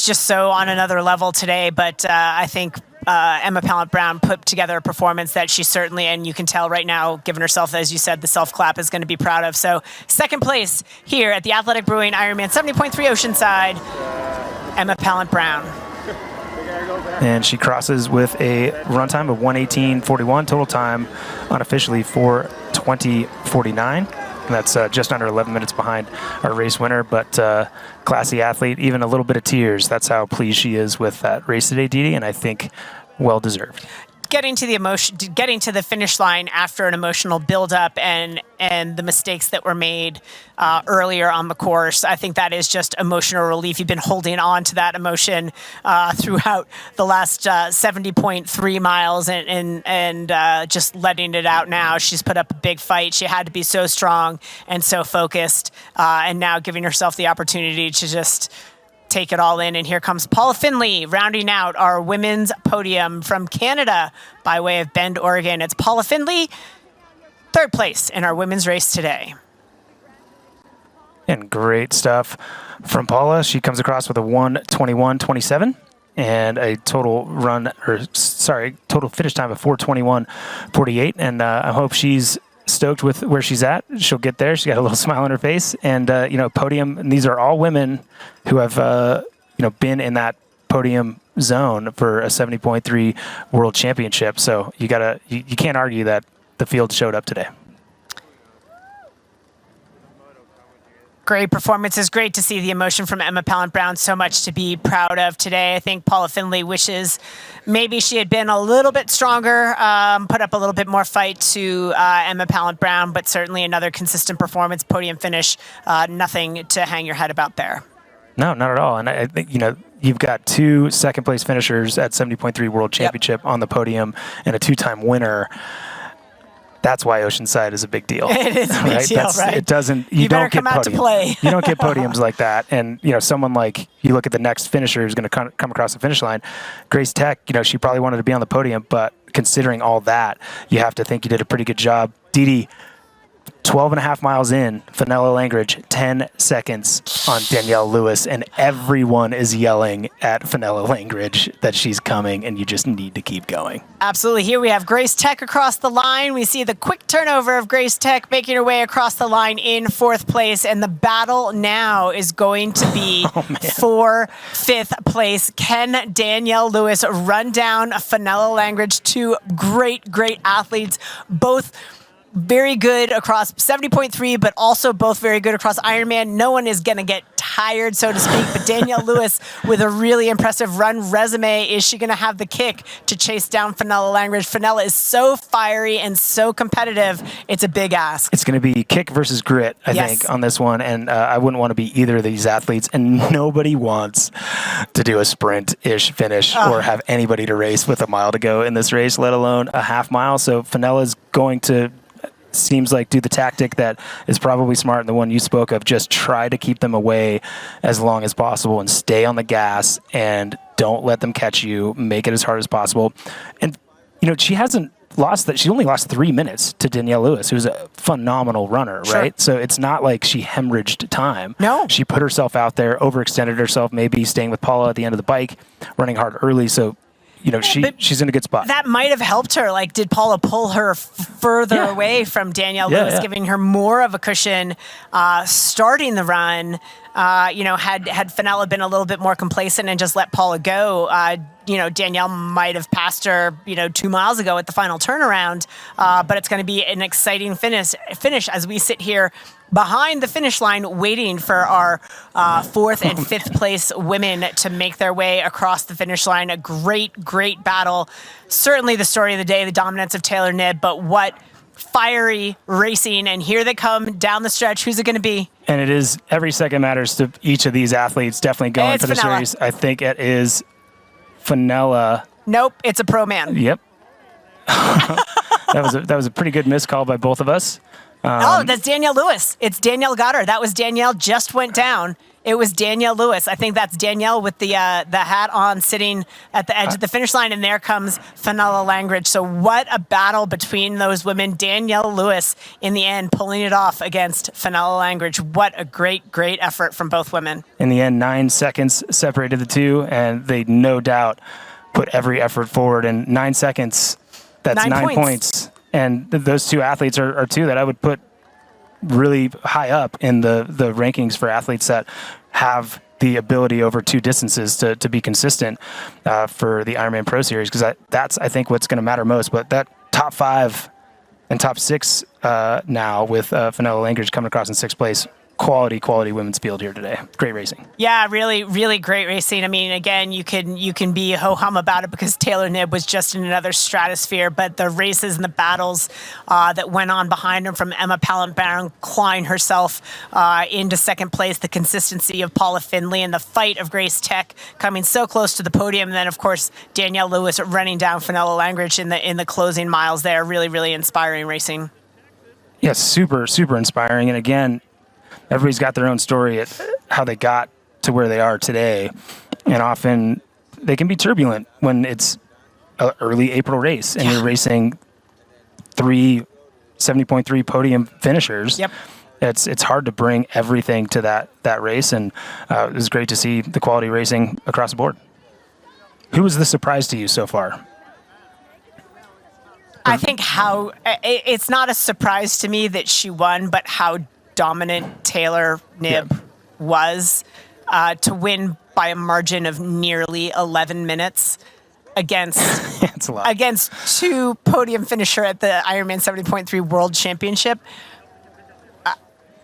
just so on another level today. But I think Emma Pallant-Brown put together a performance that she certainly, and you can tell right now, given herself, as you said, the self-clap is going to be proud of. So second place here at the Athletic Brewing IRONMAN 70.3 Oceanside, Emma Pallant-Brown. And she crosses with a run time of 1:18:41, total time unofficially 4:20:49. And that's just under 11 minutes behind our race winner, but classy athlete, even a little bit of tears. That's how pleased she is with that race today, Dee, and I think well-deserved. Getting to the finish line after an emotional buildup and the mistakes that were made earlier on the course, I think that is just emotional relief. You've been holding on to that emotion throughout the last 70.3 miles and just letting it out now. She's put up a big fight. She had to be so strong and so focused, and now giving herself the opportunity to just take it all in. And here comes Paula Finley rounding out our women's podium from Canada by way of Bend, Oregon. It's Paula Finley, third place in our women's race today. And great stuff from Paula. She comes across with a 1:21:27 and a total finish time of 4:21:48. And I hope she's stoked with where she's at. She'll get there. She got a little smile on her face, and podium. And these are all women who have been in that podium zone for a 70.3 World Championship. So you can't argue that the field showed up today. Great performances. Great to see the emotion from Emma Pallant-Brown. So much to be proud of today. I think Paula Findlay wishes maybe she had been a little bit stronger, put up a little bit more fight to Emma Pallant-Brown, but certainly another consistent performance, podium finish. Nothing to hang your head about there. No, not at all. And I think, you've got 2 second-place finishers at 70.3 World Championship on the podium and a 2-time winner. That's why Oceanside is a big deal. It is a big deal, right? It doesn't. You better don't get come out to play. You don't get podiums like that. And someone like, you look at the next finisher who's going to come across the finish line, Grace Tech. She probably wanted to be on the podium, but considering all that, you have to think you did a pretty good job. Dee, 12 and a half miles in, Fenella Langridge, 10 seconds on Danielle Lewis, and everyone is yelling at Fenella Langridge that she's coming, and you just need to keep going. Absolutely. Here we have Grace Tech across the line. We see the quick turnover of Grace Tech making her way across the line in 4th place, and the battle now is going to be for 5th place. Can Danielle Lewis run down Fenella Langridge? 2 great athletes, both very good across 70.3, but also both very good across Ironman. No one is going to get tired, so to speak, but Danielle Lewis with a really impressive run resume. Is she going to have the kick to chase down Fenella Langridge? Fenella is so fiery and so competitive. It's a big ask. It's going to be kick versus grit, I think, on this one, and I wouldn't want to be either of these athletes, and nobody wants to do a sprint-ish finish or have anybody to race with a mile to go in this race, let alone a half mile. So Fenella's going to, seems like, do the tactic that is probably smart, and the one you spoke of, just try to keep them away as long as possible and stay on the gas and don't let them catch you. Make it as hard as possible. And, she hasn't lost that. She only lost 3 minutes to Danielle Lewis, who's a phenomenal runner, right? So it's not like she hemorrhaged time. No. She put herself out there, overextended herself, maybe staying with Paula at the end of the bike, running hard early. So she's in a good spot. That might have helped her. Like, did Paula pull her further away from Danielle Lewis, giving her more of a cushion starting the run? Had Fenella been a little bit more complacent and just let Paula go, Danielle might have passed her, 2 miles ago at the final turnaround. But it's going to be an exciting finish as we sit here behind the finish line waiting for our 4th and 5th place women to make their way across the finish line. A great battle. Certainly the story of the day, the dominance of Taylor Knibb, but what fiery racing, and here they come down the stretch. Who's it going to be? And it is, every second matters to each of these athletes. Definitely going for the Fenella. series. I think it is Fenella. Nope, it's a pro man. Yep. that was a pretty good missed call by both of us. That's Danielle Lewis. It's Danielle Goddard. That was Danielle, just went down. It was Danielle Lewis. I think that's Danielle with the hat on, sitting at the edge of the finish line, and there comes Fenella Langridge. So what a battle between those women. Danielle Lewis, in the end, pulling it off against Fenella Langridge. What a great effort from both women. In the end, 9 seconds separated the two, and they no doubt put every effort forward. And 9 seconds, that's 9 points. And those 2 athletes are 2 that I would put really high up in the rankings for athletes that have the ability over 2 distances to be consistent for the Ironman Pro Series, because that's, I think, what's going to matter most. But that top 5 and top 6 now with Fenella Langridge coming across in 6th place, quality women's field here today. Great racing. Yeah, really great racing. I mean, again, you can be ho-hum about it because Taylor Knibb was just in another stratosphere, but the races and the battles that went on behind him, from Emma Pallant-Brown clawing herself into 2nd place, the consistency of Paula Findlay, and the fight of Grace Tech coming so close to the podium. And then, of course, Danielle Lewis running down Fenella Langridge in the closing miles there. Really inspiring racing. Yeah, super inspiring. And again, everybody's got their own story at how they got to where they are today. And often they can be turbulent when it's an early April race and you're racing 3 70.3 podium finishers. Yep. It's hard to bring everything to that race. And it was great to see the quality racing across the board. Who was the surprise to you so far? I think it's not a surprise to me that she won, but how dominant Taylor Knibb was to win by a margin of nearly 11 minutes against it's a lot. Against 2 podium finisher at the Ironman 70.3 World Championship.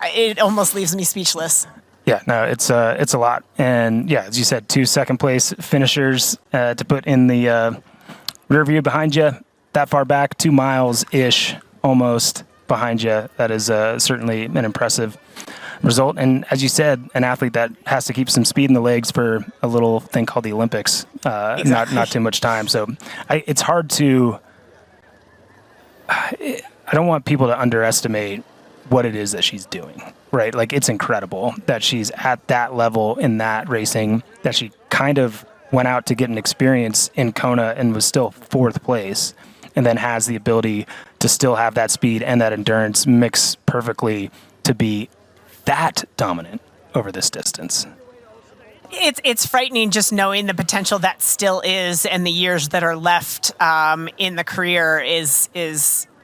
It almost leaves me speechless. Yeah, no, it's a lot. And yeah, as you said, 2 second place finishers to put in the rear view behind you, that far back, 2 miles-ish almost behind you. That is certainly an impressive result. And as you said, an athlete that has to keep some speed in the legs for a little thing called the Olympics, not too much time. So it's hard to, I don't want people to underestimate what it is that she's doing, right? Like, it's incredible that she's at that level in that racing, that she kind of went out to get an experience in Kona and was still 4th place, and then has the ability to still have that speed and that endurance mix perfectly to be that dominant over this distance. It's frightening just knowing the potential that still is, and the years that are left in the career is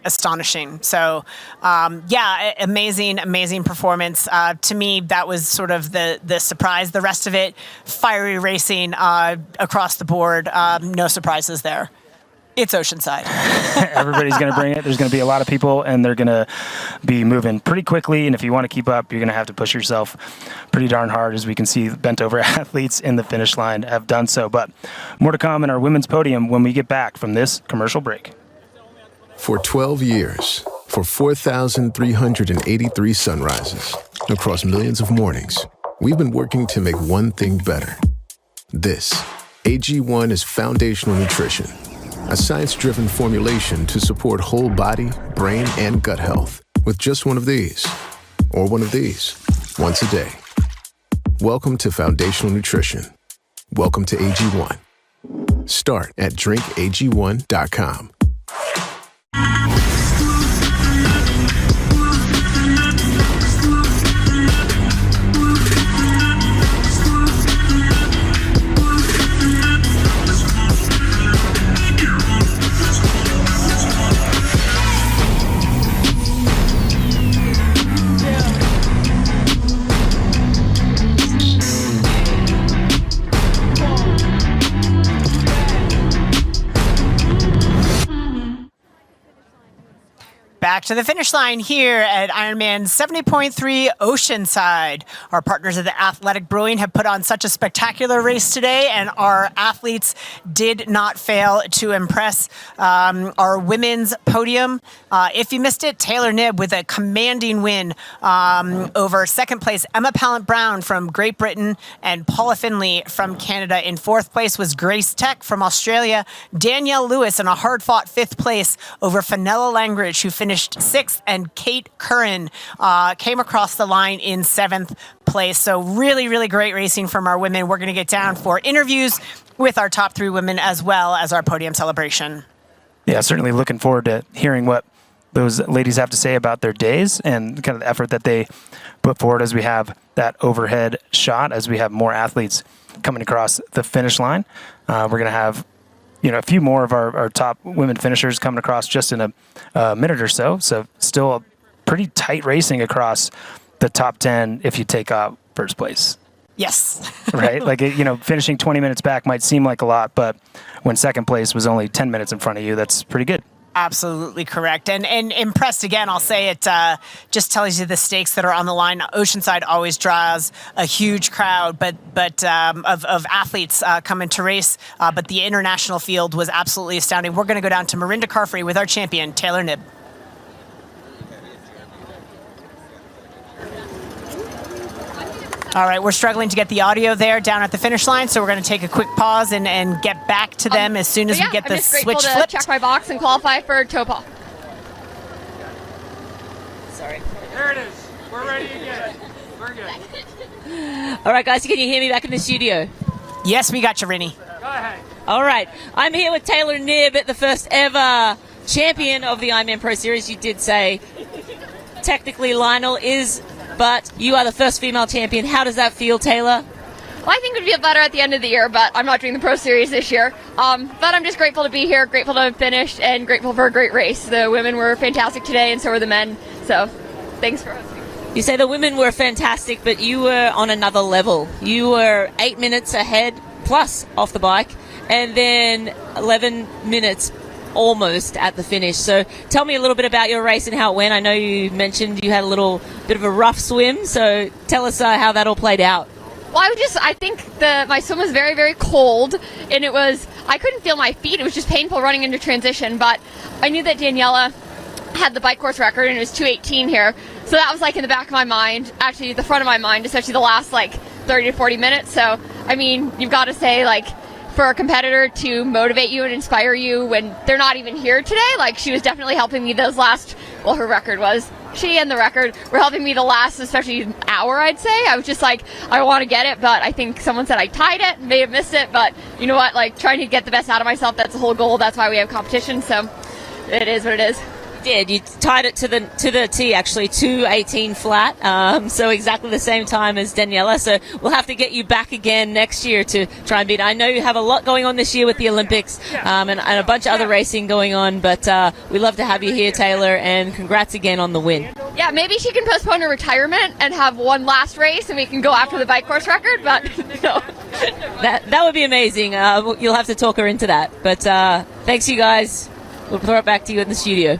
astonishing. So, amazing performance. To me, that was sort of the surprise. The rest of it, fiery racing across the board. No surprises there. It's Oceanside. Everybody's going to bring it. There's going to be a lot of people, and they're going to be moving pretty quickly. And if you want to keep up, you're going to have to push yourself pretty darn hard, as we can see bent-over athletes in the finish line have done so. But more to come in our women's podium when we get back from this commercial break. For 12 years, for 4,383 sunrises, across millions of mornings, we've been working to make one thing better. This, AG1, is foundational nutrition, a science-driven formulation to support whole body, brain, and gut health with just one of these, or one of these, once a day. Welcome to foundational nutrition. Welcome to AG1. Start at drinkag1.com. Back to the finish line here at IRONMAN 70.3 Oceanside. Our partners at the Athletic Brewing have put on such a spectacular race today, and our athletes did not fail to impress. Our women's podium, if you missed it, Taylor Knibb with a commanding win over 2nd place Emma Pallant-Brown from Great Britain and Paula Finley from Canada. In 4th place was Grace Tech from Australia. Danielle Lewis in a hard-fought 5th place over Fenella Langridge, who finished 6th, and Kate Curran came across the line in 7th place. So really, really great racing from our women. We're going to get down for interviews with our top 3 women as well as our podium celebration. Yeah, certainly looking forward to hearing what those ladies have to say about their days and kind of the effort that they put forward as we have that overhead shot, as we have more athletes coming across the finish line. We're going to have a few more of our top women finishers coming across just in a minute or so. So still a pretty tight racing across the top 10 if you take out 1st place. Yes. Right? Like, finishing 20 minutes back might seem like a lot, but when 2nd place was only 10 minutes in front of you, that's pretty good. Absolutely correct. And impressed again, I'll say it just tells you the stakes that are on the line. Oceanside always draws a huge crowd, but of athletes coming to race. But the international field was absolutely astounding. We're going to go down to Marinda Carfrey with our champion, Taylor Knibb. All right, we're struggling to get the audio there down at the finish line, so we're going to take a quick pause and get back to them as soon as we get the switch flipped. I'm just grateful to check my box and qualify for Topa. Sorry. There it is. We're ready again. We're good. All right, guys, can you hear me back in the studio? Yes, we got you, Rinny. Go ahead. All right, I'm here with Taylor Knibb, the first ever champion of the IRONMAN Pro Series. You did say technically Lionel is, but you are the first female champion. How does that feel, Taylor? Well, I think it would feel better at the end of the year, but I'm not doing the Pro Series this year. But I'm just grateful to be here, grateful to have finished, and grateful for a great race. The women were fantastic today, and so were the men. So thanks for hosting. You say the women were fantastic, but you were on another level. You were 8 minutes ahead plus off the bike, and then 11 minutes almost at the finish. So tell me a little bit about your race and how it went. I know you mentioned you had a little bit of a rough swim, so tell us how that all played out. Well, I think my swim was very, very cold, and I couldn't feel my feet. It was just painful running into transition, but I knew that Daniela had the bike course record, and it was 2:18 here. So that was like in the back of my mind, actually the front of my mind, especially the last like 30 to 40 minutes. So, I mean, you've got to say, like, for a competitor to motivate you and inspire you when they're not even here today, like, she was definitely helping me those last, well, her record was, she and the record were helping me the last, especially hour, I'd say. I was just like, I want to get it, but I think someone said I tied it, may have missed it, but you know what, like, trying to get the best out of myself, that's the whole goal, that's why we have competition, so it is what it is. You tied it to the tee, actually, 2:18 flat, so exactly the same time as Daniela. So we'll have to get you back again next year to try and beat. I know you have a lot going on this year with the Olympics and a bunch of other racing going on, but we'd love to have you here, Taylor, and congrats again on the win. Yeah, maybe she can postpone her retirement and have one last race and we can go after the bike course record, but no. That would be amazing. You'll have to talk her into that. But thanks, you guys. We'll throw it back to you in the studio.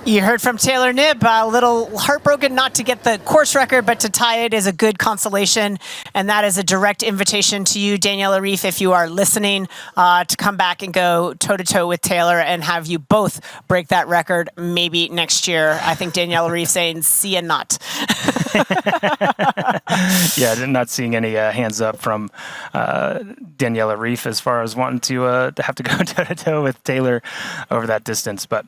You heard from Taylor Knibb, a little heartbroken not to get the course record, but to tie it is a good consolation. And that is a direct invitation to you, Daniela Reef, if you are listening, to come back and go toe-to-toe with Taylor and have you both break that record maybe next year. I think Daniela Reef saying, see ya not. Yeah, not seeing any hands up from Daniela Reef as far as wanting to have to go toe-to-toe with Taylor over that distance. But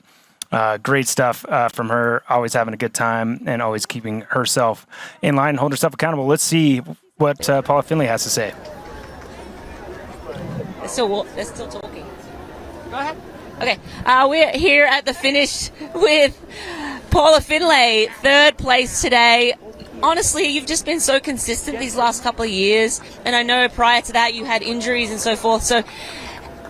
great stuff from her, always having a good time and always keeping herself in line and hold herself accountable. Let's see what Paula Finley has to say. They're still talking. Go ahead. Okay, we're here at the finish with Paula Finlay, third place today. Honestly, you've just been so consistent these last couple of years, and I know prior to that you had injuries and so forth. So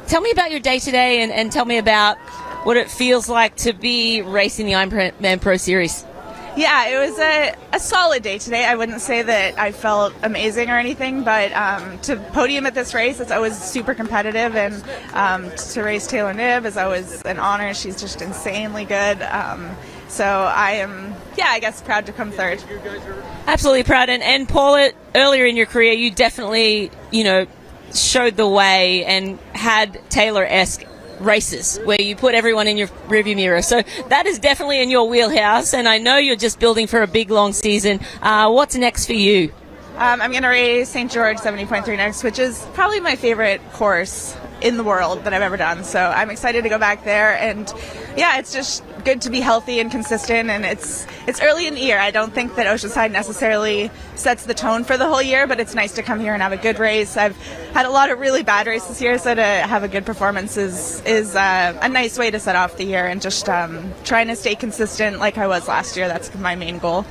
tell me about your day today and tell me about what it feels like to be racing the IRONMAN Pro Series. Yeah, it was a solid day today. I wouldn't say that I felt amazing or anything, but to podium at this race, it's always super competitive, and to race Taylor Knibb is always an honor. She's just insanely good. So I am, I guess, proud to come third. Absolutely proud. And Paula, earlier in your career, you definitely, showed the way and had Taylor-esque races where you put everyone in your rearview mirror. So that is definitely in your wheelhouse, and I know you're just building for a big, long season. What's next for you? I'm going to race St. George 70.3 next, which is probably my favorite course in the world that I've ever done. So I'm excited to go back there, and it's just good to be healthy and consistent, and it's early in the year. I don't think that Oceanside necessarily sets the tone for the whole year, but it's nice to come here and have a good race. I've had a lot of really bad races here, so to have a good performance is a nice way to set off the year, and just trying to stay consistent like I was last year. That's my main goal.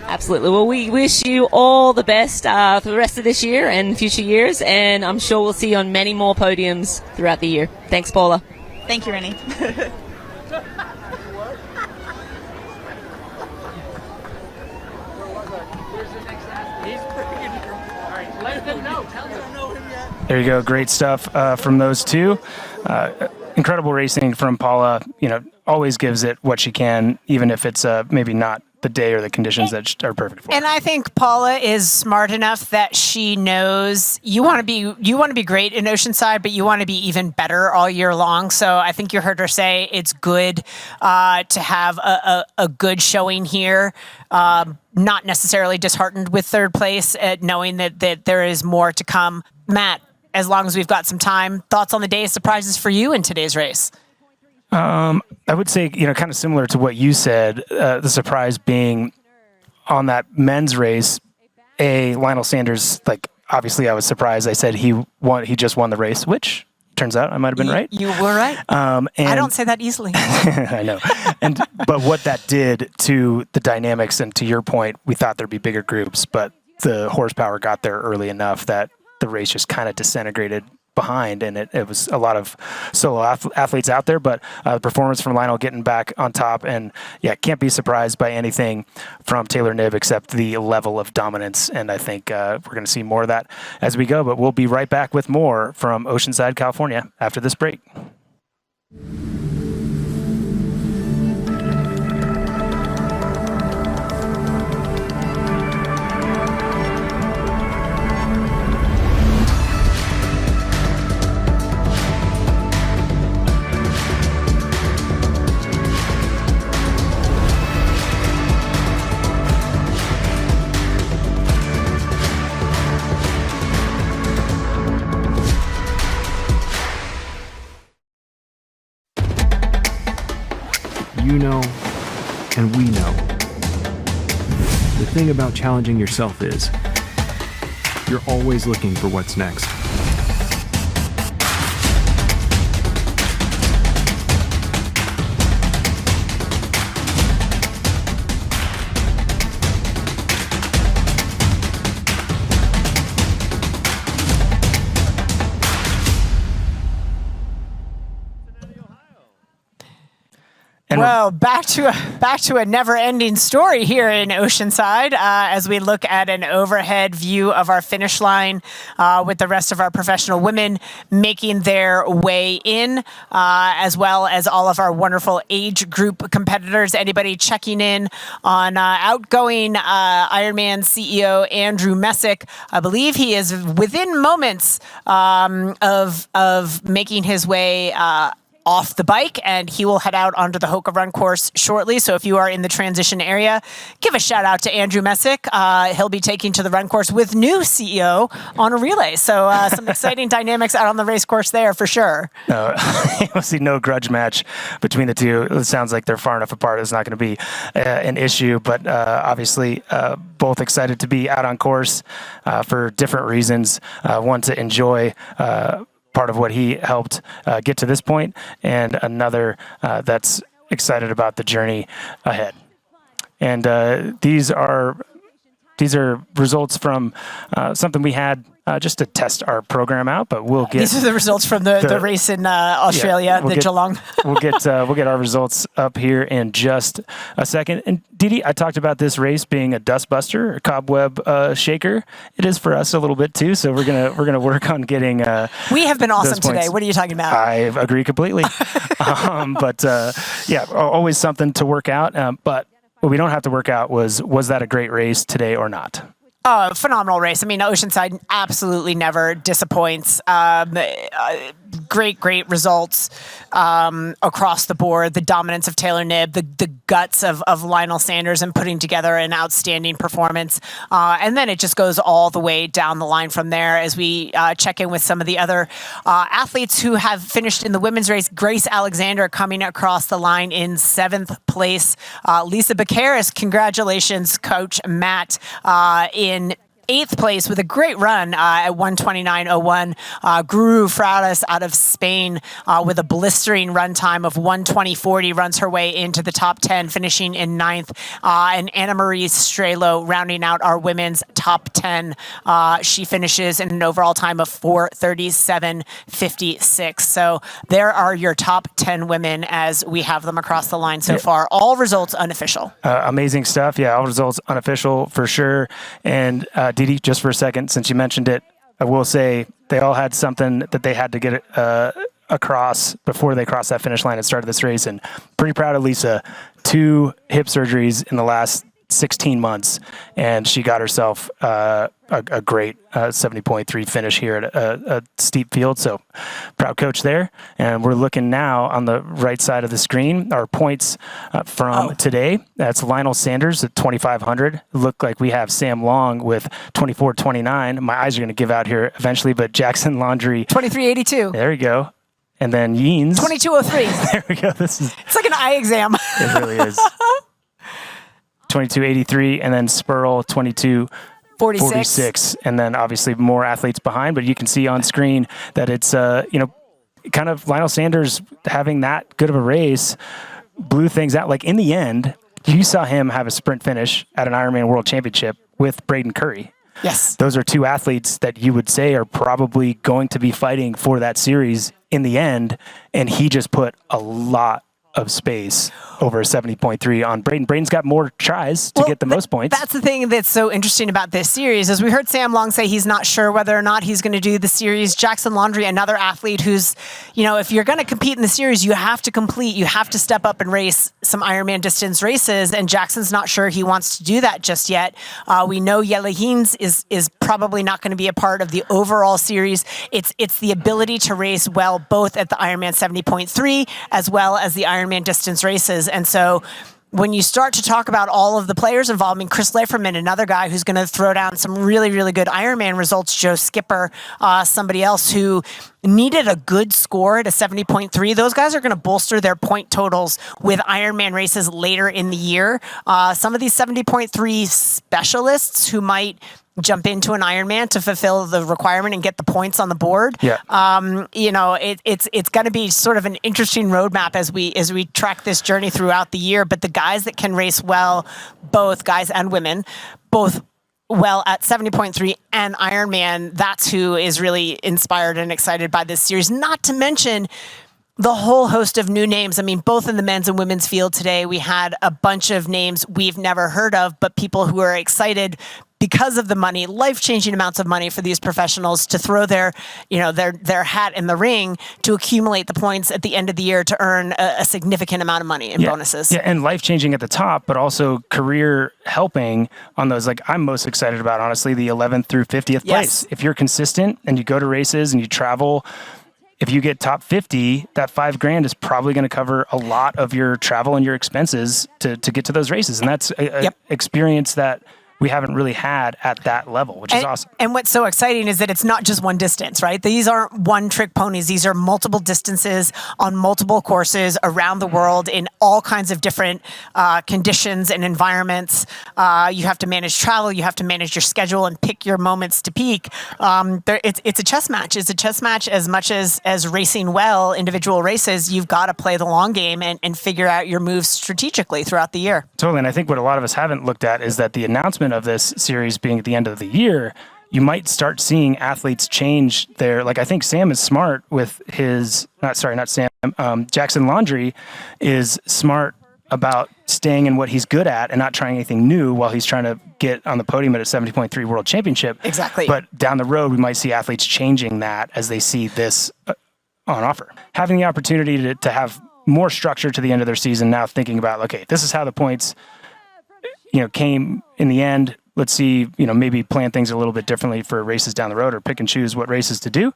Absolutely. Well, we wish you all the best for the rest of this year and future years, and I'm sure we'll see you on many more podiums throughout the year. Thanks, Paula. Thank you, Rennie. There you go. Great stuff from those two. Incredible racing from Paula. Always gives it what she can, even if it's maybe not the day or the conditions that are perfect for her. And I think Paula is smart enough that she knows you want to be great in Oceanside, but you want to be even better all year long. So I think you heard her say it's good to have a good showing here. Not necessarily disheartened with third place, knowing that there is more to come. Matt, as long as we've got some time, thoughts on the day, surprises for you in today's race? I would say, kind of similar to what you said, the surprise being on that men's race, Lionel Sanders, obviously I was surprised. I said he just won the race, which turns out I might have been right. You were right. And I don't say that easily. I know. But what that did to the dynamics, and to your point, we thought there'd be bigger groups, but the horsepower got there early enough that the race just kind of disintegrated behind, and it was a lot of solo athletes out there, but the performance from Lionel getting back on top, and can't be surprised by anything from Taylor Knibb except the level of dominance, and I think we're going to see more of that as we go, but we'll be right back with more from Oceanside, California after this break. You know, and we know. The thing about challenging yourself is you're always looking for what's next. Well, back to a never-ending story here in Oceanside as we look at an overhead view of our finish line with the rest of our professional women making their way in, as well as all of our wonderful age group competitors. Anybody checking in on outgoing Ironman CEO Andrew Messick? I believe he is within moments of making his way off the bike, and he will head out onto the Hoka Run course shortly. So if you are in the transition area, give a shout out to Andrew Messick. He'll be taking to the run course with new CEO on a relay. So some exciting dynamics out on the race course there for sure. You'll see no grudge match between the two. It sounds like they're far enough apart. It's not going to be an issue, but obviously both excited to be out on course for different reasons. One to enjoy part of what he helped get to this point, and another that's excited about the journey ahead. And these are results from something we had just to test our program out, but we'll get... These are the results from the race in Australia, Geelong. we'll get our results up here in just a second. And Didi, I talked about this race being a dust buster, a cobweb shaker. It is for us a little bit too, so we're gonna work on getting we have been awesome today. What are you talking about? I agree completely. But always something to work out. But what we don't have to work out was that a great race today or not? Phenomenal race. I mean, Oceanside absolutely never disappoints. Great results across the board. The dominance of Taylor Knibb, the guts of Lionel Sanders, and putting together an outstanding performance. And then it just goes all the way down the line from there as we check in with some of the other athletes who have finished in the women's race. Grace Alexander coming across the line in 7th place. Lisa Bacaris, congratulations, Coach Matt, in 8th place with a great run at 1:29.01. Guru Fraudas out of Spain with a blistering run time of 1:20.40 runs her way into the top 10, finishing in 9th. And Anna Marie Strelo rounding out our women's top 10. She finishes in an overall time of 4:37.56. So there are your top 10 women as we have them across the line so far. All results unofficial. Amazing stuff. Yeah, all results unofficial for sure. And Didi, just for a second, since you mentioned it, I will say they all had something that they had to get across before they crossed that finish line and started this race. And pretty proud of Lisa. 2 hip surgeries in the last 16 months, and she got herself a great 70.3 finish here at a steep field. So proud coach there. And we're looking now on the right side of the screen, our points from today. That's Lionel Sanders at 2,500. Look like we have Sam Long with 24.29. My eyes are going to give out here eventually, but Jackson Laundrie 23.82. There we go. And then Yeens 22.03. There we go. It's like an eye exam. It really is. 22.83, and then Spurl 22.46, and then obviously more athletes behind. But you can see on screen that it's kind of Lionel Sanders having that good of a race blew things out. Like in the end, you saw him have a sprint finish at an Ironman World Championship with Braden Curry. Yes. Those are two athletes that you would say are probably going to be fighting for that series in the end. And he just put a lot of space over a 70.3 on Braden. Braden's got more tries to get the most points. That's the thing that's so interesting about this series, is we heard Sam Long say he's not sure whether or not he's going to do the series. Jackson Laundrie, another athlete who's, if you're going to compete in the series, you have to step up and race some Ironman distance races, and Jackson's not sure he wants to do that just yet. We know Jelle Heens is probably not going to be a part of the overall series. It's the ability to race well both at the Ironman 70.3 as well as the Ironman distance races. And so when you start to talk about all of the players involved, I mean, Chris Leiferman, another guy who's going to throw down some really, really good Ironman results, Joe Skipper, somebody else who needed a good score at a 70.3. Those guys are going to bolster their point totals with Ironman races later in the year. Some of these 70.3 specialists who might jump into an Ironman to fulfill the requirement and get the points on the board. Yeah. It's going to be sort of an interesting roadmap as we track this journey throughout the year. But the guys that can race well, both guys and women, both well at 70.3 and Ironman, that's who is really inspired and excited by this series. Not to mention the whole host of new names. I mean, both in the men's and women's field today, we had a bunch of names we've never heard of, but people who are excited because of the money, life-changing amounts of money for these professionals to throw their hat in the ring to accumulate the points at the end of the year to earn a significant amount of money in bonuses. Yeah, and life-changing at the top, but also career helping on those. Like, I'm most excited about, honestly, the 11th through 50th place. If you're consistent and you go to races and you travel, if you get top 50, that $5,000 is probably going to cover a lot of your travel and your expenses to get to those races. And that's an experience that we haven't really had at that level, which is awesome. And what's so exciting is that it's not just one distance, right? These aren't one-trick ponies. These are multiple distances on multiple courses around the world in all kinds of different conditions and environments. You have to manage travel. You have to manage your schedule and pick your moments to peak. It's a chess match. It's a chess match as much as racing well, individual races. You've got to play the long game and figure out your moves strategically throughout the year. Totally. And I think what a lot of us haven't looked at is that the announcement of this series being at the end of the year, you might start seeing athletes change their, I think Sam is smart with his, Jackson Laundrie is smart about staying in what he's good at and not trying anything new while he's trying to get on the podium at a 70.3 World Championship. Exactly. But down the road, we might see athletes changing that as they see this on offer. Having the opportunity to have more structure to the end of their season, now thinking about, okay, this is how the points came in the end. Let's see, maybe plan things a little bit differently for races down the road, or pick and choose what races to do.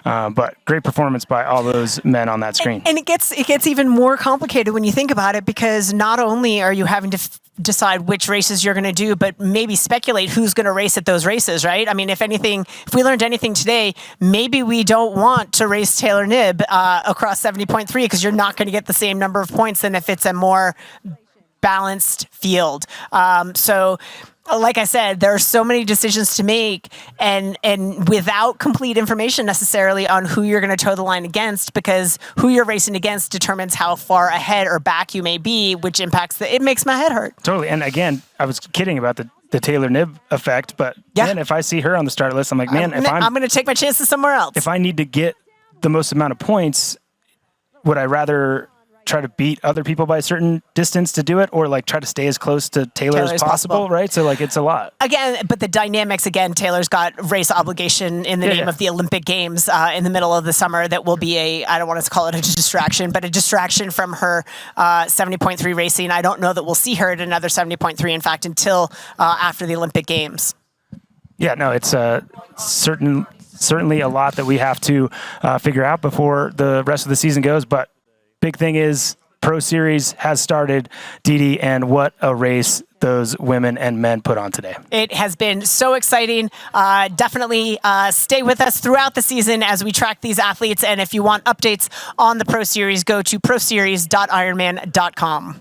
But great performance by all those men on that screen. And it gets even more complicated when you think about it, because not only are you having to decide which races you're going to do, but maybe speculate who's going to race at those races, right? I mean, if we learned anything today, maybe we don't want to race Taylor Knibb across 70.3 because you're not going to get the same number of points than if it's a more balanced field. So like I said, there are so many decisions to make, and without complete information necessarily on who you're going to toe the line against, because who you're racing against determines how far ahead or back you may be, which impacts it makes my head hurt. Totally. And again, I was kidding about the Taylor Knibb effect, but man, if I see her on the start list, I'm like, man, I'm going to take my chances somewhere else. If I need to get the most amount of points, would I rather try to beat other people by a certain distance to do it, or try to stay as close to Taylor as possible, right? So it's a lot. Again, but the dynamics, Taylor's got race obligation in the name of the Olympic Games in the middle of the summer that will be I don't want to call it a distraction, but a distraction from her 70.3 racing. I don't know that we'll see her at another 70.3, in fact, until after the Olympic Games. Yeah, no, it's certainly a lot that we have to figure out before the rest of the season goes, but big thing is Pro Series has started, Didi, and what a race those women and men put on today. It has been so exciting. Definitely stay with us throughout the season as we track these athletes. And if you want updates on the Pro Series, go to proseries.ironman.com.